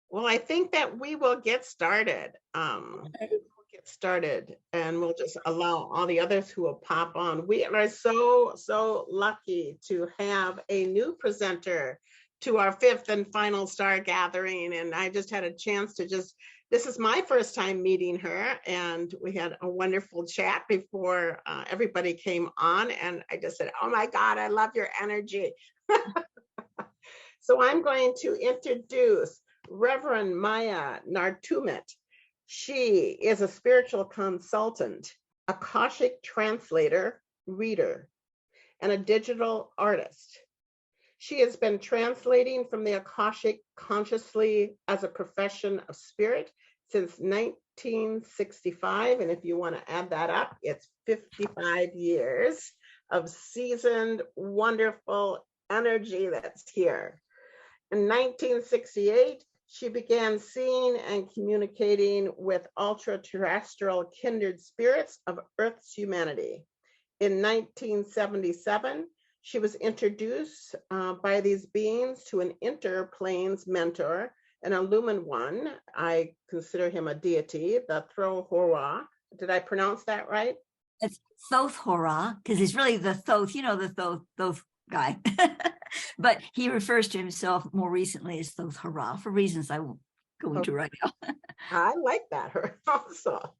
Well, I think that we will get started. And we'll just allow all the others who will pop on. We are so lucky to have a new presenter to our fifth and final star gathering. And I just had a chance to this is my first time meeting her, and we had a wonderful chat before everybody came on. And I just said, oh my God, I love your energy. So I'm going to introduce Reverend Maia Nartoomid. She is a spiritual consultant, Akashic translator, reader, and a digital artist. She has been translating from the Akashic consciously as a profession of spirit since 1965. And if you want to add that up, it's 55 years of seasoned, wonderful energy that's here. In 1968, she began seeing and communicating with ultra-terrestrial kindred spirits of Earth's humanity. In 1977, she was introduced by these beings to an interplanes mentor, an Illumined one. I consider him a deity, the Thro Hora. Did I pronounce that right? It's Thoth Hora, because it's really the Thoth, the Thoth guy. But he refers to himself more recently as Thoth Hora for reasons I won't go into right now. I like that also.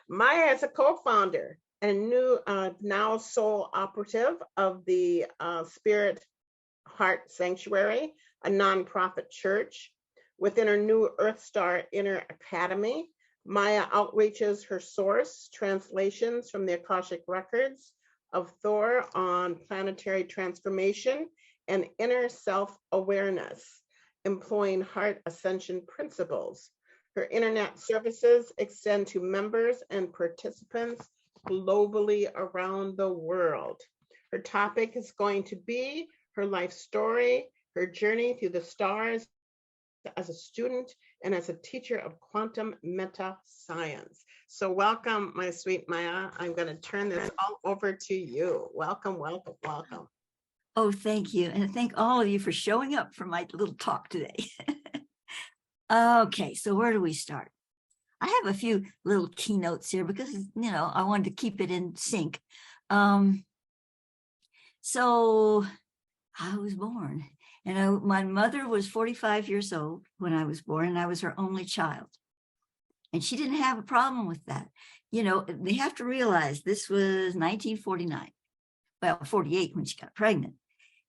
Maia is a co-founder and new now sole operative of the Spirit Heart Sanctuary, a nonprofit church. Within her new Earth Star Inner Academy, Maia outreaches her source translations from the Akashic records of Thor on planetary transformation and inner self-awareness, employing heart ascension principles. Her internet services extend to members and participants globally around the world. Her topic is going to be her life story, her journey through the stars as a student and as a teacher of quantum meta science. So welcome, my sweet Maia. I'm going to turn this all over to you. Welcome, welcome, welcome. Oh, thank you. And thank all of you for showing up for my little talk today. Okay, so where do we start? I have a few little keynotes here because, I wanted to keep it in sync. So I was born, and my mother was 45 years old when I was born, and I was her only child. And she didn't have a problem with that. They have to realize this was 1949, well, 48 when she got pregnant.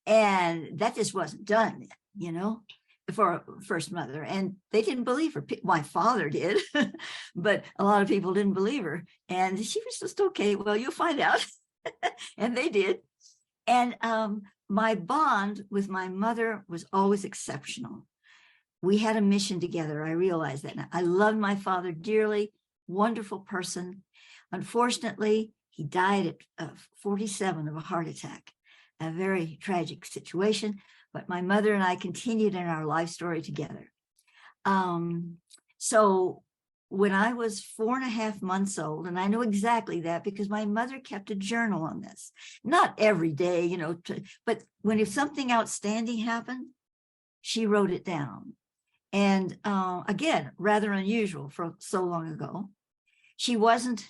And that just wasn't done, for a first mother. And they didn't believe her. My father did, but a lot of people didn't believe her. And she was just, okay, well, you'll find out. And they did. And my bond with my mother was always exceptional. We had a mission together. I realized that. I loved my father dearly, wonderful person. Unfortunately, he died at 47 of a heart attack, a very tragic situation. But my mother and I continued in our life story together. So when I was 4.5 months old, and I know exactly that because my mother kept a journal on this, not every day, but if something outstanding happened, she wrote it down. And again, rather unusual for so long ago. She wasn't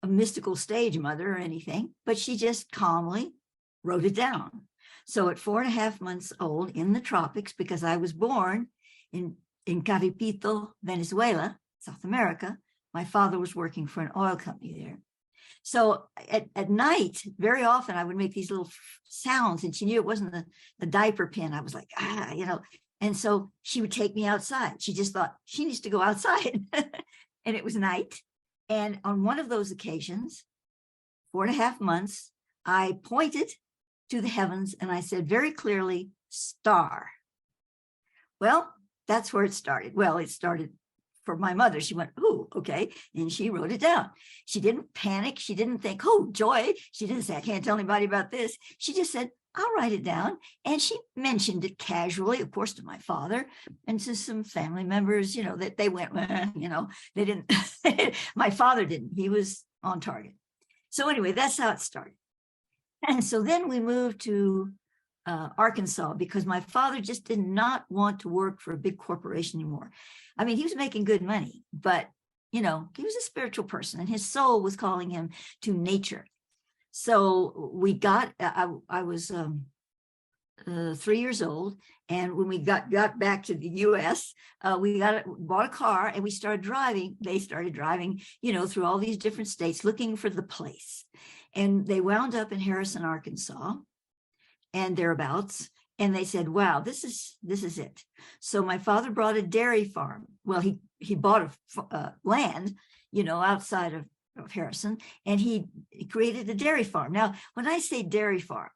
a mystical stage mother or anything, but she just calmly wrote it down. So at 4.5 months old in the tropics, because I was born in Caripito, Venezuela, South America, my father was working for an oil company there. So at night, very often I would make these little sounds, and she knew it wasn't the diaper pin. I was like, and so she would take me outside. She just thought she needs to go outside. And it was night. And on one of those occasions, 4.5 months, I pointed to the heavens and I said very clearly, star. Well, that's where it started. Well, it started for my mother. She went, ooh, okay. And she wrote it down. She didn't panic. She didn't think, oh, joy. She didn't say, I can't tell anybody about this. She just said, I'll write it down. And she mentioned it casually, of course, to my father and to some family members, that they went, they didn't, my father didn't, he was on target. So anyway, that's how it started. And so then we moved to Arkansas, because my father just did not want to work for a big corporation anymore. I mean, he was making good money, but he was a spiritual person, and his soul was calling him to nature. So I was 3 years old, and when we got back to the U.S., we bought a car, and we started driving. They started driving, through all these different states looking for the place, and they wound up in Harrison, Arkansas, and thereabouts. And they said, "Wow, this is it." So my father brought a dairy farm. Well, he bought a land, outside of Harrison, and he created a dairy farm. Now, when I say dairy farm,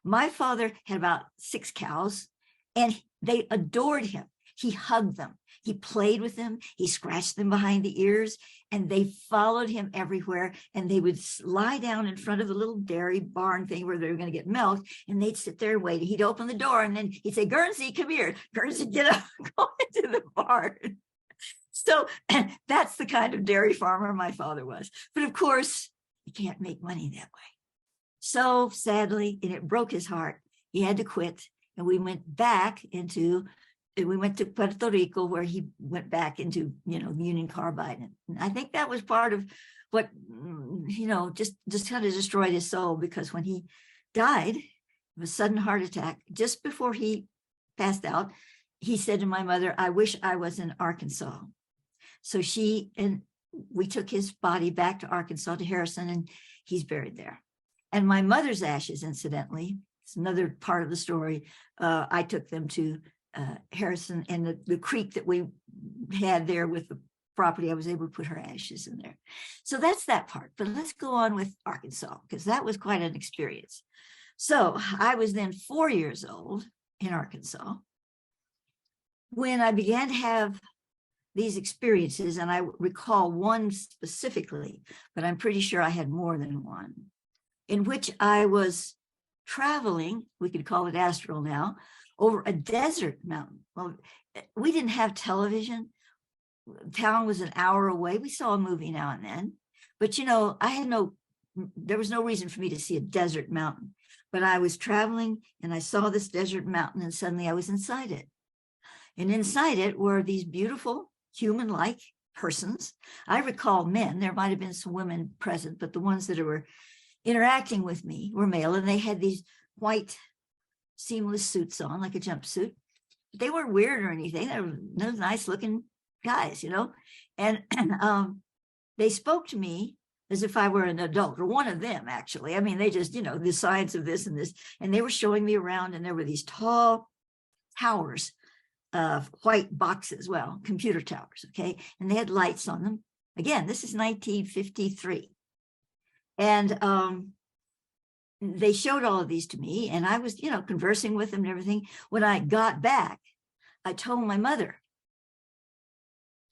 my father had about 6 cows, and they adored him. He hugged them. He played with them. He scratched them behind the ears, and they followed him everywhere. And they would lie down in front of the little dairy barn thing where they were going to get milk, and they'd sit there and wait. He'd open the door, and then he'd say, "Guernsey, come here. Guernsey, get up, go into the barn." So that's the kind of dairy farmer my father was. But of course, you can't make money that way. So sadly, and it broke his heart, he had to quit. And we went to Puerto Rico, where he went back into, Union Carbide. And I think that was part of what, just kind of destroyed his soul, because when he died of a sudden heart attack, just before he passed out, he said to my mother, "I wish I was in Arkansas." So we took his body back to Arkansas, to Harrison, and he's buried there. And my mother's ashes, incidentally, it's another part of the story. I took them to Harrison, and the creek that we had there with the property, I was able to put her ashes in there. So that's that part. But let's go on with Arkansas, because that was quite an experience. So I was then 4 years old in Arkansas when I began to have these experiences, and I recall one specifically, but I'm pretty sure I had more than one, in which I was traveling, we could call it astral now, over a desert mountain. Well, we didn't have television. Town was an hour away. We saw a movie now and then, but there was no reason for me to see a desert mountain. But I was traveling, and I saw this desert mountain, and suddenly I was inside it. And inside it were these beautiful human-like persons. I recall men. There might have been some women present, but the ones that were interacting with me were male, and they had these white seamless suits on, like a jumpsuit. They weren't weird or anything. They were nice looking guys, and they spoke to me as if I were an adult, or one of them, actually. I mean, they just, the science of this and this, and they were showing me around, and there were these tall towers of white boxes, well, computer towers, okay? And they had lights on them. Again, this is 1953. And they showed all of these to me, and I was, conversing with them and everything. When I got back, I told my mother,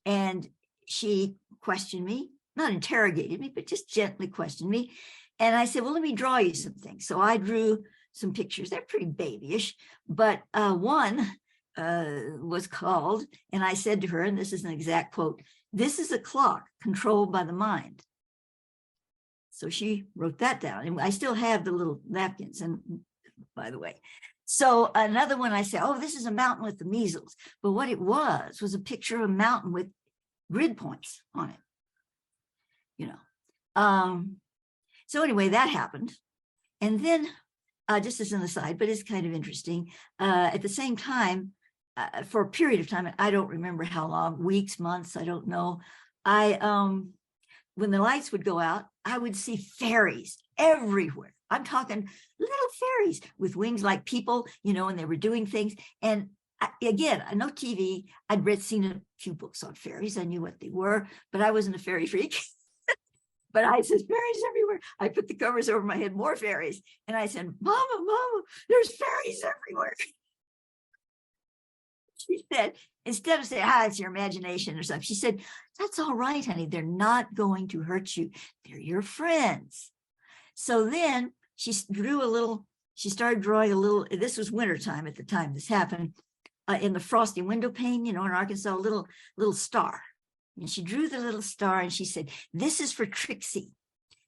and she questioned me, not interrogated me, but just gently questioned me. And I said, "Well, let me draw you some things." So I drew some pictures. They're pretty babyish, but one was called, and I said to her, and this is an exact quote, "This is a clock controlled by the mind." So she wrote that down, and I still have the little napkins, and by the way. So another one, I said, "Oh, this is a mountain with the measles." But what it was a picture of a mountain with grid points on it, So anyway, that happened. And then, just as an aside, but it's kind of interesting, at the same time, for a period of time, I don't remember how long, weeks, months, I don't know, when the lights would go out, I would see fairies everywhere. I'm talking little fairies with wings like people, and they were doing things. And again, no TV. I'd seen a few books on fairies. I knew what they were, but I wasn't a fairy freak. But I said, "Fairies everywhere." I put the covers over my head, more fairies. And I said, Mama, there's fairies everywhere." She said, instead of saying, "It's your imagination," or something, she said, "That's all right, honey. They're not going to hurt you. They're your friends." So then she started drawing a little, this was wintertime at the time this happened, in the frosty window pane, in Arkansas, a little star. And she drew the little star, and she said, "This is for Trixie.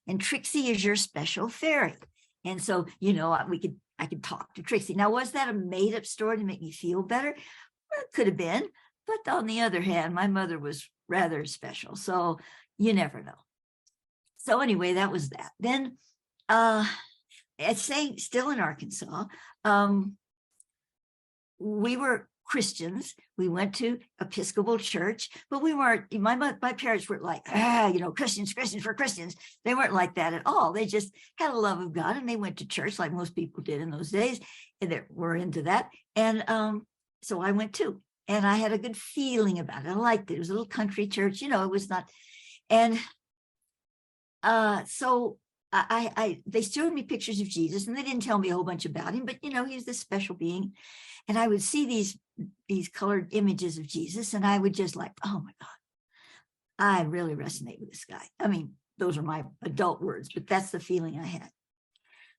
And Trixie is your special fairy." And so, we could I could talk to Trixie. Now, was that a made up story to make me feel better? Well, it could have been. But on the other hand, my mother was rather special. So you never know. So anyway, that was that. Then at St. still in Arkansas, we were Christians. We went to Episcopal church, but we weren't, my parents weren't like, Christians for Christians. They weren't like that at all. They just had a love of God and they went to church like most people did in those days. And they were into that. And so I went too. And I had a good feeling about it. I liked it. It was a little country church, it was not. And so they showed me pictures of Jesus and they didn't tell me a whole bunch about him, but he's this special being. And I would see these colored images of Jesus and I would just like, oh my God, I really resonate with this guy. I mean, those are my adult words, but that's the feeling I had.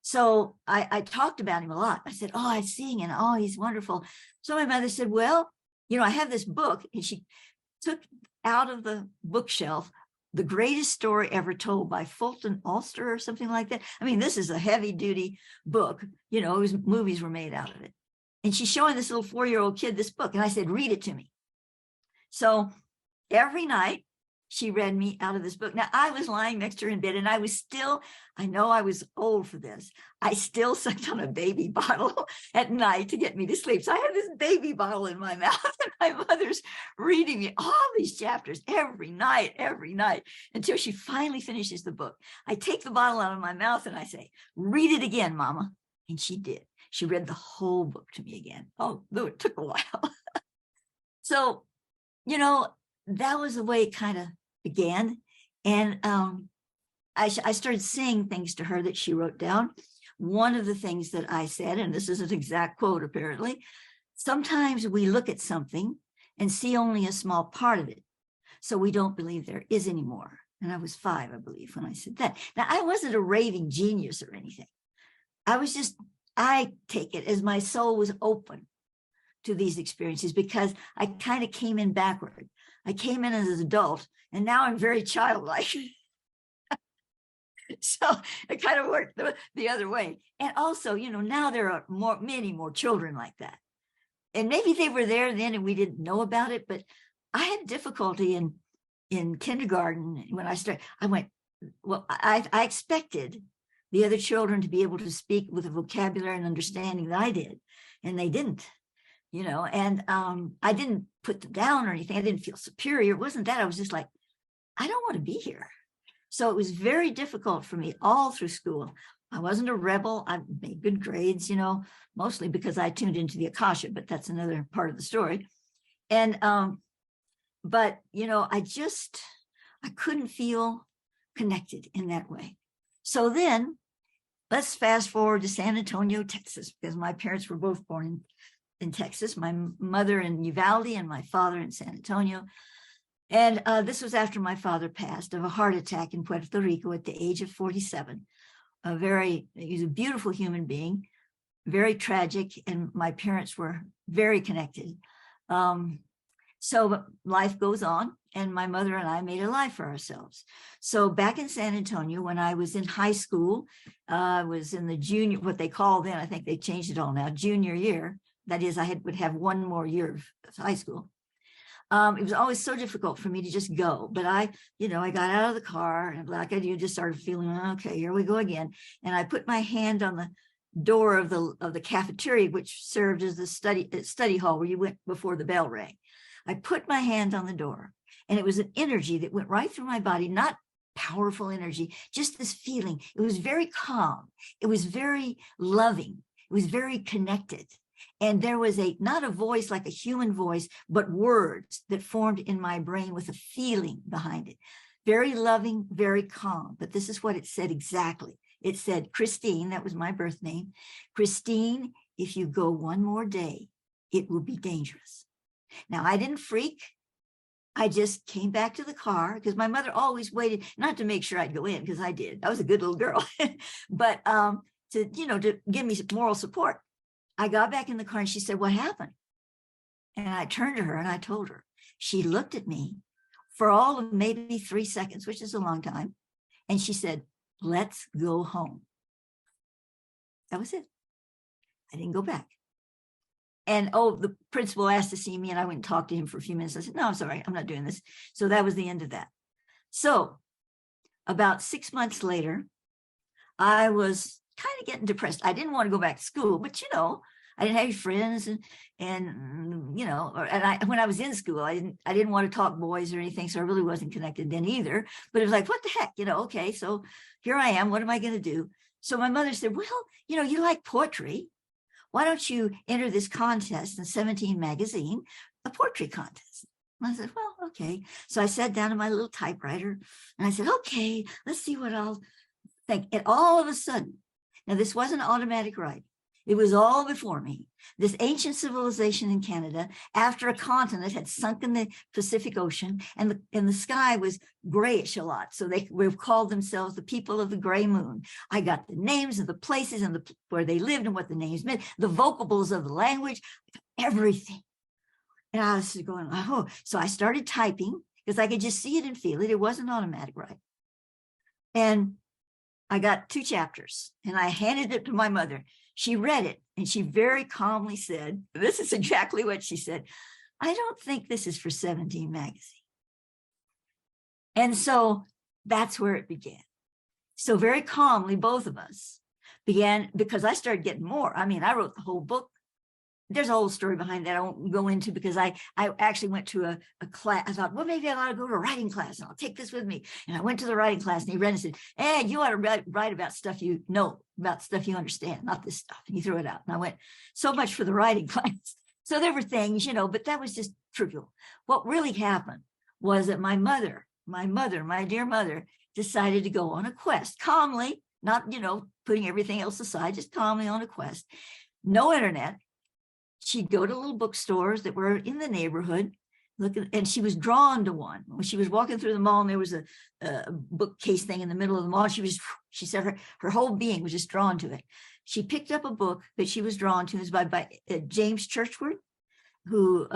So I talked about him a lot. I said, oh, I sing and oh, he's wonderful. So my mother said, well, I have this book, and she took out of the bookshelf The Greatest Story Ever Told by Fulton Alster or something like that. I mean, this is a heavy duty book, movies were made out of it. And she's showing this little 4-year-old kid this book. And I said, read it to me. So every night she read me out of this book. Now I was lying next to her in bed and I know I was old for this. I still sucked on a baby bottle at night to get me to sleep. So I had this baby bottle in my mouth and my mother's reading me all these chapters every night, until she finally finishes the book. I take the bottle out of my mouth and I say, read it again, Mama. And she did. She read the whole book to me again. Oh, though it took a while. So, that was the way it kind of began. And I started saying things to her that she wrote down. One of the things that I said, and this is an exact quote apparently, sometimes we look at something and see only a small part of it, so we don't believe there is anymore. And I was 5, I believe, when I said that. Now, I wasn't a raving genius or anything. I take it as my soul was open to these experiences because I kind of came in backward. I came in as an adult and now I'm very childlike. So it kind of worked the other way. And also, now there are many more children like that. And maybe they were there then and we didn't know about it, but I had difficulty in kindergarten when I started. I expected the other children to be able to speak with a vocabulary and understanding that I did, and they didn't. And I didn't put them down or anything. I didn't feel superior. It wasn't that. I was just like, I don't want to be here. So it was very difficult for me all through school. I wasn't a rebel. I made good grades, mostly because I tuned into the Akasha, but that's another part of the story. And, but, I couldn't feel connected in that way. So then let's fast forward to San Antonio, Texas, because my parents were both born in Texas, my mother in Uvalde and my father in San Antonio. And this was after my father passed of a heart attack in Puerto Rico at the age of 47. He was a beautiful human being, very tragic, and my parents were very connected. So life goes on, and my mother and I made a life for ourselves. So back in San Antonio, when I was in high school, I was in the junior, what they call then, I think they changed it all now, junior year. That is, would have one more year of high school. It was always so difficult for me to just go, but I got out of the car and like I do, just started feeling, okay, here we go again. And I put my hand on the door of the cafeteria, which served as the study hall where you went before the bell rang. I put my hand on the door, and it was an energy that went right through my body, not powerful energy, just this feeling. It was very calm. It was very loving. It was very connected. And there was not a voice like a human voice, but words that formed in my brain with a feeling behind it. Very loving, very calm. But this is what it said exactly. It said, Christine, that was my birth name. Christine, if you go one more day, it will be dangerous. Now, I didn't freak. I just came back to the car because my mother always waited, not to make sure I'd go in, because I did. I was a good little girl, but to give me moral support. I got back in the car and she said, what happened? And I turned to her and I told her. She looked at me for all of maybe 3 seconds, which is a long time. And she said, let's go home. That was it. I didn't go back. And the principal asked to see me, and I went and talked to him for a few minutes. I said, no, I'm sorry, I'm not doing this. So that was the end of that. So about 6 months later, I was kind of getting depressed. I didn't want to go back to school, but I didn't have any friends, and when I was in school, I didn't want to talk boys or anything, so I really wasn't connected then either. But it was like, what the heck, okay, so here I am. What am I going to do? So my mother said, well, you like poetry. Why don't you enter this contest in 17 magazine, a poetry contest? And I said, well, okay. So I sat down at my little typewriter and I said, okay, let's see what I'll think. And all of a sudden, now this wasn't automatic writing. It was all before me. This ancient civilization in Canada, after a continent had sunk in the Pacific Ocean, and the sky was grayish a lot. So they were called themselves the people of the gray moon. I got the names of the places and where they lived and what the names meant, the vocables of the language, everything. And I was going, oh, so I started typing because I could just see it and feel it. It wasn't automatic writing. And I got 2 chapters and I handed it to my mother. She read it and she very calmly said, this is exactly what she said, I don't think this is for 17 magazine. And so that's where it began. So very calmly, both of us began, because I started getting more. I mean, I wrote the whole book. There's a whole story behind that I won't go into, because I actually went to a class. I thought, well, maybe I ought to go to a writing class and I'll take this with me. And I went to the writing class and he read and said, hey, you ought to write about stuff you know, about stuff you understand, not this stuff. And he threw it out. And I went, so much for the writing class. So there were things, but that was just trivial. What really happened was that my dear mother, decided to go on a quest calmly, not, putting everything else aside, just calmly on a quest. No internet. She'd go to little bookstores that were in the neighborhood, and she was drawn to one. When she was walking through the mall and there was a bookcase thing in the middle of the mall, she said her whole being was just drawn to it. She picked up a book that she was drawn to. It was by James Churchward, who,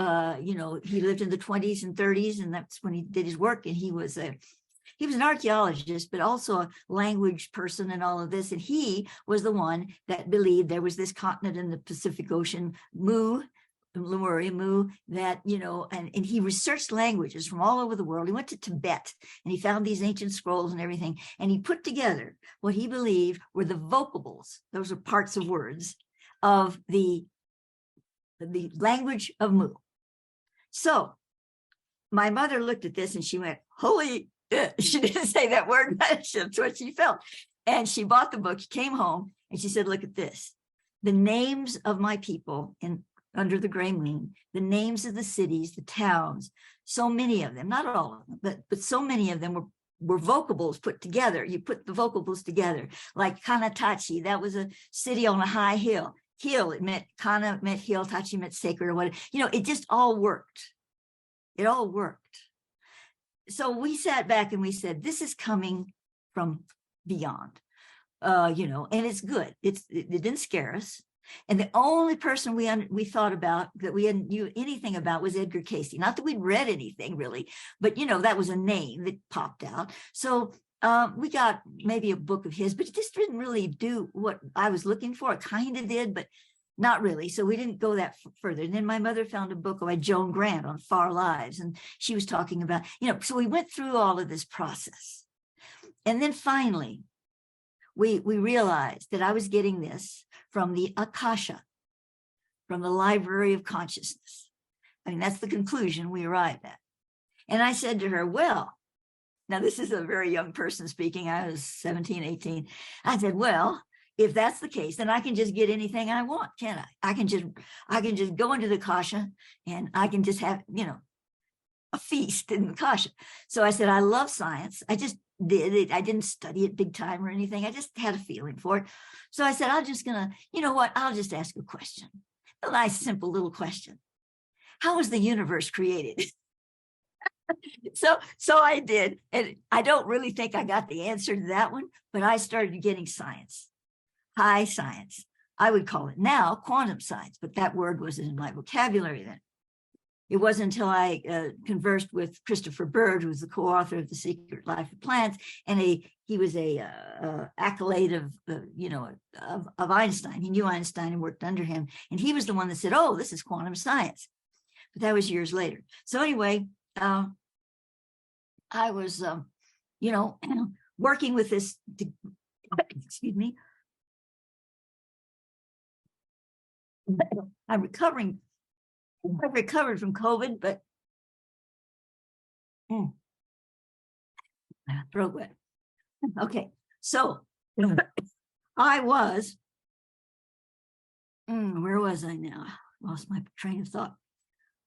he lived in the 20s and 30s, and that's when he did his work. And he was an archaeologist, but also a language person and all of this. And he was the one that believed there was this continent in the Pacific Ocean, Lemuria, that, and he researched languages from all over the world. He went to Tibet and he found these ancient scrolls and everything. And he put together what he believed were the vocables. Those are parts of words of the language of Mu. So my mother looked at this and she went, holy, she didn't say that word, but that's what she felt. And she bought the book, came home, and she said, look at this. The names of my people under the gray moon, the names of the cities, the towns, so many of them, not all of them, but so many of them were vocables put together. You put the vocables together, like Kanatachi, that was a city on a high hill. Hill, it meant Kana meant hill, Tachi meant sacred or whatever. It just all worked. It all worked. So we sat back and we said, this is coming from beyond, and it's good. It didn't scare us. And the only person we thought about that we hadn't knew anything about was Edgar Cayce. Not that we'd read anything really, but that was a name that popped out. So we got maybe a book of his, but it just didn't really do what I was looking for. It kind of did, but not really. So we didn't go that further. And then my mother found a book by Joan Grant on far lives. And she was talking about, so we went through all of this process. And then finally, we realized that I was getting this from the Akasha, from the Library of Consciousness. I mean, that's the conclusion we arrived at. And I said to her, well, now this is a very young person speaking. I was 17, 18. I said, well, if that's the case, then I can just get anything I want, can't I? I can just go into the Akasha and I can just have, a feast in the Akasha. So I said, I love science. I just did it. I didn't study it big time or anything. I just had a feeling for it. So I said, I'll just ask a question. A nice, simple little question. How was the universe created? So I did. And I don't really think I got the answer to that one, but I started getting science. High science. I would call it now quantum science, but that word wasn't in my vocabulary then. It wasn't until I conversed with Christopher Bird, who was the co-author of The Secret Life of Plants, and he was a accolade of of Einstein. He knew Einstein and worked under him, and he was the one that said, "Oh, this is quantum science." But that was years later. So anyway, I was working with this. Excuse me. I'm recovering. I've recovered from COVID, but throat wet. Okay, so I was, where was I now? Lost my train of thought.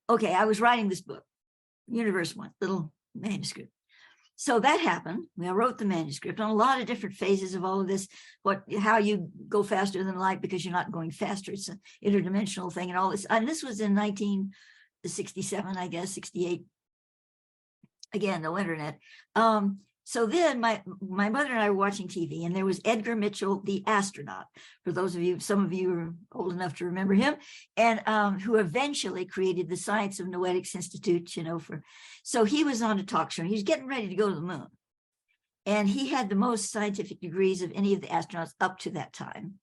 Okay, I was writing this book, Universe One, little manuscript. So that happened. I wrote the manuscript on a lot of different phases of all of this, how you go faster than light because you're not going faster. It's an interdimensional thing and all this. And this was in 1967, I guess, 68. Again, no internet. So then my mother and I were watching TV, and there was Edgar Mitchell, the astronaut. For those of you, some of you are old enough to remember him, and who eventually created the Science of Noetics Institute, so he was on a talk show. He was getting ready to go to the moon. And he had the most scientific degrees of any of the astronauts up to that time.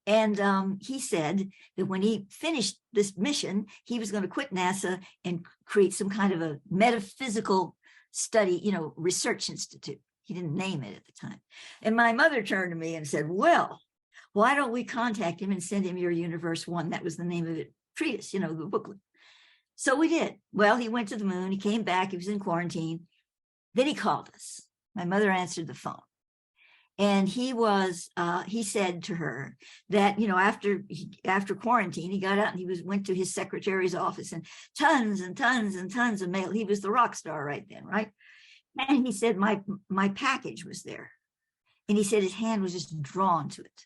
And he said that when he finished this mission, he was going to quit NASA and create some kind of a metaphysical study, research institute. He didn't name it at the time. And my mother turned to me and said, "Well, why don't we contact him and send him your Universe One?" That was the name of it, treatise, the booklet. So we did. Well, he went to the moon. He came back. He was in quarantine. Then he called us. My mother answered the phone. And he said to her that, after quarantine, he got out and went to his secretary's office, and tons and tons and tons of mail. He was the rock star right then, right? And he said, my package was there. And he said his hand was just drawn to it.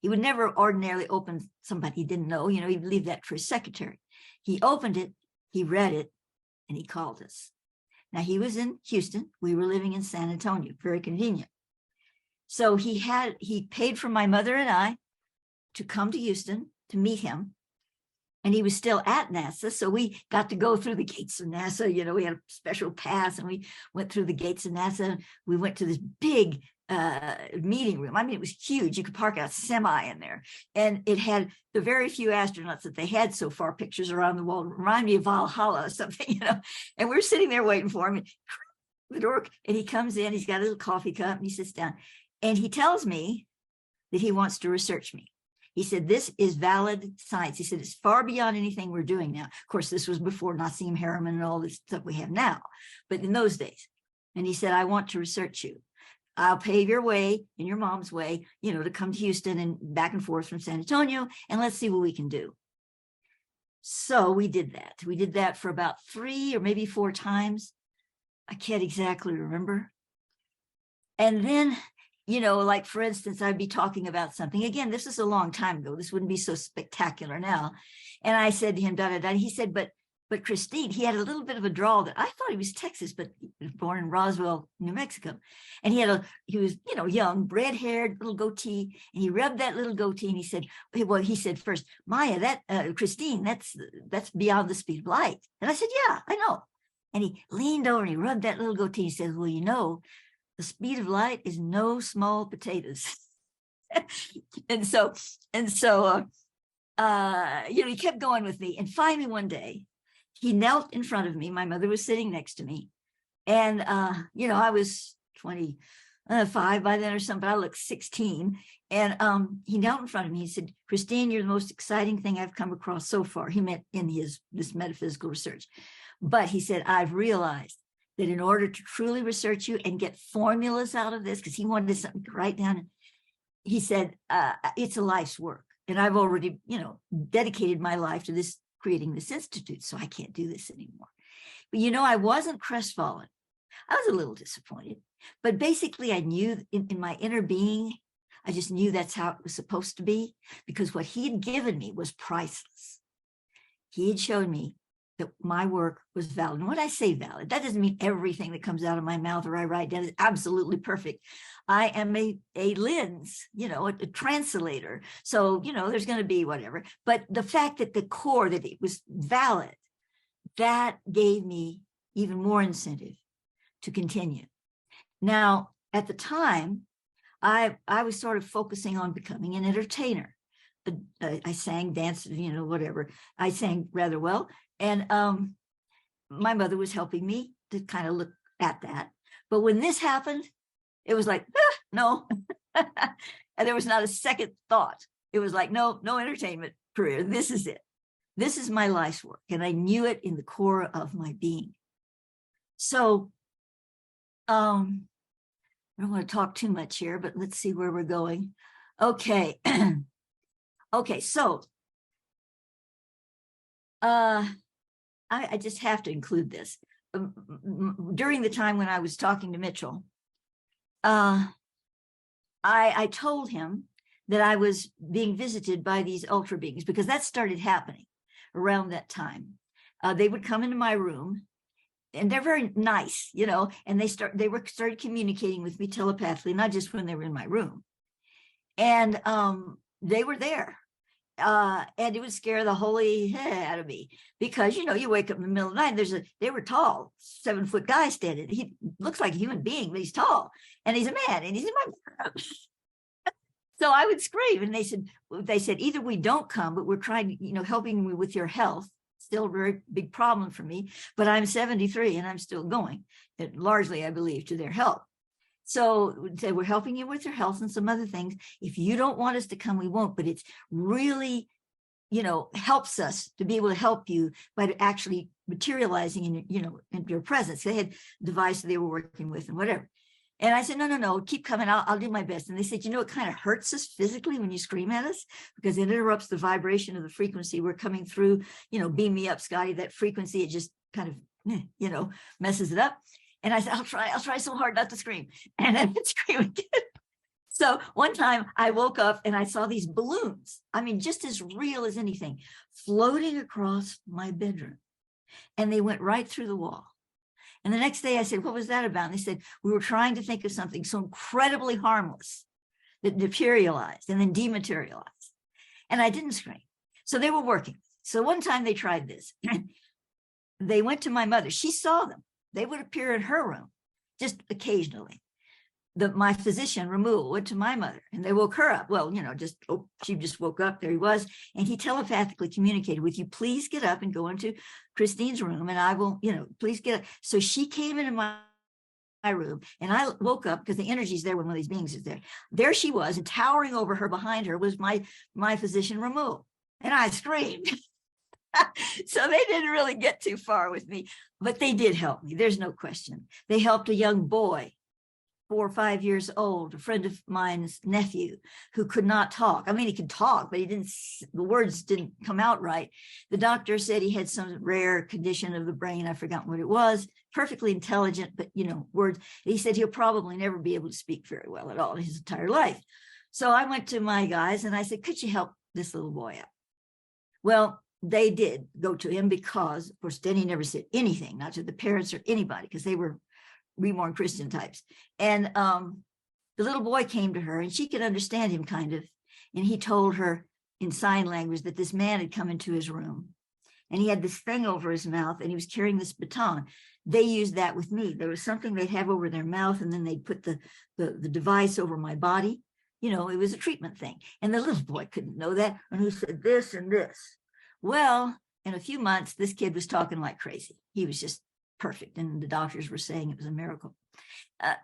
He would never ordinarily open somebody he didn't know, he'd leave that for his secretary. He opened it, he read it, and he called us. Now, he was in Houston. We were living in San Antonio, very convenient. So he paid for my mother and I to come to Houston to meet him. And he was still at NASA. So we got to go through the gates of NASA. We had a special pass, and we went through the gates of NASA. We went to this big meeting room. I mean, it was huge. You could park a semi in there. And it had the very few astronauts that they had so far, pictures around the wall, remind me of Valhalla or something, And we're sitting there waiting for him. And the door, and he comes in, he's got a little coffee cup, and he sits down. And he tells me that he wants to research me. He said, "This is valid science." He said, "It's far beyond anything we're doing now." Of course, this was before Nassim Haramein and all this stuff we have now, but in those days. And he said, "I want to research you. I'll pave your way and your mom's way, to come to Houston and back and forth from San Antonio, and let's see what we can do." So we did that. We did that for about 3 or maybe 4 times. I can't exactly remember. And then, like, for instance, I'd be talking about something. Again, this is a long time ago. This wouldn't be so spectacular now. And I said to him, He said, but Chrystine, he had a little bit of a drawl that I thought he was Texas, but he was born in Roswell, New Mexico. And he was, young, red-haired, little goatee. And he rubbed that little goatee, and he said first, "Maia, Chrystine, that's beyond the speed of light." And I said, "Yeah, I know." And he leaned over and he rubbed that little goatee. He said, "Well, the speed of light is no small potatoes." and so, he kept going with me. And finally one day, he knelt in front of me. My mother was sitting next to me. And, I was 25 by then or something. I looked 16. And he knelt in front of me. He said, "Chrystine, you're the most exciting thing I've come across so far." He meant in this metaphysical research. But he said, "I've realized that in order to truly research you and get formulas out of this," because he wanted something to write down, he said, "It's a life's work. And I've already, dedicated my life to creating this institute, so I can't do this anymore." But, I wasn't crestfallen. I was a little disappointed. But basically, I knew in my inner being, I just knew that's how it was supposed to be, because what he had given me was priceless. He had shown me that my work was valid. And when I say valid, that doesn't mean everything that comes out of my mouth or I write down is absolutely perfect. I am a lens, a translator. So, there's going to be whatever. But the fact that the core, that it was valid, that gave me even more incentive to continue. Now, at the time, I was sort of focusing on becoming an entertainer. I sang, danced, whatever. I sang rather well. And my mother was helping me to kind of look at that. But when this happened, it was like, no. And there was not a second thought. It was like, no entertainment career. This is it. This is my life's work. And I knew it in the core of my being. So I don't want to talk too much here, but let's see where we're going. Okay. Okay, so I just have to include this. During the time when I was talking to Mitchell, I told him that I was being visited by these ultra beings, because that started happening around that time. They would come into my room, and they're very nice, and they started communicating with me telepathically, not just when they were in my room. And they were there. And it would scare the holy head out of me, because you wake up in the middle of the night. They were tall, 7-foot guy standing. He looks like a human being, but he's tall, and he's a man, and he's in my room. So I would scream, and they said either we don't come, but we're trying, helping you with your health. Still a very big problem for me, but I'm 73 and I'm still going, largely, I believe, to their help. So they were helping you with your health and some other things. If you don't want us to come, we won't, but it's really, helps us to be able to help you by actually materializing in your presence. They had devices they were working with and whatever. And I said, no, keep coming. I'll do my best. And they said, it kind of hurts us physically when you scream at us, because it interrupts the vibration of the frequency we're coming through. Beam me up, Scotty. That frequency, it just kind of, messes it up. And I said, I'll try so hard not to scream. And I did scream again. So one time I woke up and I saw these balloons, just as real as anything, floating across my bedroom. And they went right through the wall. And the next day I said, what was that about? And they said, we were trying to think of something so incredibly harmless that materialized and then dematerialized. And I didn't scream. So they were working. So one time they tried this. They went to my mother. She saw them. They would appear in her room just occasionally. My physician, Ramul, went to my mother, and they woke her up. Well, she just woke up. There he was. And he telepathically communicated with you. Please get up and go into Chrystine's room, and I will, please get up. So she came into my room, and I woke up because the energy's there when one of these beings is there. There she was, and towering over her, behind her, was my physician, Ramul. And I screamed. So they didn't really get too far with me, but they did help me. There's no question. They helped a young boy, 4 or 5 years old, a friend of mine's nephew, who could not talk. He could talk, but the words didn't come out right. The doctor said he had some rare condition of the brain. I forgot what it was. Perfectly intelligent, but words. He said he'll probably never be able to speak very well at all in his entire life. So I went to my guys and I said, could you help this little boy out? Well, they did go to him because, of course, Denny never said anything, not to the parents or anybody, because they were reborn Christian types. And the little boy came to her, and she could understand him kind of. And he told her in sign language that this man had come into his room, and he had this thing over his mouth, and he was carrying this baton. They used that with me. There was something they'd have over their mouth, and then they'd put the device over my body. It was a treatment thing. And the little boy couldn't know that. And he said this and this. Well, in a few months, this kid was talking like crazy. He was just perfect. And the doctors were saying it was a miracle.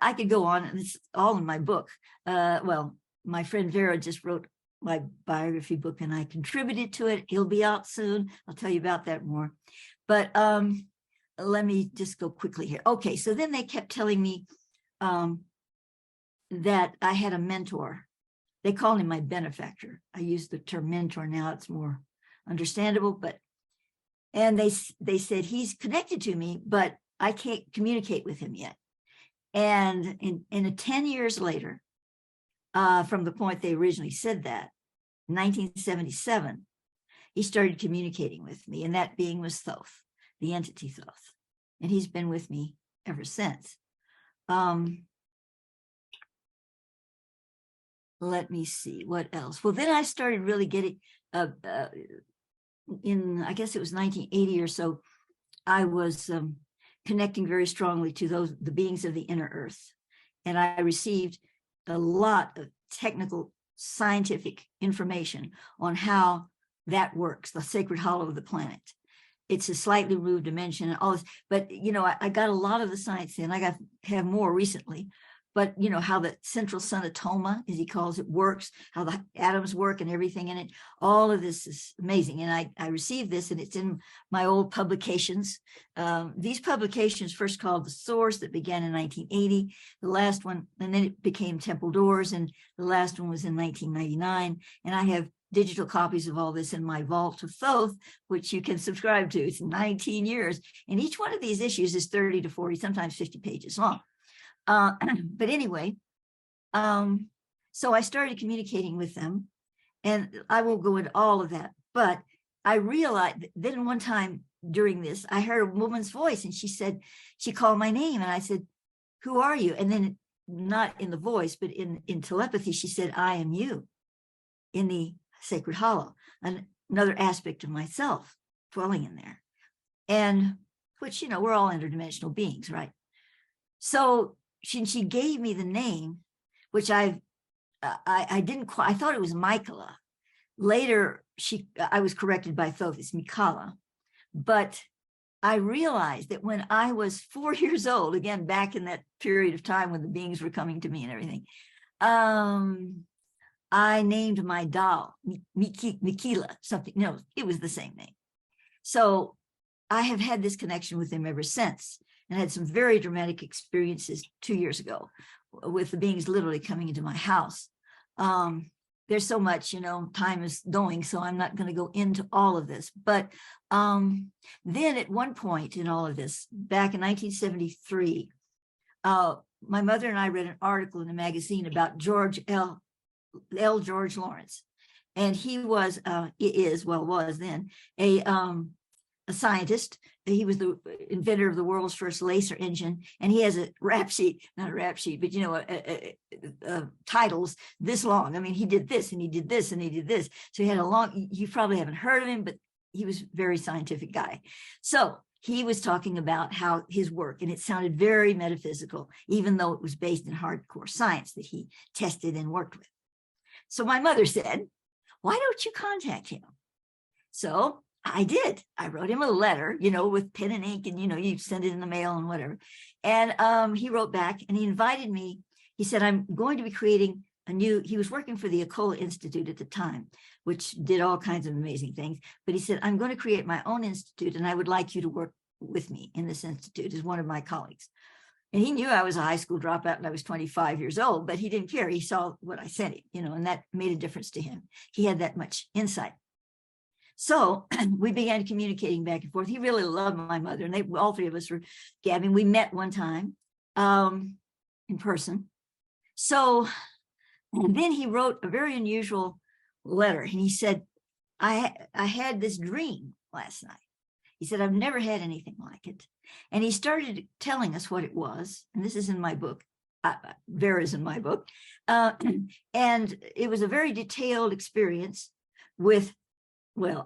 I could go on, and it's all in my book. My friend Vera just wrote my biography book, and I contributed to it. It'll be out soon. I'll tell you about that more. But let me just go quickly here. Okay, so then they kept telling me that I had a mentor. They called him my benefactor. I use the term mentor now. It's more understandable, and they said he's connected to me, but I can't communicate with him yet. And in 10 years later, from the point they originally said that, 1977, he started communicating with me, and that being was Thoth, the entity Thoth, and he's been with me ever since. Let me see what else. Well, then I started really getting in, I guess it was 1980 or so, I was connecting very strongly to the beings of the inner earth. And I received a lot of technical scientific information on how that works, the sacred hollow of the planet. It's a slightly removed dimension and all this, but I got a lot of the science in. I have more recently, but how the central sonatoma, as he calls it, works, how the atoms work and everything in it. All of this is amazing. And I received this, and it's in my old publications. These publications, first called The Source, that began in 1980. The last one, and then it became Temple Doors, and the last one was in 1999. And I have digital copies of all this in my vault of Thoth, which you can subscribe to. It's 19 years. And each one of these issues is 30 to 40, sometimes 50 pages long. But anyway, so I started communicating with them, and I won't go into all of that, but I realized then one time during this, I heard a woman's voice, and she called my name, and I said, "Who are you?" And then, not in the voice, but in telepathy, she said, "I am you," in the sacred hollow, another aspect of myself dwelling in there. And which, we're all interdimensional beings, right? So she gave me the name, which I didn't quite, I thought it was Michaela. Later, I was corrected by Thoth, it's Mikala. But I realized that when I was 4 years old, again, back in that period of time when the beings were coming to me and everything, I named my doll Mikila, something, it was the same name. So I have had this connection with him ever since, and had some very dramatic experiences 2 years ago with the beings literally coming into my house. There's so much, time is going, so I'm not going to go into all of this. But then at one point in all of this, back in 1973, my mother and I read an article in a magazine about George Lawrence. And he was then a scientist. He was the inventor of the world's first laser engine, and he has a rap sheet, not a rap sheet, but titles this long. I mean, he did this and he did this and he did this. So he had you probably haven't heard of him, but he was a very scientific guy. So he was talking about how his work, and it sounded very metaphysical, even though it was based in hardcore science that he tested and worked with. So my mother said, "Why don't you contact him?" So I did. I wrote him a letter, with pen and ink, and, you send it in the mail and whatever. And he wrote back, and he invited me. He said, "I'm going to be creating he was working for the Ocola Institute at the time, which did all kinds of amazing things. But he said, "I'm going to create my own institute, and I would like you to work with me in this institute as one of my colleagues." And he knew I was a high school dropout and I was 25 years old, but he didn't care. He saw what I sent him, and that made a difference to him. He had that much insight. So we began communicating back and forth. He really loved my mother, and all three of us were gabbing. We met one time in person. So and then he wrote a very unusual letter, and he said, I had this dream last night. He said, "I've never had anything like it." And he started telling us what it was. And this is in my book. Vera's in my book. And it was a very detailed experience with,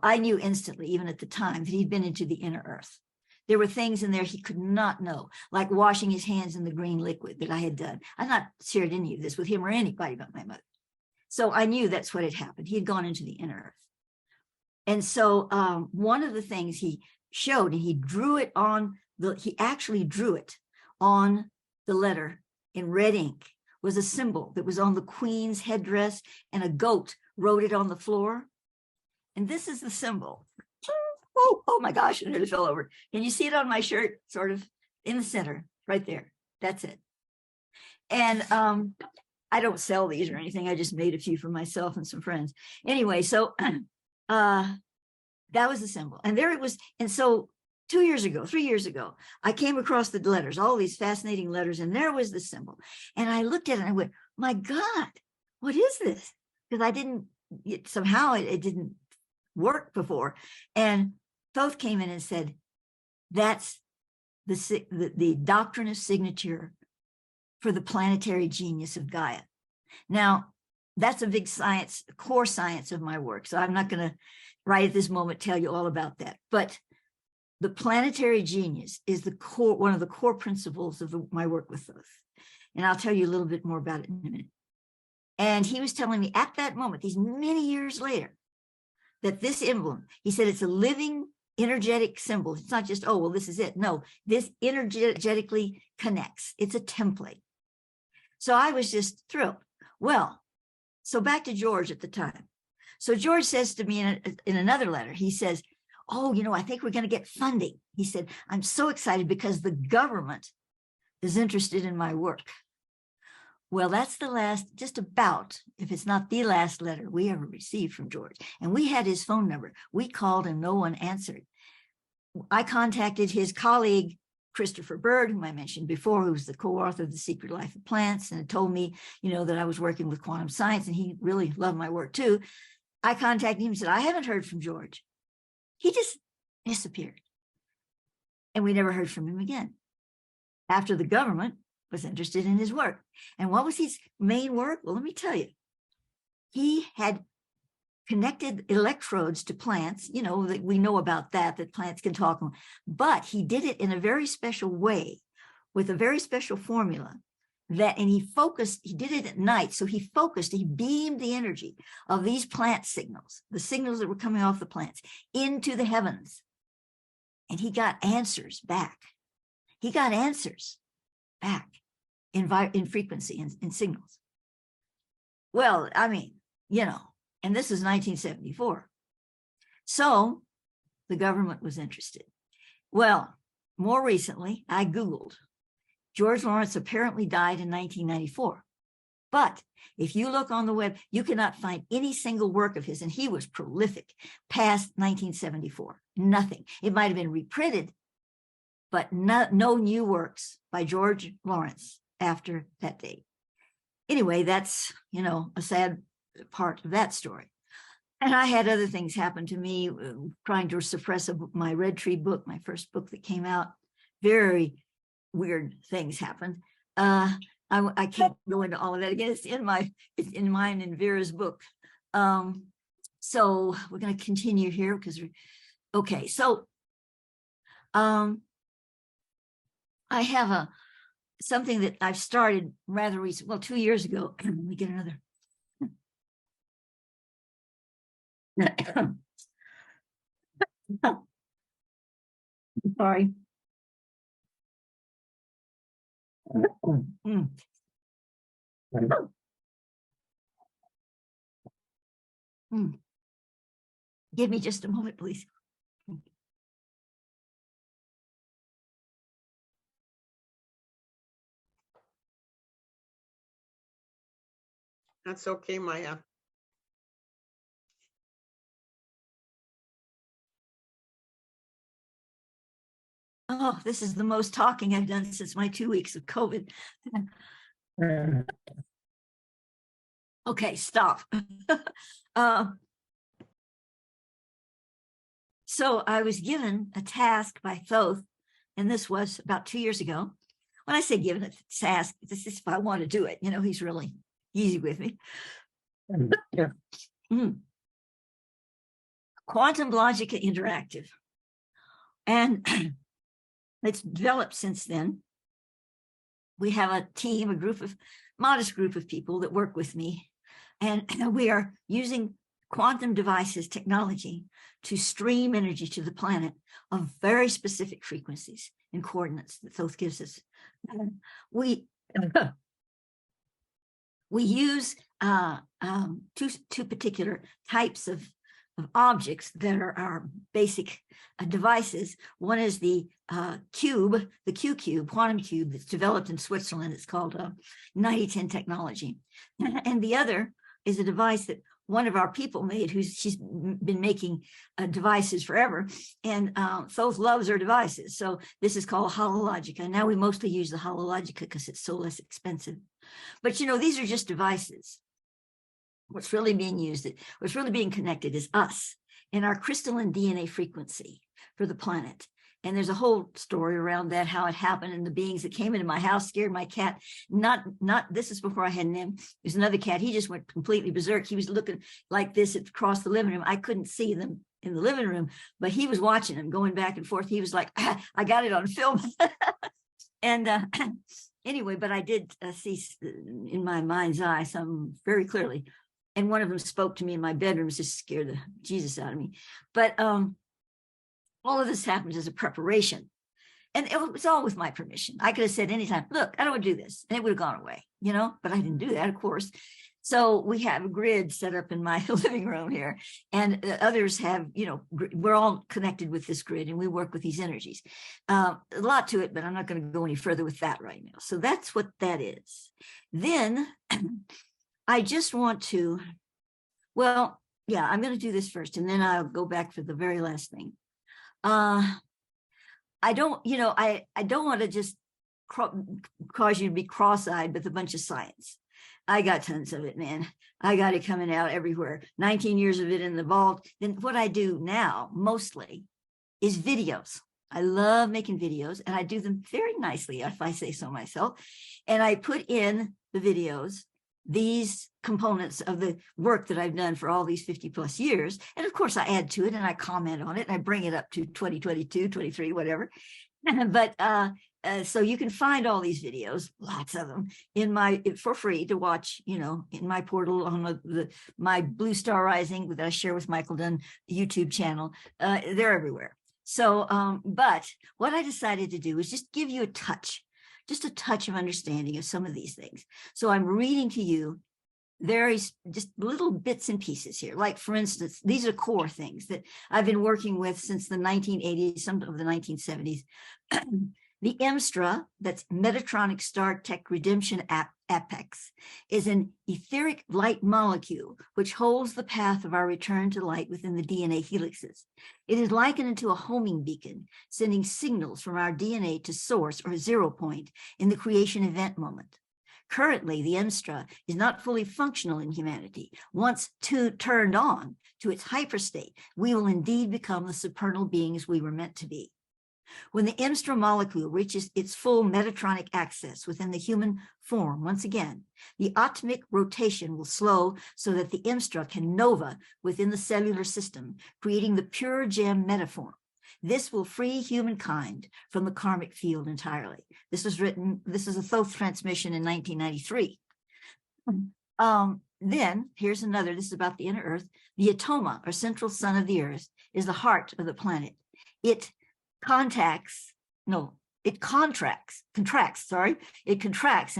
I knew instantly, even at the time, that he'd been into the inner earth. There were things in there he could not know, like washing his hands in the green liquid that I had done. I've not shared any of this with him or anybody but my mother. So I knew that's what had happened. He had gone into the inner earth. And so one of the things he showed, and he actually drew it on the letter in red ink, was a symbol that was on the queen's headdress, and a goat wrote it on the floor. And this is the symbol. Oh my gosh, and it fell over. Can you see it on my shirt? Sort of in the center, right there. That's it. And I don't sell these or anything. I just made a few for myself and some friends. Anyway, so that was the symbol. And there it was. And so 3 years ago, I came across the letters, all these fascinating letters, and there was the symbol. And I looked at it and I went, "My God, what is this?" Because somehow it didn't work before. And Thoth came in and said, "That's the doctrine of signature for the planetary genius of Gaia." Now, that's a big science, core science of my work. So I'm not going to right at this moment tell you all about that. But the planetary genius is the core, one of the core principles of my work with Thoth. And I'll tell you a little bit more about it in a minute. And he was telling me at that moment, these many years later, that this emblem, he said, it's a living energetic symbol. It's not just, oh, well, this is it. No, this energetically connects. It's a template. So I was just thrilled. Well, so back to George at the time. So George says to me in another letter, he says, oh, you know, I think we're going to get funding. He said, I'm so excited because the government is interested in my work. Well, that's the last, just about, if it's not the last letter we ever received from George. And we had his phone number. We called and no one answered. I contacted his colleague, Christopher Bird, whom I mentioned before, who was the co-author of The Secret Life of Plants, and told me, you know, that I was working with quantum science, and he really loved my work too. I contacted him and said, I haven't heard from George. He just disappeared. And we never heard from him again. After the government was interested in his work. And what was his main work? Well, let me tell you. He had connected electrodes to plants, you know, that we know about that plants can talk, but he did it in a very special way with a very special formula that, and he did it at night. So he beamed the energy of these plant signals, the signals that were coming off the plants, into the heavens. And he got answers back. He got answers back in frequency and in signals. Well, I mean, you know, and this is 1974. So the government was interested. Well, more recently, I Googled. George Lawrence apparently died in 1994. But if you look on the web, you cannot find any single work of his, and he was prolific, past 1974. Nothing. It might have been reprinted, but no new works by George Lawrence after that date. Anyway, that's, you know, a sad part of that story. And I had other things happen to me, trying to suppress my Red Tree book, my first book that came out. Very weird things happened. I can't go into all of that again. It's in mine and Vera's book. So we're going to continue here because okay. So I have something that I've started rather recent. Well, 2 years ago. Let me get another. Sorry. Give me just a moment, please. That's okay, Maia. Oh, this is the most talking I've done since my 2 weeks of COVID. Okay, stop. So I was given a task by Thoth, and this was about 2 years ago. When I say given a task, this is if I want to do it. You know, he's really easy with me. Quantum Logic Interactive. And it's developed since then. We have a team, modest group of people that work with me. And we are using quantum devices technology to stream energy to the planet of very specific frequencies and coordinates that Thoth gives us. We use two particular types of objects that are our basic devices. One is the cube, the Q-cube, quantum cube that's developed in Switzerland. It's called 9010 technology. And the other is a device that one of our people made, she's been making devices forever. And Thoth loves her devices. So this is called Holologica. Now we mostly use the Holologica because it's so less expensive. But, you know, these are just devices. What's really being used, what's really being connected is us and our crystalline DNA frequency for the planet. And there's a whole story around that, how it happened, and the beings that came into my house scared my cat. This is before I had him. There's another cat. He just went completely berserk. He was looking like this across the living room. I couldn't see them in the living room, but he was watching them going back and forth. He was like, I got it on film. And anyway, but I did see in my mind's eye some very clearly. And one of them spoke to me in my bedroom, just scared the Jesus out of me. But all of this happens as a preparation. And it was all with my permission. I could have said anytime, look, I don't want to do this. And it would have gone away, but I didn't do that, of course. So we have a grid set up in my living room here, and others have, we're all connected with this grid, and we work with these energies. A lot to it, but I'm not going to go any further with that right now. So that's what that is. Then I just want to, I'm going to do this first, and then I'll go back for the very last thing. I don't want to just cause you to be cross-eyed with a bunch of science. I got tons of it, man. I got it coming out everywhere. 19 years of it in the vault. Then what I do now mostly is videos. I love making videos, and I do them very nicely, if I say so myself. And I put in the videos these components of the work that I've done for all these 50 plus years. And of course I add to it, and I comment on it, and I bring it up to 2022, 23, whatever. But so you can find all these videos, lots of them, for free to watch, in my portal on my Blue Star Rising that I share with Michael Dunn YouTube channel. They're everywhere. So, but what I decided to do is just give you just a touch of understanding of some of these things. So I'm reading to you just little bits and pieces here. Like, for instance, these are core things that I've been working with since the 1980s, some of the 1970s. The MSTRA, that's Metatronic Star Tech Redemption Apex, is an etheric light molecule which holds the path of our return to light within the DNA helixes. It is likened to a homing beacon, sending signals from our DNA to source or zero point in the creation event moment. Currently, the MSTRA is not fully functional in humanity. Once turned on to its hyperstate, we will indeed become the supernal beings we were meant to be. When the MSTRA molecule reaches its full metatronic access within the human form, once again, the atomic rotation will slow so that the MSTRA can nova within the cellular system, creating the pure gem metaform. This will free humankind from the karmic field entirely. This is a Thoth transmission in 1993. Then here's another, this is about the inner earth. The Atoma, or central sun of the earth, is the heart of the planet. It contracts and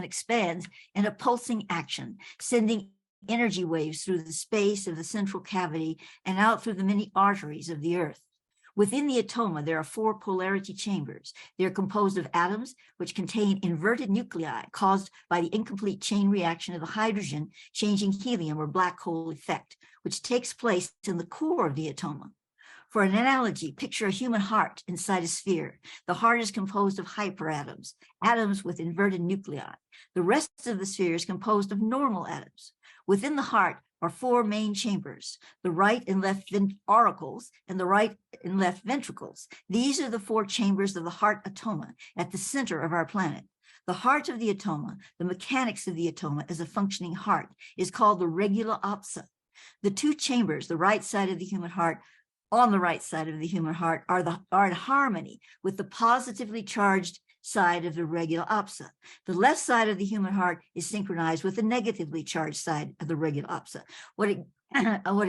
expands in a pulsing action, sending energy waves through the space of the central cavity and out through the many arteries of the earth. Within the Atoma, there are 4 polarity chambers. They are composed of atoms which contain inverted nuclei caused by the incomplete chain reaction of the hydrogen changing helium or black hole effect, which takes place in the core of the Atoma. For an analogy, picture a human heart inside a sphere. The heart is composed of hyperatoms, atoms with inverted nuclei. The rest of the sphere is composed of normal atoms. Within the heart are 4 main chambers, the right and left auricles and the right and left ventricles. These are the 4 chambers of the heart Atoma at the center of our planet. The heart of the Atoma, the mechanics of the Atoma as a functioning heart, is called the regula opsa. The 2 chambers, the right side of the human heart, on the right side of the human heart are in harmony with the positively charged side of the regula opsa. The left side of the human heart is synchronized with the negatively charged side of the regula opsa. What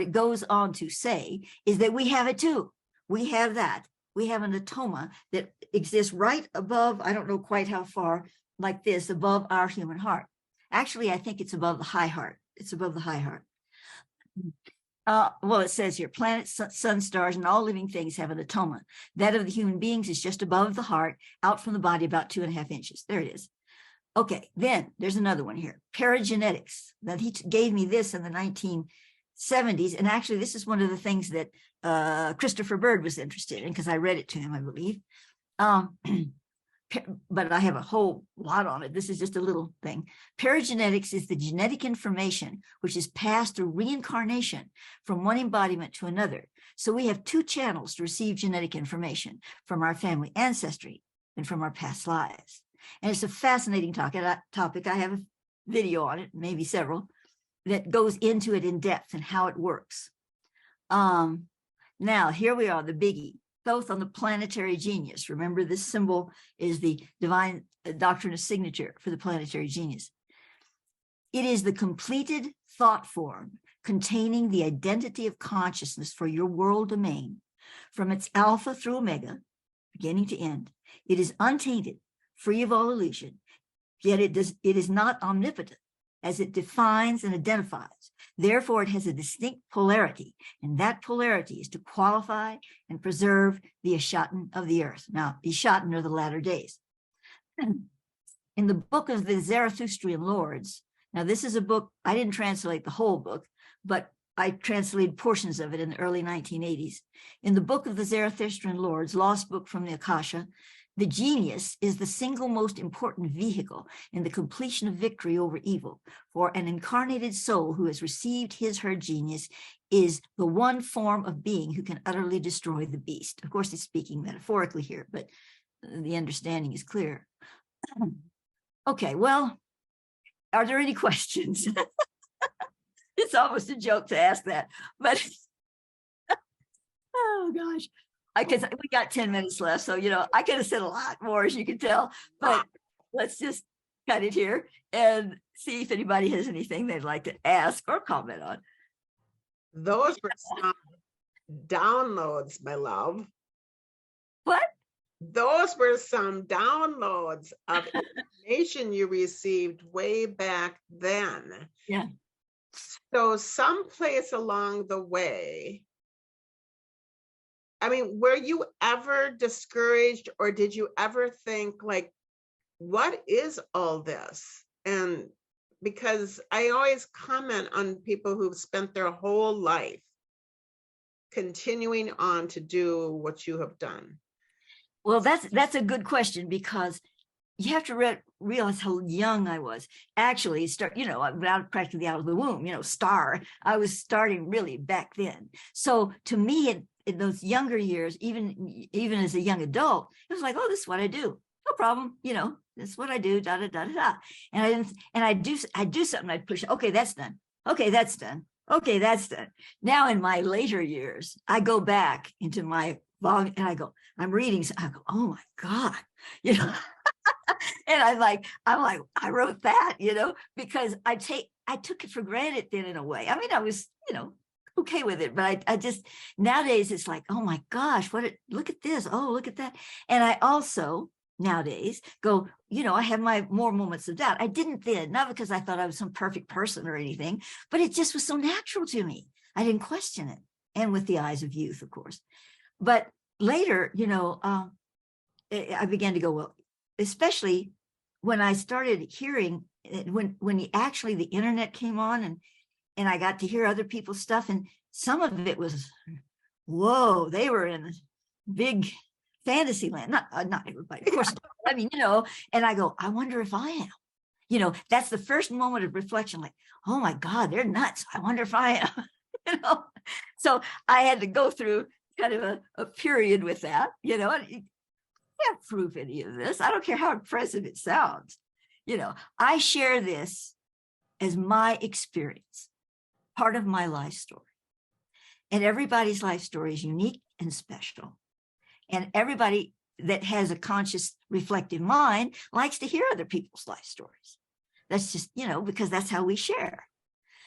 it goes on to say is that we have it too. We have that. We have an Atoma that exists right above, I don't know quite how far, like this, above our human heart. Actually, I think it's above the high heart. It's above the high heart. It says here, planets, sun, stars, and all living things have an Atoma. That of the human beings is just above the heart, out from the body about 2.5 inches. There it is. Okay, then there's another one here, paragenetics. Now, he gave me this in the 1970s, and actually this is one of the things that Christopher Bird was interested in, because I read it to him, I believe. But I have a whole lot on it. This is just a little thing. Paragenetics is the genetic information which is passed through reincarnation from one embodiment to another. So we have 2 channels to receive genetic information from our family ancestry and from our past lives. And it's a fascinating topic. I have a video on it, maybe several, that goes into it in depth and how it works. Now, here we are, the biggie, both on the planetary genius. Remember, this symbol is the divine doctrine of signature for the planetary genius. It is the completed thought form containing the identity of consciousness for your world domain from its alpha through omega, beginning to end. It is untainted, free of all illusion, yet it is not omnipotent, as it defines and identifies. Therefore, it has a distinct polarity, and that polarity is to qualify and preserve the Oceana of the earth. Now, Oceana are the latter days. In the book of the Zarathustrian Lords, now this is a book, I didn't translate the whole book, but I translated portions of it in the early 1980s. In the book of the Zarathustrian Lords, lost book from the Akasha, the genius is the single most important vehicle in the completion of victory over evil. For an incarnated soul who has received her genius is the one form of being who can utterly destroy the beast. Of course, he's speaking metaphorically here, but the understanding is clear. Okay, well, are there any questions? It's almost a joke to ask that, but oh gosh. Because we got 10 minutes left. So, I could have said a lot more, as you can tell, but let's just cut it here and see if anybody has anything they'd like to ask or comment on. Those were some downloads, my love. What? Those were some downloads of information you received way back then. Yeah. So someplace along the way, I mean, were you ever discouraged, or did you ever think, like, what is all this? And because I always comment on people who've spent their whole life continuing on to do what you have done. Well, that's a good question, because you have to realize how young I was. Actually, I'm practically out of the womb, I was starting really back then. So to me, in those younger years, even as a young adult, it was like, oh, this is what I do. No problem. This is what I do, da, da, da, da, da. And I do something, I'd push, okay, that's done. Okay, that's done. Okay, that's done. Now in my later years, I go back into my volume and I go, I'm reading, I go, oh my God, and I'm like, I wrote that, because I took it for granted then in a way. I mean, I was, okay with it, but I just, nowadays it's like, oh my gosh, look at this. Oh, look at that. And I also nowadays go, I have my more moments of doubt. I didn't then, not because I thought I was some perfect person or anything, but it just was so natural to me. I didn't question it. And with the eyes of youth, of course. But later, I began to go, well, especially when I started hearing, when the internet came on and I got to hear other people's stuff, and some of it was, whoa, they were in big fantasy land. Not everybody, of course. I mean, and I go, I wonder if I am. That's the first moment of reflection, like, oh my God, they're nuts. I wonder if I am. So I had to go through kind of a period with that, and you can't prove any of this. I don't care how impressive it sounds. I share this as my experience, part of my life story. And everybody's life story is unique and special. And everybody that has a conscious, reflective mind likes to hear other people's life stories. That's just, because that's how we share.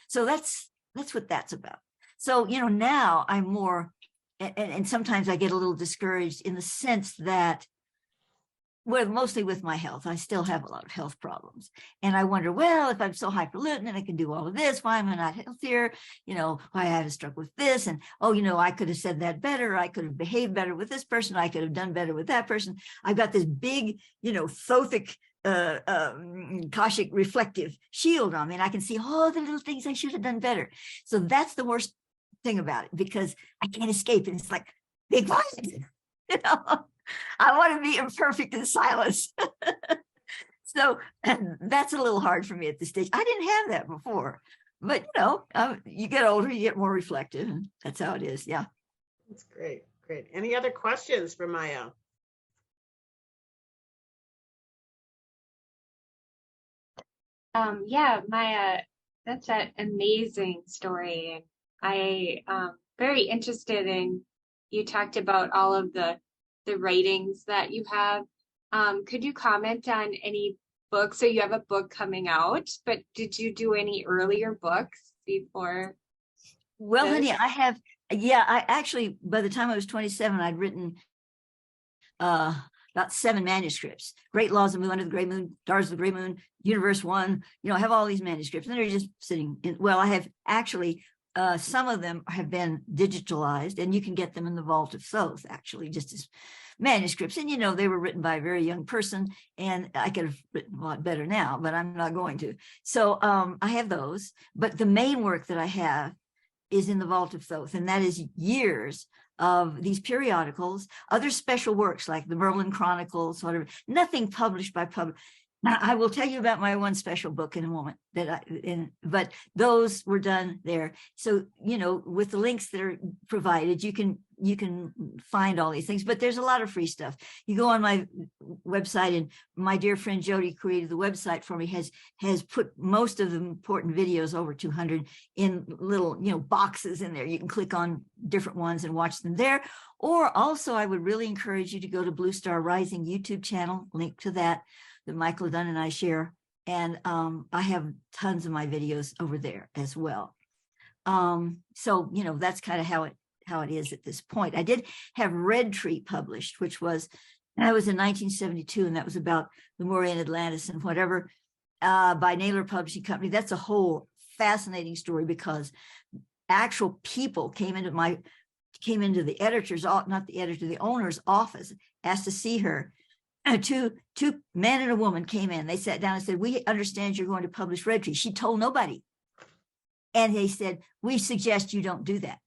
So that's what that's about. So, now I'm more, and sometimes I get a little discouraged in the sense that, well, mostly with my health, I still have a lot of health problems. And I wonder, well, if I'm so hyperlutin and I can do all of this, why am I not healthier? Why I had a stroke with this. And, I could have said that better. I could have behaved better with this person. I could have done better with that person. I've got this big, thothic, Akashic reflective shield on me. And I can see all the little things I should have done better. So that's the worst thing about it, because I can't escape it. It's like big voices, I want to be imperfect in silence. So that's a little hard for me at this stage. I didn't have that before, but you get older, you get more reflective, and that's how it is. Yeah. That's great. Great. Any other questions for Maia? Yeah, Maia, that's an amazing story. I very interested in you talked about all of the writings that you have. Could you comment on any books? So you have a book coming out, but did you do any earlier books before? Well, this? honey, I actually, by the time I was 27, I'd written about 7 manuscripts. Great Laws of the Moon, Under the Gray Moon, Stars of the Gray Moon, Universe One. I have all these manuscripts, and they're just sitting in. Well, I have actually some of them have been digitalized, and you can get them in the Vault of Thoth, actually, just as manuscripts. And they were written by a very young person, and I could have written a lot better now, but I'm not going to. So I have those, but the main work that I have is in the Vault of Thoth, and that is years of these periodicals, other special works like the Merlin Chronicles, whatever, nothing published by Now, I will tell you about my one special book in a moment but those were done there. So, with the links that are provided, you can find all these things, but there's a lot of free stuff. You go on my website, and my dear friend Jody created the website for me, has put most of the important videos, over 200, in little, boxes in there. You can click on different ones and watch them there. Or also, I would really encourage you to go to Blue Star Rising YouTube channel, link to that Michael Dunn and I share. And I have tons of my videos over there as well. So, that's kind of how it is at this point. I did have Red Tree published, that was in 1972, and that was about the Moray Atlantis and whatever, by Naylor Publishing Company. That's a whole fascinating story, because actual people came into the editor's, not the editor, the owner's office, asked to see her. Two men and a woman came in. They sat down and said, "We understand you're going to publish Red Tree." She told nobody. And they said, "We suggest you don't do that."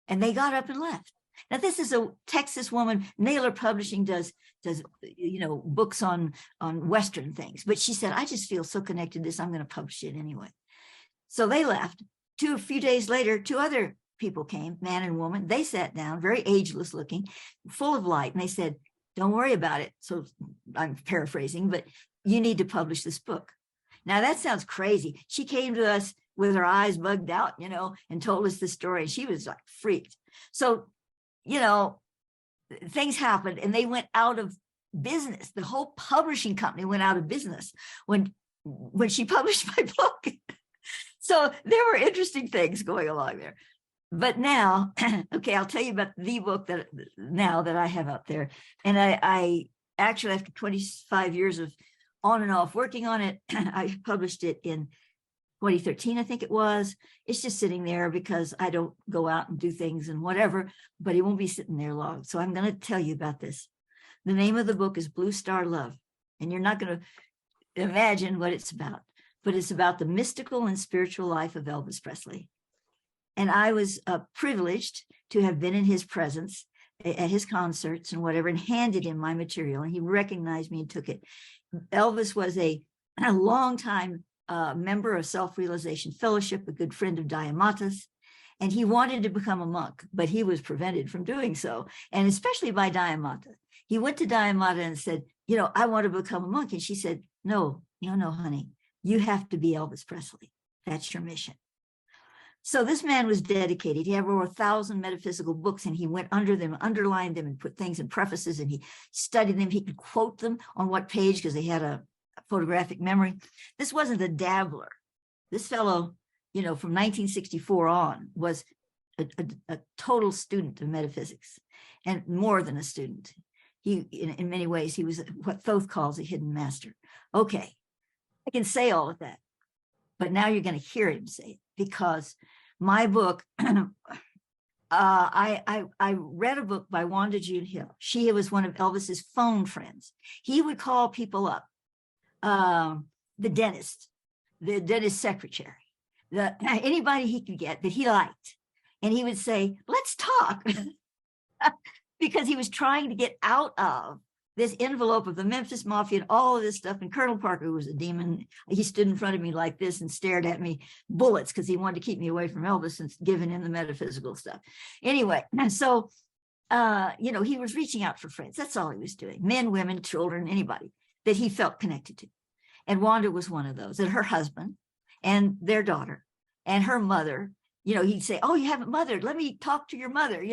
And they got up and left. Now, this is a Texas woman. Naylor Publishing does books on Western things. But she said, "I just feel so connected to this, I'm going to publish it anyway." So they left. A few days later, 2 other people came, man and woman. They sat down, very ageless looking, full of light. And they said, "Don't worry about it." So I'm paraphrasing, but you need to publish this book. Now, that sounds crazy. She came to us with her eyes bugged out, and told us the story. And she was like freaked. So, things happened, and they went out of business. The whole publishing company went out of business when she published my book. So there were interesting things going along there. But now, okay, I'll tell you about the book that I have out there. And I actually, after 25 years of on and off working on it, I published it in 2013, I think it was. It's just sitting there because I don't go out and do things and whatever, but it won't be sitting there long. So I'm going to tell you about this. The name of the book is Blue Star Love. And you're not going to imagine what it's about, but it's about the mystical and spiritual life of Elvis Presley. And I was privileged to have been in his presence at his concerts and whatever, and handed him my material. And he recognized me and took it. Elvis was a longtime member of Self-Realization Fellowship, a good friend of Diamata's. And he wanted to become a monk, but he was prevented from doing so. And especially by Diamata. He went to Diamata and said, "I want to become a monk." And she said, no, honey, you have to be Elvis Presley. That's your mission. So this man was dedicated. He had over 1,000 metaphysical books, and he went under them, underlined them, and put things in prefaces, and he studied them. He could quote them on what page because they had a photographic memory. This wasn't a dabbler. This fellow, from 1964 on, was a total student of metaphysics, and more than a student. He, in many ways, he was what Thoth calls a hidden master. Okay, I can say all of that, but now you're going to hear him say it, because my book, I read a book by Wanda June Hill. She was one of Elvis's phone friends. He would call people up, the dentist secretary, anybody he could get that he liked, and he would say, "Let's talk," because he was trying to get out of this envelope of the Memphis Mafia and all of this stuff. And Colonel Parker was a demon. He stood in front of me like this and stared at me bullets because he wanted to keep me away from Elvis and giving him the metaphysical stuff. Anyway, so, he was reaching out for friends. That's all he was doing. Men, women, children, anybody that he felt connected to. And Wanda was one of those, and her husband and their daughter and her mother he'd say, oh, you haven't mothered. Let me talk to your mother,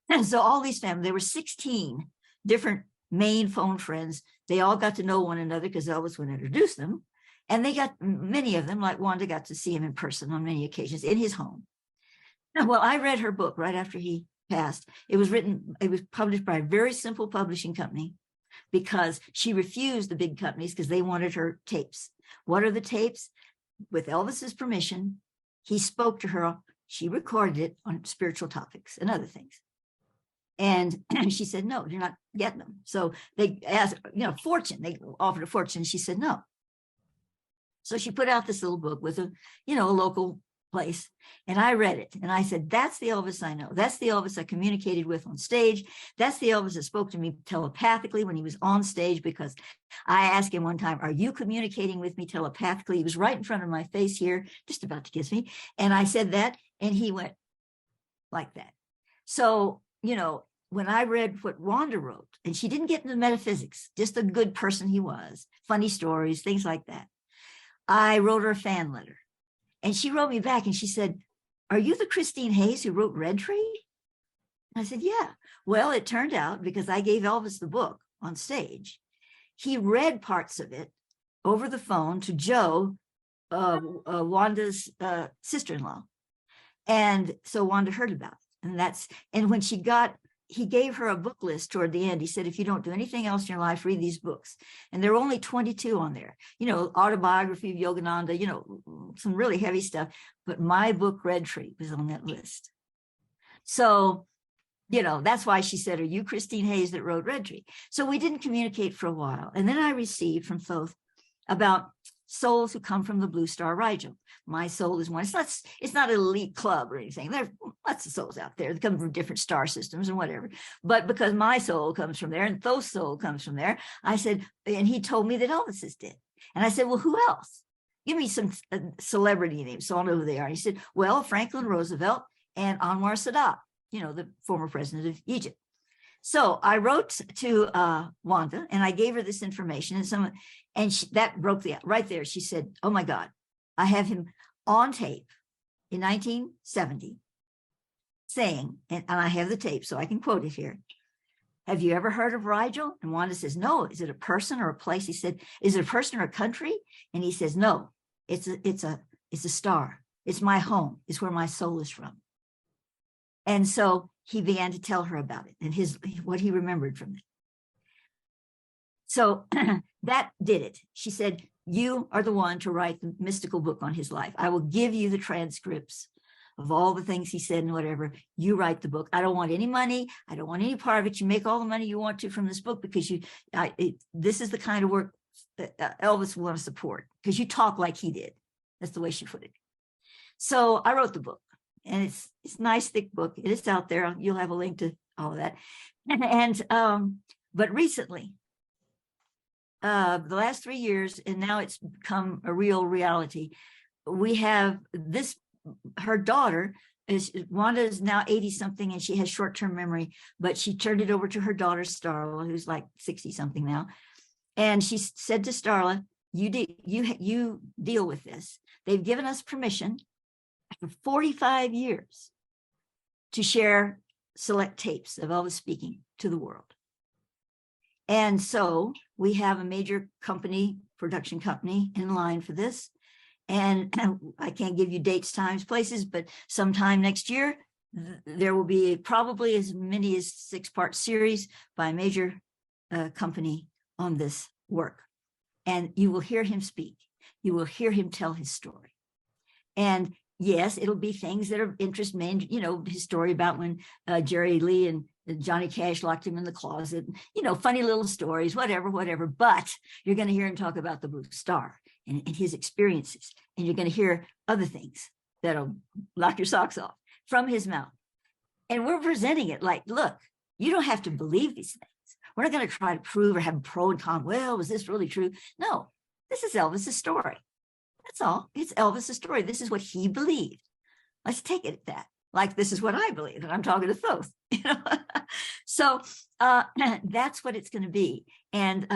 And so all these families, there were 16 different main phone friends. They all got to know one another because Elvis would introduce them. And they got, many of them, like Wanda, got to see him in person on many occasions in his home. Well, I read her book right after he passed. It was published by a very simple publishing company because she refused the big companies because they wanted her tapes. What are the tapes? With Elvis's permission, he spoke to her. She recorded it on spiritual topics and other things. And she said, no, you're not getting them. So they asked, fortune. They offered a fortune. She said, no. So she put out this little book with a local place. And I read it. And I said, that's the Elvis I know. That's the Elvis I communicated with on stage. That's the Elvis that spoke to me telepathically when he was on stage, because I asked him one time, are you communicating with me telepathically? He was right in front of my face here, just about to kiss me. And I said that, and he went like that. So, when I read what Wanda wrote, and she didn't get into metaphysics, just a good person he was, funny stories, things like that. I wrote her a fan letter. And she wrote me back and she said, are you the Christine Hayes who wrote Red Tree? I said, yeah. Well, it turned out, because I gave Elvis the book on stage, he read parts of it over the phone to Joe, Wanda's sister-in-law. And so Wanda heard about it. And when he gave her a book list toward the end. He said, if you don't do anything else in your life, read these books. And there were only 22 on there, autobiography of Yogananda, some really heavy stuff. But my book, Red Tree, was on that list. So, that's why she said, are you Christine Hayes that wrote Red Tree? So we didn't communicate for a while. And then I received from Thoth about souls who come from the Blue Star Rigel. My soul is one. It's not an elite club or anything. There are lots of souls out there that come from different star systems and whatever. But because my soul comes from there and Thoth's soul comes from there, I said, and he told me that Elvis is dead. And I said, well, who else? Give me some celebrity names so I'll know who they are. And he said, well, Franklin Roosevelt and Anwar Sadat, the former president of Egypt. So I wrote to Wanda and I gave her this information, that broke right there. She said, oh my God, I have him on tape in 1970 saying, and I have the tape so I can quote it here. Have you ever heard of Rigel? And Wanda says, no. Is it a person or a place? He said, is it a person or a country? And he says, no, it's a star. It's my home. It's where my soul is from. And so he began to tell her about it and what he remembered from it. So that did it. She said, you are the one to write the mystical book on his life. I will give you the transcripts of all the things he said and whatever. You write the book. I don't want any money. I don't want any part of it. You make all the money you want to from this book because this is the kind of work that Elvis will want to support because you talk like he did. That's the way she put it. So I wrote the book. And it's a nice thick book. It is out there. You'll have a link to all of that. But recently, the last 3 years, and now it's become a real reality. We have this, her daughter, Wanda is now 80 something and she has short-term memory, but she turned it over to her daughter, Starla, who's like 60 something now. And she said to Starla, you deal with this. They've given us permission for 45 years to share select tapes of Elvis speaking to the world. And so we have a major production company in line for this. And I can't give you dates, times, places, but sometime next year, there will be probably as many as 6-part series by a major company on this work. And you will hear him speak. You will hear him tell his story. And yes, it'll be things that are interest men, his story about when Jerry Lee and Johnny Cash locked him in the closet, funny little stories, whatever. But you're going to hear him talk about the Blue Star and his experiences. And you're going to hear other things that'll knock your socks off from his mouth. And we're presenting it like, look, you don't have to believe these things. We're not going to try to prove or have a pro and con. Well, was this really true? No, this is Elvis's story. That's all. It's Elvis's story. This is what he believed. Let's take it at that. Like, this is what I believe, and I'm talking to Thoth. So that's what it's going to be. And,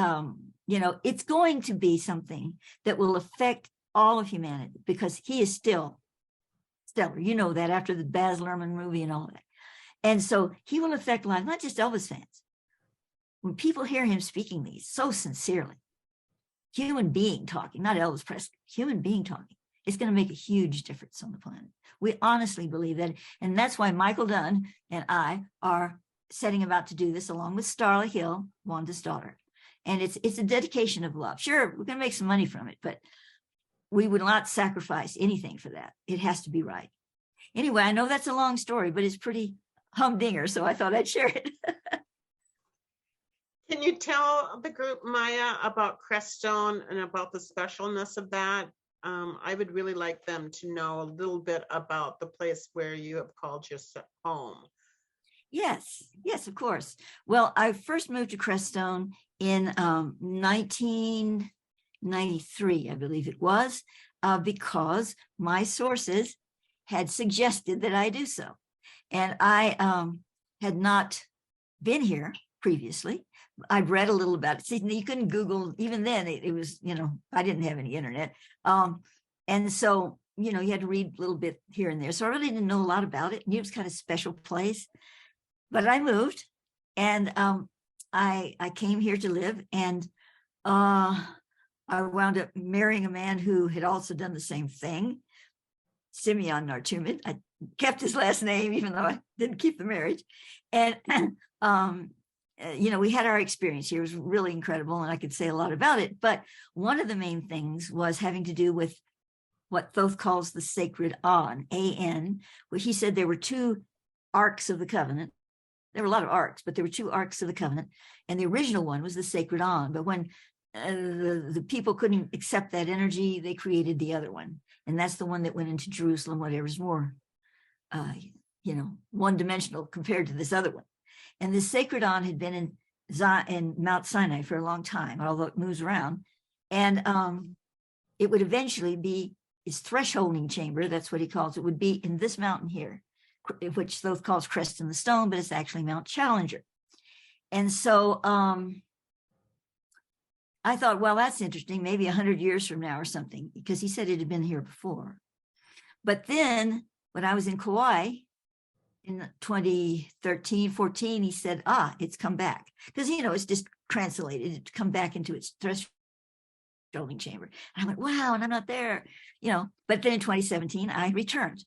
it's going to be something that will affect all of humanity because he is still stellar. You know that after the Baz Luhrmann movie and all that. And so he will affect lives, not just Elvis fans. When people hear him speaking these so sincerely, human being talking, not Elvis Presley, human being talking, it's going to make a huge difference on the planet. We honestly believe that. And that's why Michael Dunn and I are setting about to do this along with Starla Hill, Wanda's daughter. And it's a dedication of love. Sure, we're going to make some money from it, but we would not sacrifice anything for that. It has to be right. Anyway, I know that's a long story, but it's pretty humdinger, so I thought I'd share it. Can you tell the group, Maia, about Crestone and about the specialness of that? I would really like them to know a little bit about the place where you have called your home. Yes, of course. Well, I first moved to Crestone in 1993, I believe it was, because my sources had suggested that I do so. And I had not been here previously. I've read a little about it. See, you couldn't Google, even then it was, I didn't have any internet. And so, you had to read a little bit here and there. So I really didn't know a lot about it. It was kind of a special place. But I moved and I came here to live, and I wound up marrying a man who had also done the same thing, Simeon Nartoomid. I kept his last name, even though I didn't keep the marriage. And, we had our experience here. It was really incredible, and I could say a lot about it. But one of the main things was having to do with what Thoth calls the sacred on, A-N, where he said there were two arcs of the covenant. There were a lot of arcs, but there were two arcs of the covenant. And the original one was the sacred on. But when the people couldn't accept that energy, they created the other one. And that's the one that went into Jerusalem, whatever's more, one-dimensional compared to this other one. And this sacred on had been in Mount Sinai for a long time, although it moves around. And it would eventually be his thresholding chamber, that's what he calls it, would be in this mountain here, which Thoth calls Crest in the Stone, but it's actually Mount Challenger. And so I thought, well, that's interesting, maybe 100 years from now or something, because he said it had been here before. But then when I was in Kauai in 2013, 14, he said, it's come back. Because, it's just translated, it's come back into its thresholding chamber. And I went, wow, and I'm not there, But then in 2017, I returned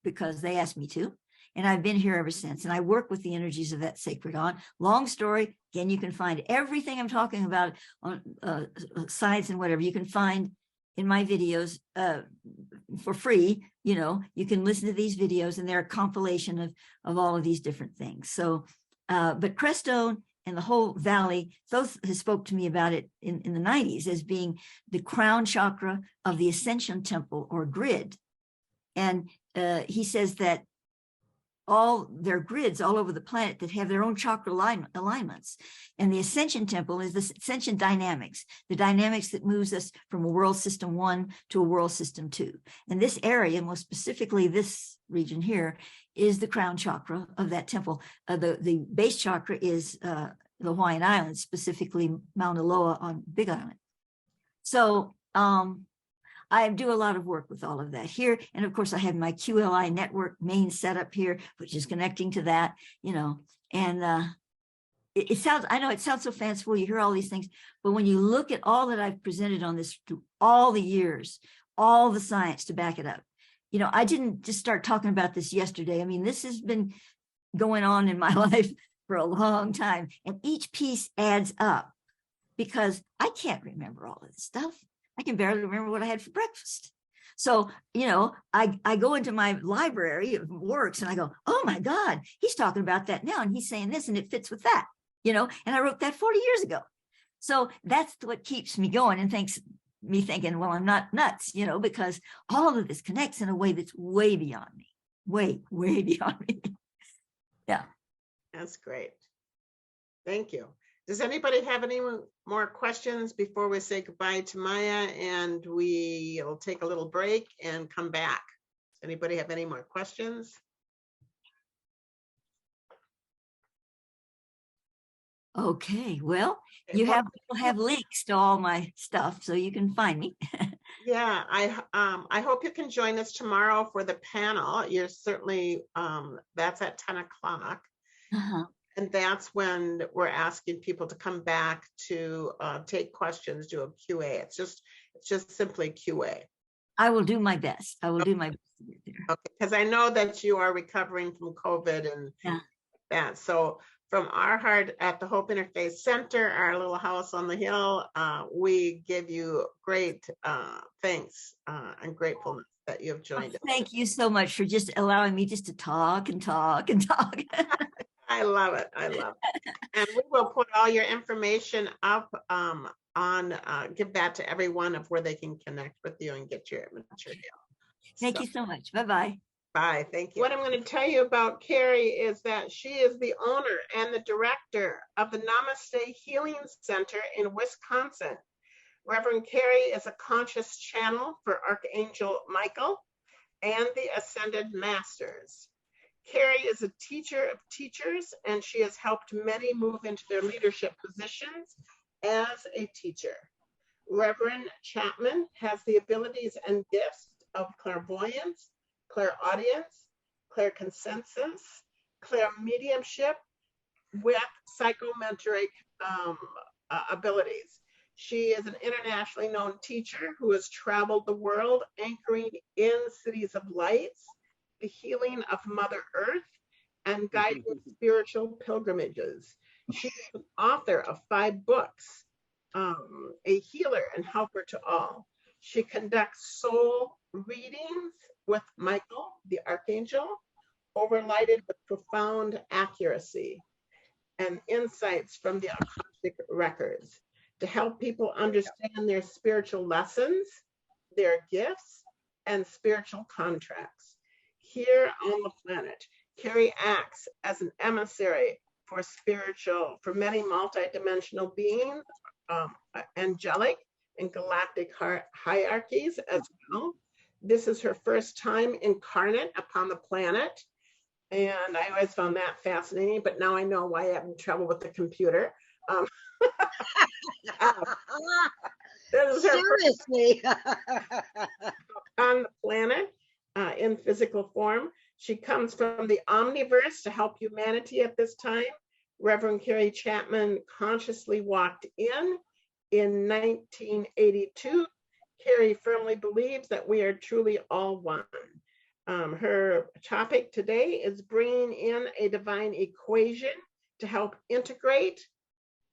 because they asked me to. And I've been here ever since. And I work with the energies of that sacred on. Long story. Again, you can find everything I'm talking about on science and whatever. You can find in my videos for free. You can listen to these videos, and they're a compilation of all of these different things. So, but Crestone and the whole valley, Thoth has spoke to me about it in the 90s as being the crown chakra of the Ascension Temple or grid. And he says that all their grids all over the planet that have their own chakra alignments. And the Ascension Temple is the Ascension dynamics, the dynamics that moves us from a world system 1 to a world system 2. And this area, most specifically this region here, is the crown chakra of that temple. The base chakra is the Hawaiian Islands, specifically Mauna Loa on Big Island. So I do a lot of work with all of that here. And of course, I have my QLI network main setup here, which is connecting to that, and it sounds, I know it sounds so fanciful. You hear all these things, but when you look at all that I've presented on this through all the years, all the science to back it up, I didn't just start talking about this yesterday. I mean, this has been going on in my life for a long time, and each piece adds up because I can't remember all of this stuff. I can barely remember what I had for breakfast. So, I go into my library of works and I go, oh my God, he's talking about that now. And he's saying this and it fits with that, and I wrote that 40 years ago. So that's what keeps me going and me thinking, well, I'm not nuts, because all of this connects in a way that's way beyond me, way beyond me. Yeah. That's great. Thank you. Does anybody have any more questions before we say goodbye to Maia, and we'll take a little break and come back? Does anybody have any more questions? Okay, well, you'll have links to all my stuff, so you can find me. Yeah, I hope you can join us tomorrow for the panel. You're certainly that's at 10 o'clock. Uh-huh. And that's when we're asking people to come back to take questions, do a QA. It's just simply QA. I will do my best. I will do my best to get there. Okay, because I know that you are recovering from COVID and Yeah. that. So from our heart at the Hope Interfaith Center, our little house on the hill, we give you great thanks and gratefulness that you have joined us. Thank you so much for just allowing me just to talk and talk and talk. I love it. I love it. And we will put all your information up give that to everyone of where they can connect with you and get your material. Thank you so much. Bye-bye. Bye. Thank you. What I'm going to tell you about Kari is that she is the owner and the director of the Namaste Healing Center in Wisconsin. Reverend Kari is a conscious channel for Archangel Michael and the Ascended Masters. Kari is a teacher of teachers, and she has helped many move into their leadership positions as a teacher. Reverend Chapman has the abilities and gifts of clairvoyance, clairaudience, clairconsensus, clairmediumship with psychometric abilities. She is an internationally known teacher who has traveled the world anchoring in cities of lights, the healing of Mother Earth, and guiding spiritual pilgrimages. She is an author of 5 books, a healer and helper to all. She conducts soul readings with Michael, the Archangel, overlighted with profound accuracy and insights from the Akashic records to help people understand their spiritual lessons, their gifts, and spiritual contracts. Here on the planet, Kari acts as an emissary for many multidimensional beings, angelic and galactic hierarchies as well. This is her first time incarnate upon the planet, and I always found that fascinating, but now I know why I have trouble with the computer. This is her Seriously. on the planet in physical form. She comes from the omniverse to help humanity at this time. Reverend Kari Chapman consciously walked in 1982. Kari firmly believes that we are truly all one. Her topic today is bringing in a divine equation to help integrate,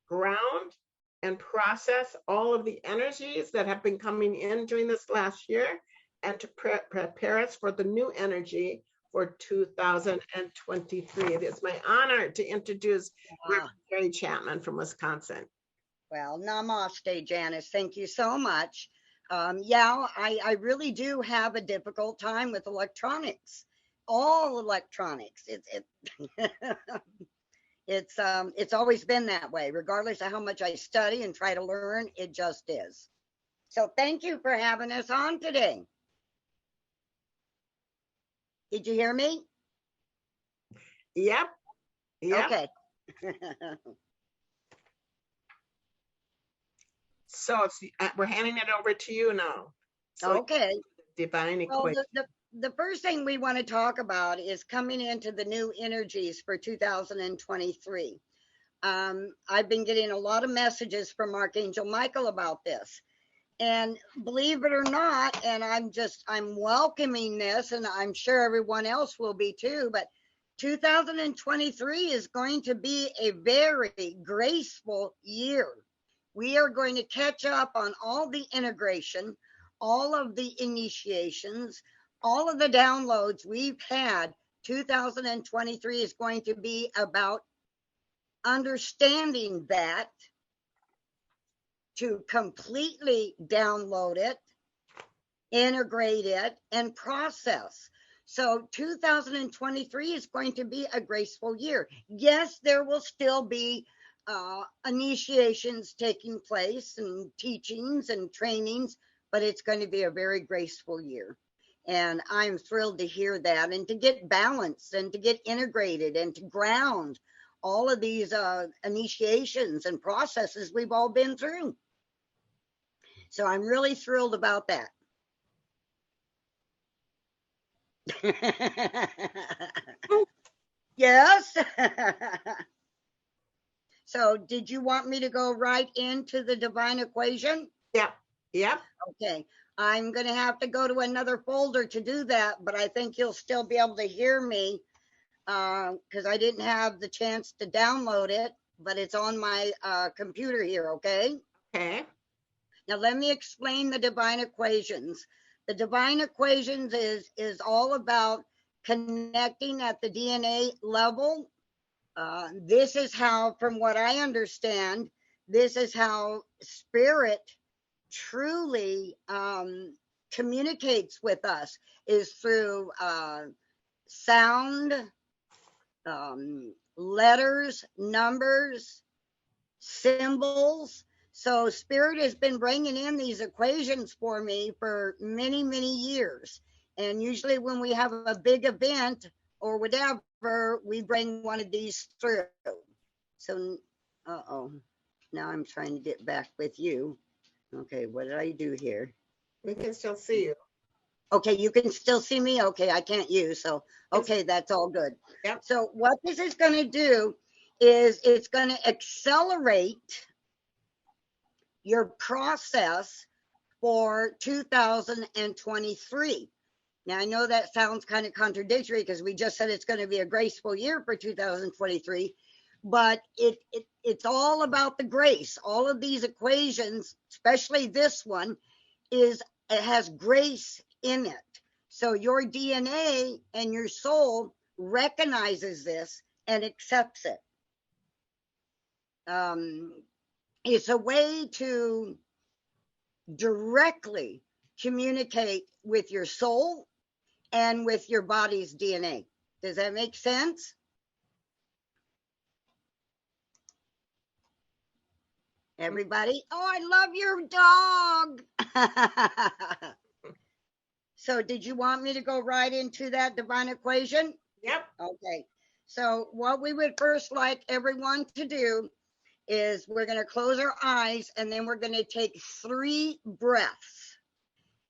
ground, and process all of the energies that have been coming in during this last year and to prepare us for the new energy for 2023. It is my honor to introduce Reverend Kari Chapman from Wisconsin. Well, namaste, Janice. Thank you so much. Yeah, I really do have a difficult time with electronics, all electronics. It's always been that way, regardless of how much I study and try to learn, it just is. So thank you for having us on today. Did you hear me? Yep. Okay. So we're handing it over to you now. So okay. Divine equation. Well, the first thing we want to talk about is coming into the new energies for 2023. I've been getting a lot of messages from Archangel Michael about this. And believe it or not, and I'm welcoming this, and I'm sure everyone else will be too, but 2023 is going to be a very graceful year. We are going to catch up on all the integration, all of the initiations, all of the downloads we've had. 2023 is going to be about understanding that, to completely download it, integrate it, and process. So 2023 is going to be a graceful year. Yes, there will still be initiations taking place and teachings and trainings, but it's going to be a very graceful year. And I'm thrilled to hear that, and to get balanced and to get integrated and to ground all of these initiations and processes we've all been through. So I'm really thrilled about that. Yes. So did you want me to go right into the divine equation? Yep. Yep. Okay. I'm going to have to go to another folder to do that, but I think you'll still be able to hear me because I didn't have the chance to download it, but it's on my computer here, okay? Okay. Now let me explain the divine equations. The divine equations is all about connecting at the DNA level. This is how, from what I understand, this is how spirit truly communicates with us, is through sound, letters, numbers, symbols. So spirit has been bringing in these equations for me for many, many years. And usually when we have a big event or whatever, we bring one of these through. So, now I'm trying to get back with you. Okay, what did I do here? We can still see you. Okay, you can still see me? Okay, I can't use, so, okay, that's all good. Yep. So what this is going to do is it's going to accelerate your process for 2023. Now, I know that sounds kind of contradictory because we just said it's going to be a graceful year for 2023, but it's all about the grace. All of these equations, especially this one, it has grace in it. So your DNA and your soul recognizes this and accepts it. It's a way to directly communicate with your soul and with your body's DNA. Does that make sense? Everybody? Oh, I love your dog. So did you want me to go right into that divine equation? Yep. Okay. So what we would first like everyone to do is we're going to close our eyes and then we're going to take 3 breaths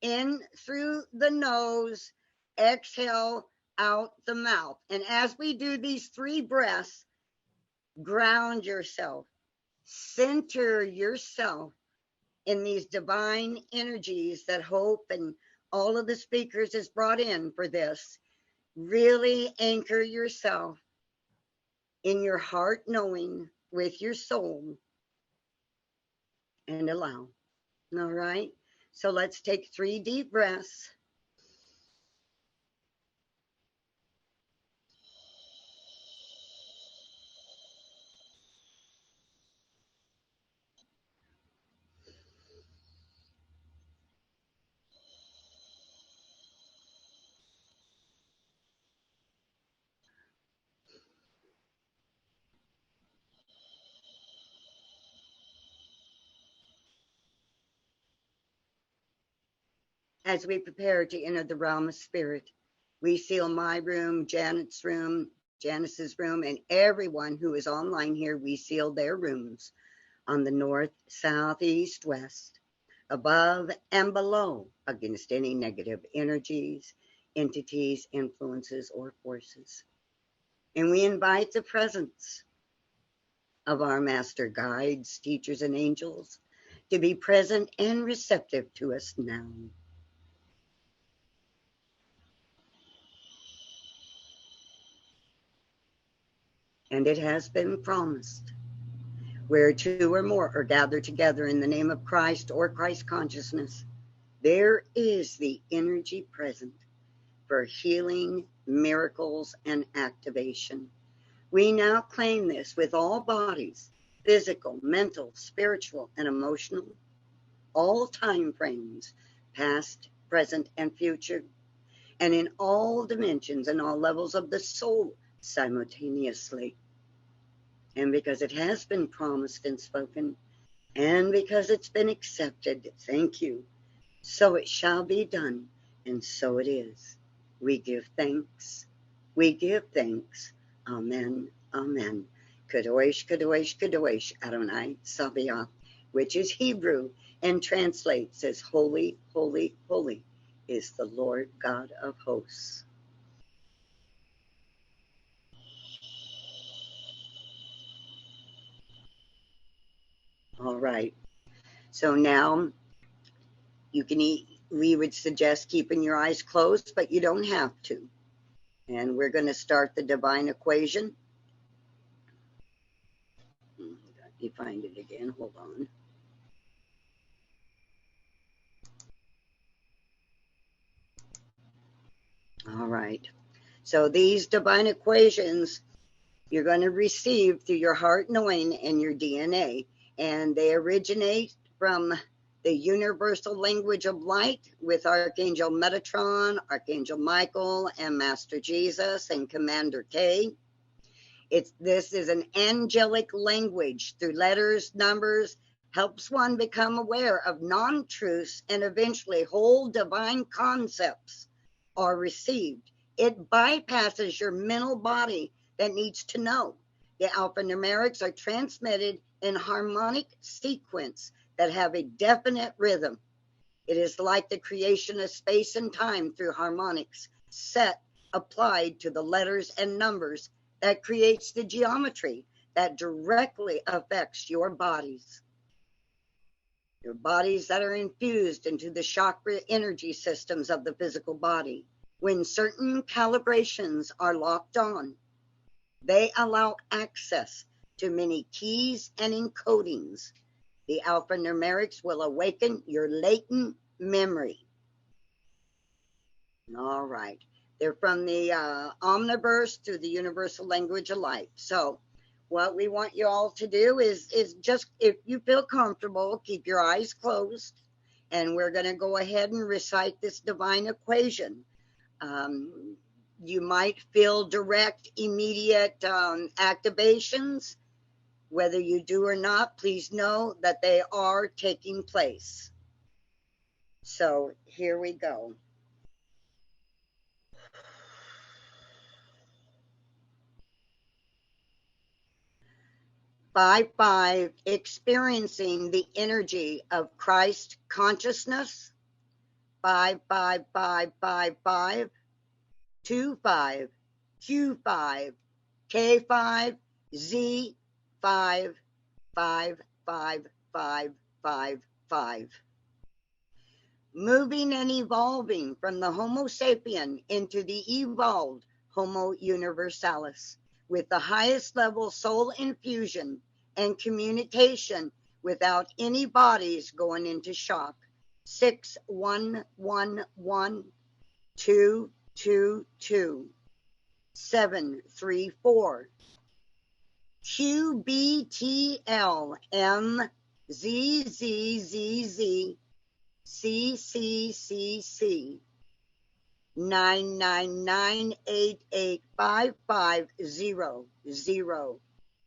in through the nose, exhale out the mouth. And as we do these 3 breaths, ground yourself, center yourself in these divine energies that Hope and all of the speakers has brought in for this. Really anchor yourself in your heart knowing with your soul and allow. All right. So let's take 3 deep breaths. As we prepare to enter the realm of spirit, we seal my room, Janet's room, Janice's room, and everyone who is online here, we seal their rooms on the north, south, east, west, above and below against any negative energies, entities, influences, or forces. And we invite the presence of our master guides, teachers, and angels to be present and receptive to us now. And it has been promised, where 2 or more are gathered together in the name of Christ or Christ consciousness, there is the energy present for healing, miracles, and activation. We now claim this with all bodies, physical, mental, spiritual, and emotional, all time frames, past, present, and future, and in all dimensions and all levels of the soul simultaneously. And because it has been promised and spoken, and because it's been accepted, thank you. So it shall be done, and so it is. We give thanks. We give thanks. Amen. Amen. Kadosh, Kadosh, Kadosh, Adonai Sabaoth, which is Hebrew and translates as holy, holy, holy is the Lord God of hosts. All right. So now you can we would suggest keeping your eyes closed, but you don't have to. And we're going to start the divine equation. Let me find it again. Hold on. All right. So these divine equations you're going to receive through your heart knowing and your DNA. And they originate from the universal language of light with Archangel Metatron, Archangel Michael, and Master Jesus and Commander K. This is an angelic language through letters, numbers, helps one become aware of non-truths, and eventually whole divine concepts are received. It bypasses your mental body that needs to know. The alphanumerics are transmitted in harmonic sequence that have a definite rhythm. It is like the creation of space and time through harmonics set applied to the letters and numbers that creates the geometry that directly affects your bodies. Your bodies that are infused into the chakra energy systems of the physical body. When certain calibrations are locked on, they allow access to many keys and encodings. The alphanumerics will awaken your latent memory. All right. They're from the omniverse to the universal language of light. So what we want you all to do is just, if you feel comfortable, keep your eyes closed. And we're going to go ahead and recite this divine equation. You might feel direct, immediate activations. Whether you do or not, please know that they are taking place. So here we go. By 5, experiencing the energy of Christ consciousness. 5, 5, 5, 5, 5. 2, 5, Q, 5, K, 5, Z, 5, 5, 5, 5, 5, 5. Moving and evolving from the Homo sapien into the evolved Homo universalis with the highest level soul infusion and communication without any bodies going into shock. 6, 1, 1, 1, 2, 2, 2, 7, 3, 4. Q, B, T, L, M, Z, Z, Z, Z, C, C, C, C. 9, 9, 9, 8, 8, 5, 5, 0, 0,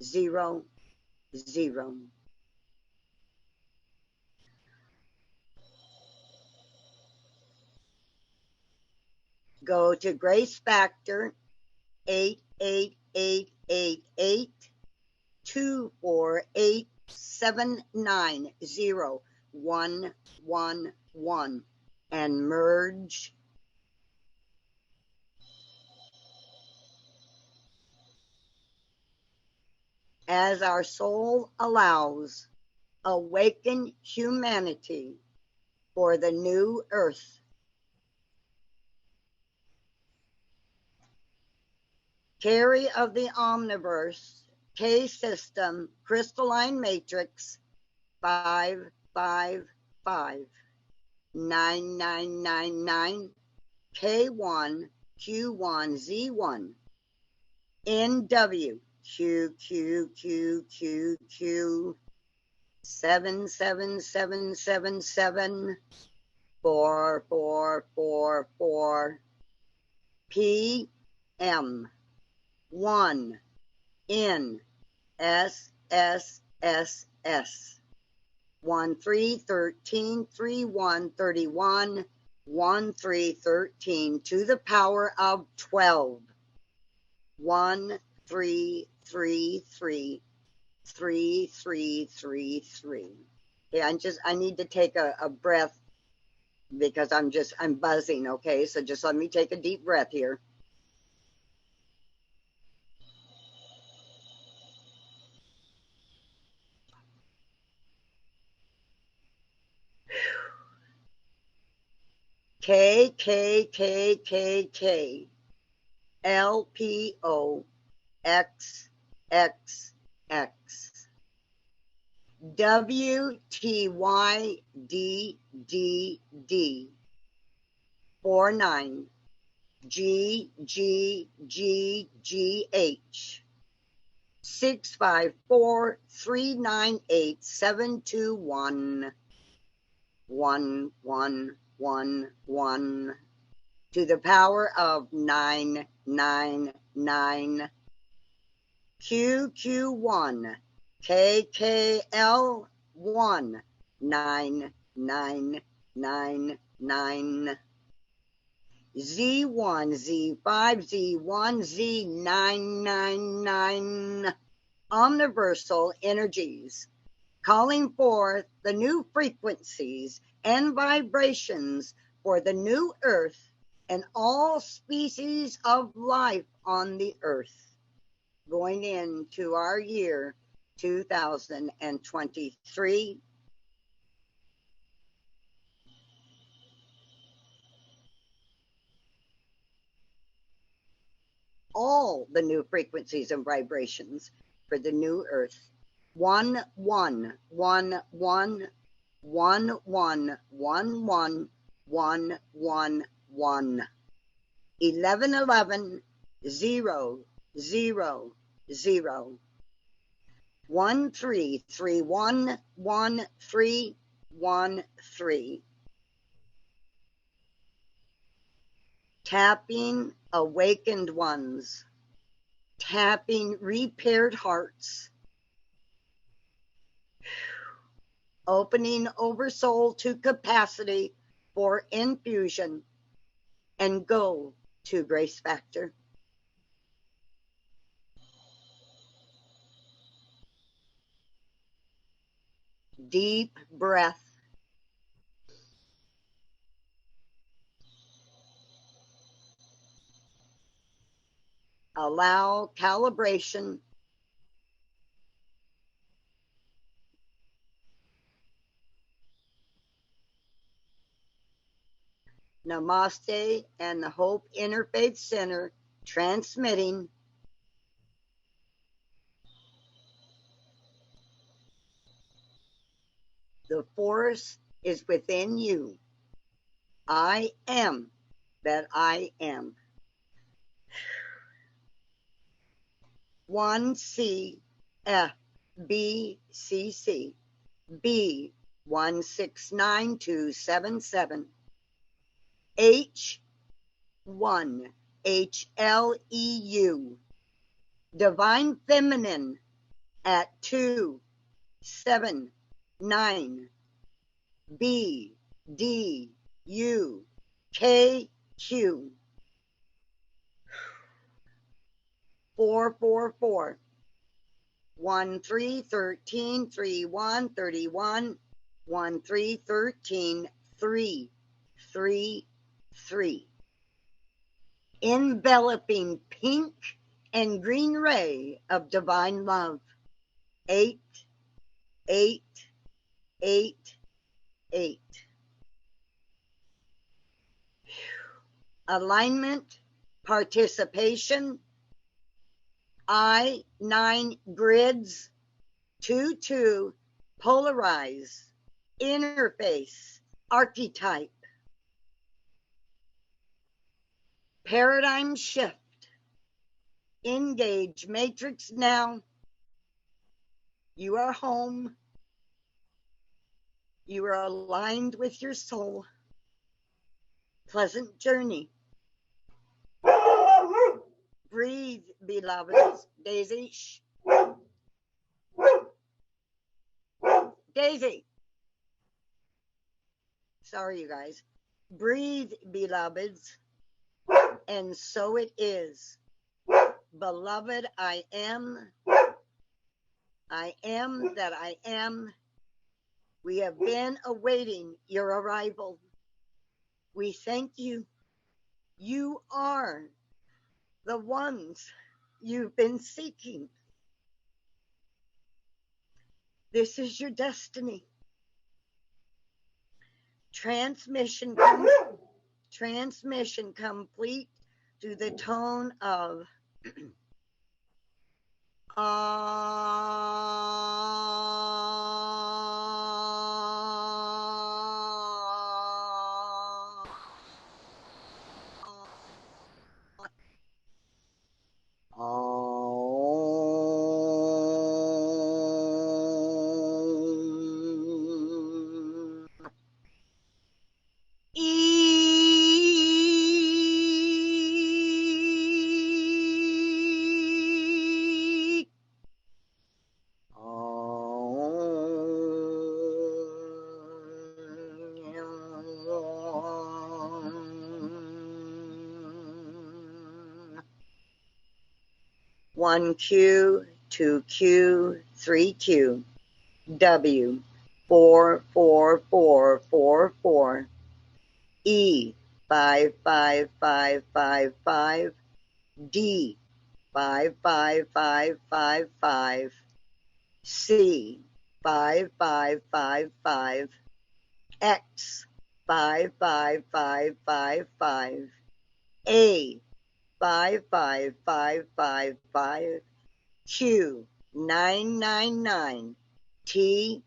0, 0. Go to Grace Factor 88888 248790111 and merge. As our soul allows, awaken humanity for the new earth. Kari of the Omniverse, K system, crystalline matrix, 555, 9999, K1, Q1, Z1, NW, QQQQQ, 77777, 4444, PM. 1 N S S S S 1 3 13 3 1 31 1 3 13 to the power of 12 1 3 3 3 3 3 3 3. Yeah, I need to take a breath because I'm buzzing. Okay, so just let me take a deep breath here. K, K, K, K, K, L, P, O, X, X, X, W, T, Y, D, D, D, 49, G, G, G, G, H, 654-398-721, 111 to the power of 999, QQ1, KKL 19999, Z1, Z5, Z1, Z999, omniversal energies, calling forth the new frequencies and vibrations for the new earth and all species of life on the earth, going into our year 2023. All the new frequencies and vibrations for the new earth. 1 1 1 1 1 1 1 1 1 1 1 11 11 0 0 0 1 3 3 1 1 3 1 3. Tapping awakened ones, tapping repaired hearts, opening oversoul to capacity for infusion, and go to Grace Factor. Deep breath. Allow calibration. Namaste and the Hope Interfaith Center transmitting. The force is within you. I am that I am. 1C F B C C B 169277 H 1 HLEU Divine Feminine at 279 B D U K Q 444 13 13 31 31 13 13 3 3 3. Enveloping pink and green ray of divine love. 8 8 8 8. Alignment, participation. I9 grids, 2 polarize, interface, archetype. Paradigm shift. Engage matrix now. You are home. You are aligned with your soul. Pleasant journey. Breathe, beloveds. Daisy. Shh. Daisy. Sorry, you guys. Breathe, beloveds. And so it is. Beloved, I am. I am that I am. We have been awaiting your arrival. We thank you. You are the ones you've been seeking. This is your destiny. Transmission comes Transmission complete to the tone of one Q, 2Q, 3Q, W, 44444, E, 55555, D, 55555, C, 5555, X, 55555, A, 55555, Q, 999, T,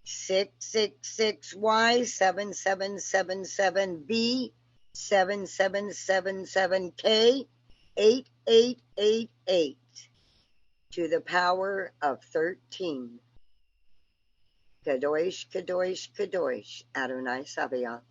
666Y, 7777B, 7777K, 8888, to the power of 13. Kadosh, Kadosh, Kadosh, Adonai Sabaoth.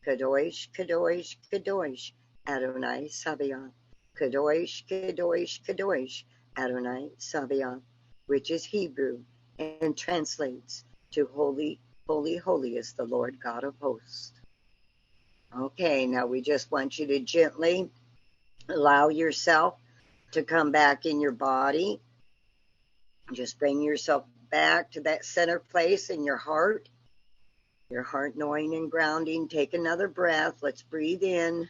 Kadosh, Kadosh, Kadosh, Adonai Sabaoth. Kadosh, Kadosh, Kadosh, Adonai Sabaoth, which is Hebrew and translates to holy, holy, holy is the Lord God of hosts. Okay, now we just want you to gently allow yourself to come back in your body. Just bring yourself back to that center place in your heart knowing and grounding. Take another breath. Let's breathe in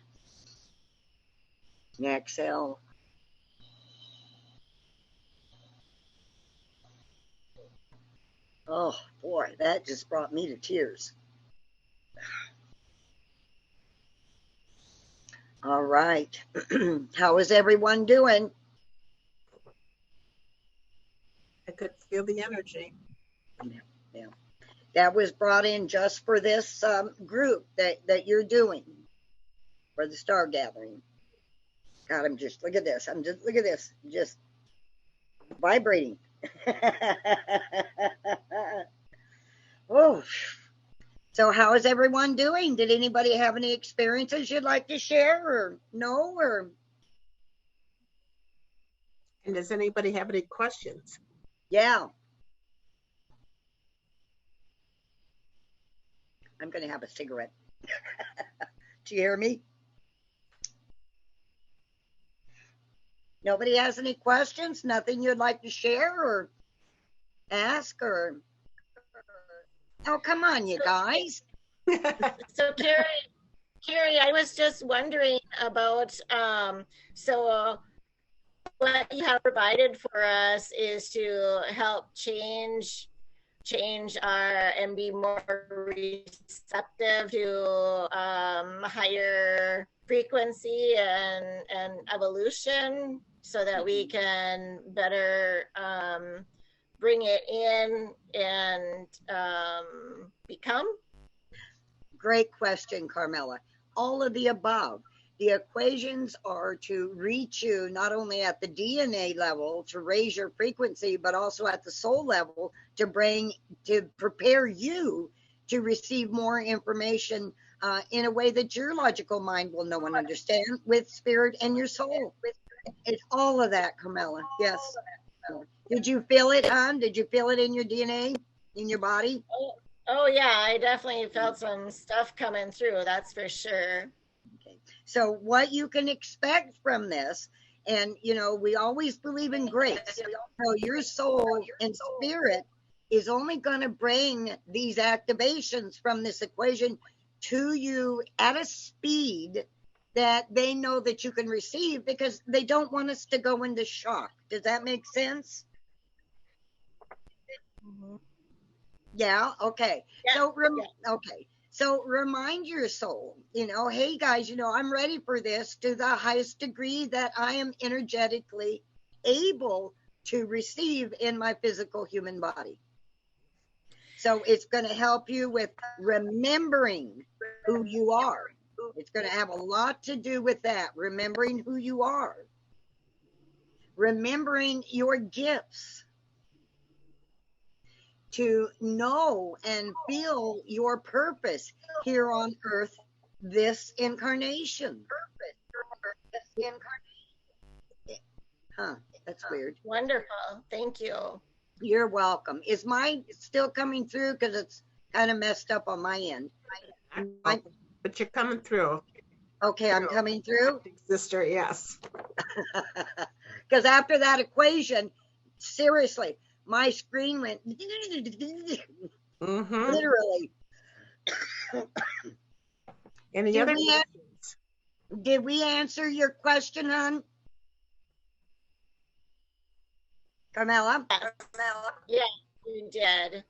and exhale. Oh boy, that just brought me to tears. All right. How is everyone doing? I could feel the energy. Yeah. That was brought in just for this group that you're doing for the star gathering. God, I'm just, look at this. Look at this. Just vibrating. Oh, so how is everyone doing? Did anybody have any experiences you'd like to share or no? Or And does anybody have any questions? yeah. I'm going to have a cigarette. Do you hear me? Nobody has any questions? Nothing you'd like to share or ask or? Oh, come on, you guys. So Kari, I was just wondering about, so what you have provided for us is to help change our and be more receptive to higher frequency and evolution so that we can better bring it in and become. Great question, Carmela. All of the above. The equations are to reach you not only at the DNA level to raise your frequency, but also at the soul level to prepare you to receive more information in a way that your logical mind will know and understand with spirit and your soul. It's all of that, Carmela. Yes. Did you feel it, hon? Did you feel it in your DNA, in your body? Oh yeah, I definitely felt some stuff coming through, that's for sure. Okay. So what you can expect from this, and we always believe in grace. So your soul and spirit is only going to bring these activations from this equation to you at a speed that they know that you can receive, because they don't want us to go into shock. Does that make sense? Mm-hmm. Yeah. Okay. Yeah. So okay. So remind your soul, hey guys, I'm ready for this to the highest degree that I am energetically able to receive in my physical human body. So it's going to help you with remembering who you are. It's going to have a lot to do with that, remembering who you are, remembering your gifts, to know and feel your purpose here on earth this incarnation. Huh, that's weird. Wonderful. Thank you. You're welcome. Is mine still coming through? Because it's kind of messed up on my end. But you're coming through. Okay, I'm coming through. Sister, yes. Because after that equation, seriously, my screen went literally. Any other questions? Did we answer your question, hon? Carmela? Yeah, you did.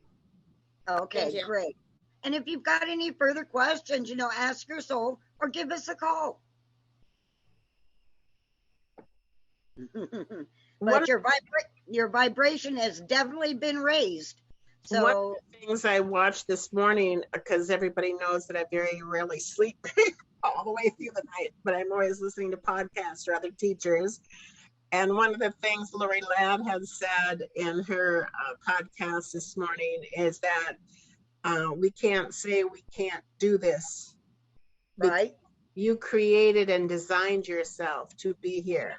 Okay, great. And if you've got any further questions, ask your soul or give us a call. But your vibration has definitely been raised. So one of the things I watched this morning, because everybody knows that I very rarely sleep all the way through the night, but I'm always listening to podcasts or other teachers. And one of the things Lori Ladd has said in her podcast this morning is that we can't say we can't do this. Right. You created and designed yourself to be here.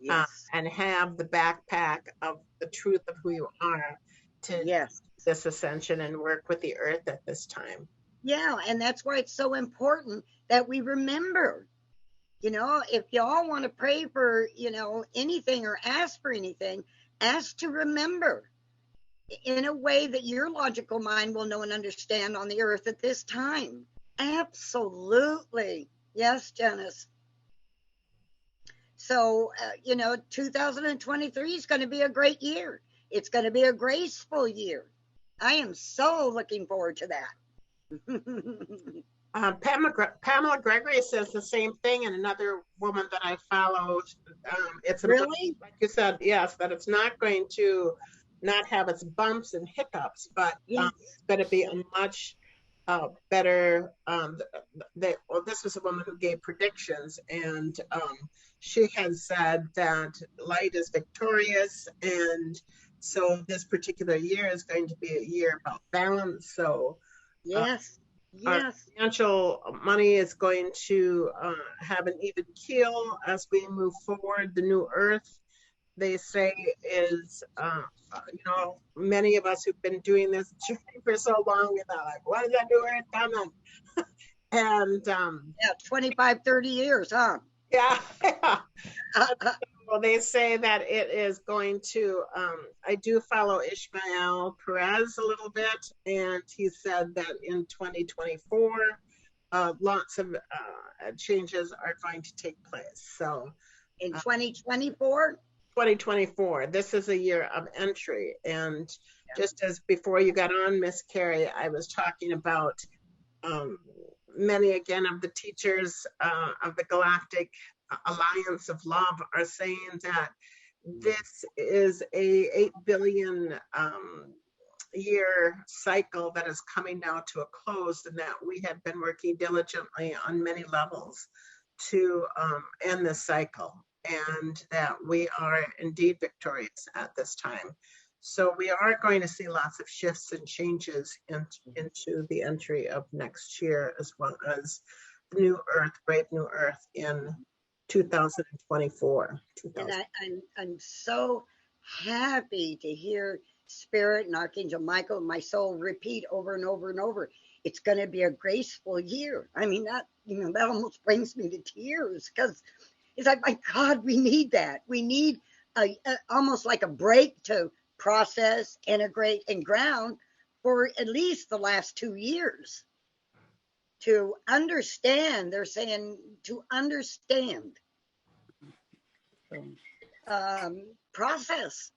Yes. And have the backpack of the truth of who you are to this ascension and work with the earth at this time. Yeah, and that's why it's so important that we remember. If y'all want to pray for, anything or ask for anything, ask to remember in a way that your logical mind will know and understand on the earth at this time. Absolutely. Yes, Janice. So, 2023 is going to be a great year. It's going to be a graceful year. I am so looking forward to that. Pamela Gregory says the same thing, and another woman that I follow. It's really, like you said, yes, that it's not going to not have its bumps and hiccups, but it's going to be a much better. This was a woman who gave predictions, and she has said that light is victorious, and so this particular year is going to be a year about balance. So yes. Our financial money is going to have an even keel as we move forward. The new earth, they say, is, many of us who've been doing this journey for so long, we're like, what is that new earth coming? And 25, 30 years, huh? Yeah. Well, they say that it is going to, I do follow Ishmael Perez a little bit, and he said that in 2024, lots of changes are going to take place. So in 2024? 2024, this is a year of entry. And just as before you got on, Miss Kari, I was talking about many again of the teachers of the Galactic Alliance of Love are saying that this is a 8 billion year cycle that is coming now to a close, and that we have been working diligently on many levels to end this cycle, and that we are indeed victorious at this time. So we are going to see lots of shifts and changes into the entry of next year, as well as the new earth, brave new earth in 2024. And I'm so happy to hear Spirit and Archangel Michael and my soul repeat over and over and over. It's going to be a graceful year. I mean, that almost brings me to tears, because it's like, my God, we need that. We need almost like a break to process, integrate, and ground for at least the last 2 years. To understand, they're saying to understand, process.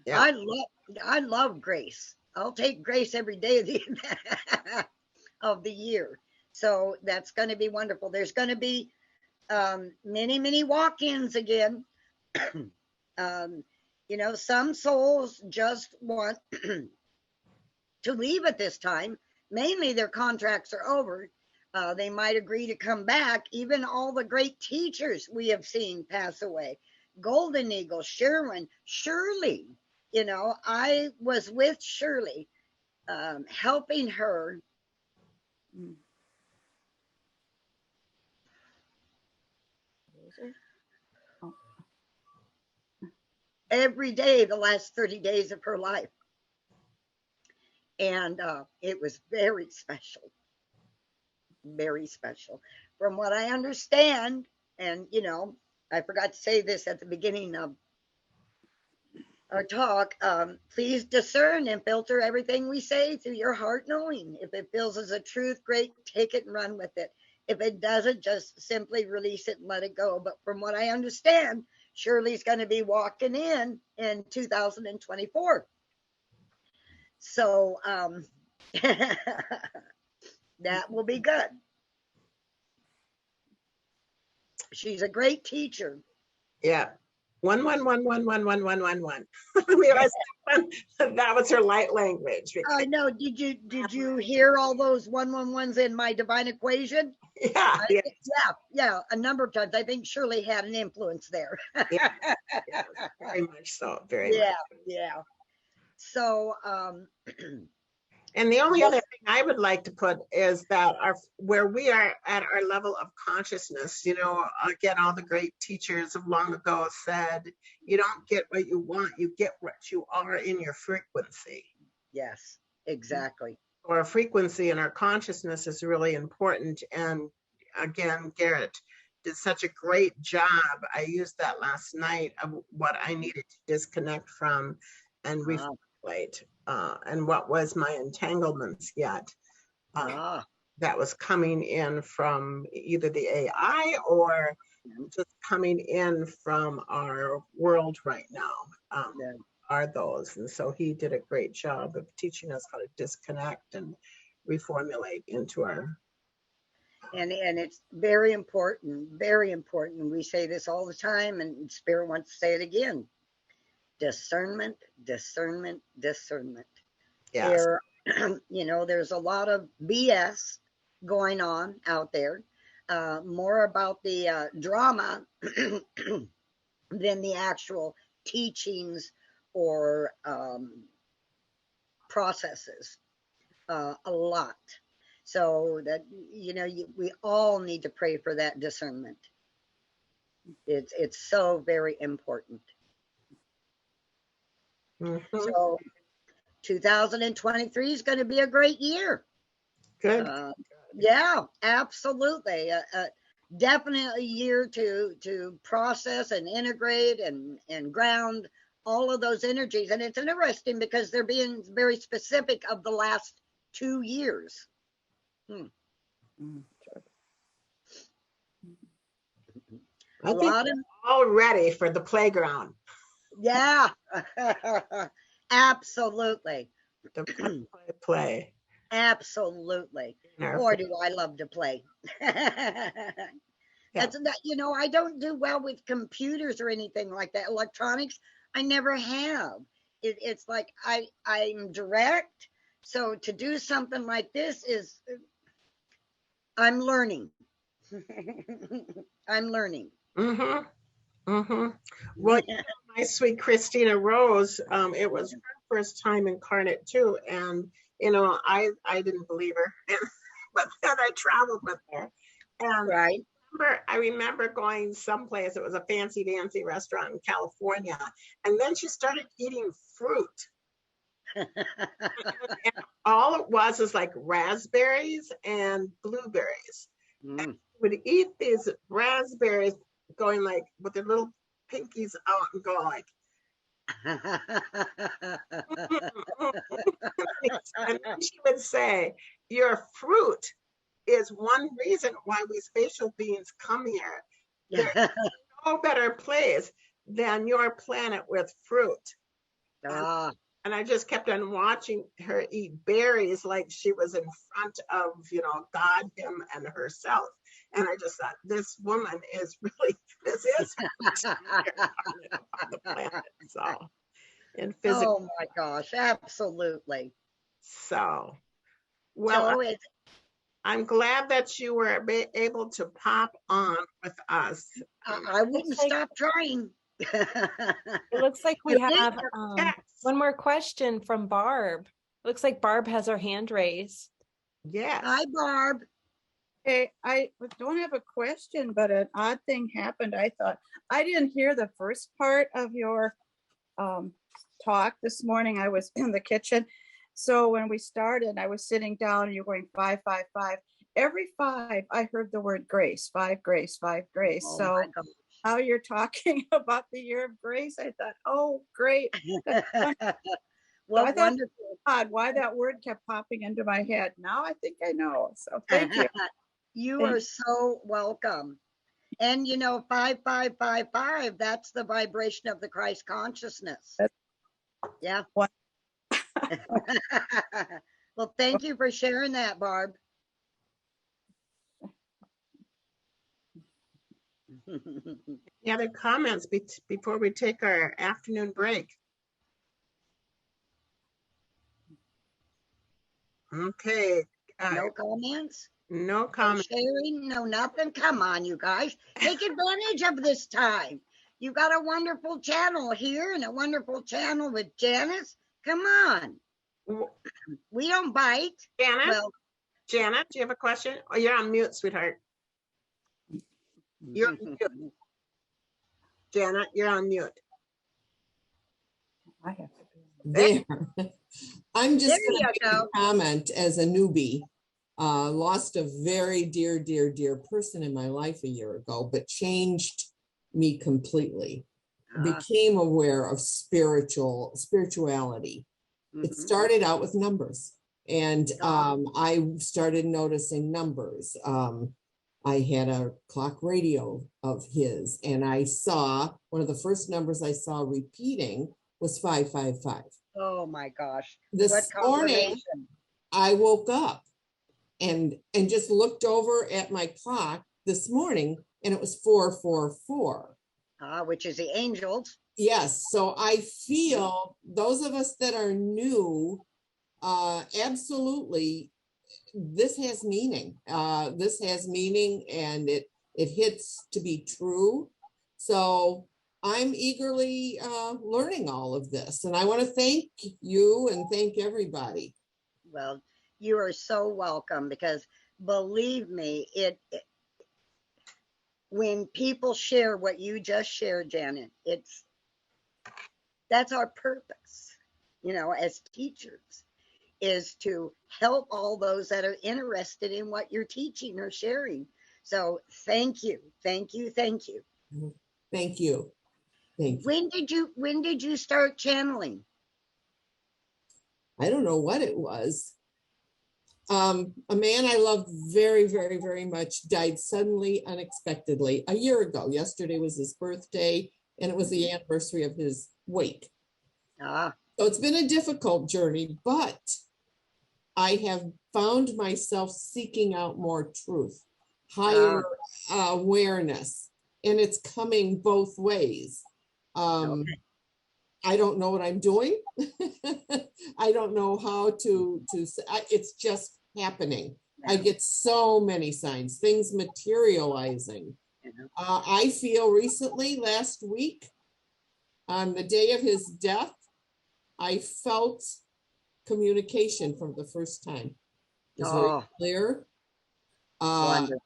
Yeah. I love grace. I'll take grace every day. of the year. So that's going to be wonderful. There's going to be many walk-ins again. You know, some souls just want to leave at this time. Mainly their contracts are over. They might agree to come back. Even all the great teachers we have seen pass away. Golden Eagle, Sherwin, Shirley. You know, I was with Shirley, helping her. Every day, the last 30 days of her life. And it was very special. Very special. From what I understand, and you know, I forgot to say this at the beginning of our talk, please discern and filter everything we say through your heart knowing. If it feels as a truth, great, take it and run with it. If it doesn't, just simply release it and let it go. But from what I understand, Shirley's going to be walking in 2024. So that will be good. She's a great teacher. Yeah. 111111111. That was her light language. I know. Did you hear all those 111s in my divine equation? Yeah. A number of times. I think Shirley had an influence there. Yeah, very much so. Very much. Yeah. So and the only other thing I would like to put is that where we are at our level of consciousness, you know, again, all the great teachers of long ago said, you don't get what you want, you get what you are in your frequency. Yes, exactly. Or our frequency and our consciousness is really important. And again, Garrett did such a great job. I used that last night of what I needed to disconnect from and reformulate. And what was my entanglements yet that was coming in from either the AI or just coming in from our world right now are those. And so he did a great job of teaching us how to disconnect and reformulate into our. And it's very important, very important. We say this all the time, and Spirit wants to say it again. Discernment, discernment, discernment. Yes. You know, there's a lot of BS going on out there, more about the drama than the actual teachings or processes. A lot. So that, you know, we all need to pray for that discernment. It's so very important. Mm-hmm. So 2023 is going to be a great year. Good. Yeah, absolutely. Definitely a year to process and integrate and ground all of those energies. And it's interesting because they're being very specific of the last 2 years. I think we're all ready for the playground. Yeah, absolutely. The play. Absolutely. Boy, do I love to play. That's that, you know, I don't do well with computers or anything like that. Electronics, I never have. It's like I'm direct. So to do something like this is, I'm learning. I'm learning. Mm-hmm. Mm-hmm. Well, my sweet Christina Rose, it was her first time incarnate too. And, you know, I didn't believe her, but then I traveled with her. And right. I remember going someplace, it was a fancy dancy restaurant in California. And then she started eating fruit. And all it was like raspberries and blueberries. And she would eat these raspberries going like with their little pinkies out and go like. And then she would say, your fruit is one reason why we spatial beings come here. There's no better place than your planet with fruit. And I just kept on watching her eat berries like she was in front of, God, him, and herself. And I just thought, this woman is really, this is on the planet. So, in physical. Oh my gosh, absolutely. So, well, So it's I'm glad that you were able to pop on with us. I wouldn't like- stop trying. It looks like we have one more question from Barb. Looks like Barb has her hand raised. Yes. Hi, Barb. Hey, I don't have a question, but an odd thing happened. I thought I didn't hear the first part of your talk this morning. I was in the kitchen. So when we started, I was sitting down and you're going 5, 5, 5. Every 5, I heard the word grace, 5 grace, 5 grace. Oh So my gosh. how you're talking about the year of grace, I thought, oh, great. Well, I thought, wonderful. God, why that word kept popping into my head. Now I think I know. So thank you. You are so welcome. And 5555, that's the vibration of the Christ consciousness. Yeah. What? Well, thank you for sharing that, Barb. Any other comments before we take our afternoon break? Okay. No comments? No No comments. sharing? No nothing? Come on, you guys. Take advantage of this time. You got a wonderful channel here and a wonderful channel with Janice. Come on. We don't bite. Janet, Well, Janet, do you have a question? Oh, you're on mute, sweetheart. You're on mute. Janet, you're on mute. I have to There. I'm just There going you to make go. a comment as a newbie. Lost a very dear, dear, dear person in my life a year ago, but changed me completely. Became aware of spirituality. It started out with numbers, and I started noticing numbers. I had a clock radio of his, and I saw one of the first numbers I saw repeating was 555. Oh my gosh. This What morning, confirmation. I woke up and just looked over at my clock this morning, and it was 444. Which is the angels. Yes, so I feel those of us that are new, absolutely, this has meaning. This has meaning, and it hits to be true. So I'm eagerly learning all of this, and I want to thank you and thank everybody. Well, you are so welcome, because believe me, when people share what you just shared, Janet, that's our purpose, as teachers, is to help all those that are interested in what you're teaching or sharing. So thank you, thank you, thank you. Thank you. Thank you. When did you start channeling? I don't know what it was. A man I loved very, very, very much died suddenly, unexpectedly, a year ago. Yesterday was his birthday, and it was the anniversary of his wake. So it's been a difficult journey, but I have found myself seeking out more truth, higher awareness, and it's coming both ways. Okay. I don't know what I'm doing. I don't know how to it's just happening. I get so many signs, things materializing. I feel recently, last week, on the day of his death, I felt communication for the first time. It was very clear. Wonderful.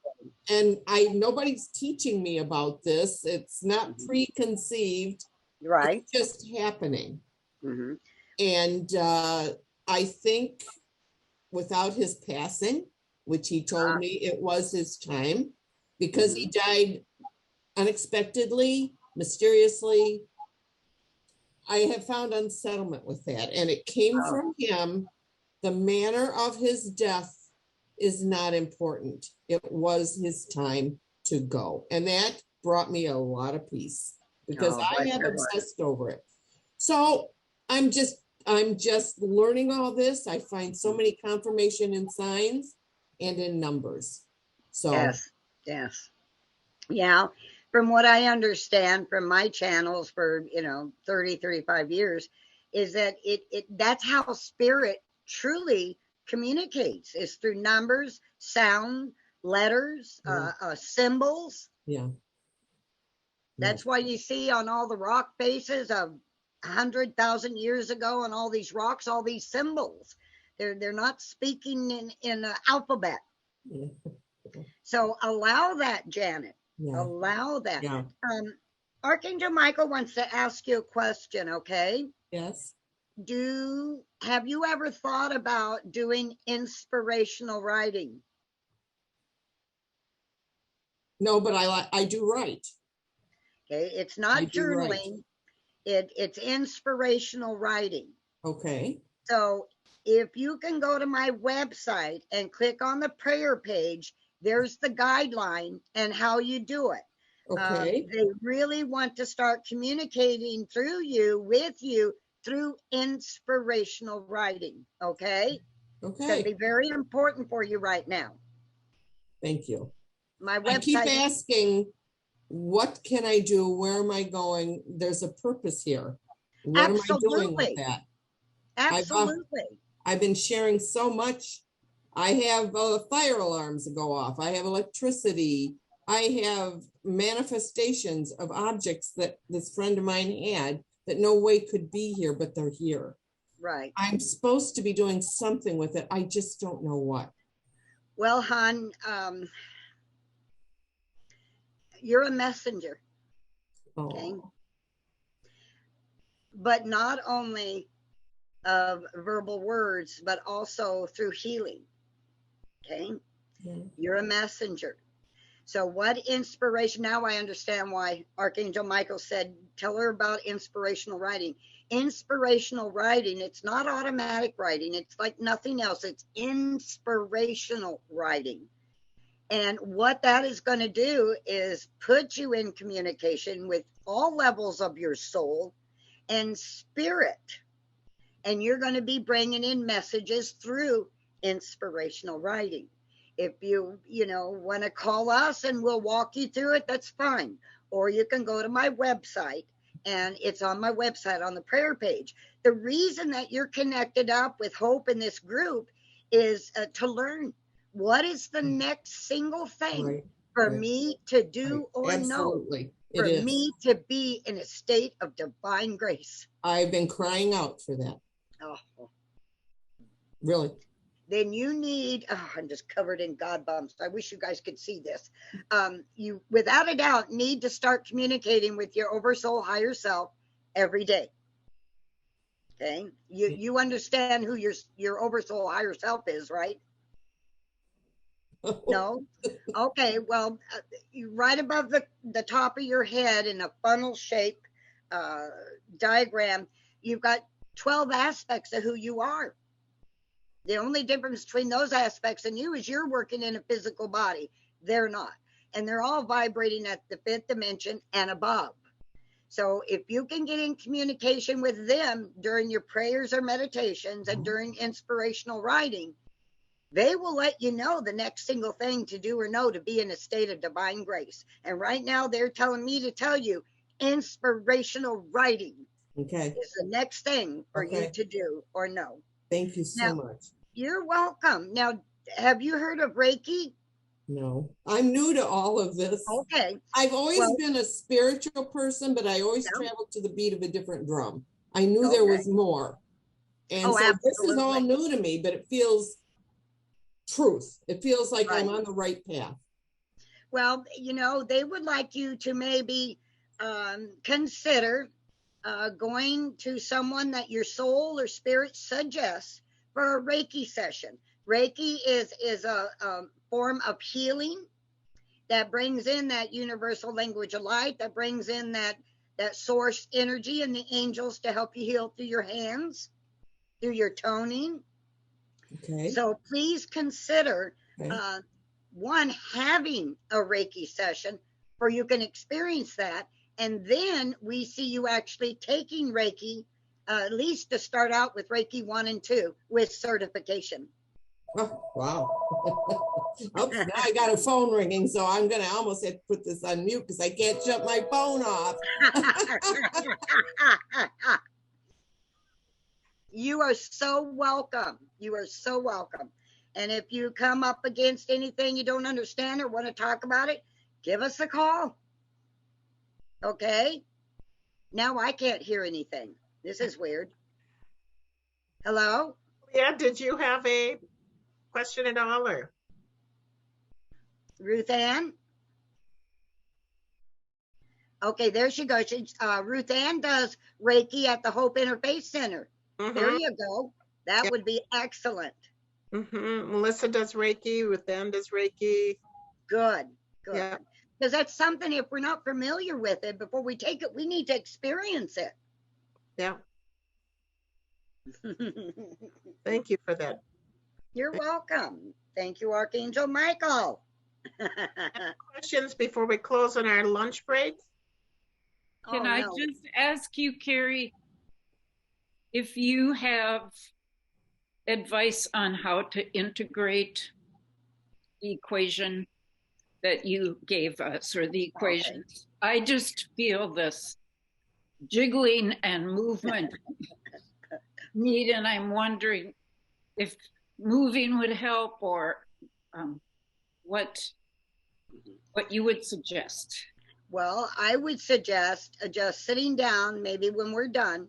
And nobody's teaching me about this. It's not preconceived. Right. It's just happening. Mm-hmm. And I think without his passing, which he told me it was his time, because he died unexpectedly, mysteriously, I have found unsettlement with that. And it came from him. The manner of his death is not important. It was his time to go. And that brought me a lot of peace, because I have obsessed over it. So I'm just I'm just learning all this. I find so many confirmation in signs and in numbers. So Yes, yes. Yeah. From what I understand from my channels for, 30, 35 years, is that that's how spirit truly communicates, is through numbers, sound, letters, symbols. yeah. That's why you see on all the rock faces of 100,000 years ago, on all these rocks, all these symbols. They're not speaking in the alphabet. Yeah. So allow that, Janet. Yeah. Allow that. Yeah. Archangel Michael wants to ask you a question, okay? Yes. Have you ever thought about doing inspirational writing? No, but I do write. Okay, it's not I do write. journaling. It's inspirational writing. Okay. So if you can go to my website and click on the prayer page, there's the guideline and how you do it. Okay. They really want to start communicating with you through inspirational writing. Okay. It's going to Okay. be very important for you right now. Thank you. My I keep website. asking, what can I do? Where am I going? There's a purpose here. What am I doing with that? Absolutely. I've been sharing so much. I have fire alarms that go off. I have electricity. I have manifestations of objects that this friend of mine had that no way could be here, but they're here. Right. I'm supposed to be doing something with it. I just don't know what. Well, hon, you're a messenger. Okay. Oh. But not only of verbal words, but also through healing. Okay. Yeah. You're a messenger. So what inspiration, now I understand why Archangel Michael said, tell her about inspirational writing. Inspirational writing, it's not automatic writing. It's like nothing else. It's inspirational writing. And what that is going to do is put you in communication with all levels of your soul and spirit. And you're going to be bringing in messages through inspirational writing. If you want to call us and we'll walk you through it, that's fine. Or you can go to my website, and it's on my website on the prayer page. The reason that you're connected up with Hope in this group is to learn what is the next single thing for me to do or Absolutely. know, for me to be in a state of divine grace. I've been crying out for that. Oh. Really? Then you need, I'm just covered in God bumps. I wish you guys could see this. You, without a doubt, need to start communicating with your oversoul higher self every day. Okay? You understand who your oversoul higher self is, right? No? Okay, well, right above the top of your head in a funnel shape diagram, you've got 12 aspects of who you are. The only difference between those aspects and you is you're working in a physical body. They're not. And they're all vibrating at the 5th dimension and above. So if you can get in communication with them during your prayers or meditations and during inspirational writing, they will let you know the next single thing to do or know to be in a state of divine grace. And right now they're telling me to tell you inspirational writing is the next thing for you to do or know. Thank you so much. You're welcome. Now, have you heard of Reiki? No, I'm new to all of this. Okay. I've always been a spiritual person, but I always traveled to the beat of a different drum. I knew there was more. And so this is all new to me, but it feels truth. It feels like I'm on the right path. Well, they would like you to maybe consider going to someone that your soul or spirit suggests for a Reiki session. Reiki is a form of healing that brings in that universal language of light, that brings in that source energy and the angels to help you heal through your hands, through your toning. Okay. So please consider one, having a Reiki session where you can experience that. And then we see you actually taking Reiki at least to start out with Reiki 1 and 2 with certification. Oh, wow. Oh, now I got a phone ringing, so I'm gonna almost have to put this on mute because I can't shut my phone off. You are so welcome. You are so welcome. And if you come up against anything you don't understand or want to talk about it, give us a call. Okay? Now I can't hear anything. This is weird. Hello? Yeah, did you have a question at all, or? Ruth Ann? Okay, there she goes. Ruth Ann does Reiki at the Hope Interfaith Center. There you go. That would be excellent. Melissa does Reiki, Ruth Ann does Reiki. Good, good. Yeah. Because that's something, if we're not familiar with it, before we take it, we need to experience it. Yeah. Thank you for that. You're welcome. Thank you, Archangel Michael. Questions before we close on our lunch break? Can I just ask you, Kari, if you have advice on how to integrate the equation that you gave us, or the equations? Okay. I just feel this jiggling and movement need, and I'm wondering if moving would help, or what you would suggest. Well, I would suggest just sitting down, maybe when we're done,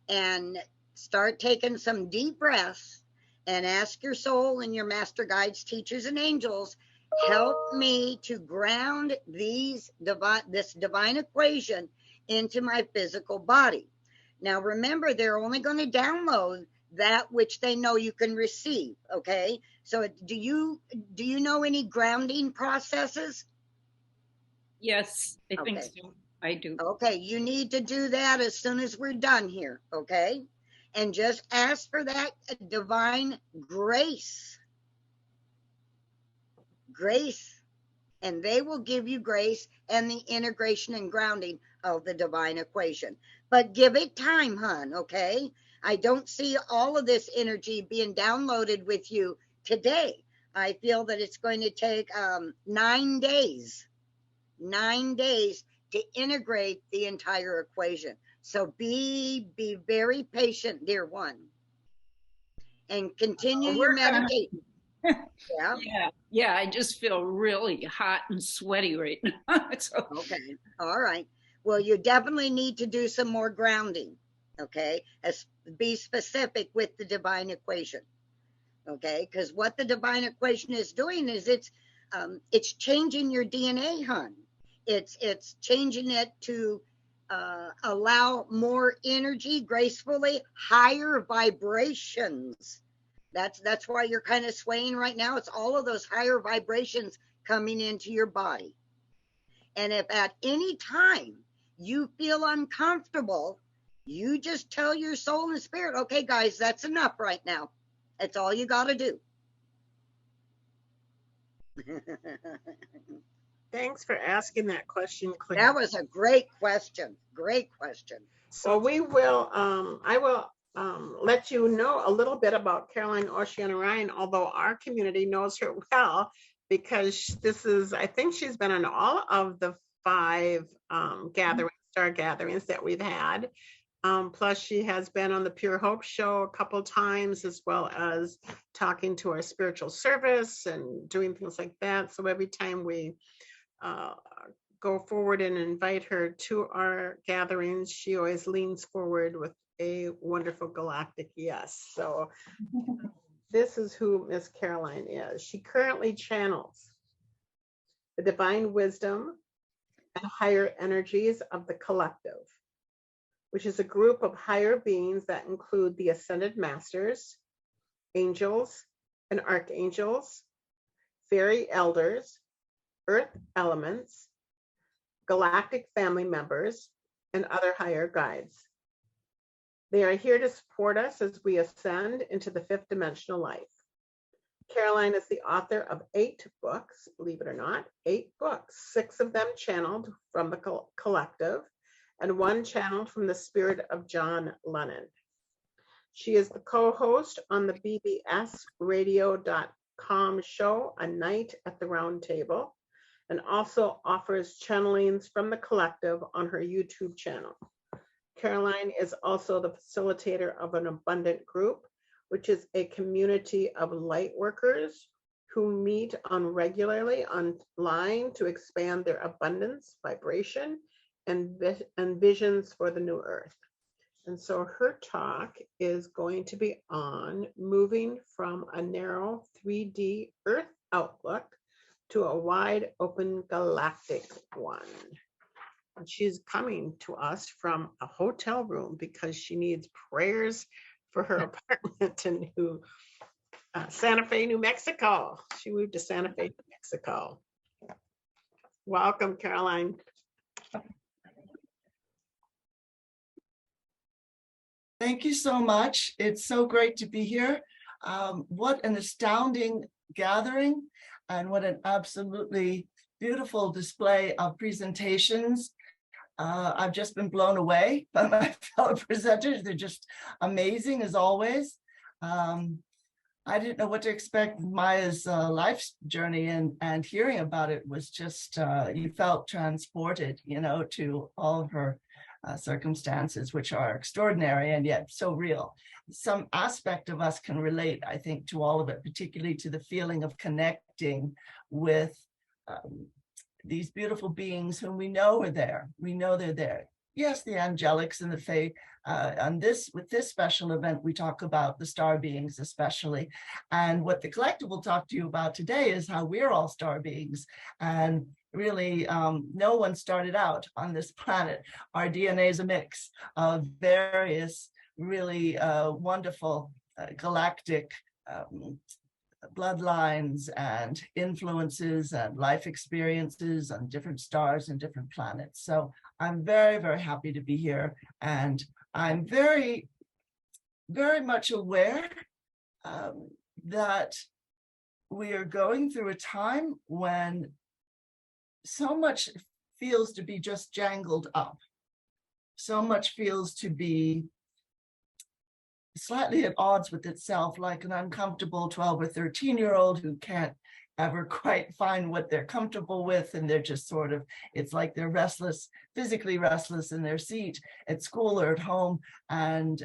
and start taking some deep breaths and ask your soul and your master guides, teachers, and angels, help me to ground this divine equation into my physical body. Now, remember, they're only going to download that which they know you can receive. Okay. So do you know any grounding processes? Yes, I think so. I do. Okay. You need to do that as soon as we're done here. Okay. And just ask for that divine grace. Grace. And they will give you grace and the integration and grounding of the divine equation. But give it time, hon, okay? I don't see all of this energy being downloaded with you today. I feel that it's going to take 9 days. 9 days to integrate the entire equation. So be very patient, dear one. And continue your meditation. Yeah, I just feel really hot and sweaty right now. So. Okay, all right. Well, you definitely need to do some more grounding, okay? Be specific with the divine equation, okay? Because what the divine equation is doing is it's changing your DNA, hon. It's changing it to allow more energy gracefully, higher vibrations. That's why you're kind of swaying right now. It's all of those higher vibrations coming into your body. And if at any time you feel uncomfortable, you just tell your soul and spirit, okay, guys, that's enough right now. That's all you got to do. Thanks for asking that question, Claire. That was a great question. Great question. So we will, I will let you know a little bit about Caroline Oceana Ryan, although our community knows her well, because I think she's been on all of the 5 star gatherings that we've had. Plus she has been on the Pure Hope show a couple times, as well as talking to our spiritual service and doing things like that. So every time we go forward and invite her to our gatherings, she always leans forward with a wonderful galactic yes. So this is who Miss Caroline is. She currently channels the divine wisdom and higher energies of the collective, which is a group of higher beings that include the ascended masters, angels and archangels, fairy elders, earth elements, galactic family members, and other higher guides. They are here to support us as we ascend into the 5th dimensional life. Caroline is the author of 8 books, believe it or not, 8 books, 6 of them channeled from the collective, and 1 channeled from the spirit of John Lennon. She is the co-host on the bbsradio.com show, A Night at the Round Table, and also offers channelings from the collective on her YouTube channel. Caroline is also the facilitator of an Abundant Group, which is a community of light workers who meet regularly online to expand their abundance, vibration, and visions for the new earth. And so her talk is going to be on moving from a narrow 3D earth outlook to a wide open galactic one. And she's coming to us from a hotel room because she needs prayers for her apartment in Santa Fe, New Mexico. She moved to Santa Fe, New Mexico. Welcome, Caroline. Thank you so much. It's so great to be here. What an astounding gathering, and what an absolutely beautiful display of presentations. I've just been blown away by my fellow presenters. They're just amazing as always. I didn't know what to expect. Maia's life journey and hearing about it was just, you felt transported, to all of her circumstances, which are extraordinary and yet so real. Some aspect of us can relate, I think, to all of it, particularly to the feeling of connecting with these beautiful beings whom we know are there. We know they're there. Yes, the angelics and the fae. With this special event, we talk about the star beings especially. And what the collective will talk to you about today is how we're all star beings. And really, no one started out on this planet. Our DNA is a mix of various really wonderful galactic bloodlines and influences and life experiences on different stars and different planets. So I'm very, very happy to be here. And I'm very, very much aware that we are going through a time when so much feels to be just jangled up. So much feels to be slightly at odds with itself, like an uncomfortable 12 or 13-year-old who can't ever quite find what they're comfortable with, and they're just sort of, it's like they're restless, physically restless in their seat at school or at home, and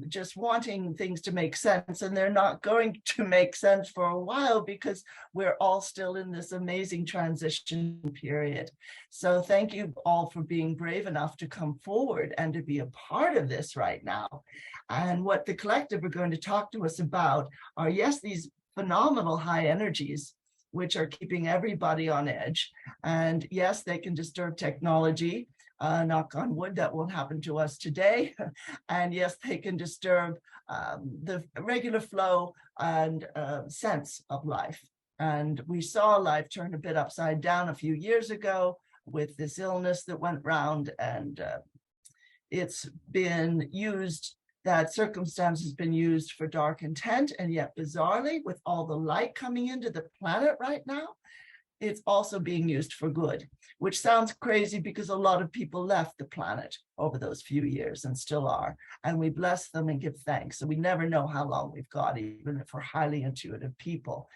just wanting things to make sense, and they're not going to make sense for a while because we're all still in this amazing transition period. So thank you all for being brave enough to come forward and to be a part of this right now. And what the collective are going to talk to us about are, yes, these phenomenal high energies, which are keeping everybody on edge. And yes, they can disturb technology. Knock on wood, that won't happen to us today. And yes, they can disturb the regular flow and sense of life. And we saw life turn a bit upside down a few years ago with this illness that went round, and it's been used, that circumstance has been used for dark intent, and yet bizarrely, with all the light coming into the planet right now, it's also being used for good, which sounds crazy because a lot of people left the planet over those few years and still are, and we bless them and give thanks. So we never know how long we've got, even if we're highly intuitive people.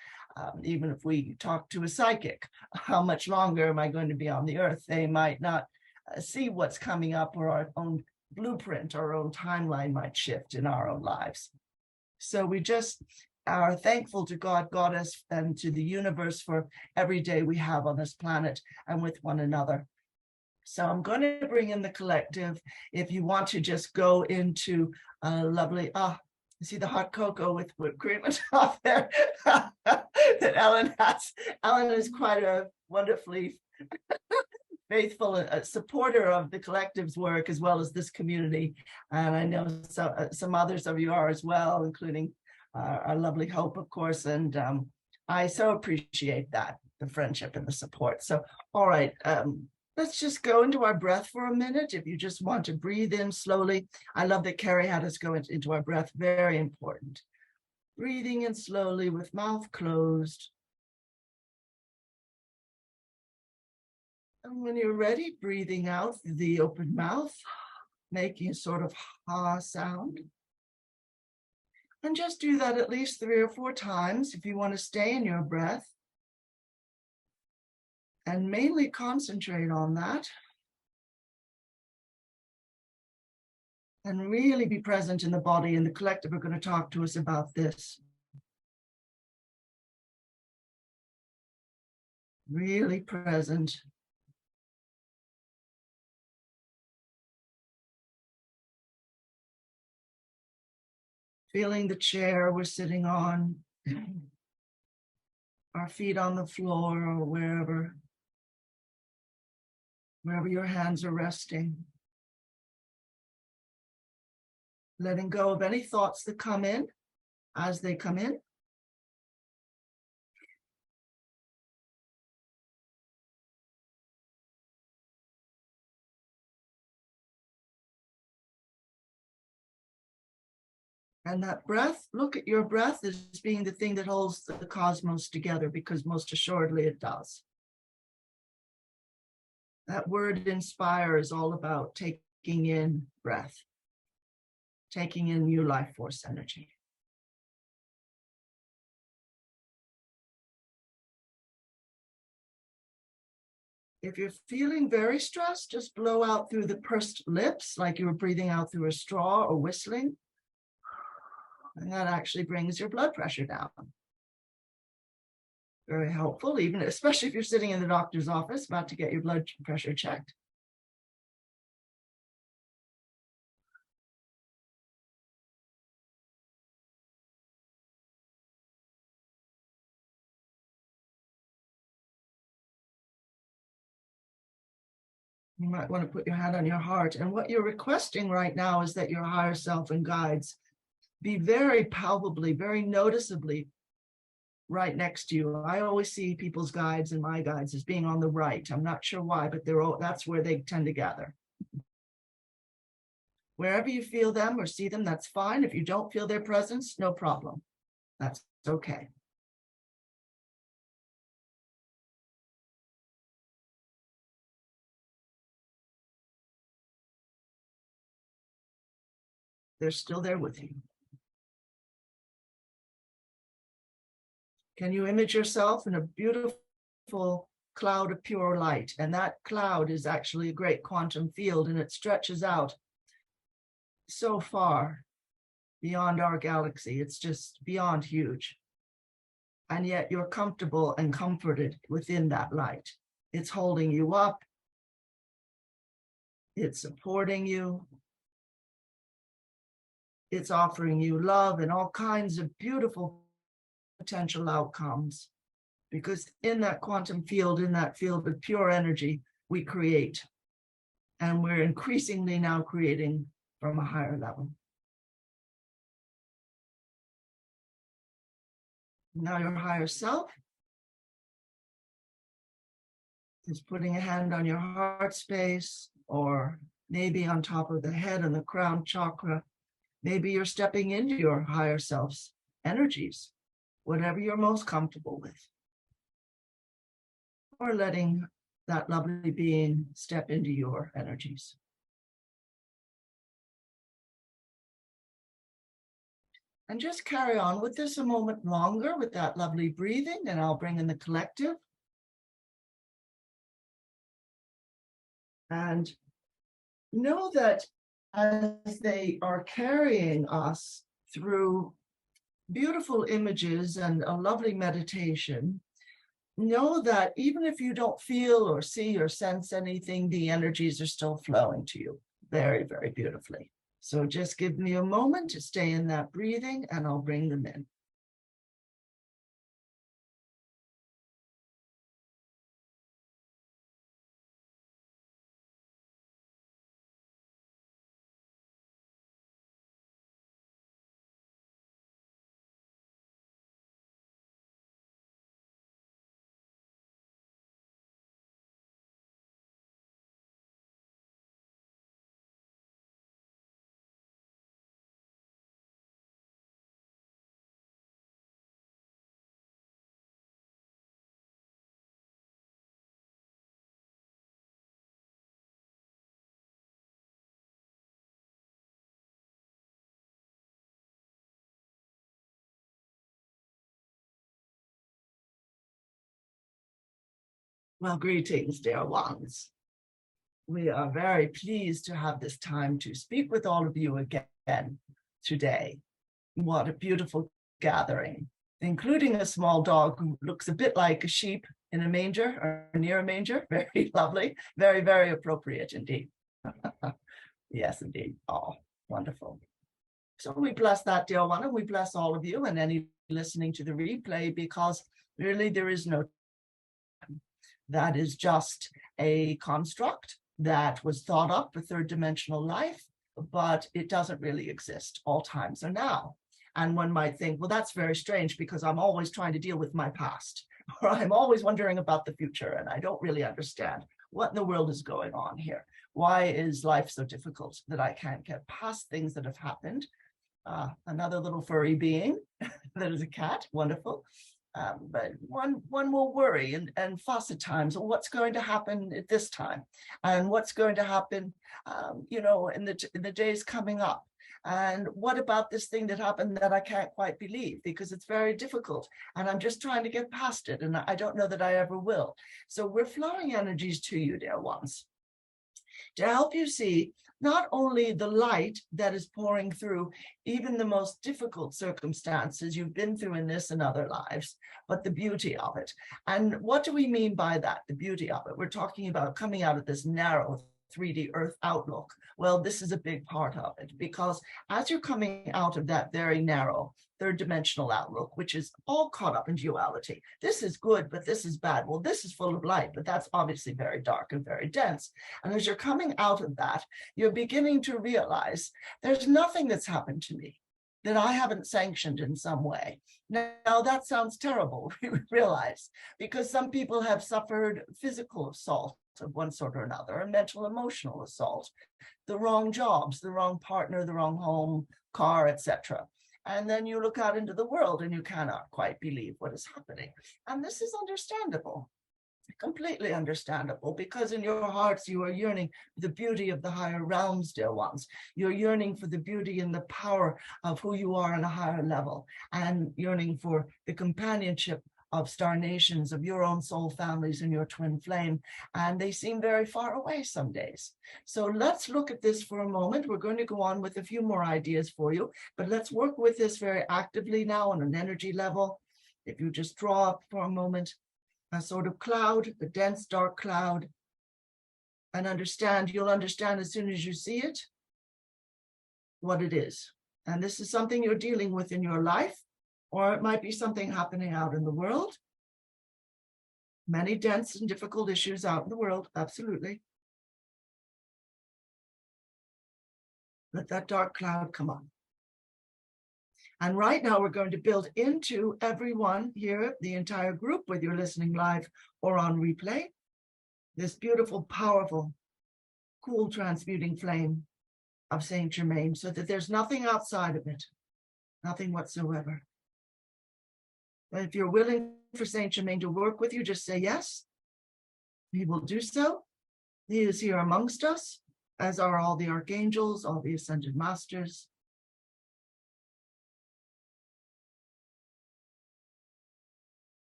Even if we talk to a psychic, how much longer am I going to be on the earth? They might not see what's coming up, or our own blueprint, our own timeline might shift in our own lives. So we just are thankful to God, Goddess, and to the universe for every day we have on this planet and with one another. So I'm going to bring in the collective. If you want to just go into a lovely, see the hot cocoa with whipped cream on top there that Ellen has. Ellen is quite a wonderfully faithful supporter of the collective's work, as well as this community. And I know some others of you are as well, including our lovely Hope, of course. And I so appreciate that, the friendship and the support. So, all right, let's just go into our breath for a minute. If you just want to breathe in slowly. I love that Kari had us go into our breath, very important. Breathing in slowly with mouth closed. And when you're ready, breathing out through the open mouth, making a sort of ha sound. And just do that at least 3 or 4 times if you want to stay in your breath. And mainly concentrate on that. And really be present in the body. And the collective are going to talk to us about this. Really present. Feeling the chair we're sitting on. Our feet on the floor or wherever your hands are resting. Letting go of any thoughts that come in as they come in. And that breath, look at your breath as being the thing that holds the cosmos together, because most assuredly it does. That word inspire is all about taking in breath, taking in new life force energy. If you're feeling very stressed, just blow out through the pursed lips like you were breathing out through a straw or whistling. And that actually brings your blood pressure down. Very helpful, even especially if you're sitting in the doctor's office about to get your blood pressure checked. You might want to put your hand on your heart. And what you're requesting right now is that your higher self and guides be very palpably, very noticeably right next to you. I always see people's guides and my guides as being on the right. I'm not sure why, but that's where they tend to gather. Wherever you feel them or see them, that's fine. If you don't feel their presence, no problem. That's okay. They're still there with you. Can you image yourself in a beautiful cloud of pure light? And that cloud is actually a great quantum field, and it stretches out so far beyond our galaxy. It's just beyond huge. And yet you're comfortable and comforted within that light. It's holding you up. It's supporting you. It's offering you love and all kinds of beautiful potential outcomes. Because in that quantum field, in that field of pure energy, we create. And we're increasingly now creating from a higher level. Now your higher self is putting a hand on your heart space, or maybe on top of the head and the crown chakra. Maybe you're stepping into your higher self's energies, whatever you're most comfortable with. Or letting that lovely being step into your energies. And just carry on with this a moment longer with that lovely breathing, and I'll bring in the collective. And know that as they are carrying us through beautiful images and a lovely meditation, know that even if you don't feel or see or sense anything, the energies are still flowing to you very, very beautifully. So just give me a moment to stay in that breathing, and I'll bring them in. Well, greetings, dear ones. We are very pleased to have this time to speak with all of you again today. What a beautiful gathering, including a small dog who looks a bit like a sheep in a manger or near a manger. Very lovely, very, very appropriate indeed. Yes, indeed. Oh, wonderful. So we bless that, dear one, and we bless all of you and any listening to the replay, because really there is no time. That is just a construct that was thought up for third dimensional life, but it doesn't really exist. All times are now. And one might think, well, that's very strange because I'm always trying to deal with my past, or I'm always wondering about the future, and I don't really understand what in the world is going on here. Why is life so difficult that I can't get past things that have happened? Another little furry being that is a cat, wonderful. But one will worry and fuss at times. Well, what's going to happen at this time, and what's going to happen, in the days coming up, and what about this thing that happened that I can't quite believe because it's very difficult, and I'm just trying to get past it, and I don't know that I ever will. So we're flowing energies to you, dear ones, to help you see not only the light that is pouring through even the most difficult circumstances you've been through in this and other lives, but the beauty of it. And what do we mean by that, the beauty of it? We're talking about coming out of this narrow 3D Earth outlook. Well, this is a big part of it, because as you're coming out of that very narrow third dimensional outlook, which is all caught up in duality. This is good, but this is bad. Well, this is full of light, but that's obviously very dark and very dense. And as you're coming out of that, you're beginning to realize there's nothing that's happened to me that I haven't sanctioned in some way. Now that sounds terrible, we realize, because some people have suffered physical assault of one sort or another, and mental, emotional assault, the wrong jobs, the wrong partner, the wrong home, car, etc. And then you look out into the world and you cannot quite believe what is happening. And this is understandable, completely understandable, because in your hearts you are yearning for the beauty of the higher realms, dear ones. You're yearning for the beauty and the power of who you are on a higher level, and yearning for the companionship of star nations, of your own soul families and your twin flame, and they seem very far away some days. So let's look at this for a moment. We're going to go on with a few more ideas for you, but let's work with this very actively now on an energy level. If you just draw up for a moment a sort of cloud, a dense dark cloud, and you'll understand as soon as you see it what it is. And this is something you're dealing with in your life, or it might be something happening out in the world. Many dense and difficult issues out in the world, absolutely. Let that dark cloud come up. And right now we're going to build into everyone here, the entire group, whether you're listening live or on replay, this beautiful, powerful, cool, transmuting flame of Saint Germain, so that there's nothing outside of it, nothing whatsoever. But if you're willing for Saint Germain to work with you, just say yes. He will do so. He is here amongst us, as are all the archangels, all the ascended masters.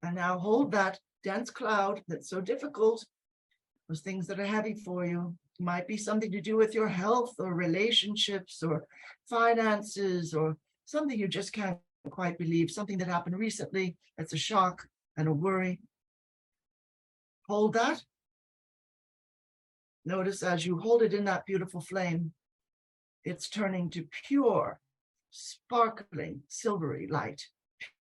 And now hold that dense cloud that's so difficult, those things that are heavy for you. It might be something to do with your health or relationships or finances, or something you just can't quite believe, something that happened recently that's a shock and a worry. Hold that. Notice as you hold it in that beautiful flame, it's turning to pure, sparkling, silvery light,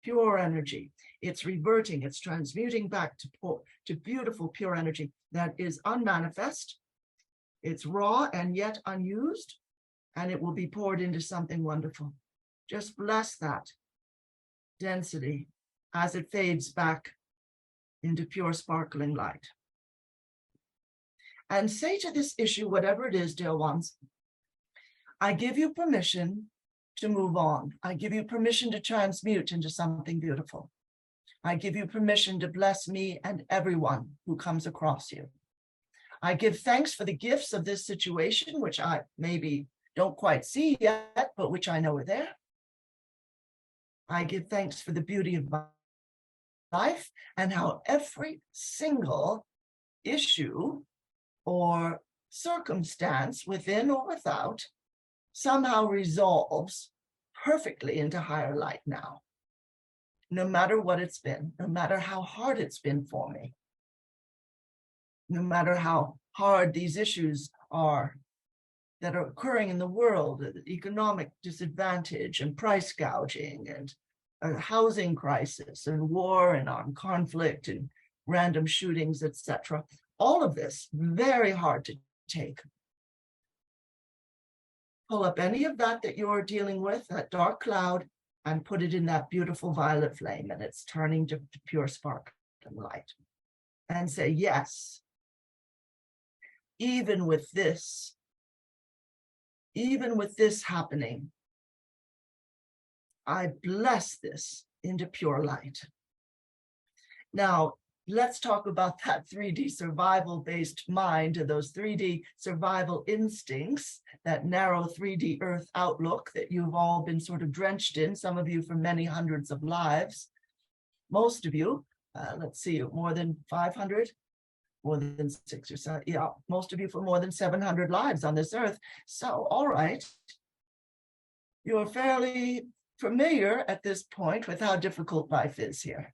pure energy. It's reverting, it's transmuting back to beautiful, pure energy that is unmanifest. It's raw and yet unused, and it will be poured into something wonderful. Just bless that density as it fades back into pure, sparkling light. And say to this issue, whatever it is, dear ones, I give you permission to move on. I give you permission to transmute into something beautiful. I give you permission to bless me and everyone who comes across you. I give thanks for the gifts of this situation, which I maybe don't quite see yet, but which I know are there. I give thanks for the beauty of my life and how every single issue or circumstance, within or without, somehow resolves perfectly into higher light now. No matter what it's been, no matter how hard it's been for me, no matter how hard these issues are that are occurring in the world, economic disadvantage and price gouging and a housing crisis and war and armed conflict and random shootings, etc. All of this, very hard to take. Pull up any of that you're dealing with, that dark cloud, and put it in that beautiful violet flame, and it's turning to pure spark and light. And say, yes, even with this happening, I bless this into pure light. Now, let's talk about that 3D survival-based mind, those 3D survival instincts, that narrow 3D Earth outlook that you've all been sort of drenched in, some of you for many hundreds of lives. Most of you, let's see, more than 500, more than 6 or 7, yeah, most of you for more than 700 lives on this Earth. So, all right, you're fairly familiar at this point with how difficult life is here.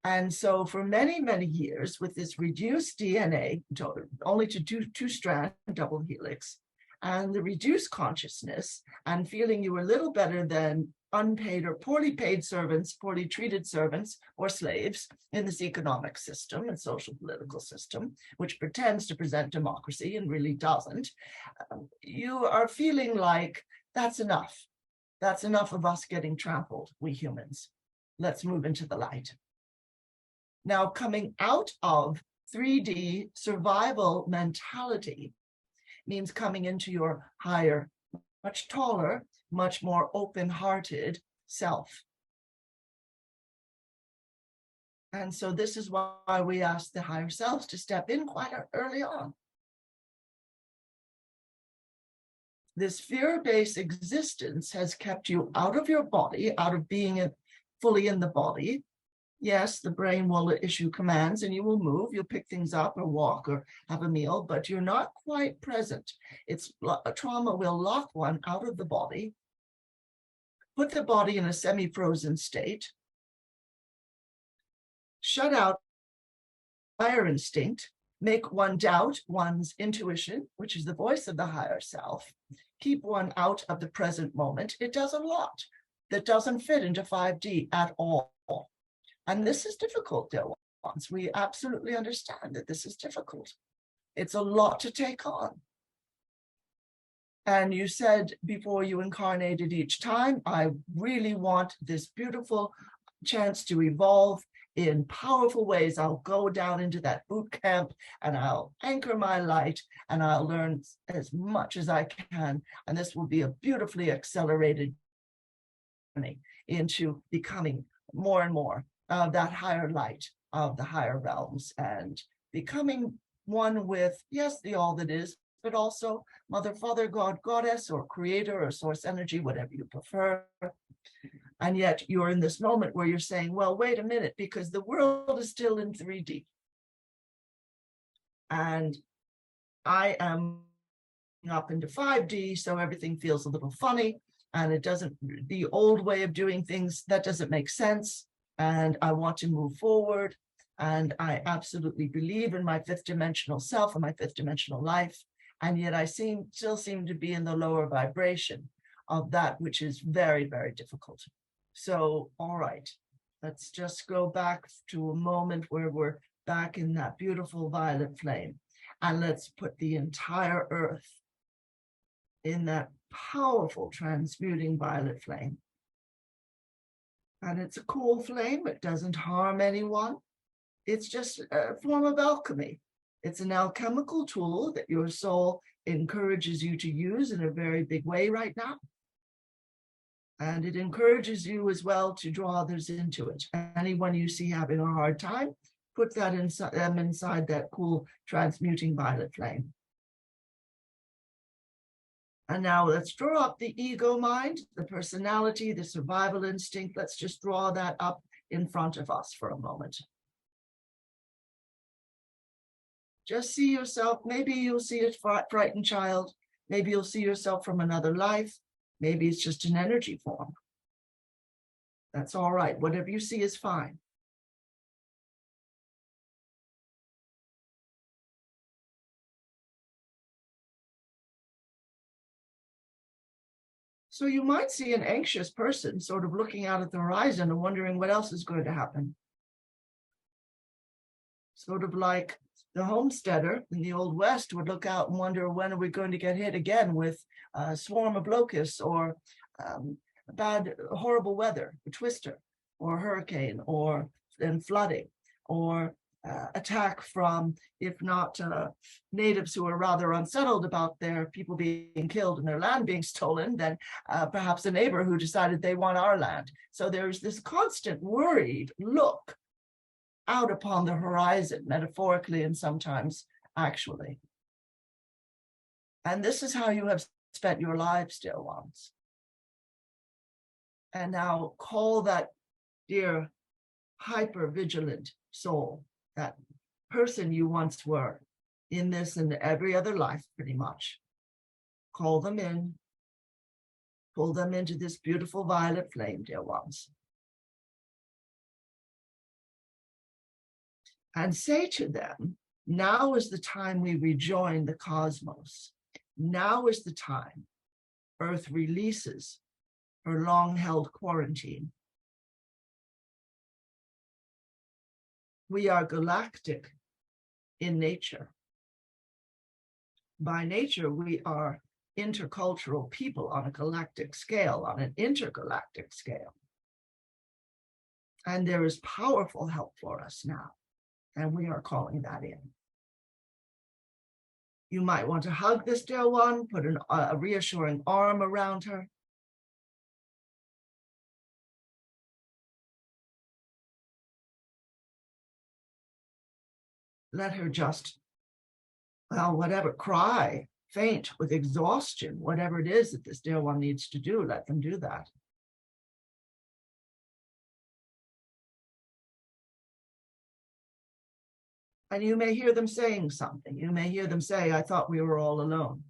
And so for many, many years, with this reduced DNA, only to two-strand double helix, and the reduced consciousness, and feeling you were little better than unpaid or poorly paid servants, poorly treated servants or slaves in this economic system and social political system, which pretends to present democracy and really doesn't, you are feeling like that's enough. That's enough of us getting trampled, we humans. Let's move into the light. Now, coming out of 3D survival mentality means coming into your higher, much taller, much more open-hearted self. And so this is why we ask the higher selves to step in quite early on. This fear-based existence has kept you out of your body, out of being fully in the body. Yes, the brain will issue commands and you will move, you'll pick things up or walk or have a meal, but you're not quite present. A trauma will lock one out of the body, put the body in a semi-frozen state, shut out higher instinct, make one doubt one's intuition, which is the voice of the higher self, keep one out of the present moment. It does a lot that doesn't fit into 5D at all. And this is difficult, dear ones. We absolutely understand that this is difficult. It's a lot to take on. And you said before you incarnated each time, I really want this beautiful chance to evolve in powerful ways. I'll go down into that boot camp and I'll anchor my light and I'll learn as much as I can. And this will be a beautifully accelerated journey into becoming more and more of that higher light of the higher realms and becoming one with, yes, the all that is, but also Mother, Father, God, Goddess, or Creator, or Source Energy, whatever you prefer. And yet you're in this moment where you're saying, well, wait a minute, because the world is still in 3D. And I am up into 5D, so everything feels a little funny, and it doesn't, the old way of doing things, that doesn't make sense. And I want to move forward. And I absolutely believe in my fifth dimensional self and my fifth dimensional life. And yet I still seem to be in the lower vibration of that, which is very, very difficult. So, all right, let's just go back to a moment where we're back in that beautiful violet flame. And let's put the entire earth in that powerful transmuting violet flame. And it's a cool flame. It doesn't harm anyone. It's just a form of alchemy. It's an alchemical tool that your soul encourages you to use in a very big way right now. And it encourages you as well to draw others into it. Anyone you see having a hard time, put that inside that cool transmuting violet flame. And now let's draw up the ego mind, the personality, the survival instinct. Let's just draw that up in front of us for a moment. Just see yourself. Maybe you'll see a frightened child. Maybe you'll see yourself from another life. Maybe it's just an energy form. That's all right. Whatever you see is fine. So you might see an anxious person sort of looking out at the horizon and wondering what else is going to happen. Sort of like the homesteader in the Old West would look out and wonder, when are we going to get hit again with a swarm of locusts, or bad, horrible weather, a twister, or a hurricane, or flooding, or attack from, if not natives who are rather unsettled about their people being killed and their land being stolen, then perhaps a neighbor who decided they want our land. So there's this constant worried look out upon the horizon, metaphorically and sometimes actually. And this is how you have spent your lives, dear ones. And now call that dear hyper-vigilant soul, that person you once were in this and every other life, pretty much. Call them in, pull them into this beautiful violet flame, dear ones. And say to them, now is the time we rejoin the cosmos. Now is the time Earth releases her long-held quarantine. We are galactic in nature. By nature, we are intercultural people on a galactic scale, on an intergalactic scale. And there is powerful help for us now. And we are calling that in. You might want to hug this dear one, put a reassuring arm around her. Let her just, well, whatever, cry, faint with exhaustion, whatever it is that this dear one needs to do, let them do that. And you may hear them saying something. You may hear them say, I thought we were all alone.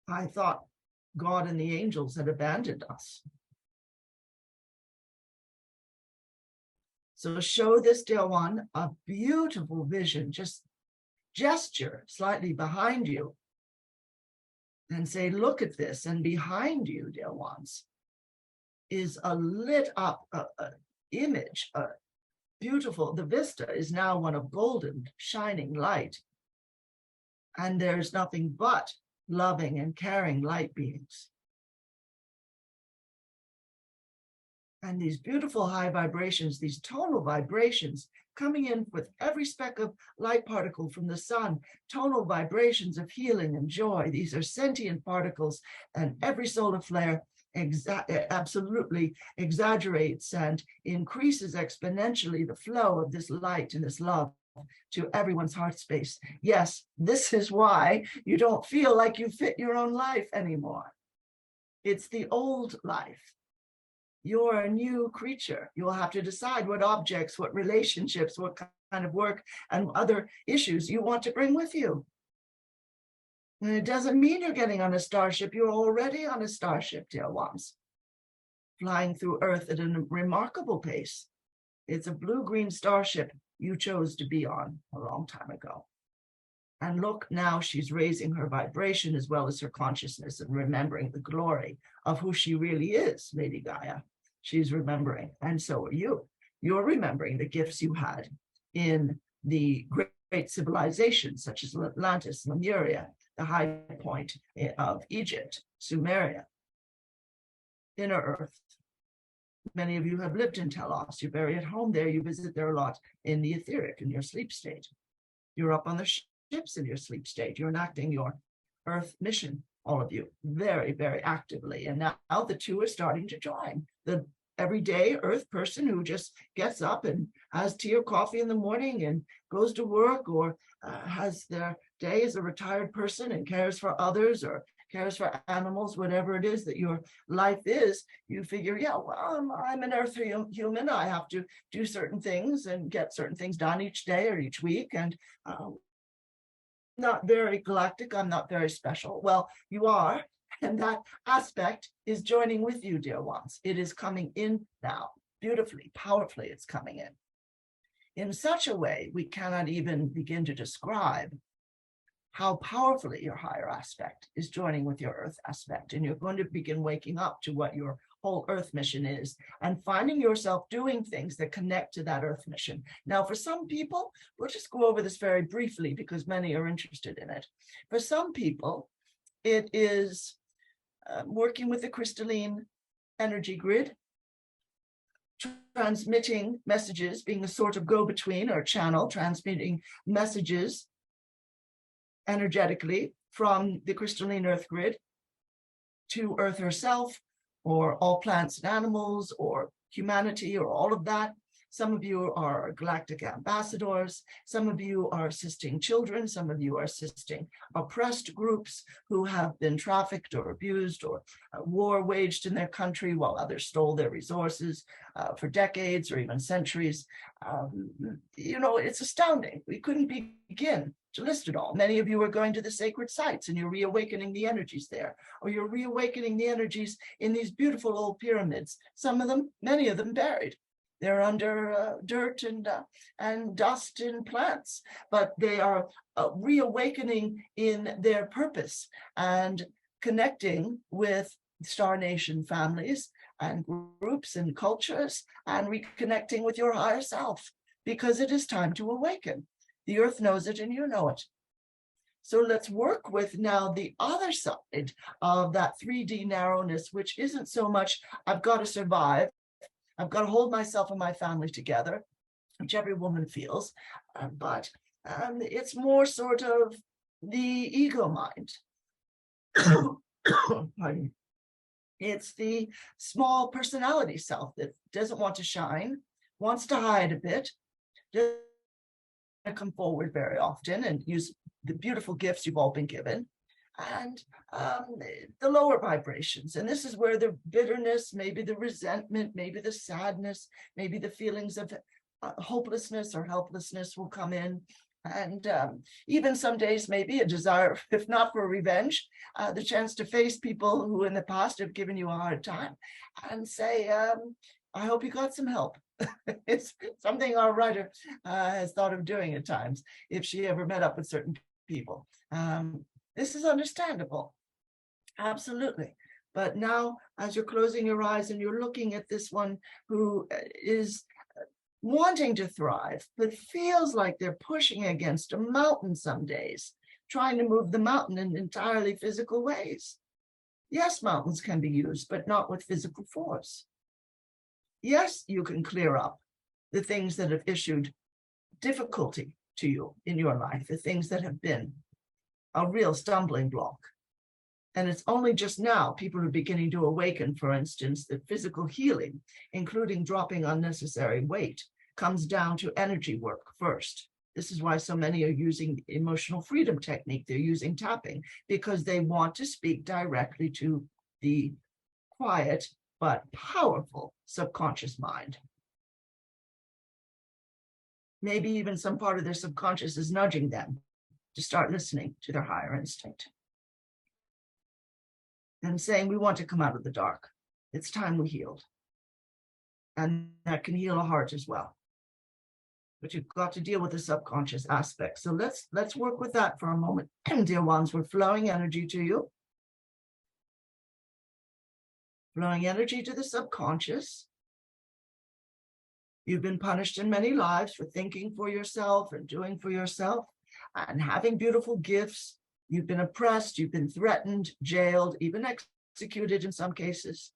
I thought God and the angels had abandoned us. So show this dear one a beautiful vision, just gesture slightly behind you and say, look at this. And behind you, dear ones, is a lit up image, beautiful. The vista is now one of golden, shining light. And there's nothing but loving and caring light beings. And these beautiful high vibrations, these tonal vibrations coming in with every speck of light particle from the sun, tonal vibrations of healing and joy. These are sentient particles, and every solar flare absolutely exaggerates and increases exponentially the flow of this light and this love to everyone's heart space. Yes, this is why you don't feel like you fit your own life anymore. It's the old life. You're a new creature. You'll have to decide what objects, what relationships, what kind of work and other issues you want to bring with you. And it doesn't mean you're getting on a starship. You're already on a starship, dear ones, flying through Earth at a remarkable pace. It's a blue-green starship you chose to be on a long time ago. And look, now she's raising her vibration as well as her consciousness and remembering the glory of who she really is, Lady Gaia. She's remembering, and so are you. You're remembering the gifts you had in the great civilizations such as Atlantis, Lemuria, the high point of Egypt, Sumeria, Inner Earth. Many of you have lived in Telos. You're very at home there. You visit there a lot in the etheric, in your sleep state. You're up on the ships in your sleep state. You're enacting your Earth mission, all of you, very, very actively. And now the two are starting to join. The everyday Earth person who just gets up and has tea or coffee in the morning and goes to work, or has their day as a retired person and cares for others, or cares for animals, whatever it is that your life is, you figure, yeah, well, I'm an earth human. I have to do certain things and get certain things done each day or each week. And not very galactic, I'm not very special. Well, you are. And that aspect is joining with you, dear ones. It is coming in now, beautifully, powerfully, it's coming in such a way we cannot even begin to describe how powerfully your higher aspect is joining with your earth aspect. And you're going to begin waking up to what your whole earth mission is and finding yourself doing things that connect to that earth mission. Now, for some people, we'll just go over this very briefly because many are interested in it. For some people, it is working with the crystalline energy grid, transmitting messages, being a sort of go-between or channel, transmitting messages energetically from the crystalline earth grid to Earth herself, or all plants and animals, or humanity, or all of that. Some of you are galactic ambassadors. Some of you are assisting children. Some of you are assisting oppressed groups who have been trafficked or abused, or war waged in their country while others stole their resources for decades or even centuries. You know, it's astounding. We couldn't begin to list it all. Many of you are going to the sacred sites and you're reawakening the energies there, or you're reawakening the energies in these beautiful old pyramids. Some of them, many of them buried. They're under dirt and dust and plants, but they are reawakening in their purpose and connecting with Star Nation families and groups and cultures, and reconnecting with your higher self, because it is time to awaken. The earth knows it and you know it. So let's work with now the other side of that 3D narrowness, which isn't so much, I've got to survive, I've got to hold myself and my family together, which every woman feels, but it's more sort of the ego mind. Pardon me. It's the small personality self that doesn't want to shine, wants to hide a bit, doesn't come forward very often and use the beautiful gifts you've all been given, and the lower vibrations. And this is where the bitterness, maybe the resentment, maybe the sadness, maybe the feelings of hopelessness or helplessness will come in. And even some days, maybe a desire, if not for revenge, the chance to face people who in the past have given you a hard time and say, I hope you got some help. It's something our writer has thought of doing at times if she ever met up with certain people. This is understandable, absolutely. But now, as you're closing your eyes and you're looking at this one who is wanting to thrive, but feels like they're pushing against a mountain some days, trying to move the mountain in entirely physical ways. Yes, mountains can be used, but not with physical force. Yes, you can clear up the things that have issued difficulty to you in your life, the things that have been a real stumbling block. And it's only just now people are beginning to awaken, for instance, that physical healing, including dropping unnecessary weight, comes down to energy work first. This is why so many are using the emotional freedom technique. They're using tapping because they want to speak directly to the quiet but powerful subconscious mind. Maybe even some part of their subconscious is nudging them to start listening to their higher instinct and saying, we want to come out of the dark. It's time we healed. And that can heal a heart as well. But you've got to deal with the subconscious aspect. So let's work with that for a moment. Dear ones, we're flowing energy to you. Flowing energy to the subconscious. You've been punished in many lives for thinking for yourself and doing for yourself and having beautiful gifts. You've been oppressed, you've been threatened, jailed, even executed in some cases,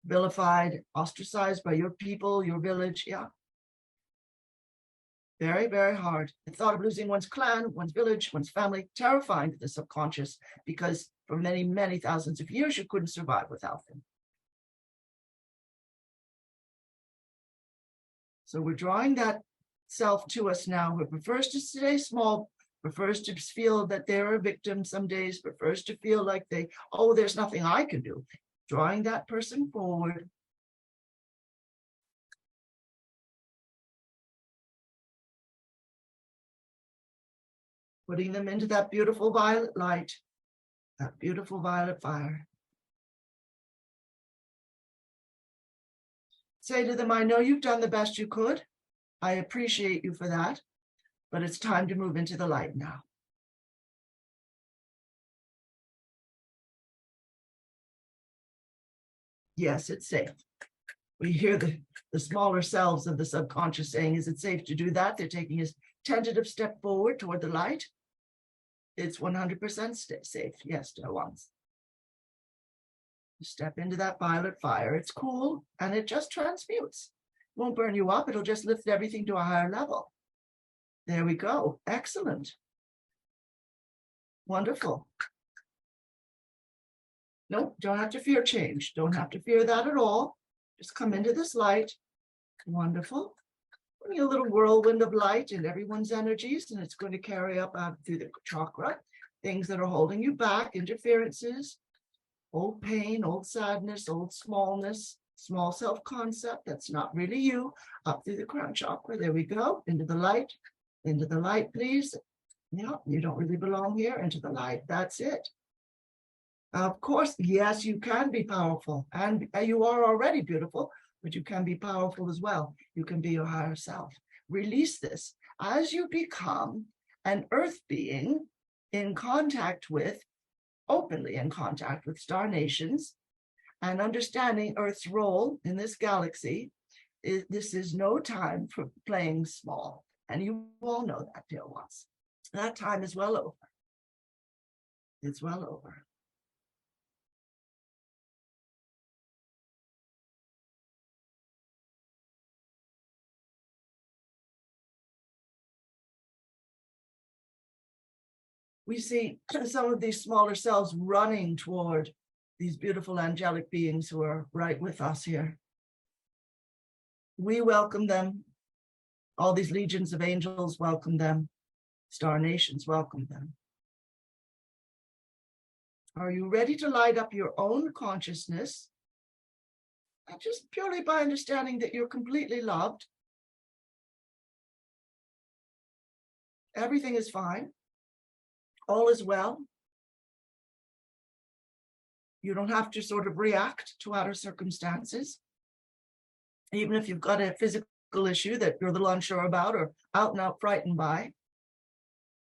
vilified, ostracized by your people, your village. Yeah. Very, very hard. The thought of losing one's clan, one's village, one's family, terrifying to the subconscious, because for many, many thousands of years, you couldn't survive without them. So we're drawing that self to us now, who prefers to stay small, prefers to feel that they're a victim some days, prefers to feel like oh, there's nothing I can do. Drawing that person forward. Putting them into that beautiful violet light, that beautiful violet fire. Say to them, I know you've done the best you could. I appreciate you for that, but it's time to move into the light now. Yes, it's safe. We hear the smaller selves of the subconscious saying, is it safe to do that? They're taking a tentative step forward toward the light. It's 100% safe. Yes, dear ones. You step into that violet fire. It's cool and it just transmutes. It won't burn you up. It'll just lift everything to a higher level. There we go. Excellent. Wonderful. Nope, don't have to fear change. Don't have to fear that at all. Just come into this light. Wonderful. Bring a little whirlwind of light in everyone's energies, and it's going to carry up out through the chakra. Things that are holding you back, interferences, old pain, old sadness, old smallness, small self-concept. That's not really you. Up through the crown chakra. There we go. Into the light. Into the light, please. Yeah, you don't really belong here. Into the light. That's it. Of course, yes, you can be powerful, and you are already beautiful, but you can be powerful as well. You can be your higher self. Release this as you become an earth being in contact with, openly in contact with star nations, and understanding Earth's role in this galaxy. This is no time for playing small, and you all know that, dear ones. That time is well over. It's well over. We see some of these smaller selves running toward these beautiful angelic beings who are right with us here. We welcome them. All these legions of angels welcome them. Star nations welcome them. Are you ready to light up your own consciousness? And just purely by understanding that you're completely loved. Everything is fine. All is well. You don't have to sort of react to outer circumstances. Even if you've got a physical issue that you're a little unsure about or out and out frightened by,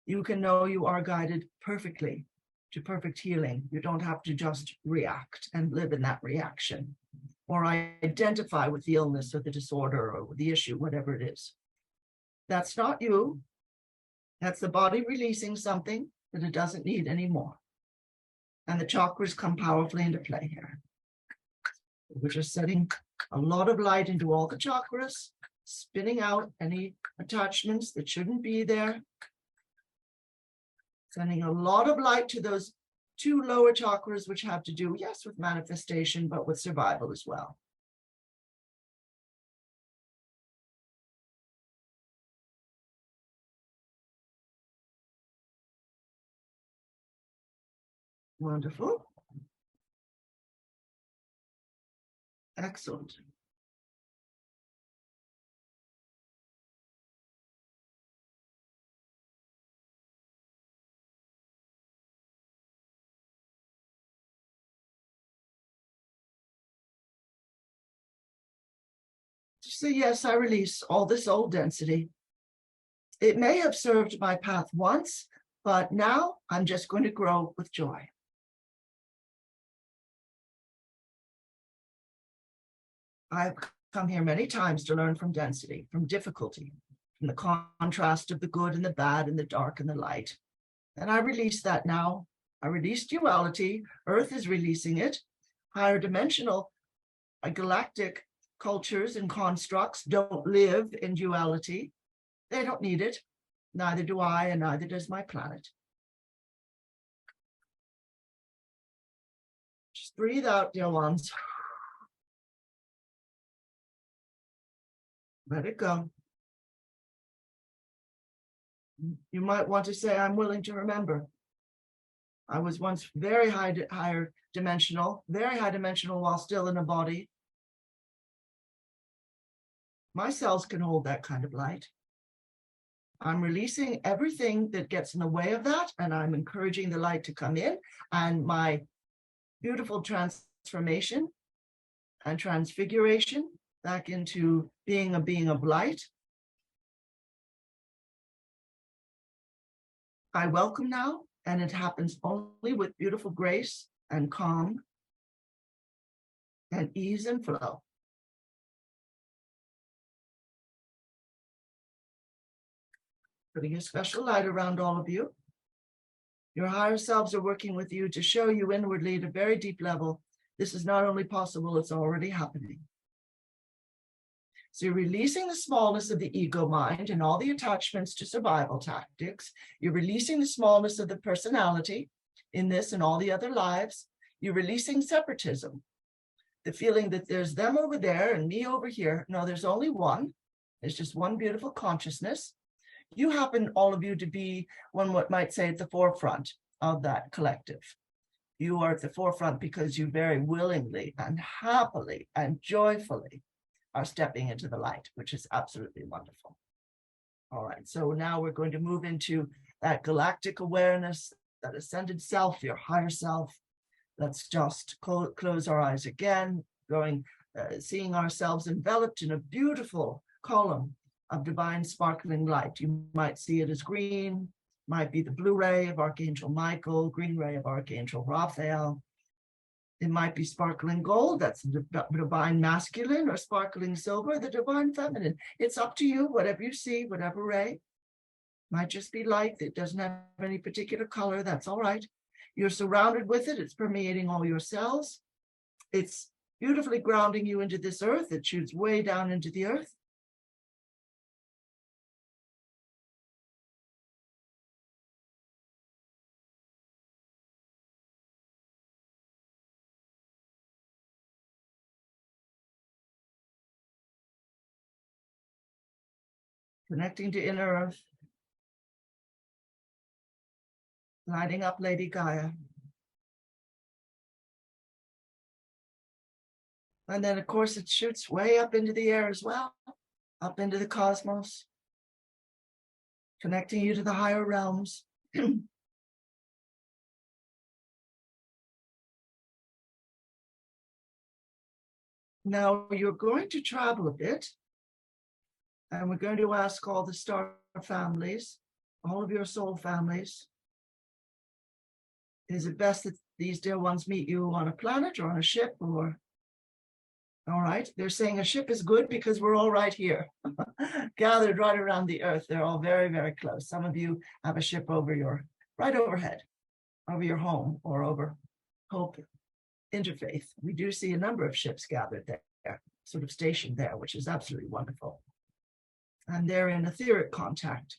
you can know you are guided perfectly to perfect healing. You don't have to just react and live in that reaction or identify with the illness or the disorder or the issue, whatever it is. That's not you. That's the body releasing something that it doesn't need anymore. And the chakras come powerfully into play here. We're just setting a lot of light into all the chakras, spinning out any attachments that shouldn't be there. Sending a lot of light to those two lower chakras, which have to do, yes, with manifestation, but with survival as well. Wonderful. Excellent. So yes, I release all this old density. It may have served my path once, but now I'm just going to grow with joy. I've come here many times to learn from density, from difficulty, from the contrast of the good and the bad and the dark and the light. And I release that now. I release duality. Earth is releasing it. Higher dimensional, galactic cultures and constructs don't live in duality. They don't need it. Neither do I, and neither does my planet. Just breathe out, dear ones. Let it go. You might want to say, I'm willing to remember. I was once very high dimensional while still in a body. My cells can hold that kind of light. I'm releasing everything that gets in the way of that, and I'm encouraging the light to come in, and my beautiful transformation and transfiguration back into being a being of light. I welcome now, and it happens only with beautiful grace and calm and ease and flow. Putting a special light around all of you. Your higher selves are working with you to show you inwardly at a very deep level. This is not only possible, it's already happening. So you're releasing the smallness of the ego mind and all the attachments to survival tactics. You're releasing the smallness of the personality in this and all the other lives. You're releasing separatism, the feeling that there's them over there and me over here. No, there's only one. There's just one beautiful consciousness. You happen, all of you, to be one what might say at the forefront of that collective. You are at the forefront because you very willingly and happily and joyfully are stepping into the light, which is absolutely wonderful. All right, so now we're going to move into that galactic awareness, that ascended self, your higher self. Let's just close our eyes again, seeing ourselves enveloped in a beautiful column of divine sparkling light. You might see it as green, might be the blue ray of Archangel Michael, green ray of Archangel Raphael. It might be sparkling gold, that's the divine masculine, or sparkling silver, the divine feminine. It's up to you, whatever you see, whatever ray. Might just be light that doesn't have any particular color, that's all right. You're surrounded with it, it's permeating all your cells. It's beautifully grounding you into this earth. It shoots way down into the earth. Connecting to inner earth, lighting up Lady Gaia. And then, of course, it shoots way up into the air as well, up into the cosmos, connecting you to the higher realms. Now, you're going to travel a bit, and we're going to ask all the star families, all of your soul families, is it best that these dear ones meet you on a planet or on a ship, or? All right, they're saying a ship is good because we're all right here, gathered right around the earth. They're all very, very close. Some of you have a ship right overhead, over your home, or over Hope Interfaith. We do see a number of ships gathered there, sort of stationed there, which is absolutely wonderful. And they're in etheric contact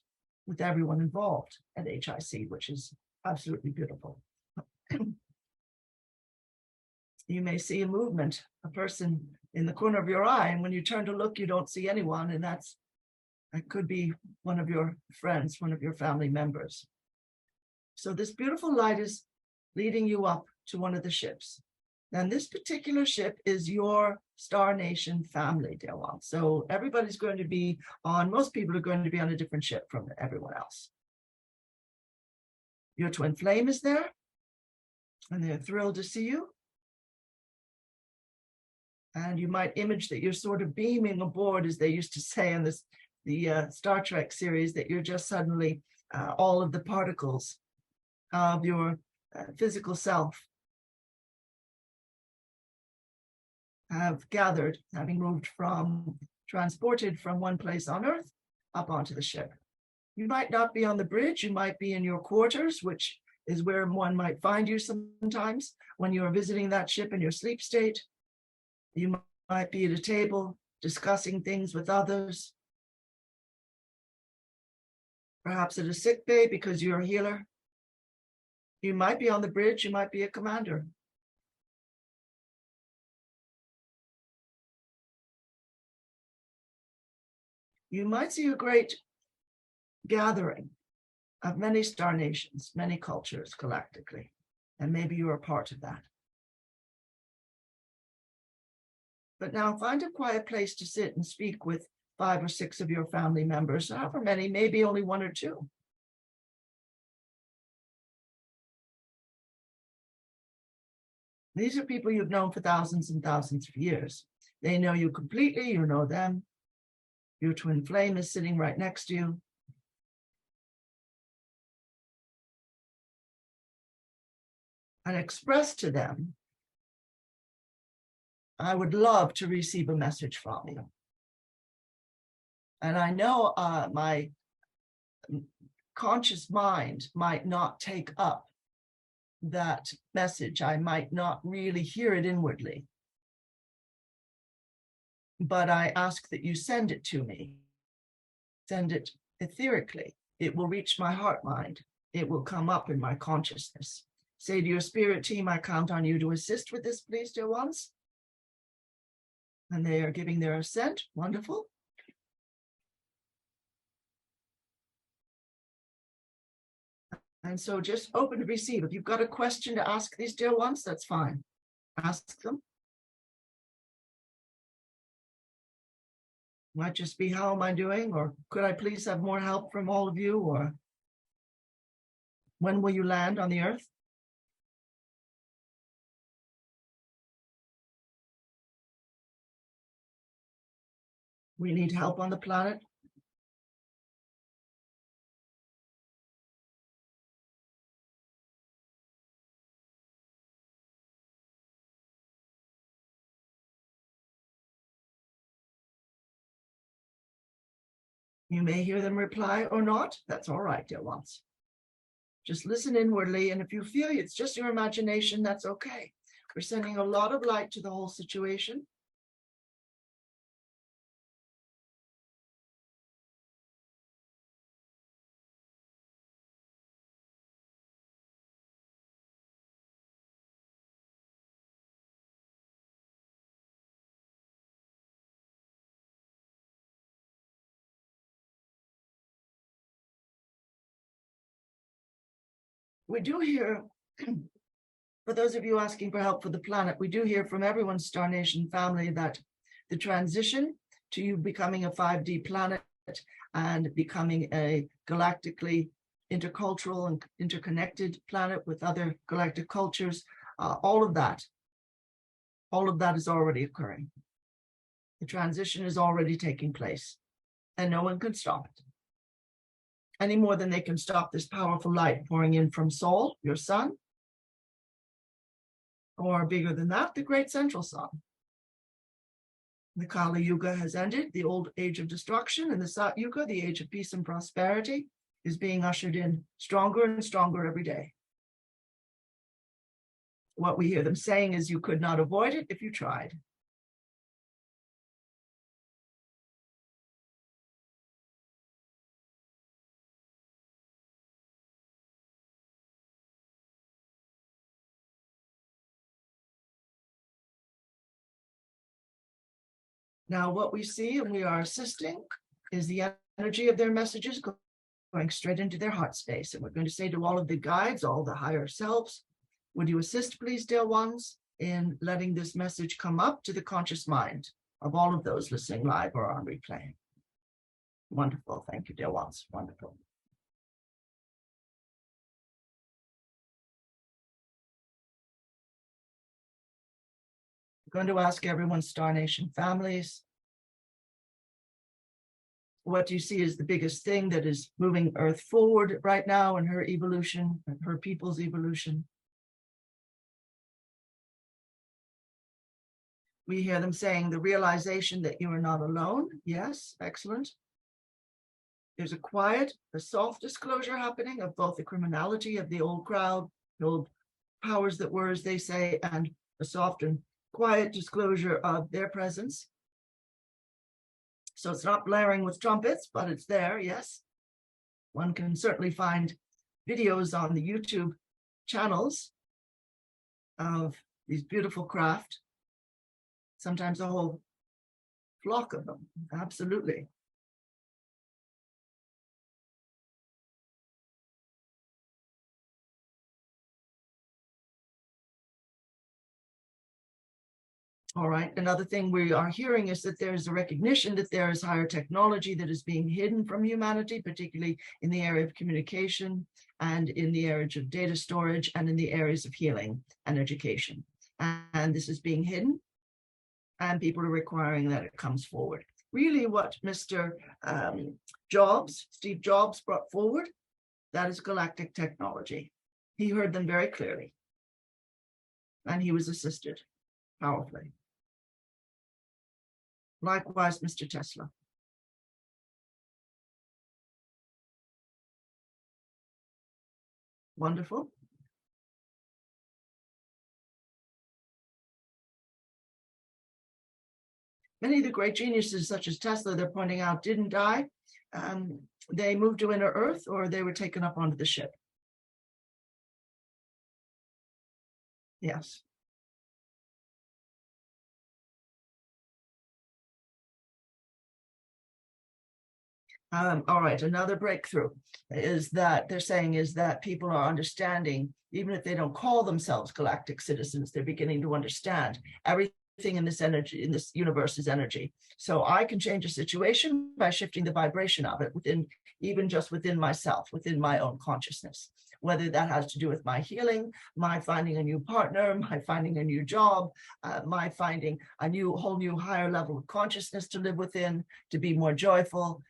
with everyone involved at HIC, which is absolutely beautiful. You may see a movement, a person in the corner of your eye, and when you turn to look, you don't see anyone, and that could be one of your friends, one of your family members. So this beautiful light is leading you up to one of the ships. And this particular ship is your Star Nation family, dear one. So everybody's going to be most people are going to be on a different ship from everyone else. Your twin flame is there, and they're thrilled to see you. And you might image that you're sort of beaming aboard, as they used to say in the Star Trek series, that you're just suddenly all of the particles of your physical self have gathered, having transported from one place on Earth up onto the ship. You might not be on the bridge, you might be in your quarters, which is where one might find you sometimes when you're visiting that ship in your sleep state. You might be at a table discussing things with others. Perhaps at a sick bay because you're a healer. You might be on the bridge, you might be a commander. You might see a great gathering of many star nations, many cultures galactically, and maybe you're a part of that. But now find a quiet place to sit and speak with 5 or 6 of your family members, however many, maybe only 1 or 2. These are people you've known for thousands and thousands of years. They know you completely, you know them. Your twin flame is sitting right next to you. And express to them, I would love to receive a message from you. And I know my conscious mind might not take up that message. I might not really hear it inwardly. But I ask that you send it to me. Send it etherically. It will reach my heart mind. It will come up in my consciousness. Say to your spirit team, I count on you to assist with this, please, dear ones. And they are giving their assent. Wonderful. And so just open to receive. If you've got a question to ask these dear ones, that's fine. Ask them. Might just be, how am I doing? Or could I please have more help from all of you? Or when will you land on the earth? We need help on the planet. You may hear them reply or not. That's all right, dear ones. Just listen inwardly, and if you feel it's just your imagination, that's okay. We're sending a lot of light to the whole situation. We do hear, for those of you asking for help for the planet, we do hear from everyone's Star Nation family that the transition to you becoming a 5D planet and becoming a galactically intercultural and interconnected planet with other galactic cultures, all of that is already occurring. The transition is already taking place, and no one can stop it any more than they can stop this powerful light pouring in from Sol, your sun, or bigger than that, the great central sun. The Kali Yuga has ended, the old age of destruction, and the Sat Yuga, the age of peace and prosperity, is being ushered in stronger and stronger every day. What we hear them saying is you could not avoid it if you tried. Now, what we see and we are assisting is the energy of their messages going straight into their heart space. And we're going to say to all of the guides, all the higher selves, would you assist, please, dear ones, in letting this message come up to the conscious mind of all of those listening live or on replay? Wonderful. Thank you, dear ones. Wonderful. I'm going to ask everyone's Star Nation families, what do you see as the biggest thing that is moving Earth forward right now in her evolution, and her people's evolution? We hear them saying the realization that you are not alone. Yes, excellent. There's a quiet, a soft disclosure happening of both the criminality of the old crowd, the old powers that were, as they say, and a soft and quiet disclosure of their presence. So it's not blaring with trumpets, but it's there, yes. One can certainly find videos on the YouTube channels of these beautiful craft, sometimes a whole flock of them, absolutely. All right. Another thing we are hearing is that there's a recognition that there is higher technology that is being hidden from humanity, particularly in the area of communication and in the area of data storage and in the areas of healing and education. And this is being hidden, and people are requiring that it comes forward. Really what Mr. Steve Jobs brought forward, that is galactic technology. He heard them very clearly, and he was assisted powerfully. Likewise, Mr. Tesla. Wonderful. Many of the great geniuses, such as Tesla, they're pointing out, didn't die. They moved to inner Earth, or they were taken up onto the ship. Yes. All right, another breakthrough is that they're saying is that people are understanding, even if they don't call themselves galactic citizens, they're beginning to understand everything in this energy, in this universe is energy. So I can change a situation by shifting the vibration of it within, even just within myself, within my own consciousness, whether that has to do with my healing, my finding a new partner, my finding a new job, my finding a whole new higher level of consciousness to live within, to be more joyful,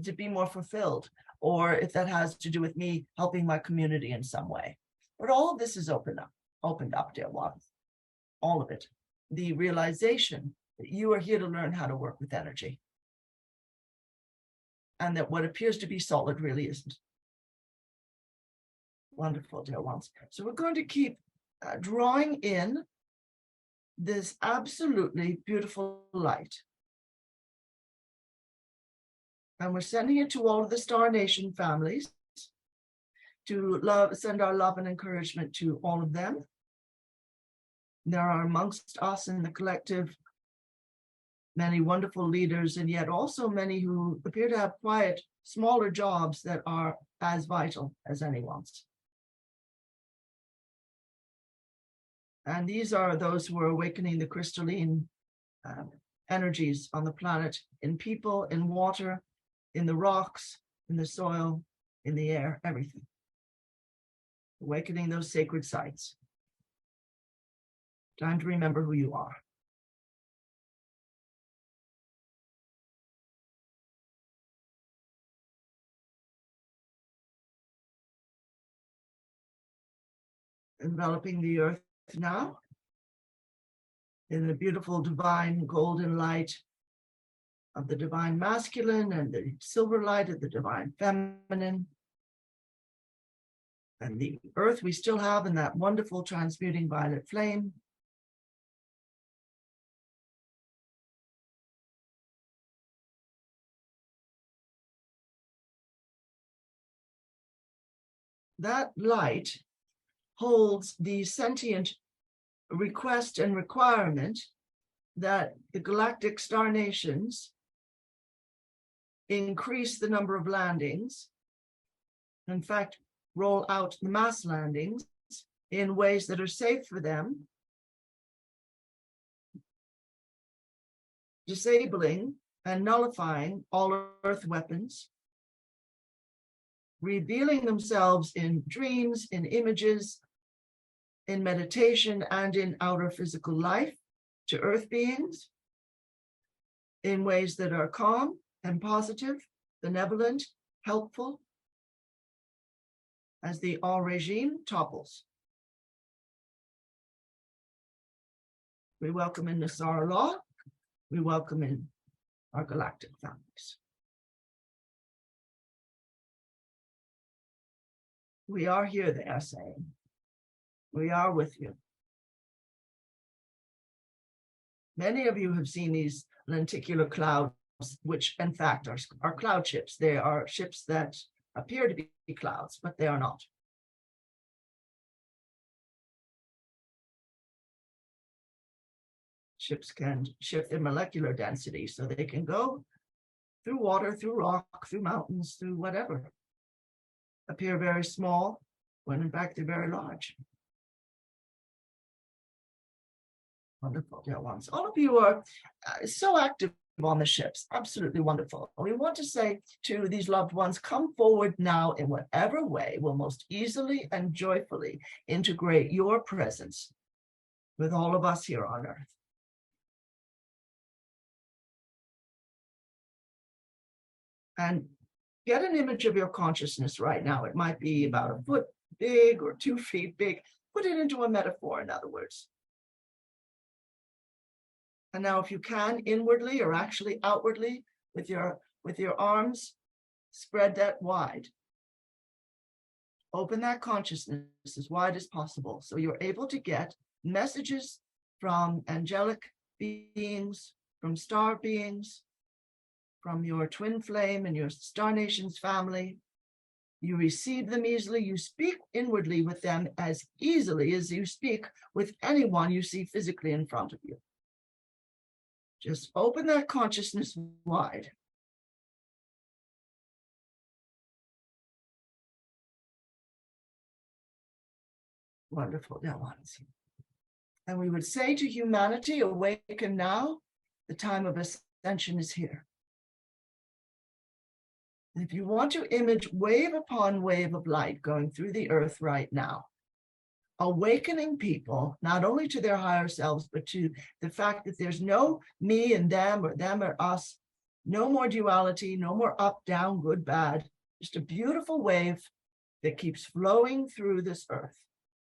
to be more fulfilled, or if that has to do with me helping my community in some way. But all of this is opened up, dear ones, all of it. The realization that you are here to learn how to work with energy, and that what appears to be solid really isn't. Wonderful, dear ones. So we're going to keep drawing in this absolutely beautiful light. And we're sending it to all of the Star Nation families to send our love and encouragement to all of them. There are amongst us in the collective many wonderful leaders, and yet also many who appear to have quiet, smaller jobs that are as vital as anyone's. And these are those who are awakening the crystalline energies on the planet, in people, in water, in the rocks, in the soil, in the air, everything. Awakening those sacred sites. Time to remember who you are. Enveloping the earth now in the beautiful divine golden light of the divine masculine and the silver light of the divine feminine. And the earth we still have in that wonderful transmuting violet flame. That light holds the sentient request and requirement that the galactic star nations increase the number of landings, in fact, roll out the mass landings in ways that are safe for them, disabling and nullifying all Earth weapons, revealing themselves in dreams, in images, in meditation, and in outer physical life to Earth beings in ways that are calm and positive, benevolent, helpful, as the all regime topples. We welcome in Nassara law. We welcome in our galactic families. We are here, they are saying. We are with you. Many of you have seen these lenticular clouds, which in fact are cloud ships. They are ships that appear to be clouds, but they are not. Ships can shift their molecular density, so they can go through water, through rock, through mountains, through whatever. Appear very small, when in fact they're very large. Wonderful, dear ones. All of you are so active on the ships. Absolutely wonderful. We want to say to these loved ones, come forward now in whatever way will most easily and joyfully integrate your presence with all of us here on Earth. And get an image of your consciousness right now. It might be about a foot big or 2 feet big. Put it into a metaphor, in other words. And now if you can, inwardly or actually outwardly with your arms, spread that wide. Open that consciousness as wide as possible so you're able to get messages from angelic beings, from star beings, from your twin flame and your Star Nations family. You receive them easily. You speak inwardly with them as easily as you speak with anyone you see physically in front of you. Just open that consciousness wide. Wonderful, dear ones. And we would say to humanity, awaken now. The time of ascension is here. And if you want to image wave upon wave of light going through the earth right now, awakening people, not only to their higher selves, but to the fact that there's no me and them or us, no more duality, no more up, down, good, bad, just a beautiful wave that keeps flowing through this earth,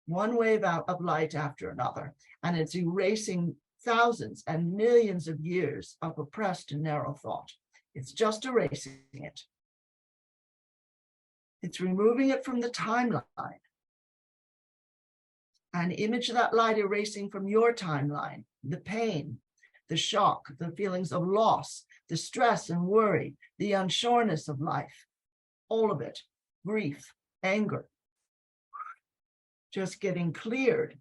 one wave out of light after another, and it's erasing thousands and millions of years of oppressed and narrow thought. It's just erasing it. It's removing it from the timeline. And image that light erasing from your timeline, the pain, the shock, the feelings of loss, the stress and worry, the unsureness of life, all of it, grief, anger, just getting cleared.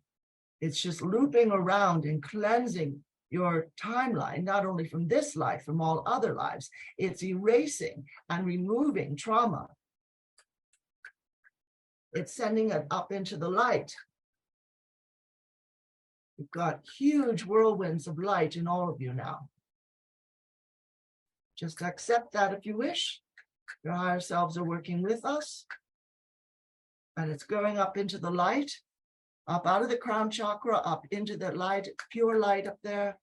It's just looping around and cleansing your timeline, not only from this life, from all other lives. It's erasing and removing trauma. It's sending it up into the light. We've got huge whirlwinds of light in all of you now. Just accept that if you wish. Your higher selves are working with us. And it's going up into the light, up out of the crown chakra, up into the light, pure light up there.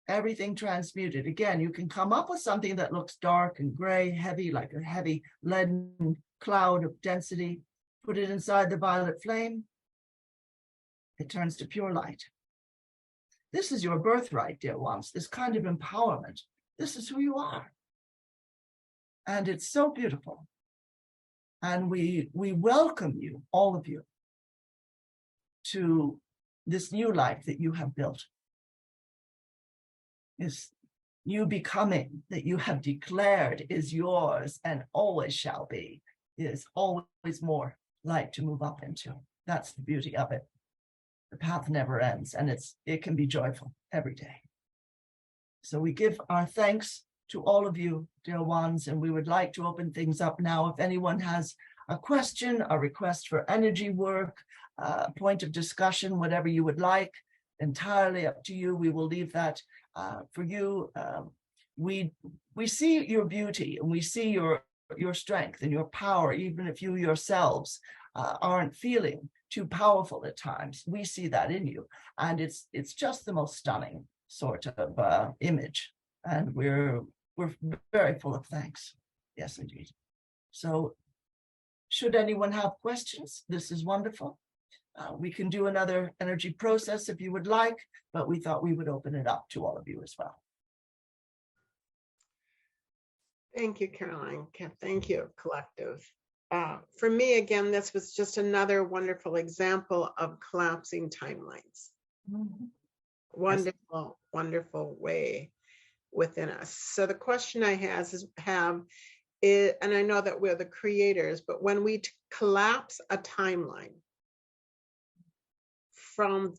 Everything transmuted. Again, you can come up with something that looks dark and gray, heavy, like a heavy leaden cloud of density. Put it inside the violet flame. It turns to pure light. This is your birthright, dear ones, this kind of empowerment. This is who you are. And it's so beautiful. And we welcome you, all of you, to this new life that you have built. This new becoming that you have declared is yours and always shall be. Is always more light to move up into. That's the beauty of it. The path never ends, and it can be joyful every day. So we give our thanks to all of you, dear ones, and we would like to open things up now. If anyone has a question, a request for energy work, a point of discussion, whatever you would like, entirely up to you. We will leave that for you. We see your beauty, and we see your strength and your power, even if you yourselves aren't feeling too powerful at times. We see that in you, and it's just the most stunning sort of image, and we're very full of thanks. Yes, indeed. So should anyone have questions, this is wonderful. We can do another energy process if you would like, but we thought we would open it up to all of you as well. Thank you, Caroline. Thank you, collective. For me, again, this was just another wonderful example of collapsing timelines. Mm-hmm. Wonderful, wonderful way within us. So the question I have is, and I know that we're the creators, but when we collapse a timeline from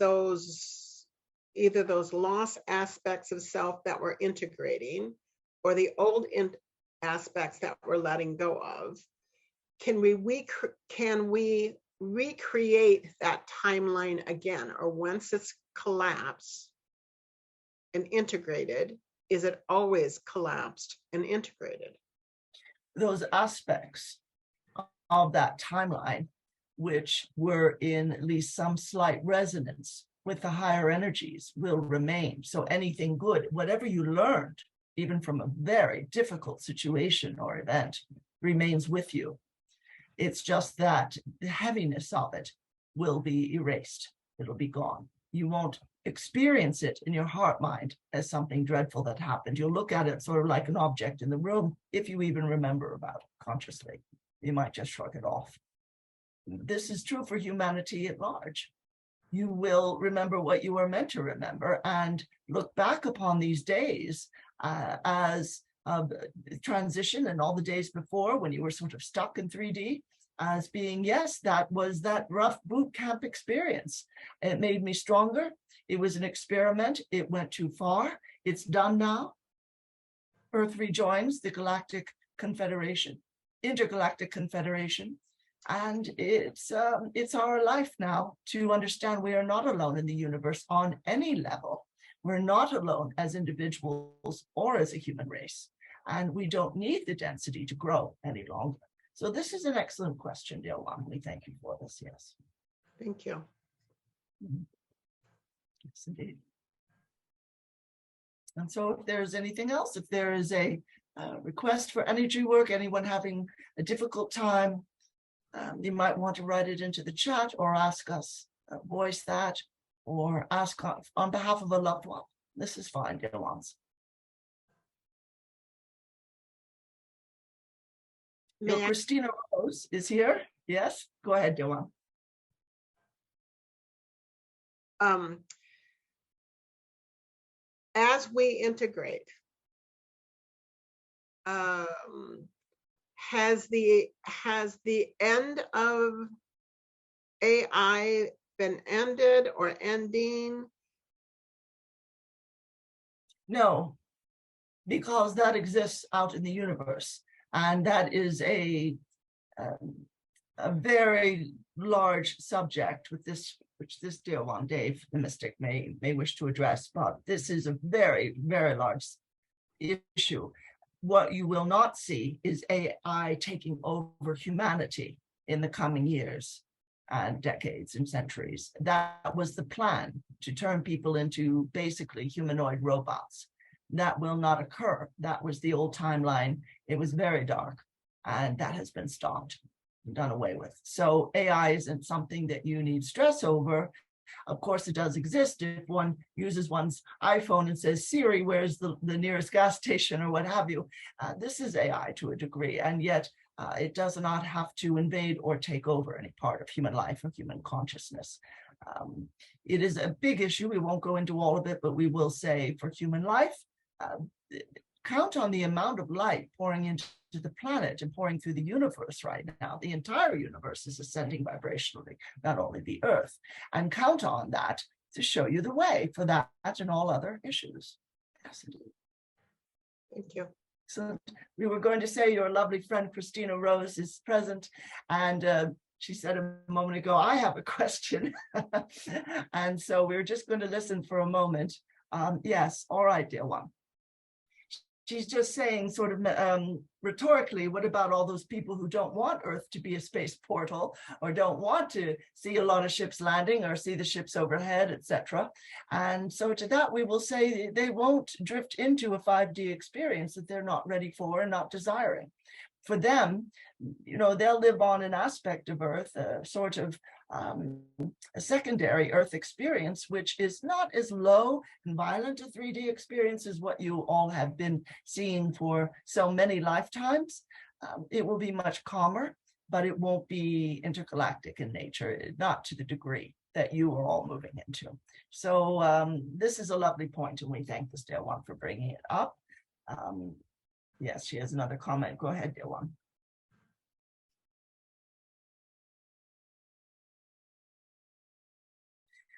either those lost aspects of self that we're integrating or the old aspects that we're letting go of, can we recreate that timeline again? Or once it's collapsed, and integrated? Is it always collapsed and integrated? Those aspects of that timeline, which were in at least some slight resonance with the higher energies, will remain. So anything good, whatever you learned, even from a very difficult situation or event, remains with you. It's just that the heaviness of it will be erased. It'll be gone. You won't experience it in your heart mind as something dreadful that happened. You'll look at it sort of like an object in the room, if you even remember about it consciously. You might just shrug it off. This is true for humanity at large. You will remember what you were meant to remember and look back upon these days as transition and all the days before when you were sort of stuck in 3D as being, yes, that was that rough boot camp experience. It made me stronger. It was an experiment. It went too far. It's done now. Earth rejoins the Galactic Confederation, Intergalactic Confederation. And it's our life now to understand we are not alone in the universe on any level. We're not alone as individuals or as a human race. And we don't need the density to grow any longer. So this is an excellent question, dear one. We thank you for this, yes. Thank you. Yes, indeed. And so if there's anything else, if there is a request for energy work, anyone having a difficult time, you might want to write it into the chat or ask us, voice that, or ask on behalf of a loved one. This is fine, dear ones. Christina Rose is here. Yes, go ahead, dear one. As we integrate, has the end of AI been ended or ending? No, because that exists out in the universe, and that is a very large subject with this, which this dear one, Dave, the mystic, may wish to address. But this is a very, very large issue. What you will not see is AI taking over humanity in the coming years and decades and centuries. That was the plan, to turn people into basically humanoid robots. That will not occur. That was the old timeline. It was very dark, and that has been stopped, done away with. So AI isn't something that you need stress over. Of course, it does exist if one uses one's iPhone and says, Siri, where's the nearest gas station or what have you. This is AI to a degree, and yet it does not have to invade or take over any part of human life or human consciousness. It is a big issue. We won't go into all of it, but we will say for human life, count on the amount of light pouring into the planet and pouring through the universe right now. The entire universe is ascending vibrationally, not only the Earth, and count on that to show you the way for that and all other issues. Yes, indeed. Thank you. So we were going to say your lovely friend Christina Rose is present, and she said a moment ago, I have a question. And so we're just going to listen for a moment. Yes, all right, dear one. She's just saying sort of rhetorically, what about all those people who don't want Earth to be a space portal, or don't want to see a lot of ships landing or see the ships overhead, etc. And so to that, we will say they won't drift into a 5D experience that they're not ready for and not desiring. For them, you know, they'll live on an aspect of Earth, a sort of a secondary Earth experience, which is not as low and violent a 3D experience as what you all have been seeing for so many lifetimes. It will be much calmer, but it won't be intergalactic in nature, not to the degree that you are all moving into. So this is a lovely point, and we thank this dear one for bringing it up. Yes, she has another comment. Go ahead, dear one.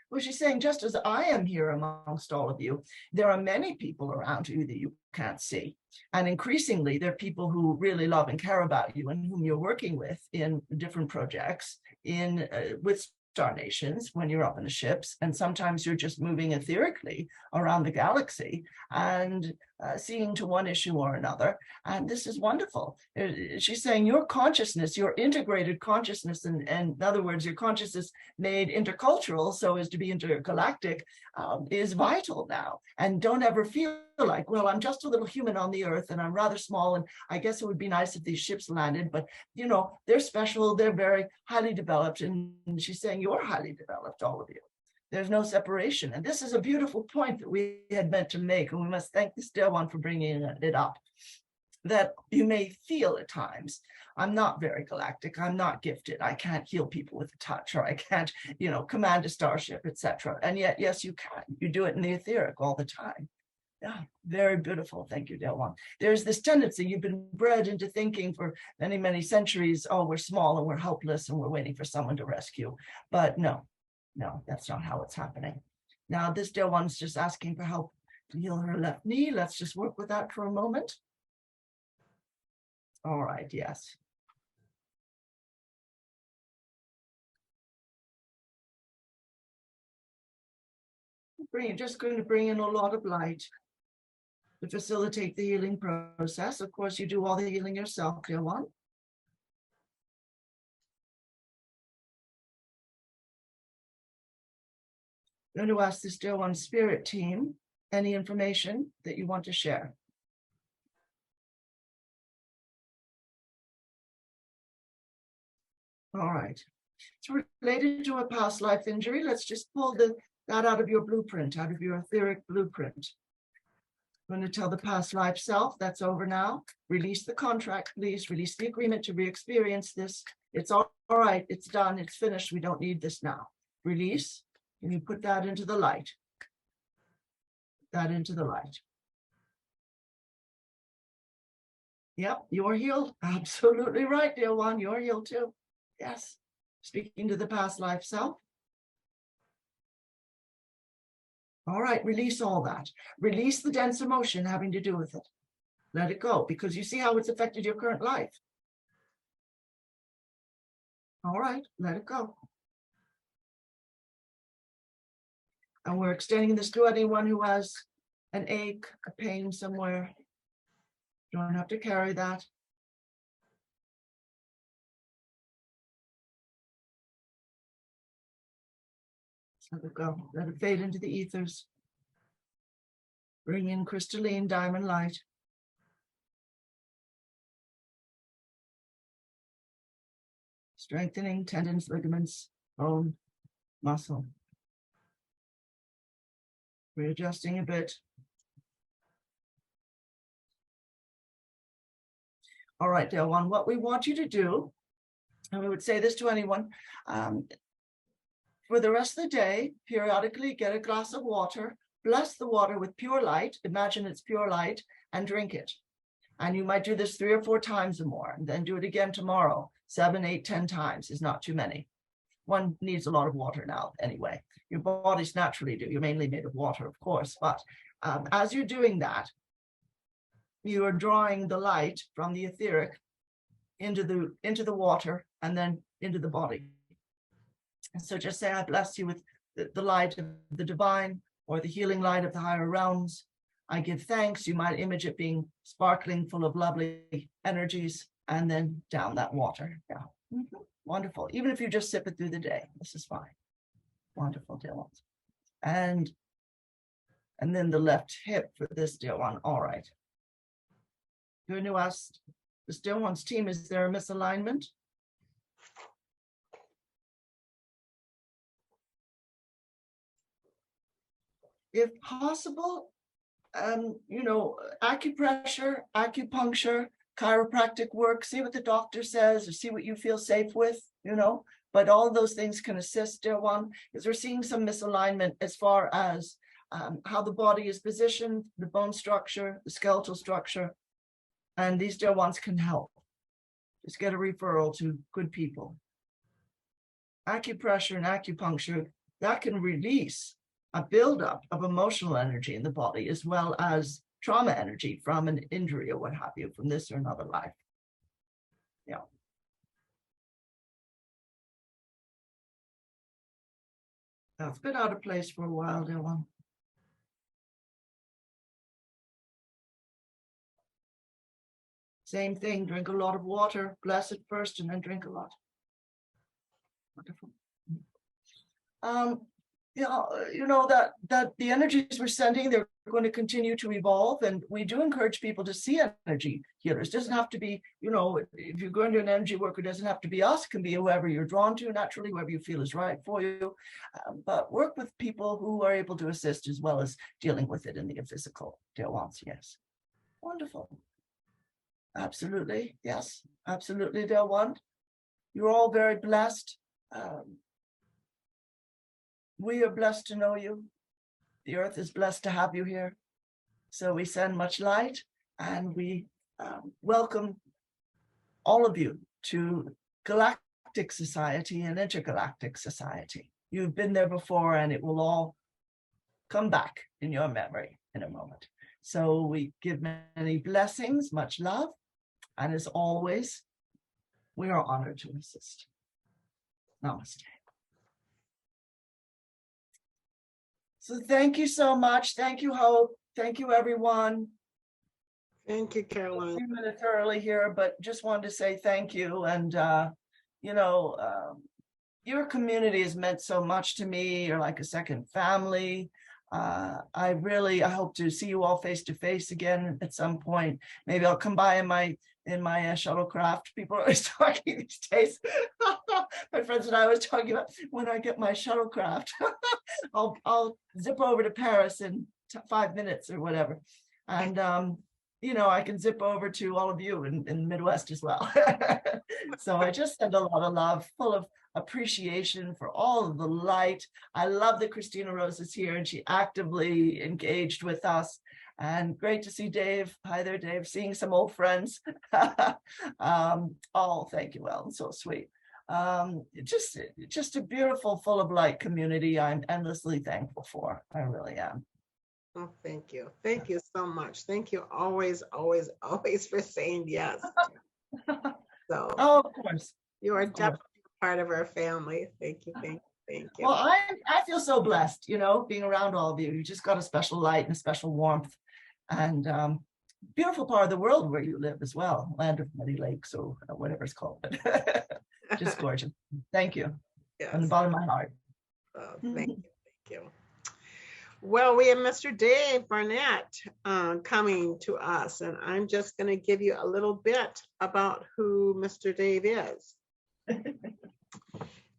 Well, she's saying, just as I am here amongst all of you, there are many people around you that you can't see. And increasingly, there are people who really love and care about you and whom you're working with in different projects, with star nations when you're up in the ships, and sometimes you're just moving etherically around the galaxy and seeing to one issue or another. And this is wonderful. She's saying your consciousness, your integrated consciousness, and in other words, your consciousness made intercultural so as to be intergalactic, is vital now. And don't ever feel like, well, I'm just a little human on the earth and I'm rather small, and I guess it would be nice if these ships landed, but you know, they're special, they're very highly developed. And she's saying you're highly developed, all of you. There's no separation. And this is a beautiful point that we had meant to make, and we must thank this dear one for bringing it up, that you may feel at times, I'm not very galactic, I'm not gifted, I can't heal people with a touch, or I can't, you know, command a starship, etc. And yet, yes, you can. You do it in the etheric all the time. Yeah, very beautiful. Thank you, dear one. There's this tendency, you've been bred into thinking for many, many centuries, oh, we're small and we're helpless and we're waiting for someone to rescue. But no, that's not how it's happening. Now, this dear one's just asking for help to heal her left knee. Let's just work with that for a moment. All right, yes. Just going to bring in a lot of light to facilitate the healing process. Of course, you do all the healing yourself, dear one. I'm going to ask this dear one spirit team any information that you want to share. All right. It's related to a past life injury. Let's just pull that out of your blueprint, out of your etheric blueprint. I'm going to tell the past life self that's over now. Release the contract, please. Release the agreement to re-experience this. It's all right. It's done. It's finished. We don't need this now. Release. And you put that into the light. That into the light. Yep, you're healed. Absolutely right, dear one. You're healed too. Yes. Speaking to the past life self. All right, release all that. Release the dense emotion having to do with it. Let it go, because you see how it's affected your current life. All right, let it go. And we're extending this to anyone who has an ache, a pain somewhere. You don't have to carry that. Let it go. Let it fade into the ethers. Bring in crystalline diamond light. Strengthening tendons, ligaments, bone, muscle. Readjusting a bit. All right, dear one, what we want you to do, and we would say this to anyone, for the rest of the day, periodically get a glass of water, bless the water with pure light, imagine it's pure light, and drink it. And you might do this 3 or 4 times or more, and then do it again tomorrow. 7, 8, 10 times is not too many. One needs a lot of water now anyway. Your bodies naturally do. You're mainly made of water, of course, but as you're doing that, you are drawing the light from the etheric into the water and then into the body. And so just say, I bless you with the light of the divine or the healing light of the higher realms. I give thanks. You might image it being sparkling, full of lovely energies, and then down that water. Yeah. Mm-hmm. Wonderful. Even if you just sip it through the day, this is fine. Wonderful, dear ones. And then the left hip for this dear one. All right. You're going to ask this dear one's team, is there a misalignment? If possible, acupressure, acupuncture, chiropractic work, see what the doctor says or see what you feel safe with, but all of those things can assist, dear one, because we're seeing some misalignment as far as how the body is positioned, the bone structure, the skeletal structure, and these dear ones can help. Just get a referral to good people. Acupressure and acupuncture, that can release a buildup of emotional energy in the body, as well as trauma energy from an injury or what have you, from this or another life. Yeah. It's been out of place for a while, dear one. Same thing, drink a lot of water, bless it first, and then drink a lot. Wonderful. You know that the energies we're sending, they're going to continue to evolve, and we do encourage people to see energy healers. It doesn't have to be, if you're going to an energy worker, it doesn't have to be us. It can be whoever you're drawn to naturally, whoever you feel is right for you. But work with people who are able to assist as well as dealing with it in the physical. Dear ones, yes. Wonderful. Absolutely, yes, absolutely, dear one. You're all very blessed. We are blessed to know you. The earth is blessed to have you here. So we send much light, and we welcome all of you to Galactic Society and Intergalactic Society. You've been there before, and it will all come back in your memory in a moment. So we give many blessings, much love, and as always, we are honored to assist. Namaste. So thank you so much. Thank you, Hope. Thank you, everyone. Thank you, Caroline. 2 minutes early here, but just wanted to say thank you. And, your community has meant so much to me. You're like a second family. I hope to see you all face to face again at some point. Maybe I'll come by in my shuttlecraft. People are always talking these days. My friends and I was talking about when I get my shuttlecraft, I'll zip over to Paris in 5 minutes or whatever. And, I can zip over to all of you in the Midwest as well. So I just send a lot of love, full of appreciation for all of the light. I love that Christina Rose is here and she actively engaged with us. And great to see Dave. Hi there, Dave. Seeing some old friends. Thank you, Ellen. So sweet. Just a beautiful, full of light community I'm endlessly thankful for. I really am. Oh, thank you. Thank you so much. Thank you always, always, always for saying yes. So, of course. You are definitely part of our family. Thank you, thank you, thank you. Well, I feel so blessed, being around all of you. You just got a special light and a special warmth, and beautiful part of the world where you live as well, land of many lakes or whatever it's called. Just gorgeous. Thank you. Yes. From the bottom of my heart. Thank you, thank you. Well, we have Mr. Dave Barnett coming to us, and I'm just going to give you a little bit about who Mr. Dave is.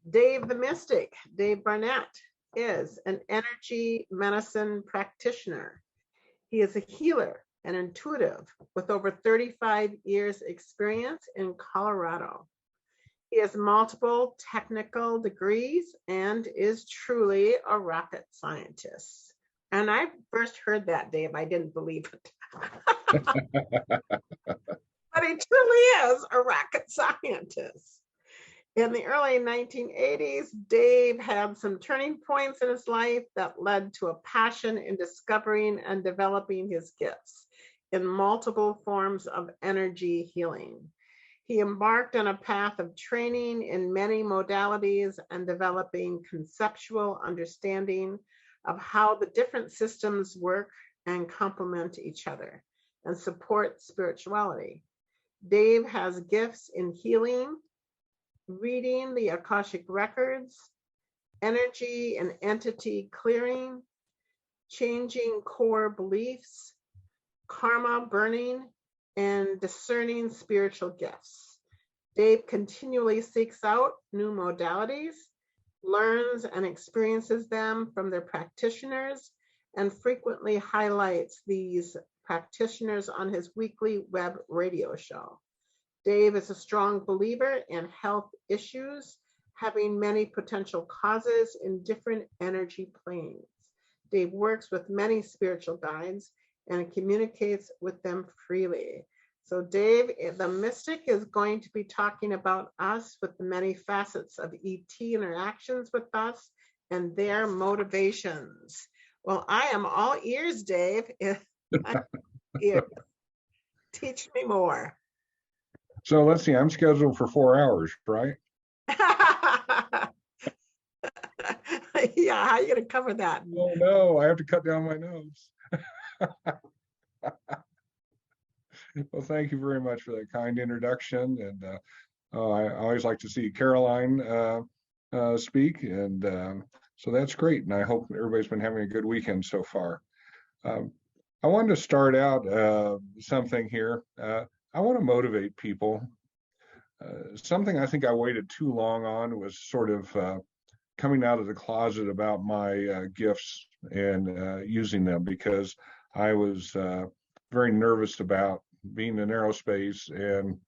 Dave the Mystic, Dave Barnett, is an energy medicine practitioner. He is a healer and intuitive with over 35 years experience in Colorado. He has multiple technical degrees and is truly a rocket scientist. And I first heard that, Dave. I didn't believe it. But he truly is a rocket scientist. In the early 1980s, Dave had some turning points in his life that led to a passion in discovering and developing his gifts in multiple forms of energy healing. He embarked on a path of training in many modalities and developing conceptual understanding of how the different systems work and complement each other and support spirituality. Dave has gifts in healing, reading the Akashic records, energy and entity clearing, changing core beliefs, karma burning, and discerning spiritual gifts. Dave continually seeks out new modalities, learns and experiences them from their practitioners, and frequently highlights these practitioners on his weekly web radio show. Dave is a strong believer in health issues, having many potential causes in different energy planes. Dave works with many spiritual guides and communicates with them freely. So Dave, the Mystic, is going to be talking about us with the many facets of ET interactions with us and their motivations. Well, I am all ears, Dave. Ears. Teach me more. So let's see, I'm scheduled for 4 hours, right? Yeah, how are you going to cover that? Oh no, I have to cut down my nose. Well, thank you very much for that kind introduction. And I always like to see Caroline speak. And so that's great. And I hope everybody's been having a good weekend so far. I wanted to start out something here. I want to motivate people. Something I think I waited too long on was sort of coming out of the closet about my gifts and using them, because I was very nervous about being in aerospace and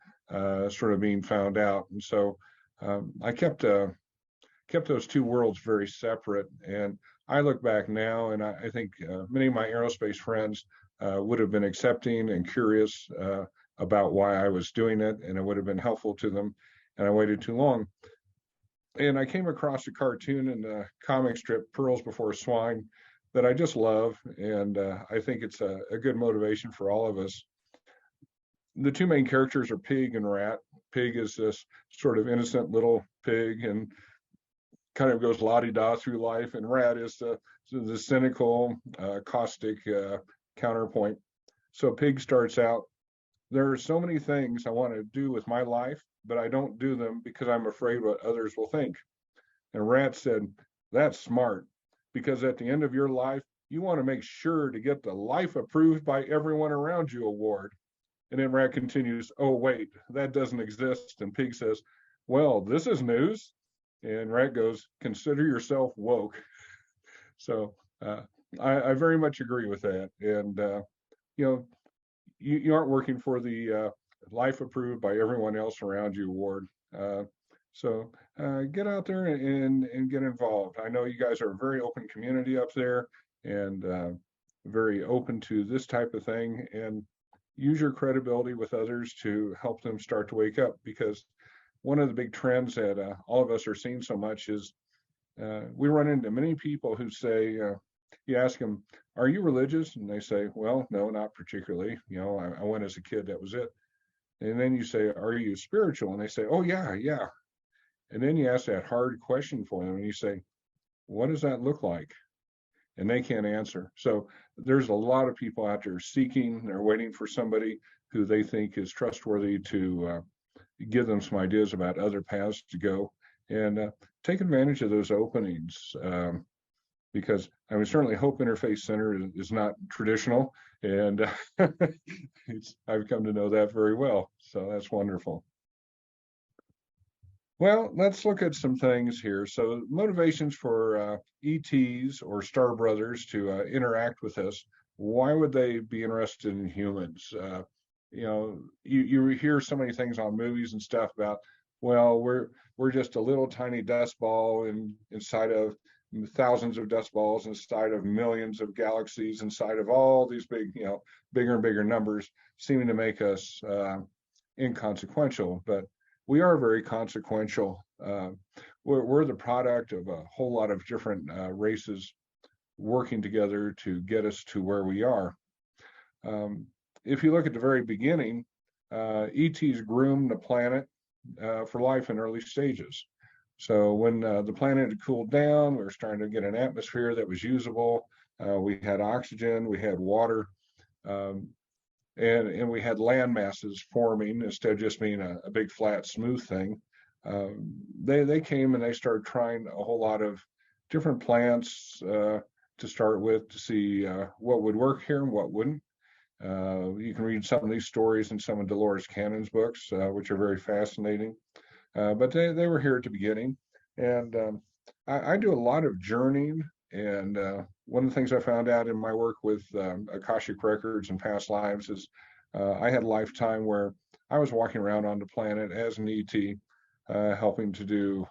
sort of being found out. And so I kept those two worlds very separate. And I look back now, and I think many of my aerospace friends would have been accepting and curious about why I was doing it, and it would have been helpful to them. And I waited too long. And I came across a cartoon in the comic strip, Pearls Before Swine, that I just love. And I think it's a good motivation for all of us. The two main characters are Pig and Rat. Pig is this sort of innocent little pig and kind of goes la-di-da through life. And Rat is the cynical, caustic counterpoint. So Pig starts out, there are so many things I want to do with my life, but I don't do them because I'm afraid what others will think. And Rat said, that's smart, because at the end of your life, you want to make sure to get the Life Approved by Everyone Around You award. And then Rat continues, oh, wait, that doesn't exist. And Pig says, well, this is news. And Rat goes, consider yourself woke. So I very much agree with that. And, you aren't working for the Life Approved by Everyone Else Around You award. So get out there and get involved. I know you guys are a very open community up there, and very open to this type of thing. And use your credibility with others to help them start to wake up, because one of the big trends that all of us are seeing so much is we run into many people who say, you ask them, are you religious? And they say, well, no, not particularly. I went as a kid, that was it. And then you say, are you spiritual? And they say, oh, yeah. And then you ask that hard question for them, and you say, what does that look like? And they can't answer. So there's a lot of people out there seeking, they're waiting for somebody who they think is trustworthy to give them some ideas about other paths to go, and take advantage of those openings. Because I mean, certainly Hope Interfaith Center is not traditional, and I've come to know that very well. So that's wonderful. Well, let's look at some things here. So motivations for ETs or Star Brothers to interact with us. Why would they be interested in humans? You hear so many things on movies and stuff about, well, we're just a little tiny dust ball inside of thousands of dust balls, inside of millions of galaxies, inside of all these big, bigger and bigger numbers, seeming to make us inconsequential. But we are very consequential. We're the product of a whole lot of different races working together to get us to where we are. If you look at the very beginning, ETs groomed the planet for life in early stages. So when the planet had cooled down, we were starting to get an atmosphere that was usable. We had oxygen, we had water, and we had land masses forming instead of just being a big flat smooth thing. They came and they started trying a whole lot of different plants to start with, to see what would work here and what wouldn't. You can read some of these stories in some of Dolores Cannon's books, which are very fascinating. But they were here at the beginning. And I do a lot of journeying. And one of the things I found out in my work with Akashic Records and past lives is I had a lifetime where I was walking around on the planet as an ET, helping to do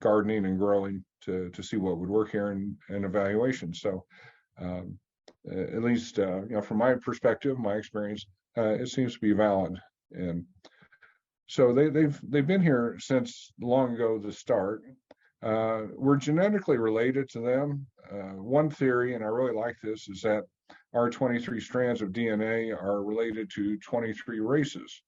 gardening and growing to see what would work here and evaluation. So at least, from my perspective, my experience, it seems to be valid. And so they've been here since long ago, the start. We're genetically related to them. One theory, and I really like this, is that our 23 strands of DNA are related to 23 races.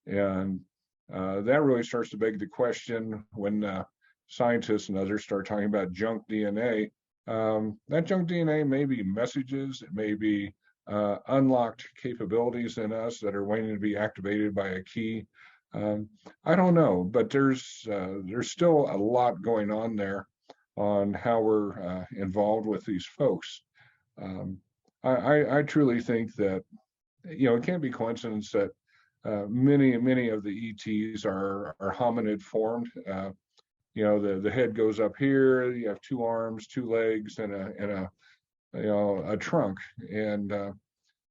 And that really starts to beg the question when scientists and others start talking about junk DNA, that junk DNA may be messages, it may be unlocked capabilities in us that are waiting to be activated by a key. I don't know, but there's still a lot going on there on how we're involved with these folks. I truly think that, it can't be coincidence that many of the ETs are hominid formed. The head goes up here. You have two arms, two legs, and a trunk, and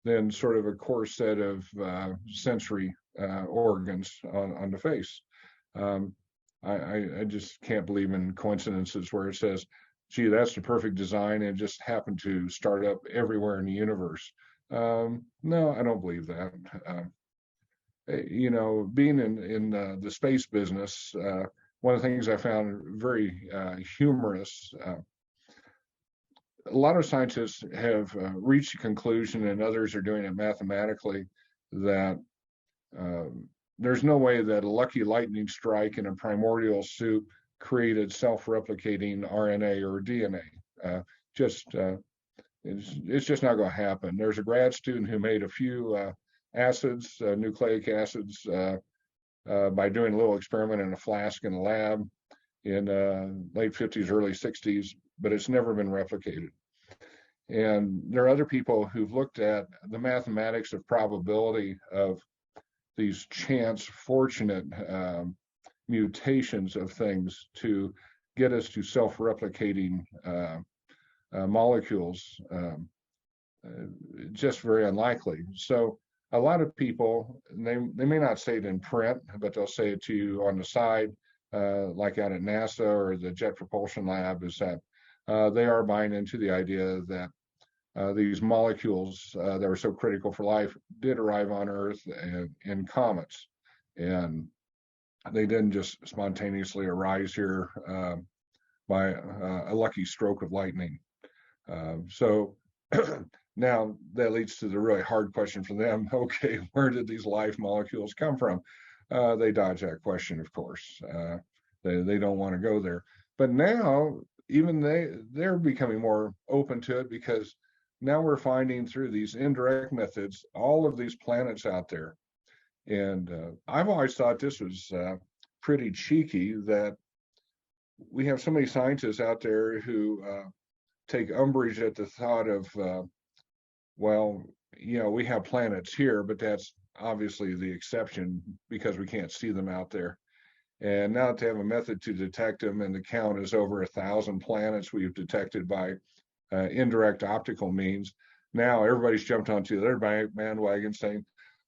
then sort of a core set of sensory organs on the face. I just can't believe in coincidences where it says, gee, that's the perfect design and just happened to start up everywhere in the universe. No, I don't believe that. Being in the space business, one of the things I found very humorous, a lot of scientists have reached a conclusion, and others are doing it mathematically, that there's no way that a lucky lightning strike in a primordial soup created self-replicating RNA or DNA. It's just not going to happen. There's a grad student who made a few acids, nucleic acids, by doing a little experiment in a flask in a lab in late 50s, early 60s, but it's never been replicated. And there are other people who've looked at the mathematics of probability of these chance, fortunate mutations of things to get us to self-replicating molecules, just very unlikely. So a lot of people, they may not say it in print, but they'll say it to you on the side, like out at NASA or the Jet Propulsion Lab, is that they are buying into the idea that these molecules that were so critical for life did arrive on Earth in comets, and they didn't just spontaneously arise here by a lucky stroke of lightning. So now that leads to the really hard question for them. Okay, where did these life molecules come from? They dodge that question, of course. They don't want to go there. But now even they're becoming more open to it, because now we're finding through these indirect methods all of these planets out there. And I've always thought this was pretty cheeky, that we have so many scientists out there who take umbrage at the thought of, we have planets here, but that's obviously the exception because we can't see them out there. And now to have a method to detect them, and the count is over 1,000 planets we've detected by indirect optical means. Now everybody's jumped onto their bandwagon saying,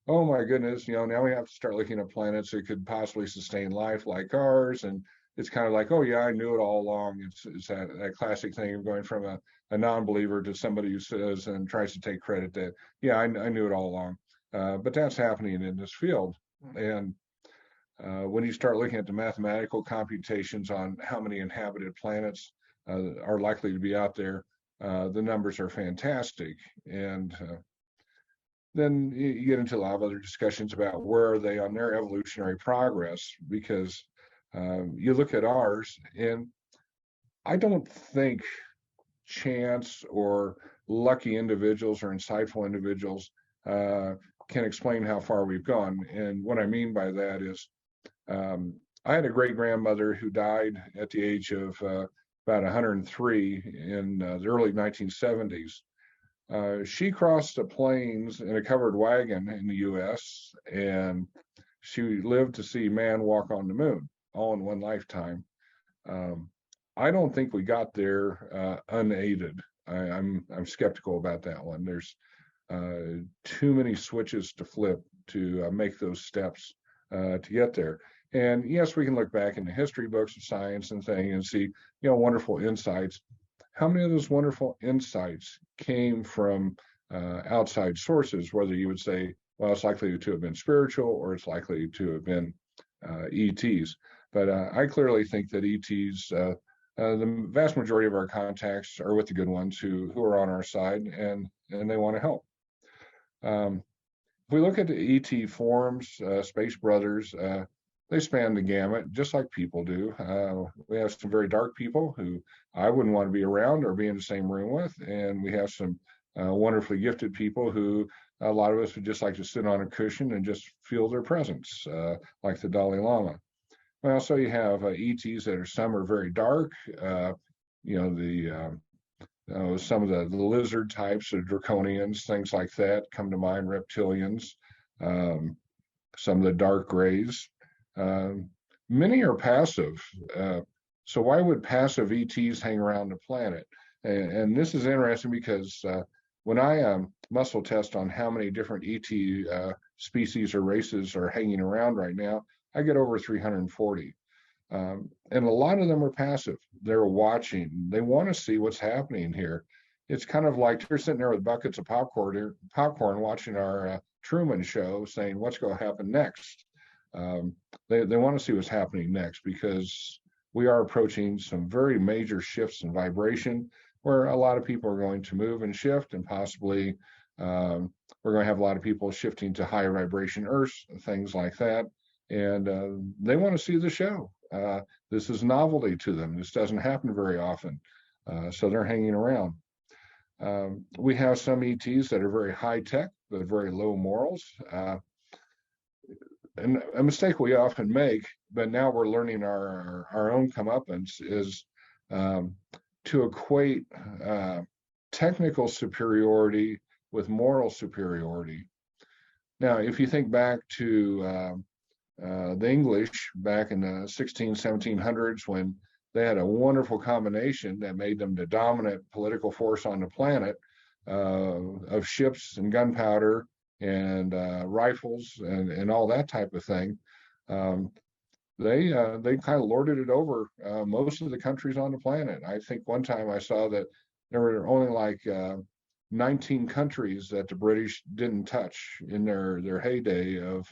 oh my goodness, now we have to start looking at planets that could possibly sustain life like ours. And it's kind of like, oh yeah, I knew it all along. It's that classic thing of going from a non-believer to somebody who says and tries to take credit that, yeah, I knew it all along. But that's happening in this field. And when you start looking at the mathematical computations on how many inhabited planets are likely to be out there, the numbers are fantastic. And then you get into a lot of other discussions about where are they on their evolutionary progress, because you look at ours, and I don't think chance or lucky individuals or insightful individuals can explain how far we've gone. And what I mean by that is, I had a great grandmother who died at the age of about 103 in the early 1970s. She crossed the plains in a covered wagon in the US, and she lived to see man walk on the moon, all in one lifetime. I don't think we got there unaided. I'm skeptical about that one. There's too many switches to flip to make those steps to get there. And yes, we can look back in the history books of science and things and see, wonderful insights. How many of those wonderful insights came from outside sources, whether you would say, well, it's likely to have been spiritual or it's likely to have been ETs. But I clearly think that ETs, the vast majority of our contacts are with the good ones who are on our side, and they want to help. If we look at the ET forums, Space Brothers, they span the gamut, just like people do. We have some very dark people who I wouldn't want to be around or be in the same room with, and we have some wonderfully gifted people who a lot of us would just like to sit on a cushion and just feel their presence, like the Dalai Lama. Well, so you have ETs that are, some are very dark. Some of the lizard types, the draconians, things like that come to mind, reptilians, some of the dark grays. Many are passive. So why would passive ETs hang around the planet? And this is interesting because when I muscle test on how many different ET species or races are hanging around right now, I get over 340. And a lot of them are passive. They're watching. They want to see what's happening here. It's kind of like they're sitting there with buckets of popcorn watching our Truman Show, saying what's going to happen next. They want to see what's happening next, because we are approaching some very major shifts in vibration, where a lot of people are going to move and shift, and possibly we're going to have a lot of people shifting to higher vibration Earths, things like that. And they want to see the show. This is novelty to them. This doesn't happen very often. So they're hanging around. We have some ETs that are very high tech, but very low morals. And a mistake we often make, but now we're learning our own comeuppance, is to equate technical superiority with moral superiority. Now, if you think back to the English back in the 1700s, when they had a wonderful combination that made them the dominant political force on the planet, of ships and gunpowder and rifles and all that type of thing. They kind of lorded it over most of the countries on the planet. I think one time I saw that there were only like 19 countries that the British didn't touch in their heyday of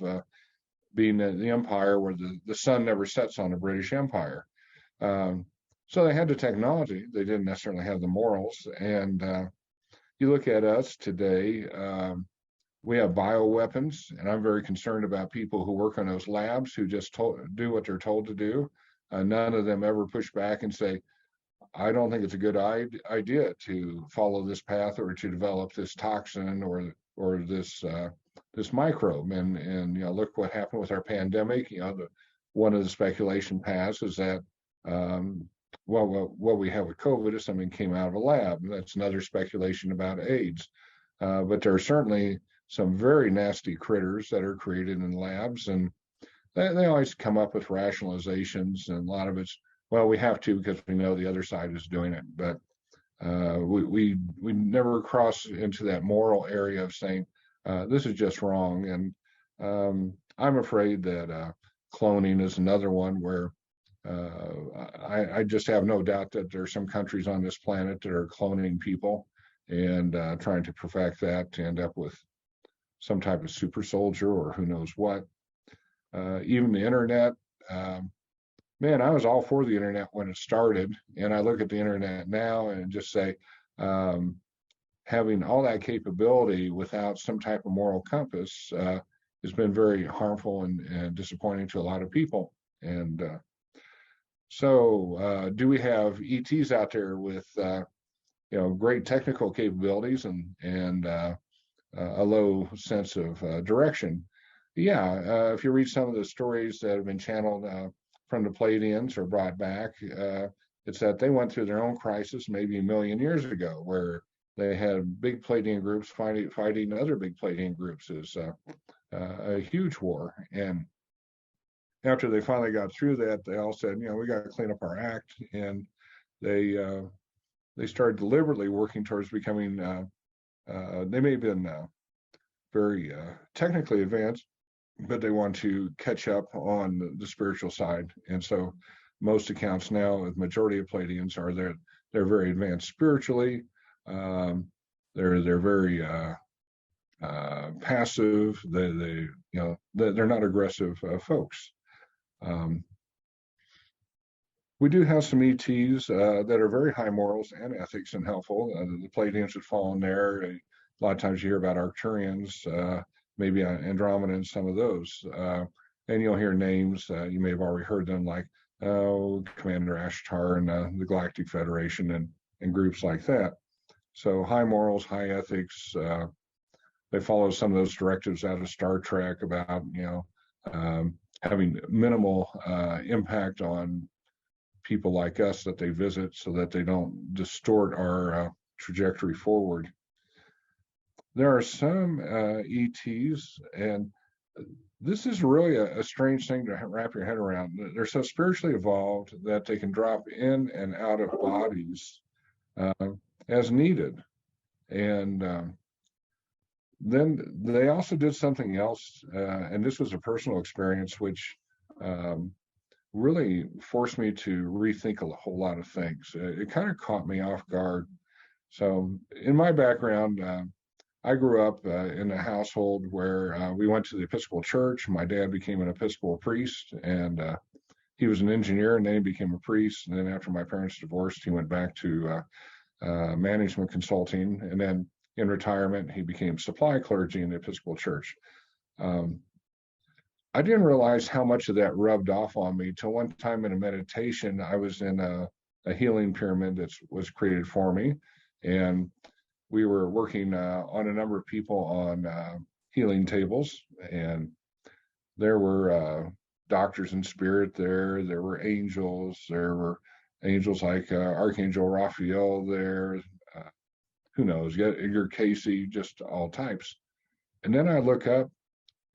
being the empire, where the sun never sets on the British Empire. So they had the technology, they didn't necessarily have the morals. And you look at us today, we have bioweapons, and I'm very concerned about people who work on those labs who just do what they're told to do. None of them ever push back and say, I don't think it's a good idea to follow this path or to develop this toxin or this microbe. And look what happened with our pandemic. One of the speculation paths is that what we have with COVID is something came out of a lab. That's another speculation about AIDS. But there are certainly some very nasty critters that are created in labs, and they always come up with rationalizations, and a lot of it's, well, we have to because we know the other side is doing it. But we never cross into that moral area of saying this is just wrong. And I'm afraid that cloning is another one where I just have no doubt that there are some countries on this planet that are cloning people and trying to perfect that to end up with some type of super soldier or who knows what. Even the internet, man, I was all for the internet when it started, and I look at the internet now and just say, having all that capability without some type of moral compass has been very harmful and disappointing to a lot of people. And so do we have ETs out there with great technical capabilities and a low sense of direction? Yeah, if you read some of the stories that have been channeled from the Pleiadians or brought back, it's that they went through their own crisis maybe a million years ago, where they had big Pleiadian groups fighting other big Pleiadian groups. It was a huge war. And after they finally got through that, they all said, we got to clean up our act. And they started deliberately working towards becoming, they may have been very technically advanced, but they want to catch up on the spiritual side. And so most accounts now, the majority of Pleiadians are they're very advanced spiritually. They're very passive. They're not aggressive folks. We do have some ETs that are very high morals and ethics and helpful. The Pleiadians would fall in there. A lot of times you hear about Arcturians, maybe Andromeda and some of those. and you'll hear names, you may have already heard them, like Commander Ashtar and the Galactic Federation and groups like that. So high morals, high ethics. They follow some of those directives out of Star Trek about, having minimal impact on people like us that they visit, so that they don't distort our trajectory forward. There are some ETs, and this is really a strange thing to wrap your head around. They're so spiritually evolved that they can drop in and out of bodies as needed. And then they also did something else, and this was a personal experience, which really forced me to rethink a whole lot of things. It kind of caught me off guard. So in my background, I grew up in a household where we went to the Episcopal Church. My dad became an Episcopal priest, and he was an engineer, and then he became a priest. And then after my parents divorced, he went back to management consulting. And then in retirement, he became supply clergy in the Episcopal Church. I didn't realize how much of that rubbed off on me till one time in a meditation. I was in a healing pyramid that was created for me, and we were working on a number of people on healing tables, and there were doctors in spirit there. There were angels. There were angels like Archangel Raphael there. Who knows? Edgar Casey, just all types. And then I look up,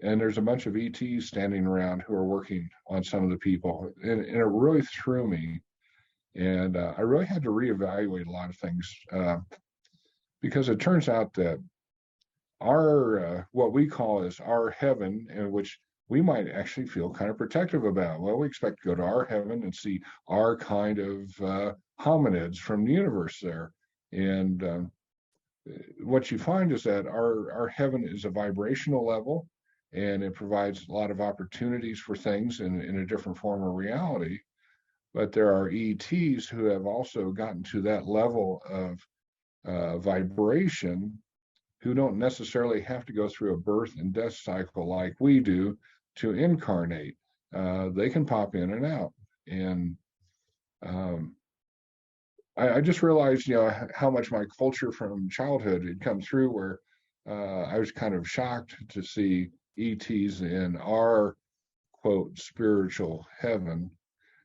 and there's a bunch of ETs standing around who are working on some of the people, and it really threw me. And I really had to reevaluate a lot of things. Because it turns out that our, what we call is our heaven, in which we might actually feel kind of protective about. Well, we expect to go to our heaven and see our kind of hominids from the universe there. And what you find is that our heaven is a vibrational level, and it provides a lot of opportunities for things in a different form of reality. But there are ETs who have also gotten to that level of vibration, who don't necessarily have to go through a birth and death cycle like we do to incarnate. They can pop in and out. And I just realized, how much my culture from childhood had come through, where I was kind of shocked to see ETs in our, quote, spiritual heaven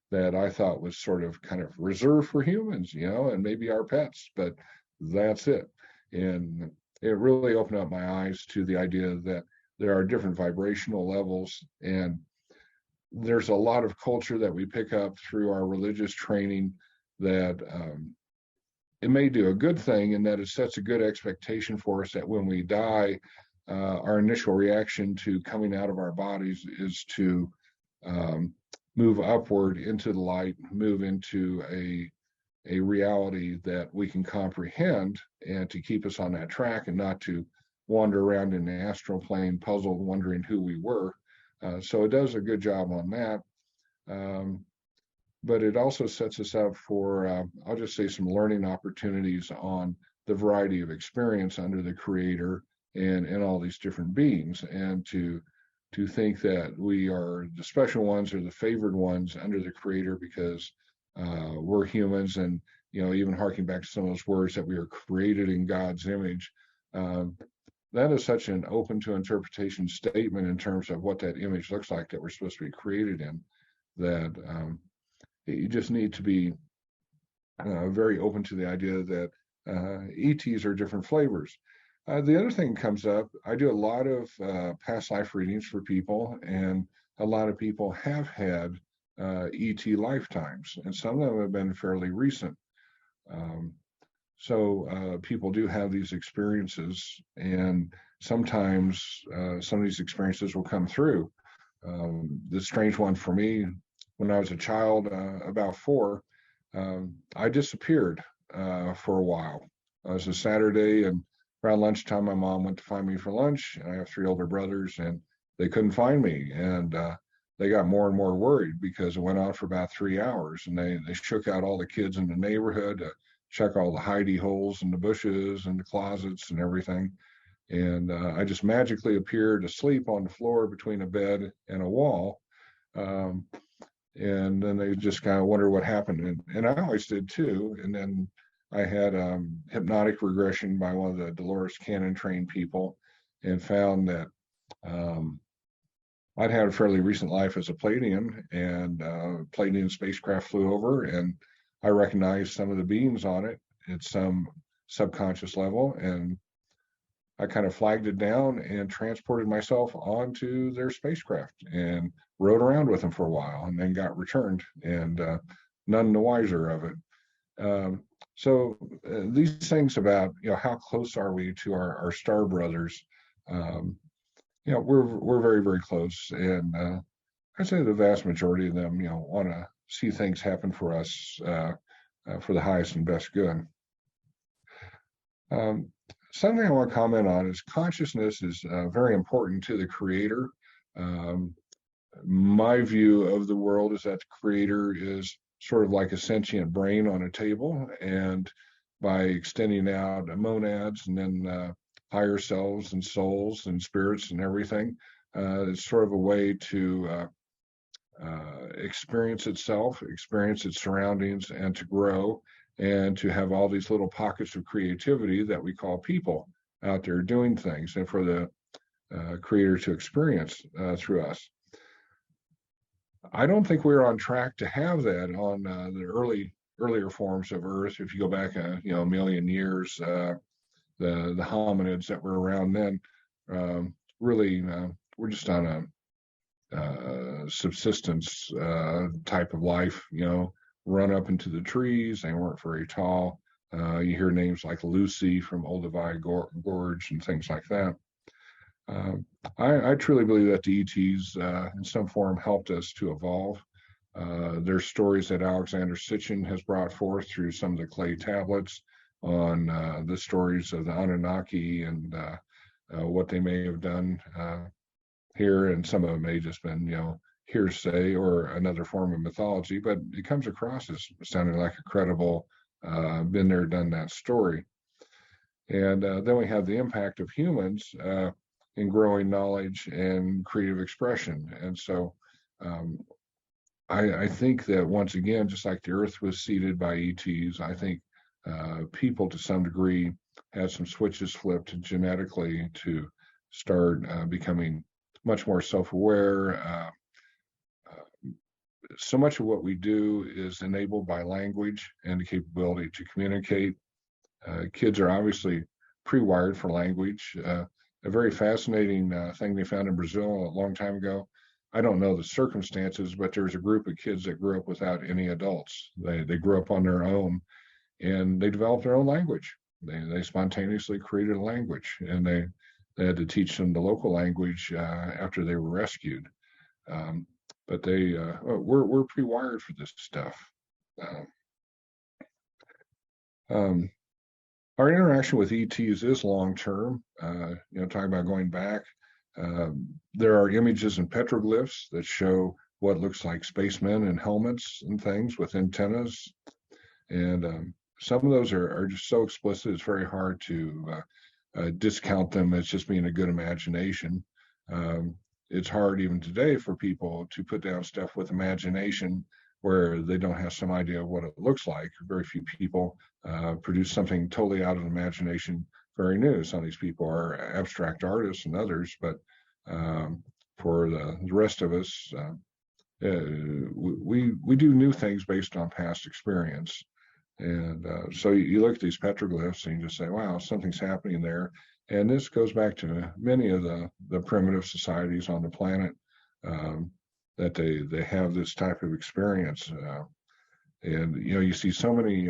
that I thought was sort of kind of reserved for humans, and maybe our pets, but that's it. And it really opened up my eyes to the idea that there are different vibrational levels, and there's a lot of culture that we pick up through our religious training that it may do a good thing in that it sets a good expectation for us that when we die, our initial reaction to coming out of our bodies is to move upward into the light, move into a reality that we can comprehend, and to keep us on that track and not to wander around in the astral plane puzzled, wondering who we were. So it does a good job on that. But it also sets us up for, I'll just say, some learning opportunities on the variety of experience under the Creator and all these different beings, and to think that we are the special ones or the favored ones under the Creator because we're humans, and even harking back to some of those words that we are created in God's image. That is such an open to interpretation statement in terms of what that image looks like that we're supposed to be created in, that you just need to be very open to the idea that ETs are different flavors. The other thing comes up, I do a lot of past life readings for people, and a lot of people have had ET lifetimes, and some of them have been fairly recent. So people do have these experiences, and sometimes some of these experiences will come through. The strange one for me, when I was a child, about 4, I disappeared for a while. It was a Saturday, and around lunchtime, my mom went to find me for lunch, and I have 3 older brothers, and they couldn't find me. And they got more and more worried because it went on for about 3 hours, and they shook out all the kids in the neighborhood to check all the hidey holes in the bushes and the closets and everything. And I just magically appeared asleep on the floor between a bed and a wall. And then they just kind of wonder what happened. And I always did too. And then I had hypnotic regression by one of the Dolores Cannon trained people, and found that I'd had a fairly recent life as a Pleiadian, and Pleiadian spacecraft flew over, and I recognized some of the beings on it at some subconscious level, and I kind of flagged it down and transported myself onto their spacecraft and rode around with them for a while, and then got returned, and none the wiser of it. So these things about, how close are we to our star brothers? We're very, very close, and I'd say the vast majority of them, want to see things happen for us for the highest and best good. Something I want to comment on is consciousness is very important to the creator. My view of the world is that the creator is sort of like a sentient brain on a table, and by extending out monads and then higher selves and souls and spirits and everything, it's sort of a way to experience itself, experience its surroundings, and to grow, and to have all these little pockets of creativity that we call people out there doing things, and for the creator to experience through us. I don't think we're on track to have that on the earlier forms of Earth. If you go back a million years, the hominids that were around then really were just on a subsistence type of life, run up into the trees. They weren't very tall. You hear names like Lucy from Olduvai Gorge and things like that. I truly believe that the ETs in some form helped us to evolve. There's stories that Alexander Sitchin has brought forth through some of the clay tablets on the stories of the Anunnaki and what they may have done here, and some of them may just been hearsay or another form of mythology, but it comes across as sounding like a credible been there, done that story. And then we have the impact of humans in growing knowledge and creative expression. And so I think that once again, just like the Earth was seeded by ETs, I think people to some degree had some switches flipped genetically to start becoming much more self-aware. So much of what we do is enabled by language and the capability to communicate. Kids are obviously pre-wired for language. A very fascinating thing they found in Brazil a long time ago. I don't know the circumstances, but there's a group of kids that grew up without any adults. They grew up on their own, and they developed their own language. They spontaneously created a language, and they had to teach them the local language after they were rescued. But we're pre-wired for this stuff. Our interaction with ETs is long-term. Talking about going back, there are images and petroglyphs that show what looks like spacemen in helmets and things with antennas. And some of those are just so explicit, it's very hard to discount them as just being a good imagination. It's hard even today for people to put down stuff with imagination where they don't have some idea of what it looks like. Very few people produce something totally out of imagination very new. Some of these people are abstract artists and others, but for the rest of us, we do new things based on past experience. And so you look at these petroglyphs and you just say, wow, something's happening there. And this goes back to many of the primitive societies on the planet, that they have this type of experience. And, you see so many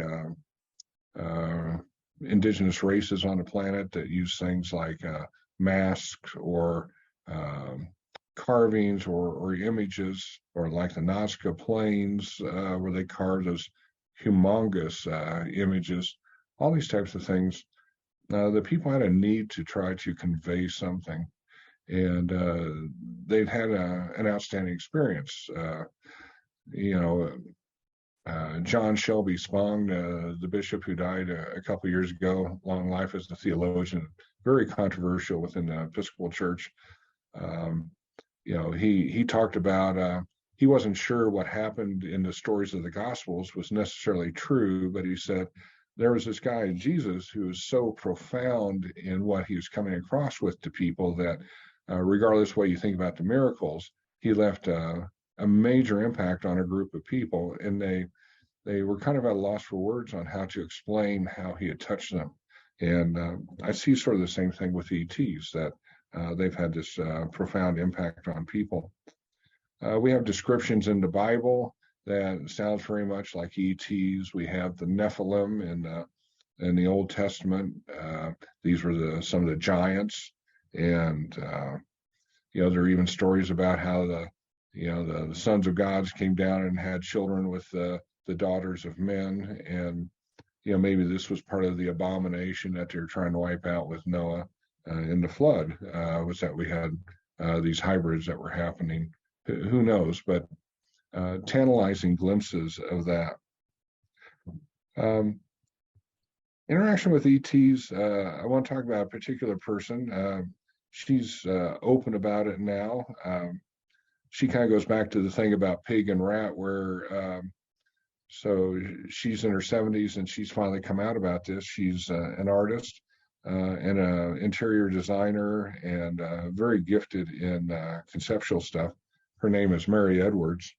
indigenous races on the planet that use things like masks or carvings or images, or like the Nazca Plains, where they carve those humongous images, all these types of things. The people had a need to try to convey something, and they'd had an outstanding experience. John Shelby Spong, the bishop who died a couple years ago, long life as a theologian, very controversial within the Episcopal Church. He talked about he wasn't sure what happened in the stories of the Gospels was necessarily true, but he said there was this guy, Jesus, who was so profound in what he was coming across with to people that regardless of what you think about the miracles, he left a major impact on a group of people, and they were kind of at a loss for words on how to explain how he had touched them. And I see sort of the same thing with ETs, that they've had this profound impact on people. We have descriptions in the Bible that sounds very much like ETs. We have the Nephilim in the Old Testament. These were some of the giants, and there are even stories about how the sons of gods came down and had children with the daughters of men, and maybe this was part of the abomination that they're trying to wipe out with Noah in the flood, was that we had these hybrids that were happening. Who knows? But tantalizing glimpses of that. Interaction with ETs, I want to talk about a particular person. She's open about it now. She kind of goes back to the thing about pig and rat, where so she's in her 70s and she's finally come out about this. She's an artist and an interior designer, and very gifted in conceptual stuff. Her name is Mary Edwards.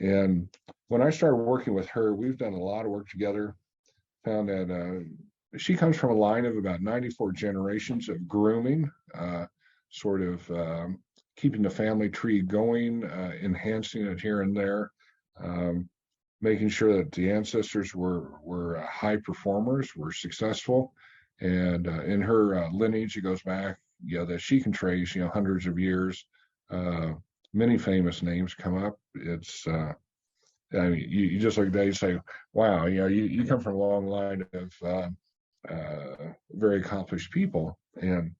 And when I started working with her, we've done a lot of work together. Found that she comes from a line of about 94 generations of grooming, sort of keeping the family tree going, enhancing it here and there, making sure that the ancestors were high performers, were successful. And in her lineage, it goes back, that she can trace, hundreds of years. Many famous names come up. It's you just look at that, you say, wow, you come from a long line of very accomplished people. And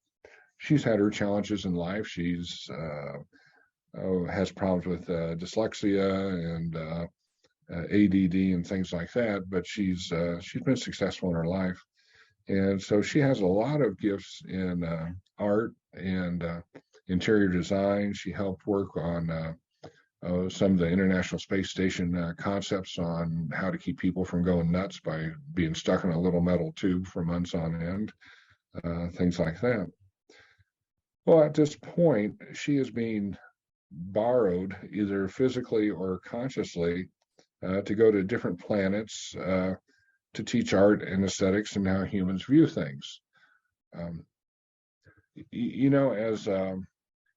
she's had her challenges in life. She's has problems with dyslexia and ADD and things like that, but she's been successful in her life. And so she has a lot of gifts in art and interior design. She helped work on some of the International Space Station concepts on how to keep people from going nuts by being stuck in a little metal tube for months on end, things like that. Well, at this point, she is being borrowed, either physically or consciously, to go to different planets to teach art and aesthetics and how humans view things.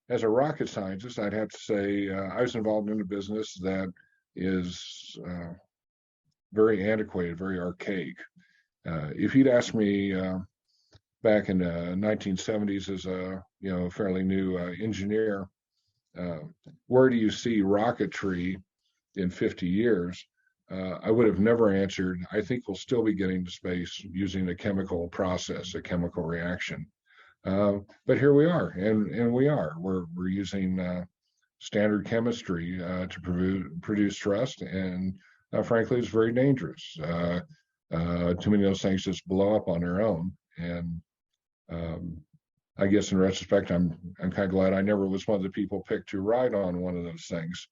As a rocket scientist, I'd have to say I was involved in a business that is very antiquated, very archaic. If you'd asked me back in the 1970s as a fairly new engineer, where do you see rocketry in 50 years? I would have never answered, I think we'll still be getting to space using a chemical process, a chemical reaction. But here we are, and we're using standard chemistry to produce trust, and frankly, it's very dangerous. Too many of those things just blow up on their own. And I guess in retrospect, I'm kind of glad I never was one of the people picked to ride on one of those things.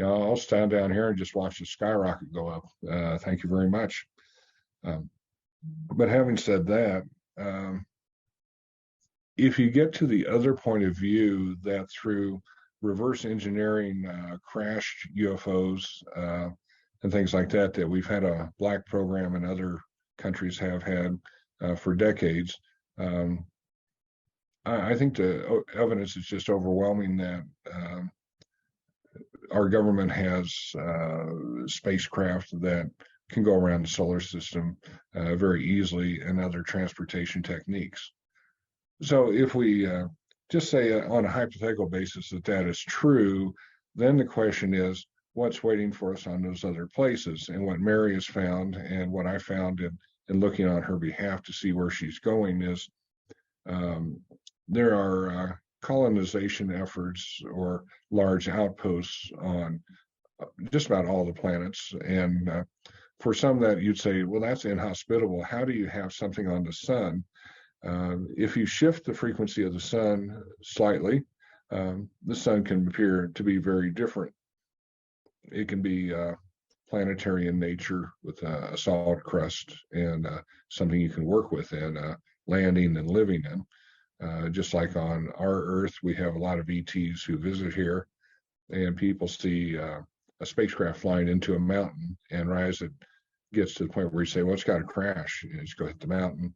I'll stand down here and just watch the skyrocket go up. Thank you very much. But having said that, if you get to the other point of view, that through reverse engineering crashed UFOs and things like that, that we've had a black program and other countries have had for decades, I think the evidence is just overwhelming that our government has spacecraft that can go around the solar system very easily, and other transportation techniques. So if we just say on a hypothetical basis that is true, then the question is, what's waiting for us on those other places? And what Mary has found, and what I found in looking on her behalf to see where she's going, is there are colonization efforts or large outposts on just about all the planets. And for some that you'd say, well, that's inhospitable. How do you have something on the sun If you shift the frequency of the sun slightly, the sun can appear to be very different. It can be planetary in nature with a solid crust and something you can work with and landing and living in. Just like on our Earth, we have a lot of ETs who visit here, and people see a spacecraft flying into a mountain, and right as it gets to the point where you say, well, it's got to crash, you just go hit the mountain.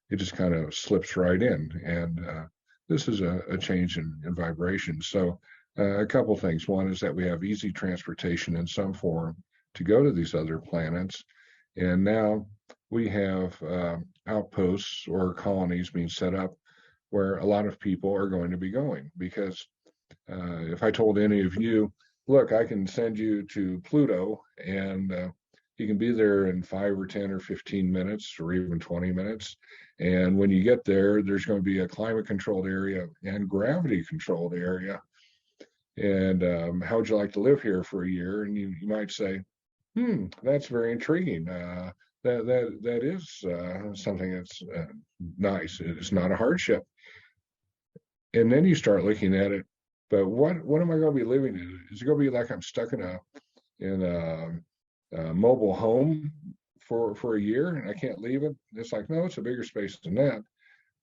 It just kind of slips right in. And this is a change in vibration. So a couple things. One is that we have easy transportation in some form to go to these other planets. And now we have outposts or colonies being set up where a lot of people are going to be going. Because if I told any of you, look, I can send you to Pluto and you can be there in 5 or 10 or 15 minutes or even 20 minutes. And when you get there, there's going to be a climate controlled area and gravity controlled area. And how would you like to live here for a year? And you might say, that's very intriguing. That is something that's nice. It's not a hardship. And then you start looking at it, but what am I going to be living in? Is it going to be like I'm stuck in a mobile home for a year and I can't leave it? It's like, no, it's a bigger space than that.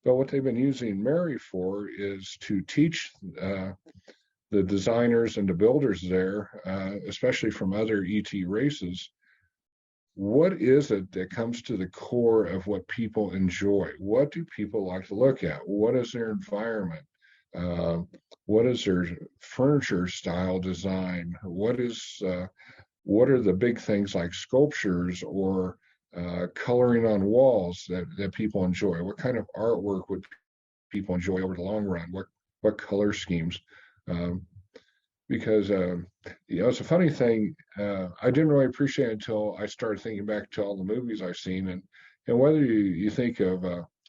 But what they've been using Mary for is to teach the designers and the builders there, especially from other ET races, what is it that comes to the core of what people enjoy? What do people like to look at? What is their environment? What is their furniture style design? What are the big things like sculptures or coloring on walls that people enjoy? What kind of artwork would people enjoy over the long run? What color schemes? Because it's a funny thing. I didn't really appreciate it until I started thinking back to all the movies I've seen, and whether you think of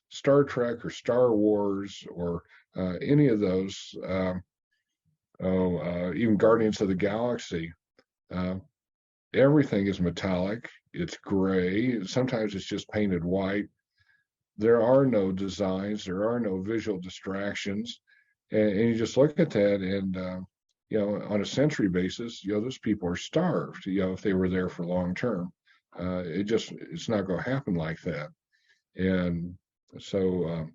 Star Trek or Star Wars or any of those, even Guardians of the Galaxy, everything is metallic. It's gray. Sometimes it's just painted white. There are no designs. There are no visual distractions, and you just look at that and. On a century basis, those people are starved, if they were there for long term. It's not going to happen like that. And so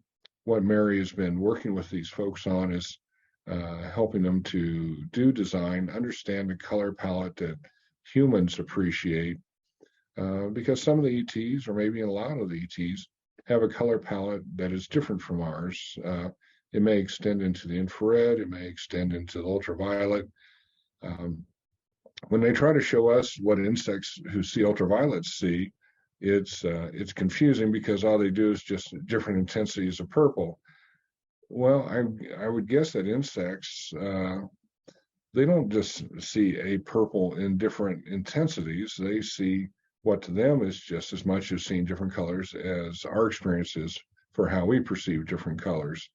what Mary has been working with these folks on is helping them to do design, understand the color palette that humans appreciate, because some of the ETs, or maybe a lot of the ETs, have a color palette that is different from ours. It may extend into the infrared. It may extend into the ultraviolet. When they try to show us what insects who see ultraviolet see, it's confusing because all they do is just different intensities of purple. Well, I would guess that insects, they don't just see a purple in different intensities. They see what to them is just as much as seeing different colors as our experience is for how we perceive different colors.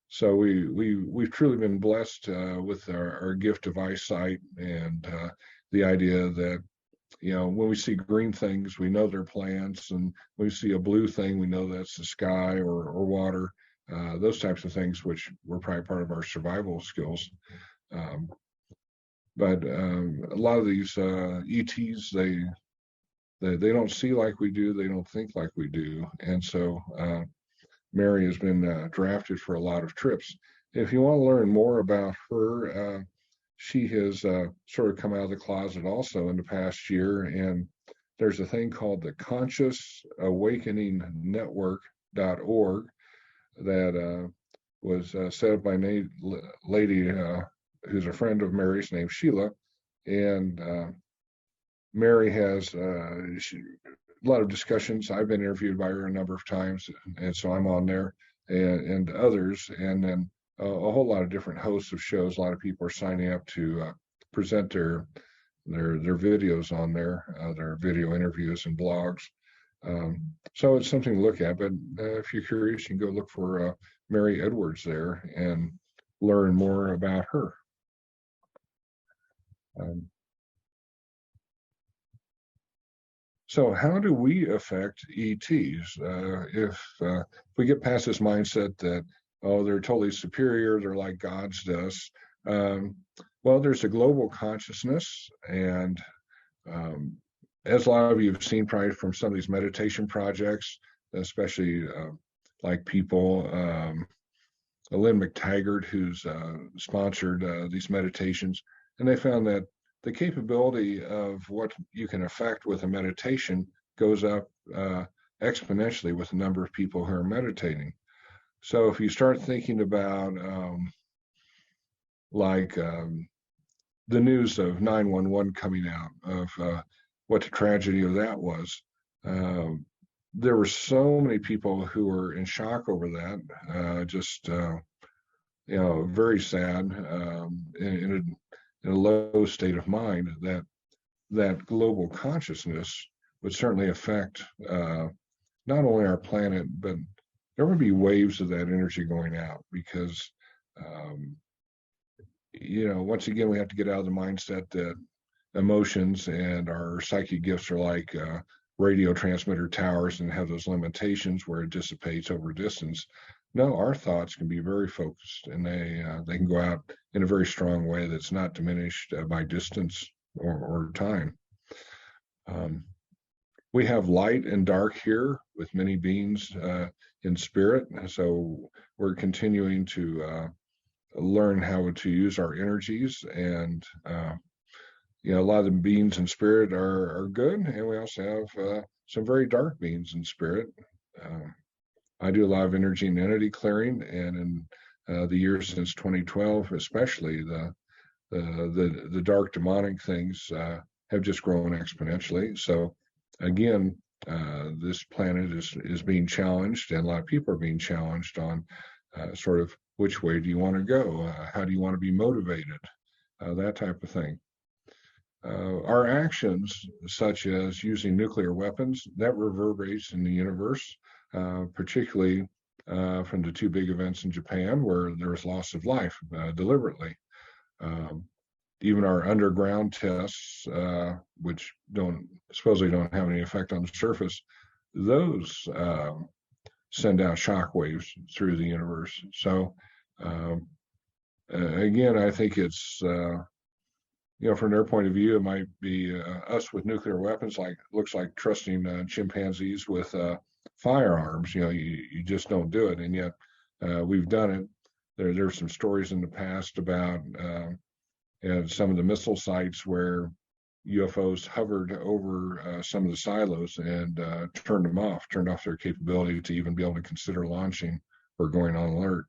So we've truly been blessed with our gift of eyesight and the idea that when we see green things, we know they're plants, and when we see a blue thing, we know that's the sky or water. Those types of things, which were probably part of our survival skills. But a lot of these ETs, they don't see like we do. They don't think like we do, and so. Mary has been drafted for a lot of trips. If you want to learn more about her, she has sort of come out of the closet also in the past year, and there's a thing called the Conscious Awakening Network.org that was set up by a lady who's a friend of Mary's named Sheila, and Mary has a lot of discussions. I've been interviewed by her a number of times, and so I'm on there, and others, and then a whole lot of different hosts of shows. A lot of people are signing up to present their videos on there, their video interviews and blogs. So it's something to look at. But if you're curious, you can go look for Mary Edwards there and learn more about her. So how do we affect ETs? If we get past this mindset that, oh, they're totally superior, they're like gods to us. Well, there's a global consciousness, and as a lot of you have seen probably from some of these meditation projects, especially like people, Lynn McTaggart, who's sponsored these meditations, and they found that the capability of what you can affect with a meditation goes up exponentially with the number of people who are meditating. So if you start thinking about the news of 911 coming out, of what the tragedy of that was, there were so many people who were in shock over that, just very sad, in a low state of mind. That global consciousness would certainly affect not only our planet, but there would be waves of that energy going out, because once again, we have to get out of the mindset that emotions and our psychic gifts are like radio transmitter towers and have those limitations where it dissipates over distance. No, our thoughts can be very focused, and they can go out in a very strong way that's not diminished by distance or time. We have light and dark here with many beings in spirit, so we're continuing to learn how to use our energies, and a lot of the beings in spirit are good, and we also have some very dark beings in spirit. I do a lot of energy and entity clearing, and in the years since 2012, especially, the dark demonic things have just grown exponentially. So again, this planet is being challenged, and a lot of people are being challenged on sort of which way do you want to go, how do you want to be motivated, that type of thing. Our actions, such as using nuclear weapons, that reverberates in the universe, particularly from the two big events in Japan where there was loss of life deliberately. Even our underground tests, which supposedly don't have any effect on the surface, those send out shock waves through the universe. So again, I think it's from their point of view, it might be us with nuclear weapons, looks like trusting chimpanzees with firearms. You just don't do it, and yet we've done it. There's some stories in the past about some of the missile sites where UFOs hovered over some of the silos and turned off their capability to even be able to consider launching or going on alert.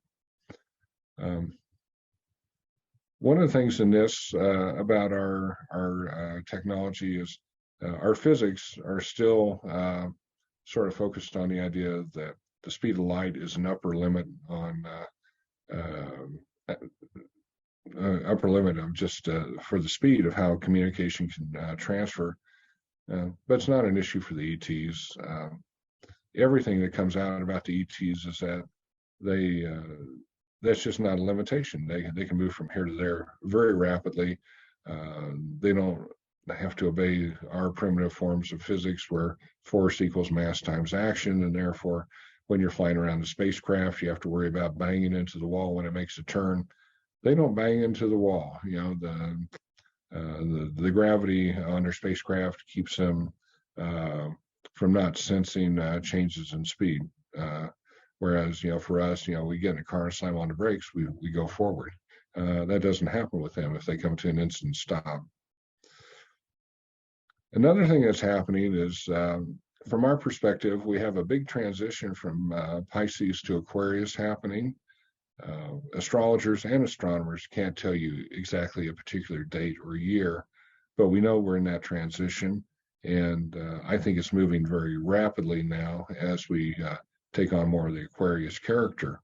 One of the things in this about our technology is our physics are still sort of focused on the idea that the speed of light is an upper limit of just for the speed of how communication can transfer. But it's not an issue for the ETs. Everything that comes out about the ETs is that that's just not a limitation. They can move from here to there very rapidly. They don't have to obey our primitive forms of physics where force equals mass times action, and therefore when you're flying around the spacecraft, you have to worry about banging into the wall when it makes a turn. They don't bang into the wall. The gravity on their spacecraft keeps them from not sensing changes in speed. Whereas, for us, we get in a car and slam on the brakes, we go forward. That doesn't happen with them if they come to an instant stop. Another thing that's happening is, from our perspective, we have a big transition from Pisces to Aquarius happening. Astrologers and astronomers can't tell you exactly a particular date or year, but we know we're in that transition. And I think it's moving very rapidly now as we take on more of the Aquarius character.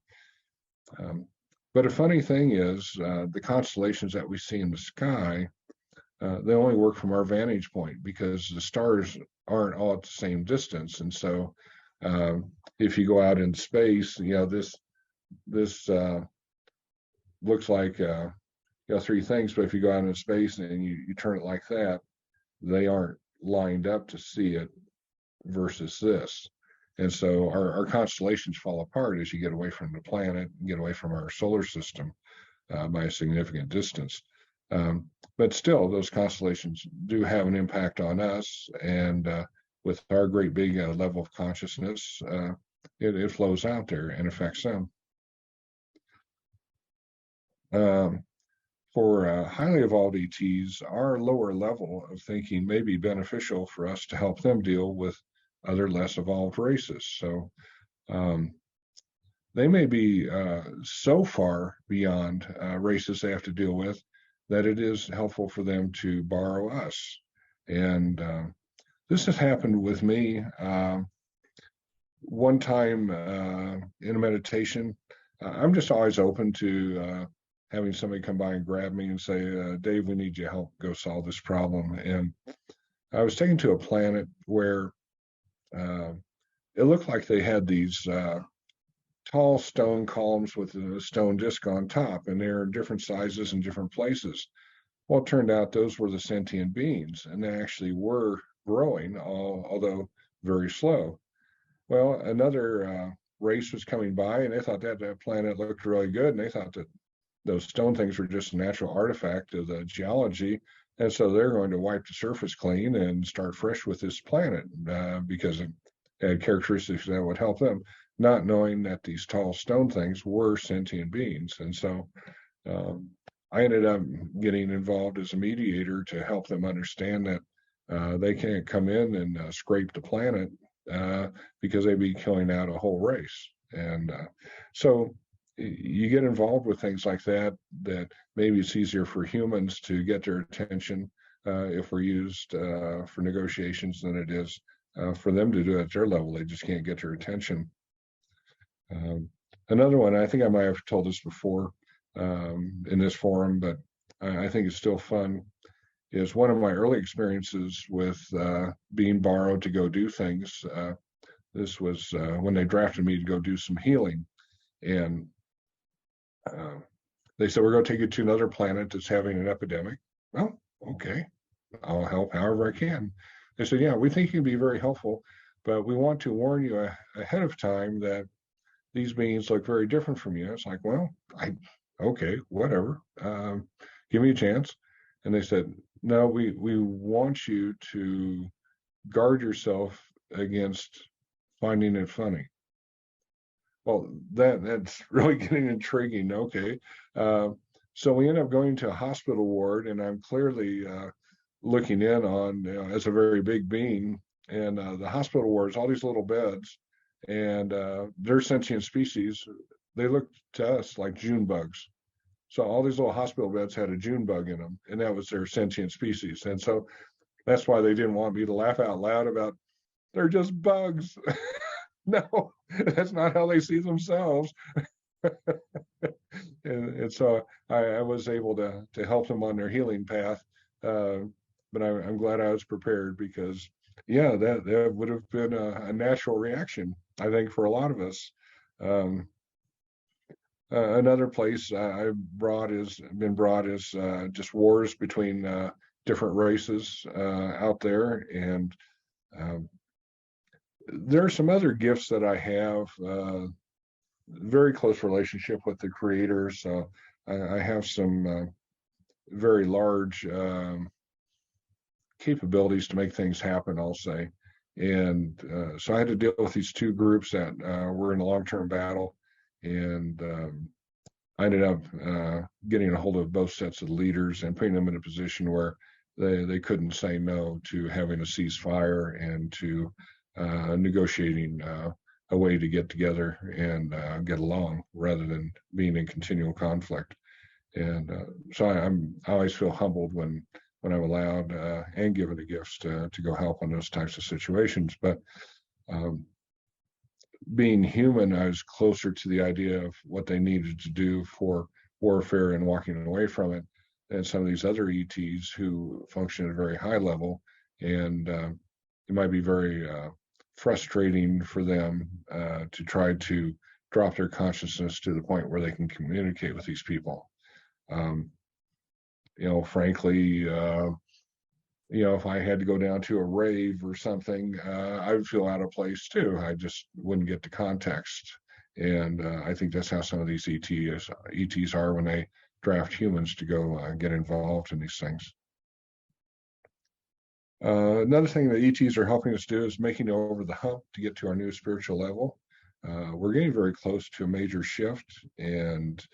But a funny thing is, the constellations that we see in the sky, they only work from our vantage point because the stars aren't all at the same distance. And so if you go out in space, this looks like three things, but if you go out in space and you turn it like that, they aren't lined up to see it versus this. And so our constellations fall apart as you get away from the planet and get away from our solar system by a significant distance. But still, those constellations do have an impact on us. And with our great big level of consciousness, it flows out there and affects them. For highly evolved ETs, our lower level of thinking may be beneficial for us to help them deal with other less evolved races. So they may be so far beyond races they have to deal with that it is helpful for them to borrow us. And this has happened with me. One time in a meditation, I'm just always open to having somebody come by and grab me and say, Dave, we need your help, go solve this problem. And I was taken to a planet where it looked like they had these tall stone columns with a stone disc on top, and they're different sizes and different places. Well, it turned out those were the sentient beings, and they actually were growing, although very slow. Well, another race was coming by, and they thought that planet looked really good, and they thought that those stone things were just a natural artifact of the geology, and so they're going to wipe the surface clean and start fresh with this planet because it had characteristics that would help them, not knowing that these tall stone things were sentient beings. And so I ended up getting involved as a mediator to help them understand that they can't come in and scrape the planet because they'd be killing out a whole race. And so you get involved with things like that maybe it's easier for humans to get their attention if we're used for negotiations than it is for them to do it at their level. They just can't get their attention. Another one, I think I might have told this before in this forum, but I think it's still fun, is one of my early experiences with being borrowed to go do things. This was when they drafted me to go do some healing. And they said, we're going to take you to another planet that's having an epidemic. Well, okay, I'll help however I can. They said, yeah, we think you can be very helpful, but we want to warn you ahead of time that these beings look very different from you. It's like, well, okay, whatever. Give me a chance. And they said, no, we want you to guard yourself against finding it funny. Well, that's really getting intriguing. Okay. So we end up going to a hospital ward, and I'm clearly looking in on, as a very big being, and the hospital wards, all these little beds, and they're sentient species. They look to us like June bugs. So all these little hospital beds had a June bug in them, and that was their sentient species. And so that's why they didn't want me to laugh out loud about, they're just bugs. No, that's not how they see themselves. and so I was able to help them on their healing path. But I'm glad I was prepared, because, yeah, that would have been a natural reaction, I think, for a lot of us. Another place I've been brought is just wars between different races out there. And there are some other gifts that I have, very close relationship with the creator. So I have some very large capabilities to make things happen, I'll say. And so I had to deal with these two groups that were in a long-term battle. And I ended up getting a hold of both sets of leaders and putting them in a position where they couldn't say no to having a ceasefire and to negotiating a way to get together and get along rather than being in continual conflict. And so I always feel humbled when I'm allowed and given the gifts to go help in those types of situations. But being human, I was closer to the idea of what they needed to do for warfare and walking away from it than some of these other ETs who function at a very high level. And it might be very frustrating for them to try to drop their consciousness to the point where they can communicate with these people. Frankly, if I had to go down to a rave or something, I would feel out of place too. I just wouldn't get the context. And I think that's how some of these ETs are when they draft humans to go get involved in these things. Another thing that ETs are helping us do is making it over the hump to get to our new spiritual level. We're getting very close to a major shift, and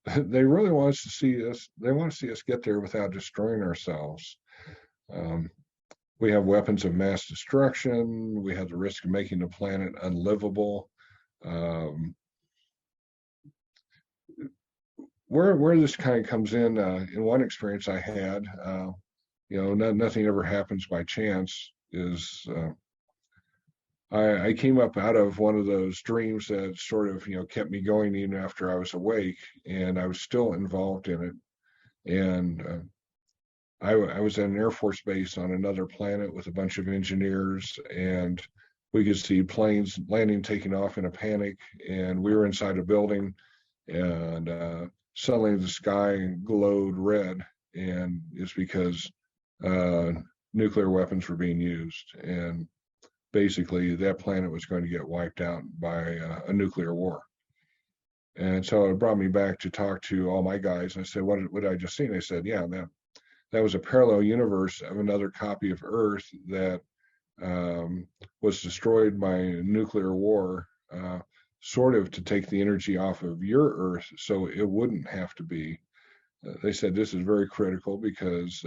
they really want us to see us. They want to see us get there without destroying ourselves. We have weapons of mass destruction. We have the risk of making the planet unlivable. Where this kind of comes in one experience I had, nothing ever happens by chance, is I came up out of one of those dreams that sort of, kept me going even after I was awake, and I was still involved in it. And I was at an Air Force base on another planet with a bunch of engineers, and we could see planes landing, taking off in a panic, and we were inside a building, and suddenly the sky glowed red, and it's because nuclear weapons were being used, and basically that planet was going to get wiped out by a nuclear war. And so it brought me back to talk to all my guys. I said, what did I just see? And they said, yeah, that was a parallel universe of another copy of Earth that was destroyed by nuclear war, sort of to take the energy off of your Earth so it wouldn't have to be. They said this is very critical because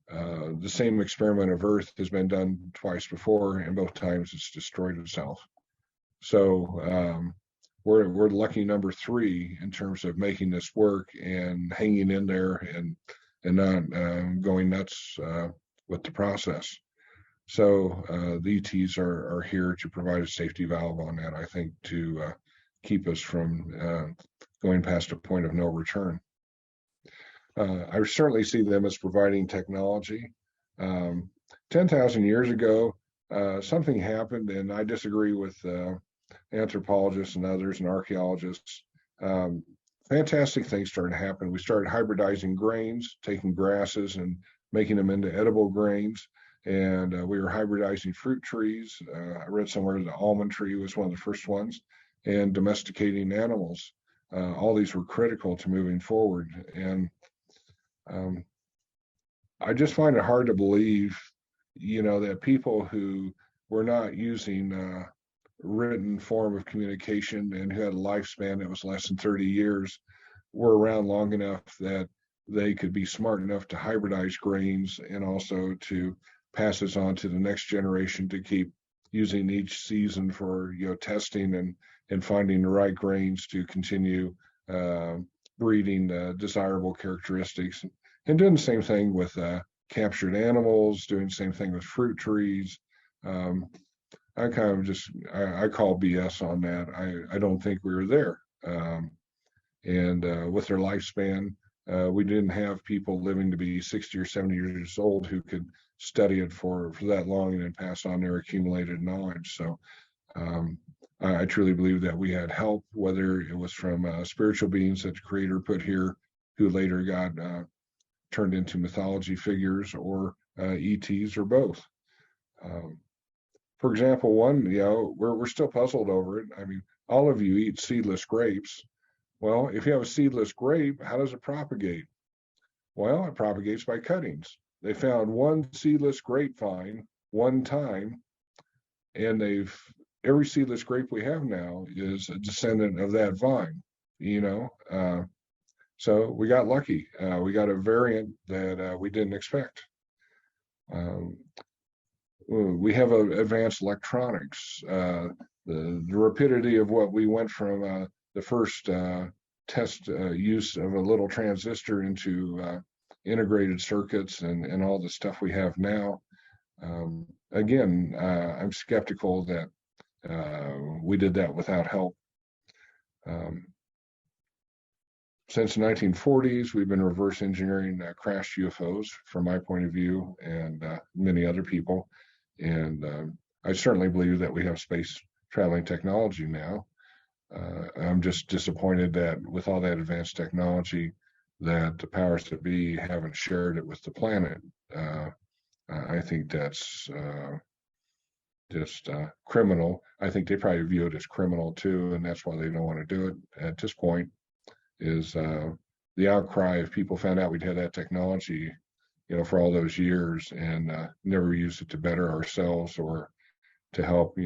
the same experiment of Earth has been done twice before, and both times it's destroyed itself. So we're lucky number 3 in terms of making this work and hanging in there and not going nuts with the process. So the ETs are here to provide a safety valve on that, I think, to keep us from going past a point of no return. I certainly see them as providing technology. 10,000 years ago, something happened, and I disagree with anthropologists and others and archaeologists. Fantastic things started to happen. We started hybridizing grains, taking grasses and making them into edible grains. And we were hybridizing fruit trees. I read somewhere the almond tree was one of the first ones, and domesticating animals. All these were critical to moving forward. And I just find it hard to believe, that people who were not using written form of communication and who had a lifespan that was less than 30 years were around long enough that they could be smart enough to hybridize grains and also to pass this on to the next generation to keep using each season for testing and finding the right grains to continue breeding desirable characteristics, and doing the same thing with captured animals, doing the same thing with fruit trees. I kind of I call BS on that. I don't think we were there. And with their lifespan, we didn't have people living to be 60 or 70 years old who could study it for that long and then pass on their accumulated knowledge. So I truly believe that we had help, whether it was from spiritual beings that the Creator put here, who later got turned into mythology figures, or ETs, or both. For example, one, we're still puzzled over it. I mean, all of you eat seedless grapes. Well, if you have a seedless grape, how does it propagate? Well, it propagates by cuttings. They found one seedless grapevine one time, and every seedless grape we have now is a descendant of that vine, So we got lucky. We got a variant that we didn't expect. We have advanced electronics. The rapidity of what we went from the first test use of a little transistor into integrated circuits and all the stuff we have now. Again, I'm skeptical that we did that without help. Since the 1940s, we've been reverse engineering crashed UFOs, from my point of view, and many other people. And I certainly believe that we have space traveling technology now. I'm just disappointed that with all that advanced technology, that the powers that be haven't shared it with the planet. I think that's just criminal. I think they probably view it as criminal too, and that's why they don't want to do it at this point. Is the outcry if people found out we'd had that technology, for all those years and never used it to better ourselves or to help,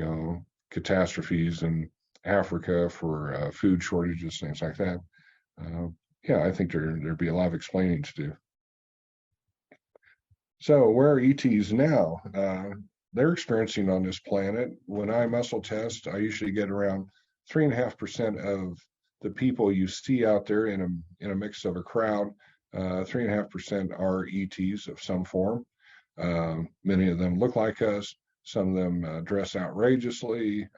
catastrophes in Africa for food shortages, things like that. Yeah, I think there'd be a lot of explaining to do. So where are ETs now? They're experiencing on this planet. When I muscle test, I usually get around 3.5% of the people you see out there in a mix of a crowd. 3.5% are ETs of some form. Many of them look like us. Some of them dress outrageously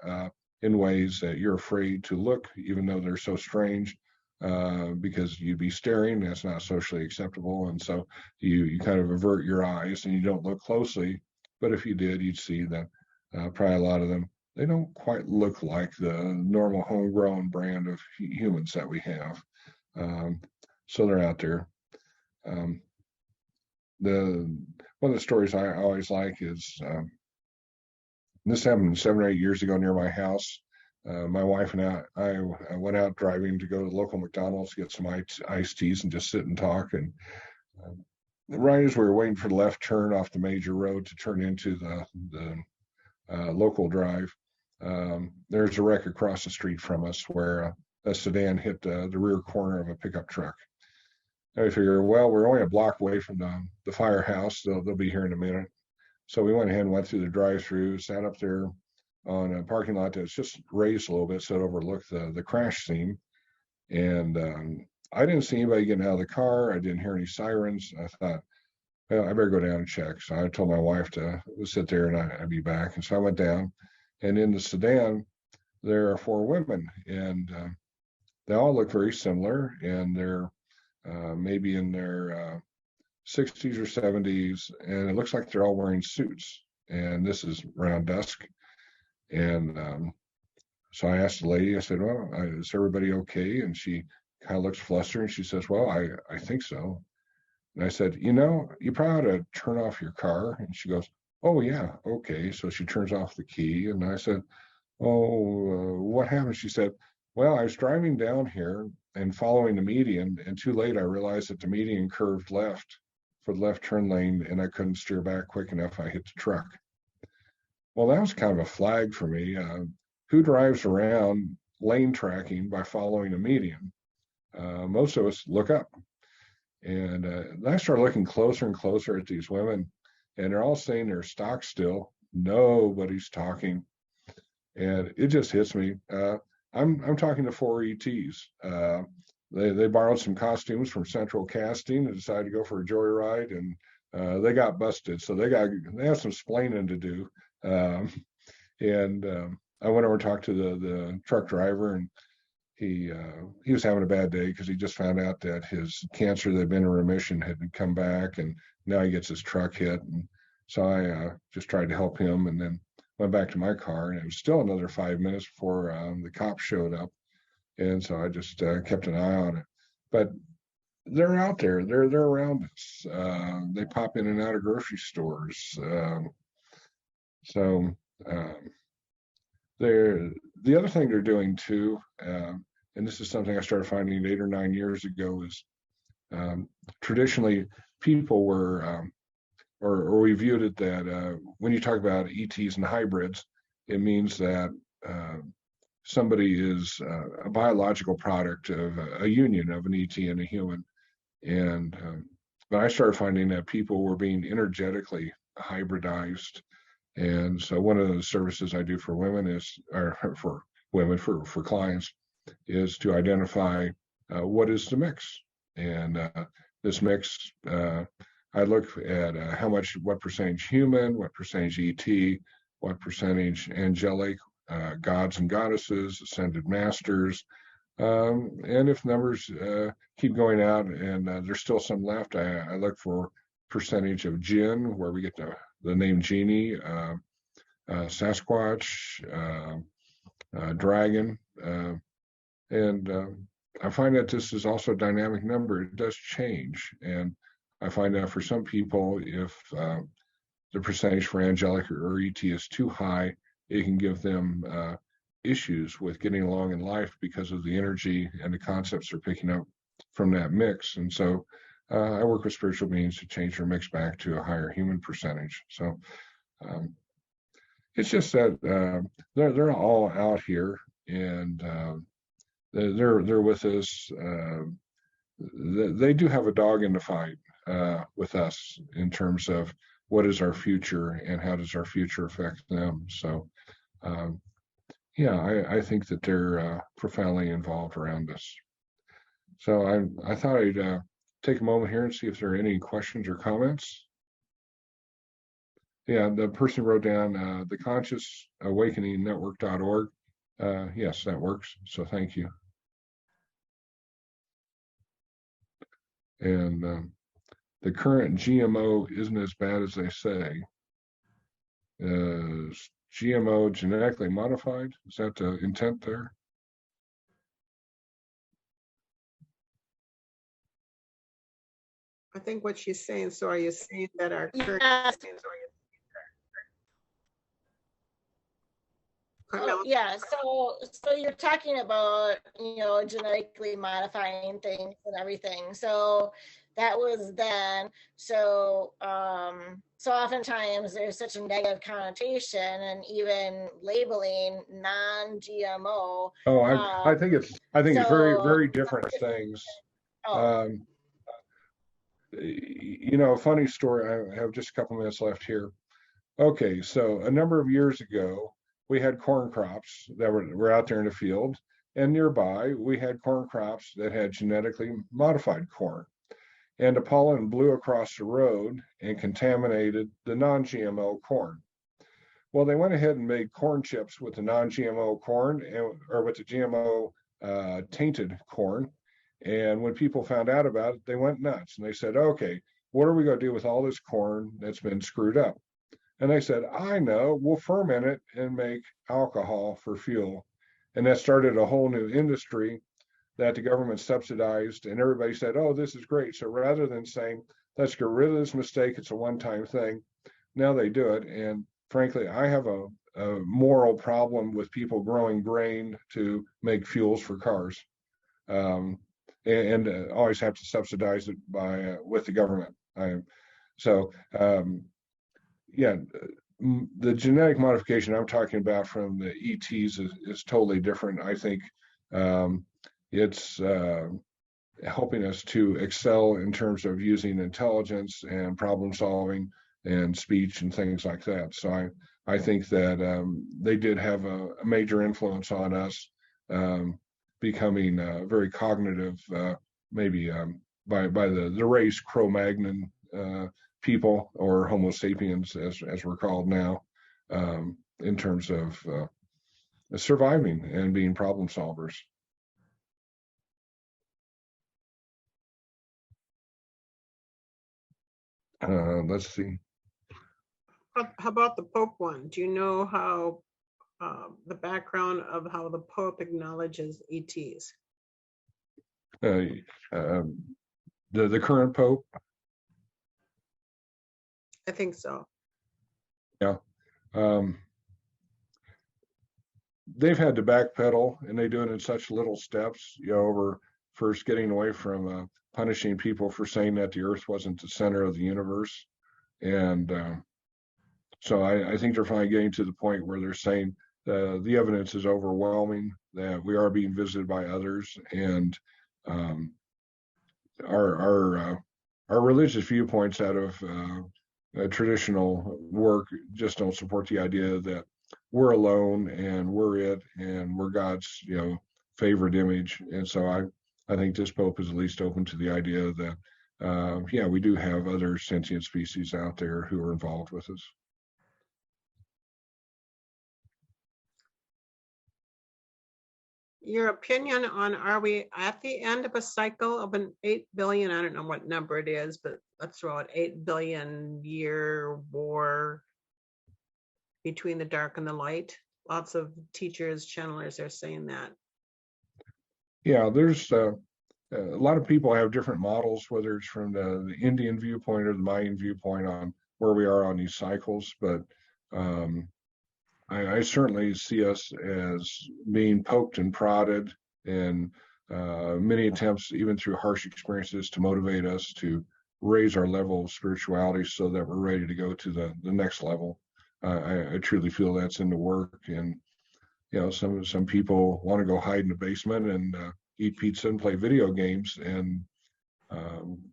in ways that you're afraid to look, even though they're so strange, because you'd be staring. That's not socially acceptable. And so you kind of avert your eyes and you don't look closely. But if you did, you'd see that probably a lot of them, they don't quite look like the normal homegrown brand of humans that we have. So they're out there. One of the stories I always like is this happened 7 or 8 years ago near my house. My wife and I went out driving to go to the local McDonald's, get some iced teas and just sit and talk. And right as we were waiting for the left turn off the major road to turn into the local drive, there's a wreck across the street from us where a sedan hit the rear corner of a pickup truck. I figure, well, we're only a block away from the firehouse. They'll be here in a minute. So we went ahead and went through the drive-through, sat up there on a parking lot that's just raised a little bit so it overlooked the crash scene. And I didn't see anybody getting out of the car. I didn't hear any sirens. I thought, well, I better go down and check. So I told my wife to sit there and I'd be back. And so I went down. And in the sedan, there are 4 women. And they all look very similar. And they're maybe in their 60s or 70s, and it looks like they're all wearing suits. And this is around dusk. And so I asked the lady, I said, well, is everybody okay? And she kind of looks flustered and she says, well, I think so. And I said, you probably ought to turn off your car. And she goes, oh, yeah, okay. So she turns off the key. And I said, oh, what happened? She said, well, I was driving down here and following the median, and too late I realized that the median curved left for the left turn lane, and I couldn't steer back quick enough. I hit the truck. Well, that was kind of a flag for me. Who drives around lane tracking by following a median? Most of us look up. And I started looking closer and closer at these women, and they're all saying they're stock still. Nobody's talking. And it just hits me. I'm talking to 4 ETs. They borrowed some costumes from Central Casting and decided to go for a joyride, and they got busted. So they have some splaining to do. I went over and talked to the truck driver, and he was having a bad day because he just found out that his cancer that had been in remission had come back, and now he gets his truck hit. And so I just tried to help him, and then went back to my car, and it was still another 5 minutes before the cops showed up. And so I just kept an eye on it. But they're out there. They're around us. They pop in and out of grocery stores. The other thing they're doing too, and this is something I started finding 8 or 9 years ago, is traditionally people were, or we viewed it that when you talk about ETs and hybrids, it means that somebody is a biological product of a union of an ET and a human. And but I started finding that people were being energetically hybridized. And so one of the services I do for women is, or for women, for clients, is to identify what is the mix. And this mix, I look at what percentage human, what percentage ET, what percentage angelic, gods and goddesses, ascended masters. And if numbers keep going out and there's still some left, I look for percentage of jinn, where we get the name genie, Sasquatch, dragon, and I find that this is also a dynamic number. It does change. And I find that for some people, if the percentage for angelic or ET is too high, it can give them issues with getting along in life because of the energy and the concepts they're picking up from that mix. And so I work with spiritual beings to change their mix back to a higher human percentage. So it's just that they're all out here, and they're with us. They do have a dog in the fight with us in terms of what is our future and how does our future affect them. So yeah, I think that they're profoundly involved around us. So I thought I'd take a moment here and see if there are any questions or comments. Yeah, the person wrote down the Conscious Awakening Network.org. Yes, that works. So thank you. And the current GMO isn't as bad as they say. Is GMO genetically modified? Is that the intent there? I think what she's saying, so are you saying that our current... Yes. Oh, yeah, so you're talking about, you know, genetically modifying things and everything. So that was then. So so oftentimes there's such a negative connotation, and even labeling non-GMO. Oh, I think it's very, very different things. You know, a funny story. I have just a couple minutes left here. Okay, so a number of years ago, we had corn crops that were out there in the field, and nearby we had corn crops that had genetically modified corn. And the pollen blew across the road and contaminated the non-GMO corn. Well, they went ahead and made corn chips with the non-GMO corn or with the GMO tainted corn. And when people found out about it, they went nuts and they said, okay, what are we going to do with all this corn that's been screwed up? And they said, I know, we'll ferment it and make alcohol for fuel. And that started a whole new industry that the government subsidized, and everybody said, oh, this is great. So rather than saying, let's get rid of this mistake, it's a one-time thing, now they do it. And frankly, I have a moral problem with people growing grain to make fuels for cars. And always have to subsidize it by with the government. Yeah, the genetic modification I'm talking about from the ETs is totally different. I think it's helping us to excel in terms of using intelligence and problem solving and speech and things like that. So I think that they did have a major influence on us becoming very cognitive, maybe by the race Cro-Magnon people, or Homo sapiens as we're called now, in terms of surviving and being problem solvers. Let's see. How about the Pope one? Do you know how the background of how the Pope acknowledges ETs? The current Pope? I think so. Yeah. They've had to backpedal, and they do it in such little steps, you know, over first getting away from punishing people for saying that the earth wasn't the center of the universe. And so I think they're finally getting to the point where they're saying the evidence is overwhelming that we are being visited by others, and our religious viewpoints out of traditional work just don't support the idea that we're alone and we're it and we're God's, you know, favored image. And so I think this Pope is at least open to the idea that yeah, we do have other sentient species out there who are involved with us. Your opinion on, are we at the end of a cycle of an 8 billion, I don't know what number it is, but let's throw it 8 billion year war between the dark and the light? Lots of teachers, channelers are saying that. Yeah, there's a lot of people have different models, whether it's from the Indian viewpoint or the Mayan viewpoint on where we are on these cycles. But um, I certainly see us as being poked and prodded, and many attempts, even through harsh experiences, to motivate us to raise our level of spirituality so that we're ready to go to the next level. I truly feel that's in the work, and some people want to go hide in the basement and eat pizza and play video games, and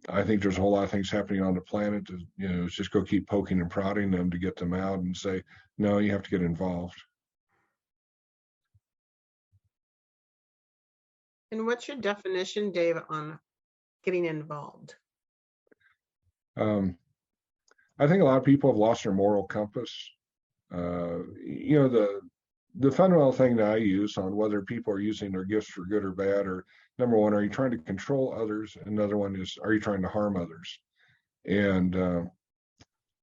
I think there's a whole lot of things happening on the planet to, just go keep poking and prodding them to get them out and say, no, you have to get involved. And what's your definition, Dave, on getting involved? I think a lot of people have lost their moral compass. The fundamental thing that I use on whether people are using their gifts for good or bad, or number one, are you trying to control others? Another one is, are you trying to harm others? And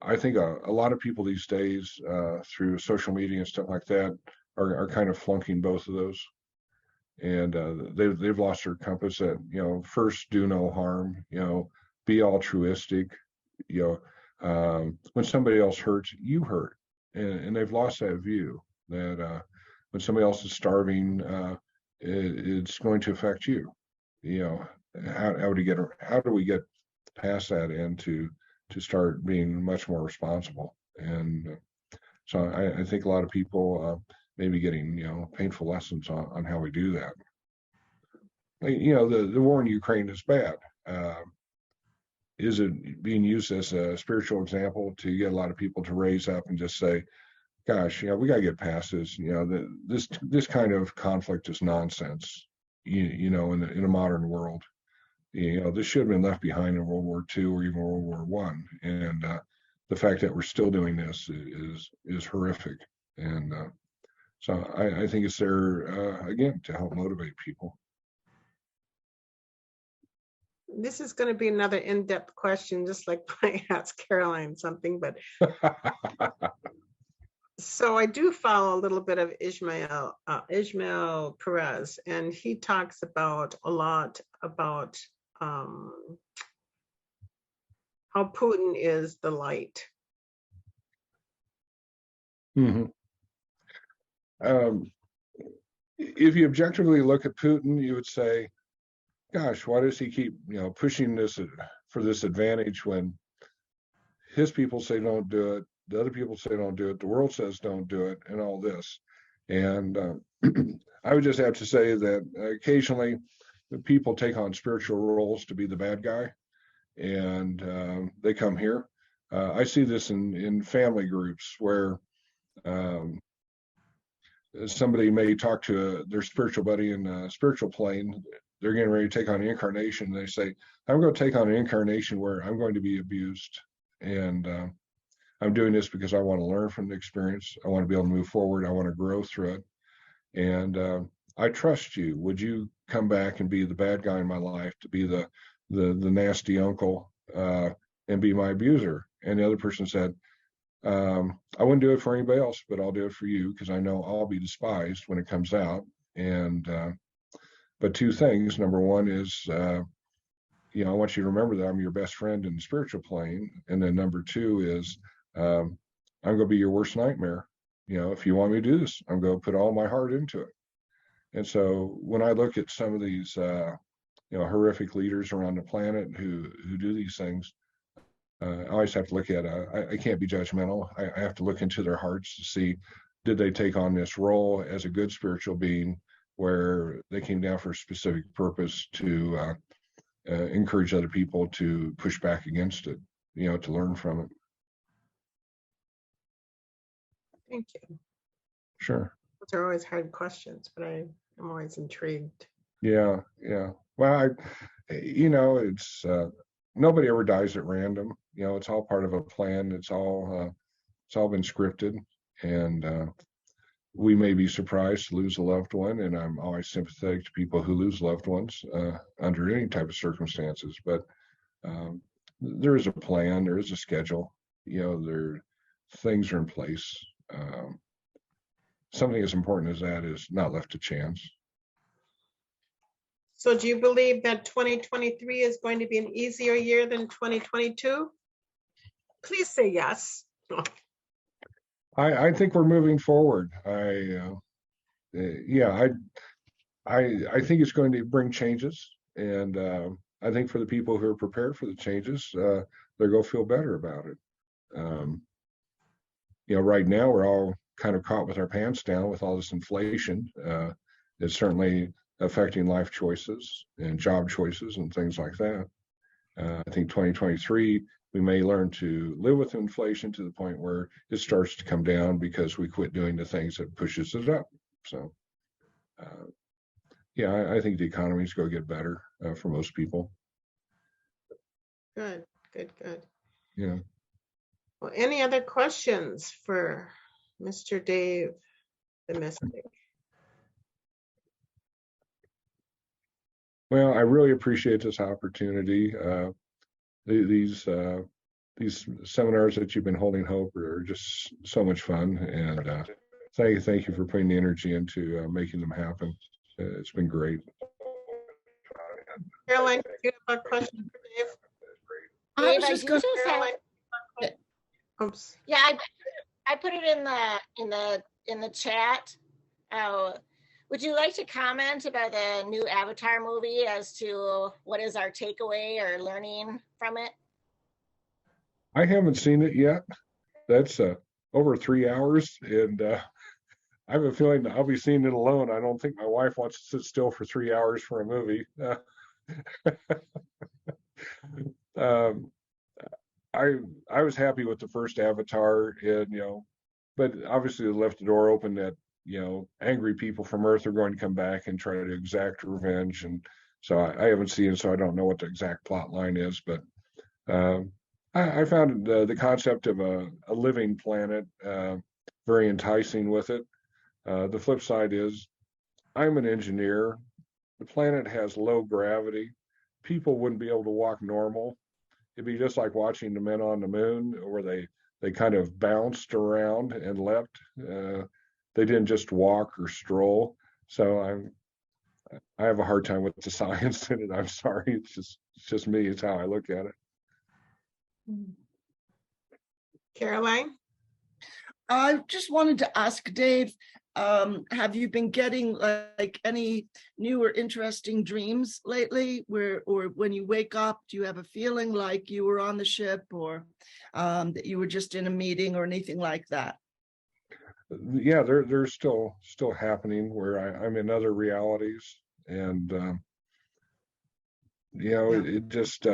I think a lot of people these days, through social media and stuff like that, are kind of flunking both of those. And they've lost their compass that, first, do no harm, be altruistic, when somebody else hurts, you hurt. And they've lost that view that when somebody else is starving, it's going to affect you. How do we get past that and to start being much more responsible? And so I think a lot of people may be getting painful lessons on how we do that. The war in Ukraine is bad. Is it being used as a spiritual example to get a lot of people to raise up and just say, gosh, we got to get past this. This kind of conflict is nonsense, in a modern world. This should have been left behind in World War II or even World War I. And the fact that we're still doing this is horrific. And so I think it's there, again, to help motivate people. This is going to be another in-depth question, just like I asked Caroline something, but so I do follow a little bit of Ishmael Perez, and he talks a lot about how Putin is the light. Mm-hmm. If you objectively look at Putin, you would say, gosh, why does he keep, pushing this for this advantage when his people say don't do it, the other people say don't do it, the world says don't do it, and all this. And I would just have to say that occasionally the people take on spiritual roles to be the bad guy, and they come here. I see this in family groups where somebody may talk to their spiritual buddy in a spiritual plane. They're getting ready to take on an incarnation. They say, I'm going to take on an incarnation where I'm going to be abused. And I'm doing this because I want to learn from the experience. I want to be able to move forward. I want to grow through it. And I trust you. Would you come back and be the bad guy in my life, to be the nasty uncle, and be my abuser? And the other person said, I wouldn't do it for anybody else, but I'll do it for you because I know I'll be despised when it comes out. And but two things. Number one is, I want you to remember that I'm your best friend in the spiritual plane. And then number two is, I'm going to be your worst nightmare. If you want me to do this, I'm going to put all my heart into it. And so when I look at some of these, horrific leaders around the planet who do these things, I always have to look at, I can't be judgmental. I have to look into their hearts to see, did they take on this role as a good spiritual being where they came down for a specific purpose to encourage other people to push back against it, to learn from it. Thank you. Sure. Those are always hard questions, but I'm always intrigued. Yeah. Well, it's nobody ever dies at random. It's all part of a plan. It's all been scripted, and we may be surprised to lose a loved one. And I'm always sympathetic to people who lose loved ones under any type of circumstances. But there is a plan. There is a schedule. Things are in place. Something as important as that is not left to chance. So do you believe that 2023 is going to be an easier year than 2022? Please say yes. I think we're moving forward. Yeah, I think it's going to bring changes, and I think for the people who are prepared for the changes, they're going to feel better about it. Right now we're all kind of caught with our pants down with all this inflation. It's certainly affecting life choices and job choices and things like that. I think 2023, we may learn to live with inflation to the point where it starts to come down because we quit doing the things that pushes it up. So, yeah, I think the economy is going to get better for most people. Good. Yeah. Well, any other questions for Mr. Dave, the mystic? Well, I really appreciate this opportunity. These seminars that you've been holding, Hope, are just so much fun, and thank you for putting the energy into making them happen. It's been great. Caroline, do you have a question for Dave? I was just going to. Oops. Yeah, I put it in the chat. Would you like to comment about the new Avatar movie as to what is our takeaway or learning from it? I haven't seen it yet. That's over 3 hours, and I have a feeling that I'll be seeing it alone. I don't think my wife wants to sit still for 3 hours for a movie. I was happy with the first Avatar, and but obviously they left the door open that angry people from Earth are going to come back and try to exact revenge, and so I haven't seen it, so I don't know what the exact plot line is, but I found the concept of a living planet very enticing with it. The flip side is I'm an engineer. The planet has low gravity. People wouldn't be able to walk normal. It'd be just like watching the men on the moon, where they kind of bounced around and leapt. They didn't just walk or stroll. So I have a hard time with the science in it. I'm sorry. It's just me. It's how I look at it. Caroline? I just wanted to ask Dave, have you been getting like any new or interesting dreams lately, or when you wake up, do you have a feeling like you were on the ship, or that you were just in a meeting or anything like that? Yeah, they're still happening where I'm in other realities, and it just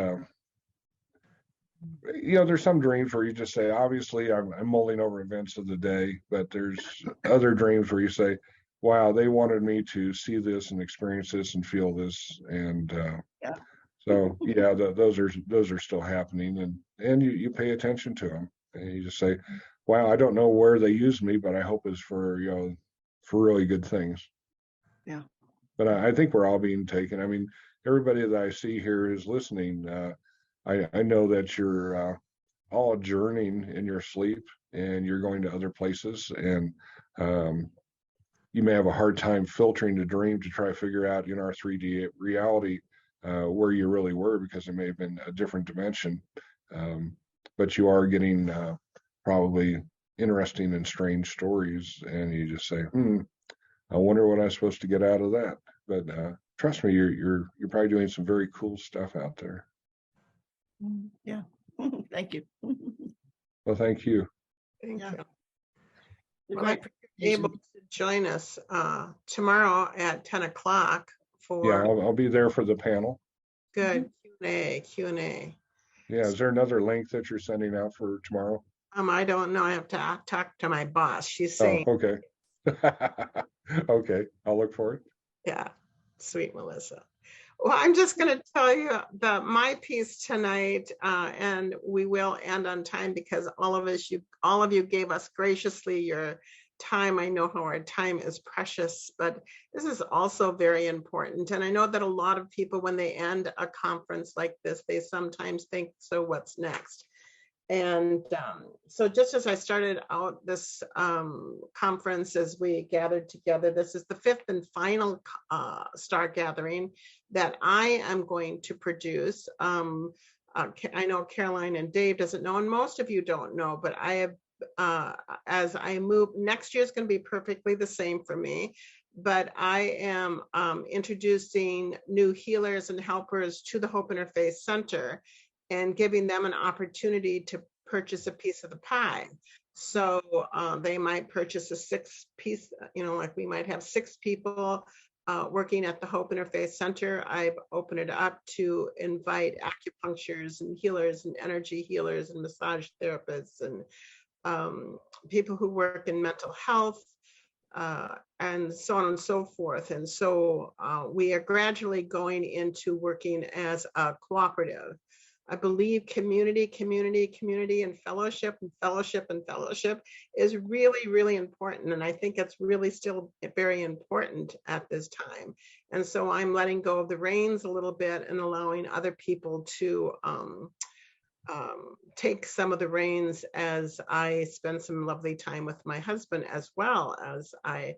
there's some dreams where you just say, obviously I'm mulling over events of the day, but there's other dreams where you say, wow, they wanted me to see this and experience this and feel this, and so yeah, those are still happening, and you pay attention to them, and you just say, wow, I don't know where they use me, but I hope it's for really good things. Yeah. But I think we're all being taken. I mean, everybody that I see here is listening. I know that you're all journeying in your sleep, and you're going to other places, and you may have a hard time filtering the dream to try to figure out in our 3D reality where you really were, because it may have been a different dimension. But you are getting probably interesting and strange stories, and you just say, I wonder what I'm supposed to get out of that. But trust me, you're probably doing some very cool stuff out there. Yeah. Thank you. Well, thank you. Thank you. Well, I appreciate you able to join us tomorrow at 10 o'clock for. Yeah, I'll be there for the panel. Good. Q&A. Yeah, is there another link that you're sending out for tomorrow? I don't know. I have to talk to my boss. She's saying. Oh, okay. Okay, I'll look for it. Yeah, sweet Melissa. Well, I'm just going to tell you my piece tonight, and we will end on time because all of you gave us graciously your time. I know how our time is precious, but this is also very important. And I know that a lot of people, when they end a conference like this, they sometimes think, so what's next? And so just as I started out this conference, as we gathered together, this is the 5th and final Star Gathering that I am going to produce. I know Caroline and Dave doesn't know, and most of you don't know, but I have, as I move, next year is going to be perfectly the same for me, but I am introducing new healers and helpers to the Hope Interfaith Center and giving them an opportunity to purchase a piece of the pie. So they might purchase a 6-piece, like we might have 6 people working at the Hope Interfaith Center. I've opened it up to invite acupuncturists and healers and energy healers and massage therapists and people who work in mental health, and so on and so forth. And so we are gradually going into working as a cooperative. I believe community, and fellowship is really, really important. And I think it's really still very important at this time. And so I'm letting go of the reins a little bit and allowing other people to take some of the reins as I spend some lovely time with my husband, as well as I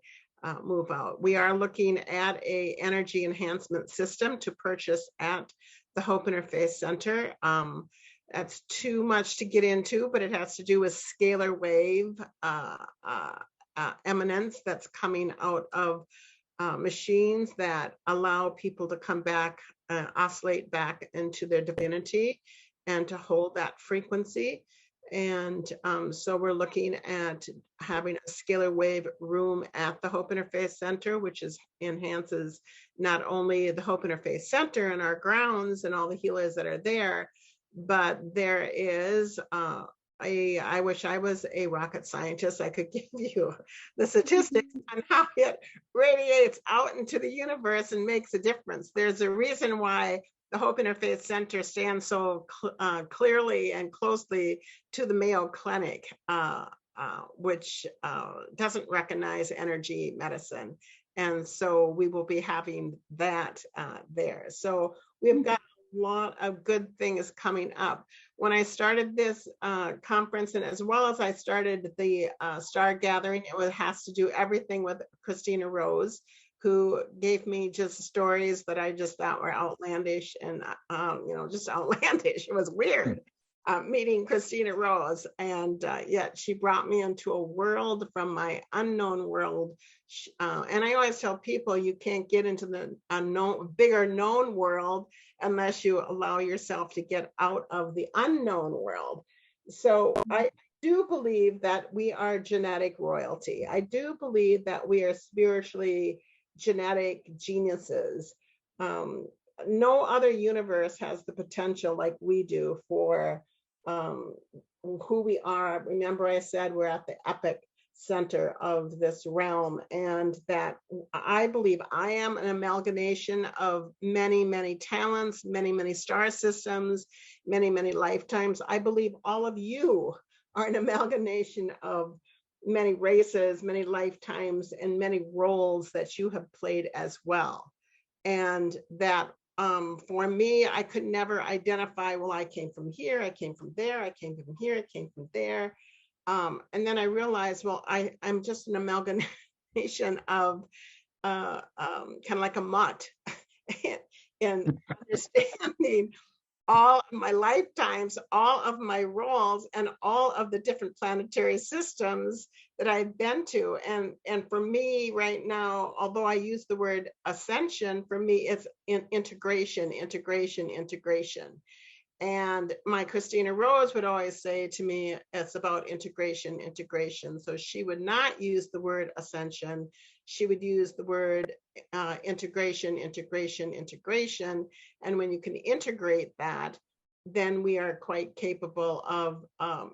move out. We are looking at a energy enhancement system to purchase at the Hope Interfaith Center. That's too much to get into, but it has to do with scalar wave eminence that's coming out of machines that allow people to come back, oscillate back into their divinity and to hold that frequency. And so we're looking at having a scalar wave room at the Hope Interfaith Center, which enhances not only the Hope Interfaith Center and our grounds and all the healers that are there, but there is I wish I was a rocket scientist. I could give you the statistics on how it radiates out into the universe and makes a difference. There's a reason why the Hope Interfaith Center stands so clearly and closely to the Mayo Clinic, which doesn't recognize energy medicine. And so we will be having that there. So we've got a lot of good things coming up. When I started this conference, and as well as I started the Star Gathering, it has to do everything with Christina Rose, who gave me just stories that I just thought were outlandish and, just outlandish. It was weird meeting Christina Rose. And yet she brought me into a world from my unknown world. And I always tell people you can't get into the bigger known world unless you allow yourself to get out of the unknown world. So I do believe that we are genetic royalty. I do believe that we are spiritually genetic geniuses. No other universe has the potential like we do for who we are. Remember, I said we're at the epic center of this realm, and that I believe I am an amalgamation of many, many talents, many, many star systems, many, many lifetimes. I believe all of you are an amalgamation of many races, many lifetimes, and many roles that you have played as well. And that for me, I could never identify, well, I came from here, I came from there, I came from here, I came from there. And then I realized, well, I'm just an amalgamation of kind of like a mutt and understanding all of my lifetimes, all of my roles, and all of the different planetary systems that I've been to. And for me right now, although I use the word ascension, for me, it's integration. And my Christina Rose would always say to me, it's about integration. So she would not use the word ascension. She would use the word integration. And when you can integrate that, then we are quite capable of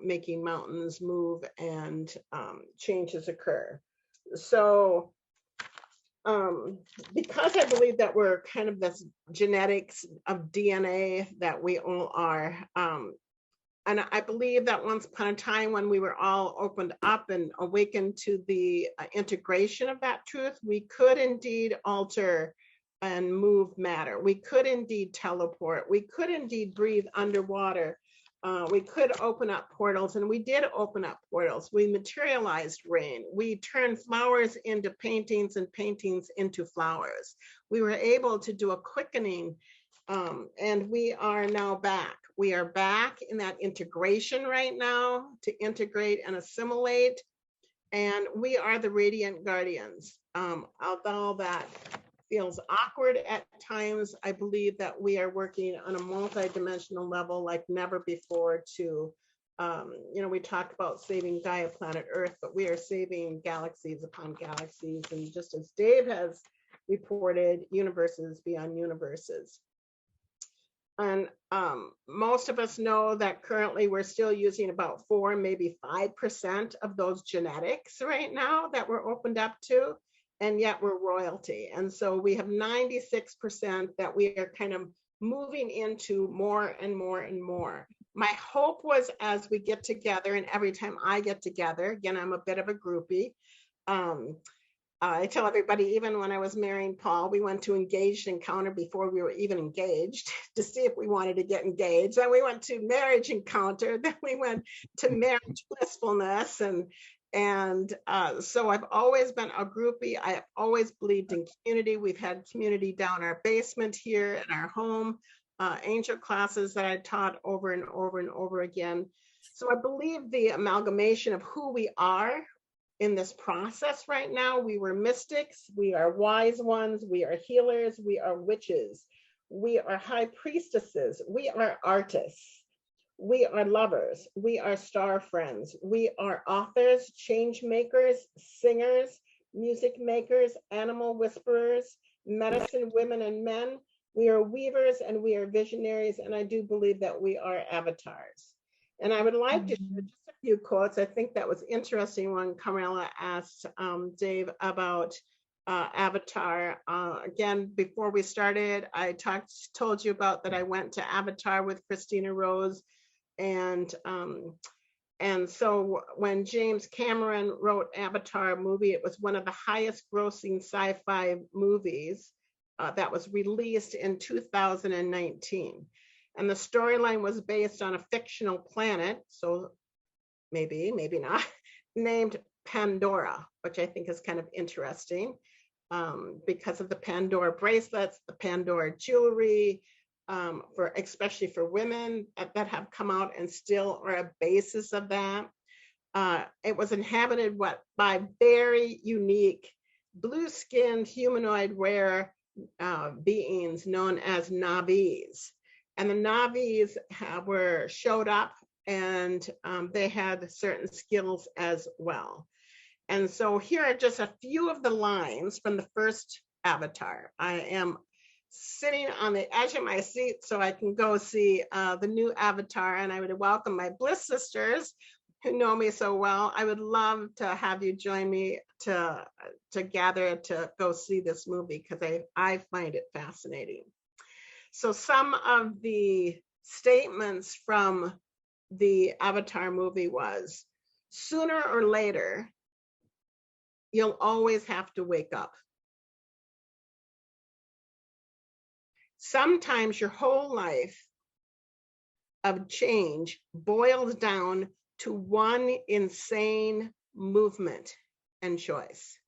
making mountains move and changes occur. So because I believe that we're kind of this genetics of DNA that we all are, and I believe that once upon a time when we were all opened up and awakened to the integration of that truth, we could indeed alter and move matter. We could indeed teleport. We could indeed breathe underwater. we could open up portals, and we did open up portals. We materialized rain. We turned flowers into paintings and paintings into flowers. We were able to do a quickening, and we are now back. We are back in that integration right now to integrate and assimilate, and we are the radiant guardians. Although that feels awkward at times, I believe that we are working on a multidimensional level like never before to, we talked about saving Gaia planet Earth, but we are saving galaxies upon galaxies. And just as Dave has reported, universes beyond universes. And most of us know that currently we're still using about 4, maybe 5% of those genetics right now that we're opened up to. And yet we're royalty. And so we have 96% that we are kind of moving into more and more and more. My hope was, as we get together, and every time I get together, again, I'm a bit of a groupie. I tell everybody, even when I was marrying Paul, we went to Engaged Encounter before we were even engaged to see if we wanted to get engaged. Then we went to Marriage Encounter. Then we went to Marriage Blissfulness. And so I've always been a groupie. I have always believed in community. We've had community down our basement here in our home, angel classes that I taught over and over and over again. So I believe the amalgamation of who we are in this process right now. We were mystics, we are wise ones, we are healers, we are witches, we are high priestesses, we are artists. We are lovers, we are star friends, we are authors, change makers, singers, music makers, animal whisperers, medicine women and men. We are weavers and we are visionaries, and I do believe that we are avatars. And I would like to share just a few quotes. I think that was interesting when Carmela asked Dave about Avatar. Again, before we started, I told you about that I went to Avatar with Christina Rose. And so when James Cameron wrote Avatar movie, it was one of the highest grossing sci-fi movies that was released in 2019. And the storyline was based on a fictional planet, so maybe not, named Pandora, which I think is kind of interesting because of the Pandora bracelets, the Pandora jewelry, especially for women that have come out and still are a basis of that. It was inhabited by very unique blue-skinned humanoid rare beings known as Navis. And the Navis showed up, and they had certain skills as well. And so here are just a few of the lines from the first Avatar. I am sitting on the edge of my seat so I can go see the new Avatar, and I would welcome my Bliss sisters who know me so well. I would love to have you join me to gather to go see this movie because I find it fascinating. So some of the statements from the Avatar movie was, sooner or later, you'll always have to wake up. Sometimes your whole life of change boils down to one insane movement and choice.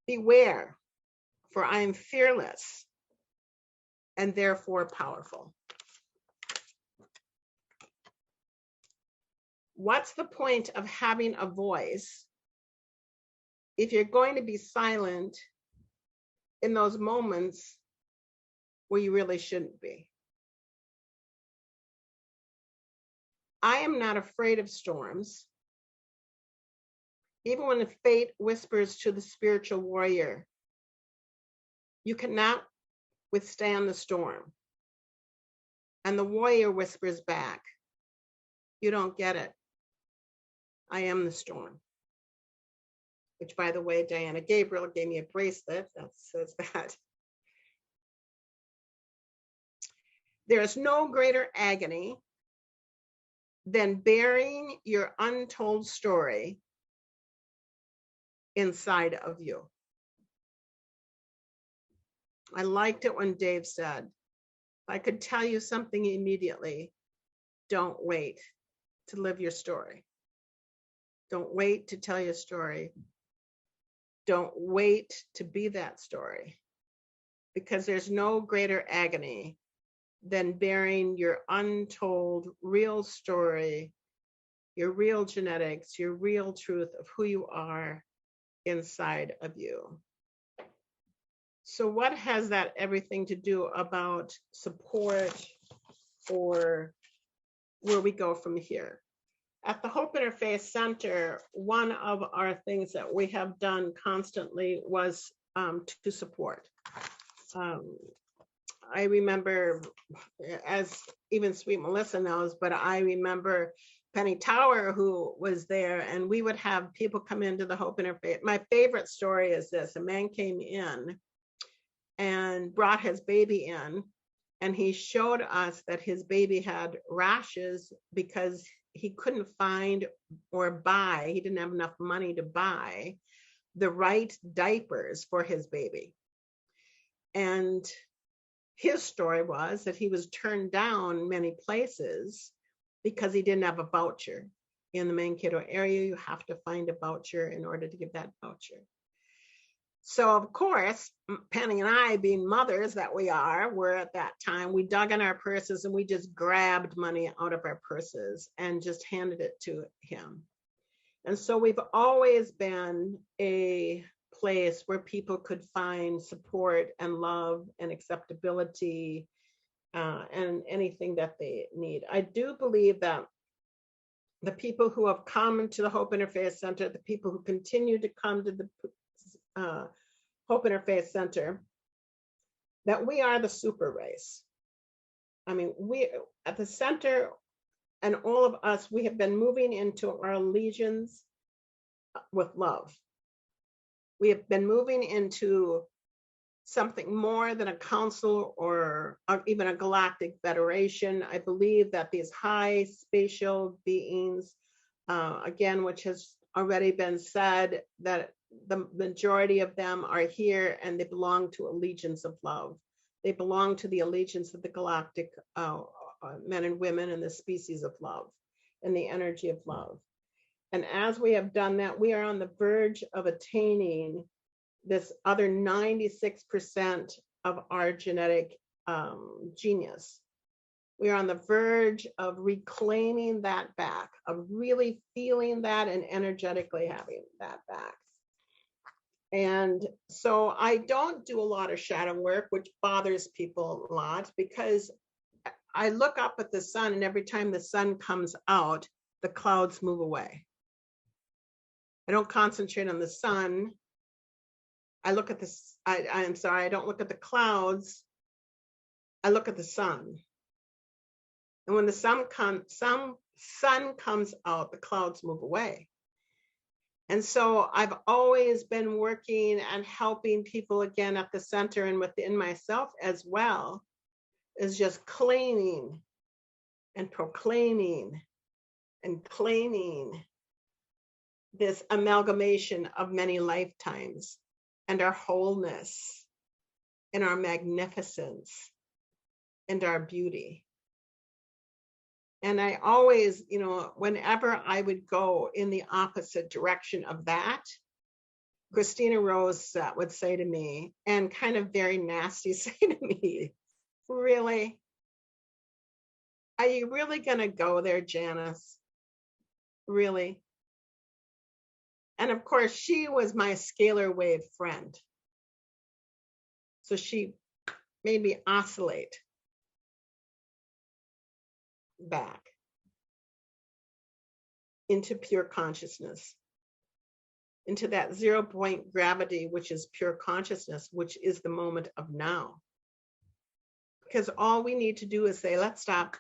Beware, for I am fearless and therefore powerful. What's the point of having a voice if you're going to be silent in those moments where you really shouldn't be? I am not afraid of storms. Even when the fate whispers to the spiritual warrior, you cannot withstand the storm. And the warrior whispers back, you don't get it. I am the storm. Which, by the way, Diana Gabriel gave me a bracelet that says that. There is no greater agony than burying your untold story inside of you. I liked it when Dave said, I could tell you something immediately. Don't wait to live your story. Don't wait to tell your story. Don't wait to be that story, because there's no greater agony than bearing your untold real story, your real genetics, your real truth of who you are inside of you. So what has that everything to do about support or where we go from here? At the Hope Interfaith Center, one of our things that we have done constantly was to support. I remember, as even Sweet Melissa knows, but I remember Penny Tower, who was there, and we would have people come into the Hope Interfaith. My favorite story is this: a man came in and brought his baby in, and he showed us that his baby had rashes because he couldn't find or buy, he didn't have enough money to buy the right diapers for his baby. And his story was that he was turned down many places because he didn't have a voucher. In the Mankato area, you have to find a voucher in order to give that voucher. So of course, Penny and I, being mothers that we are, were at that time, we dug in our purses and we just grabbed money out of our purses and just handed it to him. And so we've always been a place where people could find support and love and acceptability and anything that they need. I do believe that the people who have come to the Hope Interfaith Center, the people who continue to come to the Hope Interfaith Center, that we are the super race. I mean, we at the center, and all of us, we have been moving into our allegiance with love. We have been moving into something more than a council or even a galactic federation. I believe that these high spatial beings, again, which has already been said, that the majority of them are here and they belong to allegiance of love. They belong to the allegiance of the galactic men and women and the species of love and the energy of love. And as we have done that, we are on the verge of attaining this other 96% of our genetic genius. We are on the verge of reclaiming that back, of really feeling that and energetically having that back. And so I don't do a lot of shadow work, which bothers people a lot, because I look up at the sun, and every time the sun comes out, the clouds move away. I don't concentrate on the sun. I look at this, I'm sorry, I don't look at the clouds. I look at the sun. And when the sun comes out, the clouds move away. And so I've always been working and helping people, again, at the center and within myself as well, is just claiming and proclaiming and claiming this amalgamation of many lifetimes and our wholeness and our magnificence and our beauty. And I always, whenever I would go in the opposite direction of that, Christina Rose would say to me, and kind of very nasty say to me, really? Are you really going to go there, Janice? Really? And of course, she was my scalar wave friend. So she made me oscillate back into pure consciousness, into that 0 point gravity, which is pure consciousness, which is the moment of now. Because all we need to do is say, let's stop.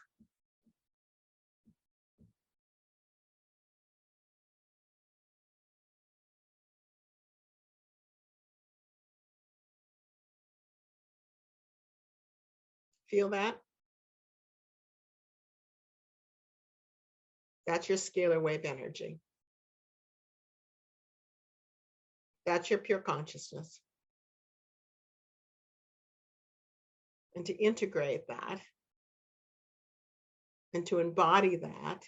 Feel that? That's your scalar wave energy. That's your pure consciousness. and to integrate that and to embody that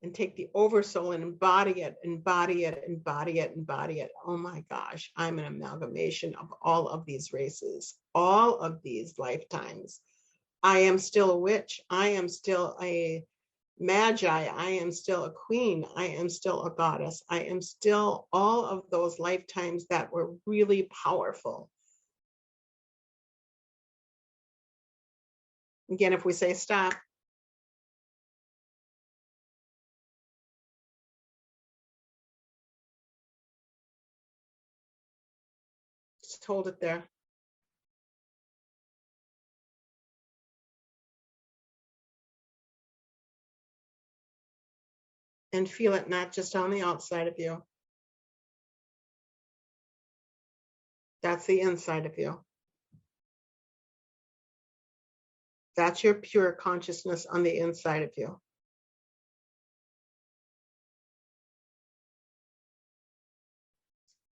and take the oversoul and embody it, embody it, embody it, embody it. Oh my gosh, I'm an amalgamation of all of these races, all of these lifetimes. I am still a witch. I am still a magi. I am still a queen. I am still a goddess. I am still all of those lifetimes that were really powerful. Again, if we say stop, just hold it there. And feel it not just on the outside of you. That's the inside of you. That's your pure consciousness on the inside of you.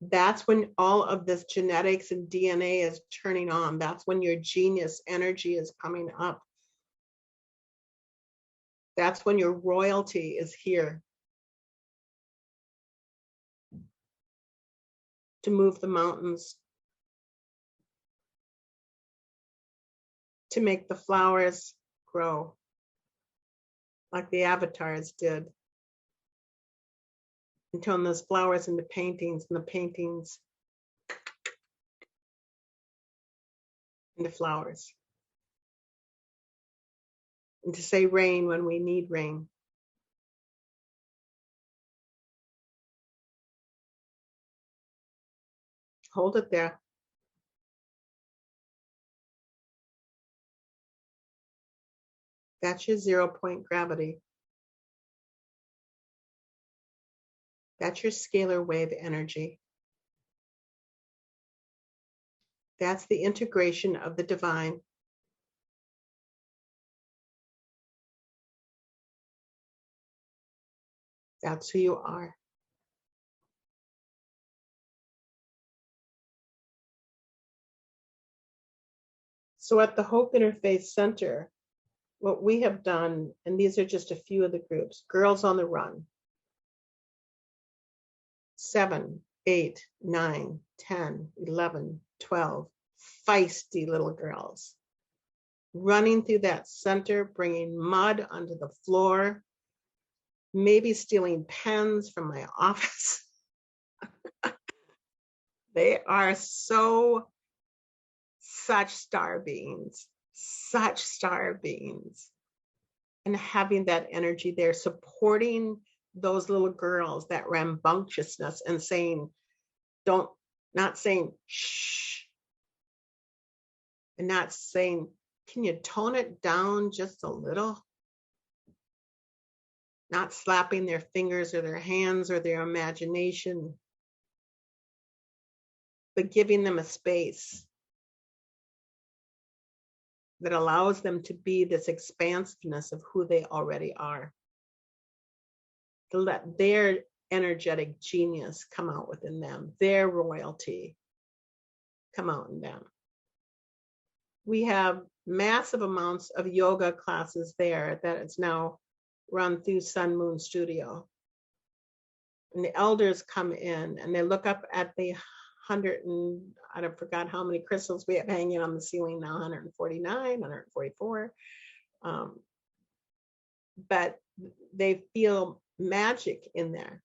That's when all of this genetics and DNA is turning on. That's when your genius energy is coming up. That's when your royalty is here to move the mountains, to make the flowers grow like the avatars did, and turn those flowers into paintings and the paintings into flowers. And to say rain when we need rain. Hold it there. That's your 0 point gravity. That's your scalar wave energy. That's the integration of the divine. That's who you are. So at the Hope Interfaith Center, what we have done, and these are just a few of the groups, Girls on the Run, 7, 8, 9, 10, 11, 12, feisty little girls, running through that center, bringing mud onto the floor, maybe stealing pens from my office. They are such star beings, such star beings. And having that energy there, supporting those little girls, that rambunctiousness, and saying, not saying, shh, and not saying, can you tone it down just a little? Not slapping their fingers or their hands or their imagination, but giving them a space that allows them to be this expansiveness of who they already are. To let their energetic genius come out within them, their royalty come out in them. We have massive amounts of yoga classes there that is now run through Sun Moon Studio. And the elders come in and they look up at the 100 and I forgot how many crystals we have hanging on the ceiling now, 149, 144. But they feel magic in there.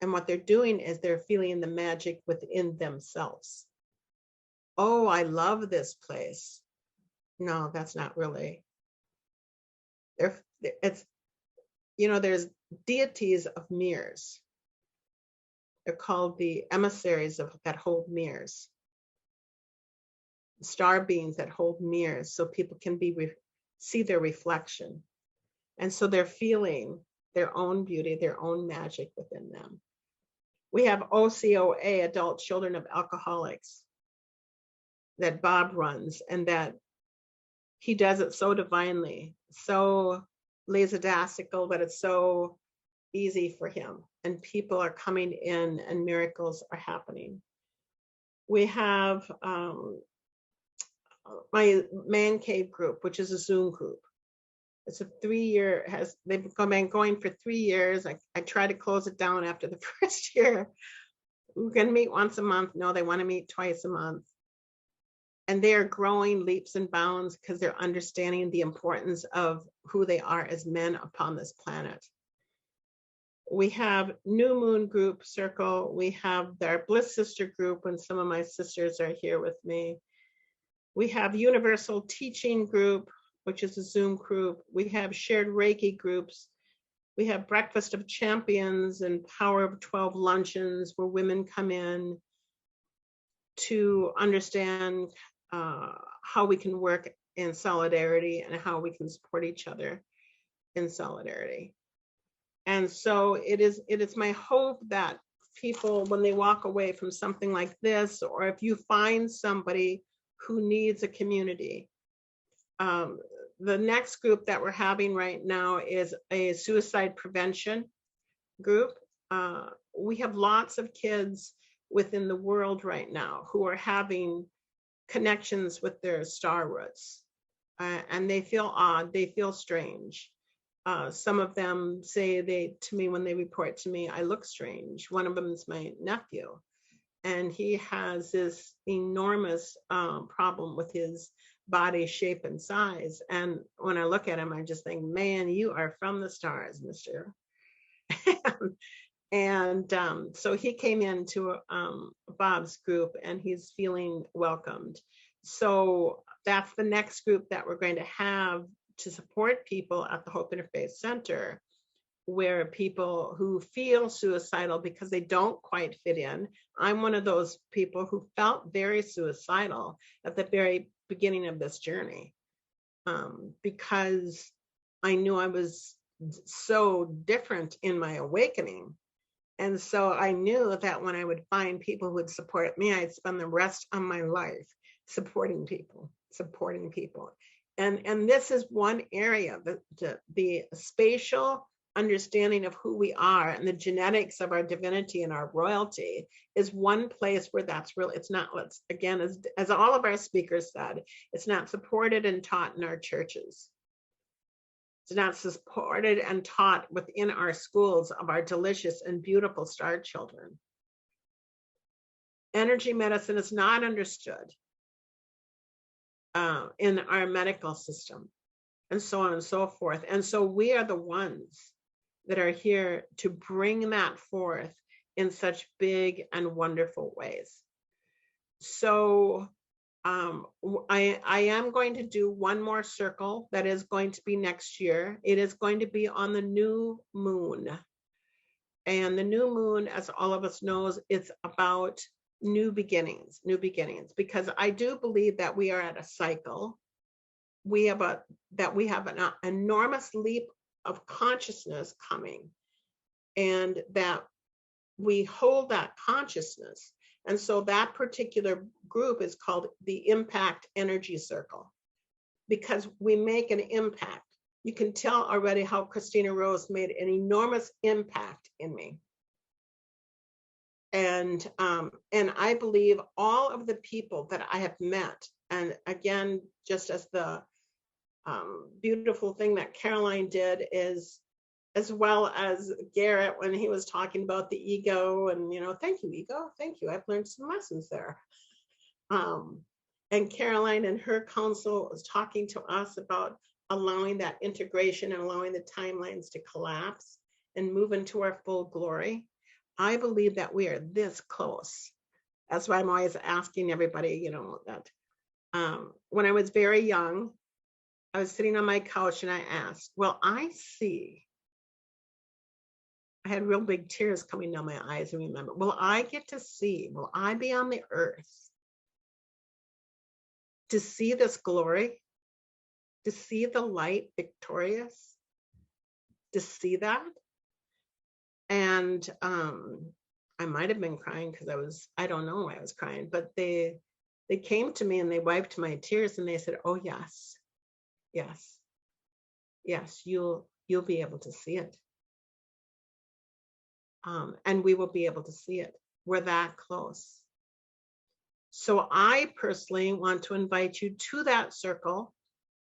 And what they're doing is they're feeling the magic within themselves. Oh, I love this place. No, that's not really. It's, there's deities of mirrors. They're called the emissaries that hold mirrors. Star beings that hold mirrors so people can see their reflection. And so they're feeling their own beauty, their own magic within them. We have OCOA, Adult Children of Alcoholics, that Bob runs, and that he does it so divinely, so lackadaisical, but it's so easy for him. And people are coming in and miracles are happening. We have my man cave group, which is a Zoom group. It's a 3-year, they've been going for 3 years. I tried to close it down after the first year. We're going to meet once a month. No, they want to meet twice a month. And they are growing leaps and bounds because they're understanding the importance of who they are as men upon this planet. We have New Moon Group Circle. We have our Bliss Sister Group, and some of my sisters are here with me. We have Universal Teaching Group, which is a Zoom group. We have shared Reiki groups. We have Breakfast of Champions and Power of 12 luncheons where women come in to understand how we can work in solidarity and how we can support each other in solidarity. And so it is my hope that people, when they walk away from something like this, or if you find somebody who needs a community, the next group that we're having right now is a suicide prevention group. We have lots of kids within the world right now who are having connections with their star roots, and they feel odd, they feel strange. Some of them say to me when they report to me, I look strange. One of them is my nephew, and he has this enormous problem with his body shape and size. And when I look at him, I just think, man, you are from the stars, mister. And so he came into Bob's group and he's feeling welcomed. So that's the next group that we're going to have to support people at the Hope Interfaith Center, where people who feel suicidal because they don't quite fit in. I'm one of those people who felt very suicidal at the very beginning of this journey, because I knew I was so different in my awakening. And so I knew that when I would find people who would support me, I'd spend the rest of my life supporting people. And this is one area, the spatial understanding of who we are and the genetics of our divinity and our royalty is one place where that's real. It's not, again, as all of our speakers said, it's not supported and taught in our churches. It's not supported and taught within our schools of our delicious and beautiful star children. Energy medicine is not understood in our medical system, and so on and so forth. And so we are the ones that are here to bring that forth in such big and wonderful ways. So I am going to do one more circle that is going to be next year. It is going to be on the new moon. And the new moon, as all of us knows, it's about new beginnings, because I do believe that we are at a cycle. We have an enormous leap of consciousness coming, and that we hold that consciousness. And so that particular group is called the Impact Energy Circle, because we make an impact. You can tell already how Christina Rose made an enormous impact in me. And I believe all of the people that I have met, and again, just as the beautiful thing that Caroline did is, as well as Garrett when he was talking about the ego, and thank you, ego, thank you, I've learned some lessons there. And Caroline and her counsel was talking to us about allowing that integration and allowing the timelines to collapse and move into our full glory. I believe that we are this close. That's why I'm always asking everybody, that when I was very young, I was sitting on my couch and I asked, well, I had real big tears coming down my eyes, and remember, will I be on the earth to see this glory, to see the light victorious, to see that? And I might have been crying because I don't know why I was crying, but they came to me and they wiped my tears and they said, oh yes, you'll be able to see it. And we will be able to see it. We're that close. So I personally want to invite you to that circle.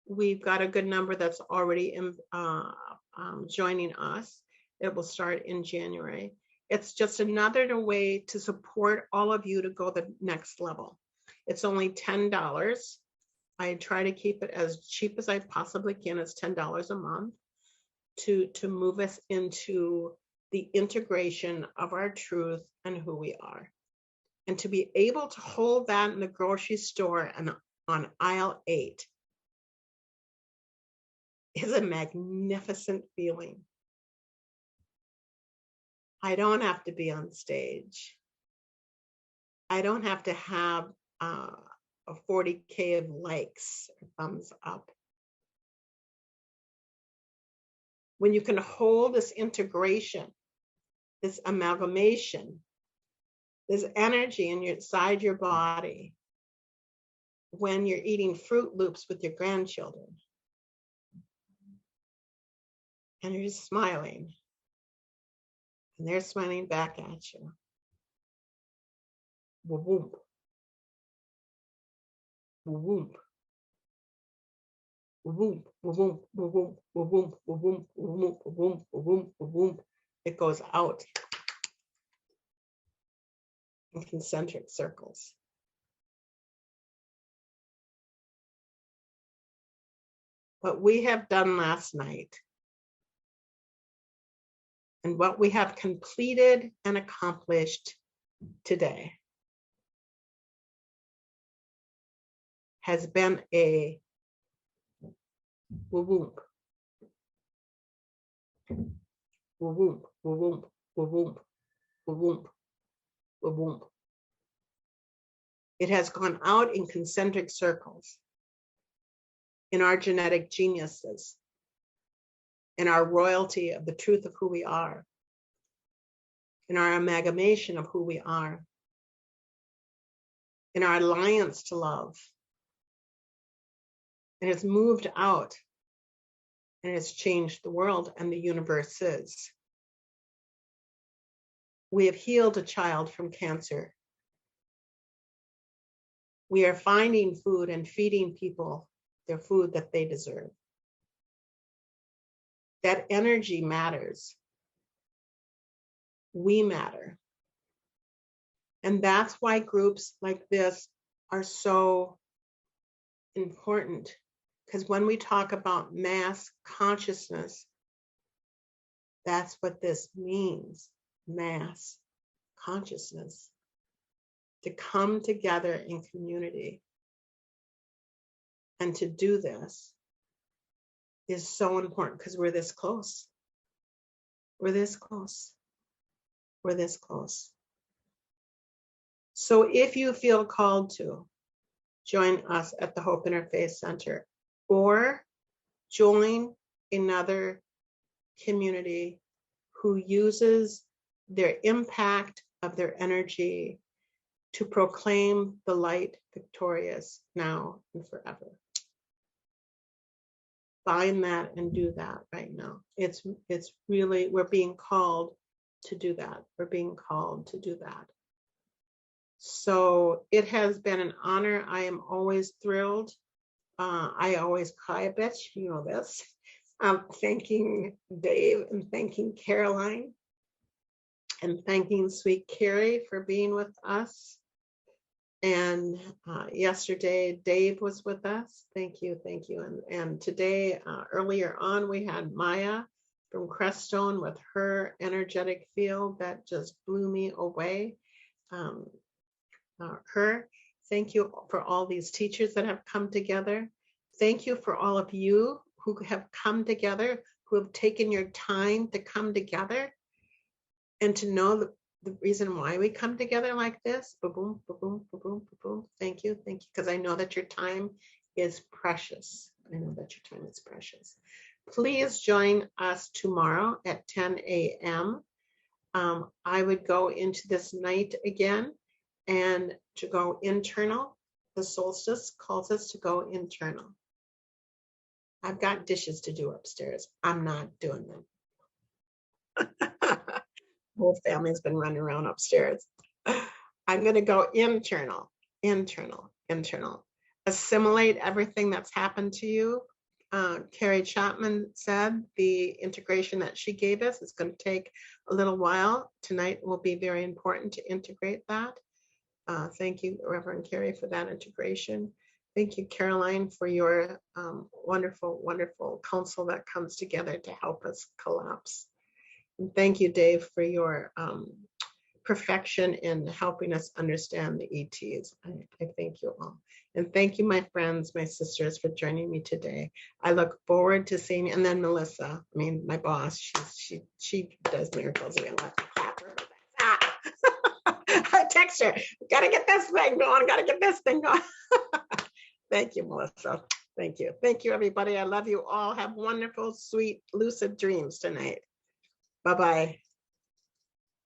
We've got a good number that's already joining us. It will start in January. It's just another way to support all of you to go the next level. It's only $10. I try to keep it as cheap as I possibly can. It's $10 a month to move us into the integration of our truth and who we are. And to be able to hold that in the grocery store and on aisle 8 is a magnificent feeling. I don't have to be on stage. I don't have to have a 40K of likes or thumbs up. When you can hold this integration, this amalgamation, this energy inside your body, when you're eating Fruit Loops with your grandchildren, and you're just smiling, and they're smiling back at you. Whoop, whoop, whoop, whoop, whoop, whoop, whoop, whoop, whoop, whoop, whoop. It goes out in concentric circles. What we have done last night and what we have completed and accomplished today has been a whoop, whoop, whoop, whoop, whoop, whoop. It has gone out in concentric circles in our genetic geniuses, in our royalty of the truth of who we are, in our amalgamation of who we are, in our alliance to love. And it's moved out and it's changed the world and the universes. We have healed a child from cancer. We are finding food and feeding people their food that they deserve. That energy matters. We matter. And that's why groups like this are so important. Because when we talk about mass consciousness, that's what this means, mass consciousness. To come together in community and to do this is so important because we're this close. We're this close. We're this close. So if you feel called to join us at the Hope Interfaith Center or join another community who uses their impact of their energy to proclaim the light victorious now and forever. Find that and do that right now. It's really, we're being called to do that. We're being called to do that. So it has been an honor. I am always thrilled. I always cry a bit, you know this. Thanking Dave and thanking Caroline and thanking sweet Kari for being with us. And yesterday, Dave was with us. Thank you, thank you. And today, earlier on, we had Maia from Crestone with her energetic field that just blew me away. Thank you for all these teachers that have come together. Thank you for all of you who have come together, who have taken your time to come together and to know the reason why we come together like this. Ba-boom, ba-boom, ba-boom, ba-boom. Thank you, because I know that your time is precious. I know that your time is precious. Please join us tomorrow at 10 a.m. I would go into this night again and to go internal. The solstice calls us to go internal. I've got dishes to do upstairs. I'm not doing them. Whole family's been running around upstairs. I'm going to go internal. internal. Assimilate everything that's happened to you. Kari Chapman said the integration that she gave us is going to take a little while. Tonight will be very important to integrate that. Thank you, Reverend Kari, for that integration. Thank you, Caroline, for your wonderful, wonderful counsel that comes together to help us collapse. And thank you, Dave, for your perfection in helping us understand the ETs. I thank you all. And thank you, my friends, my sisters, for joining me today. I look forward to seeing you. And then Melissa, I mean, my boss, she does miracles. I let me clap her. I text her, gotta get this thing going, gotta get this thing going. Thank you, Melissa. Thank you. Thank you, everybody. I love you all. Have wonderful, sweet, lucid dreams tonight. Bye-bye.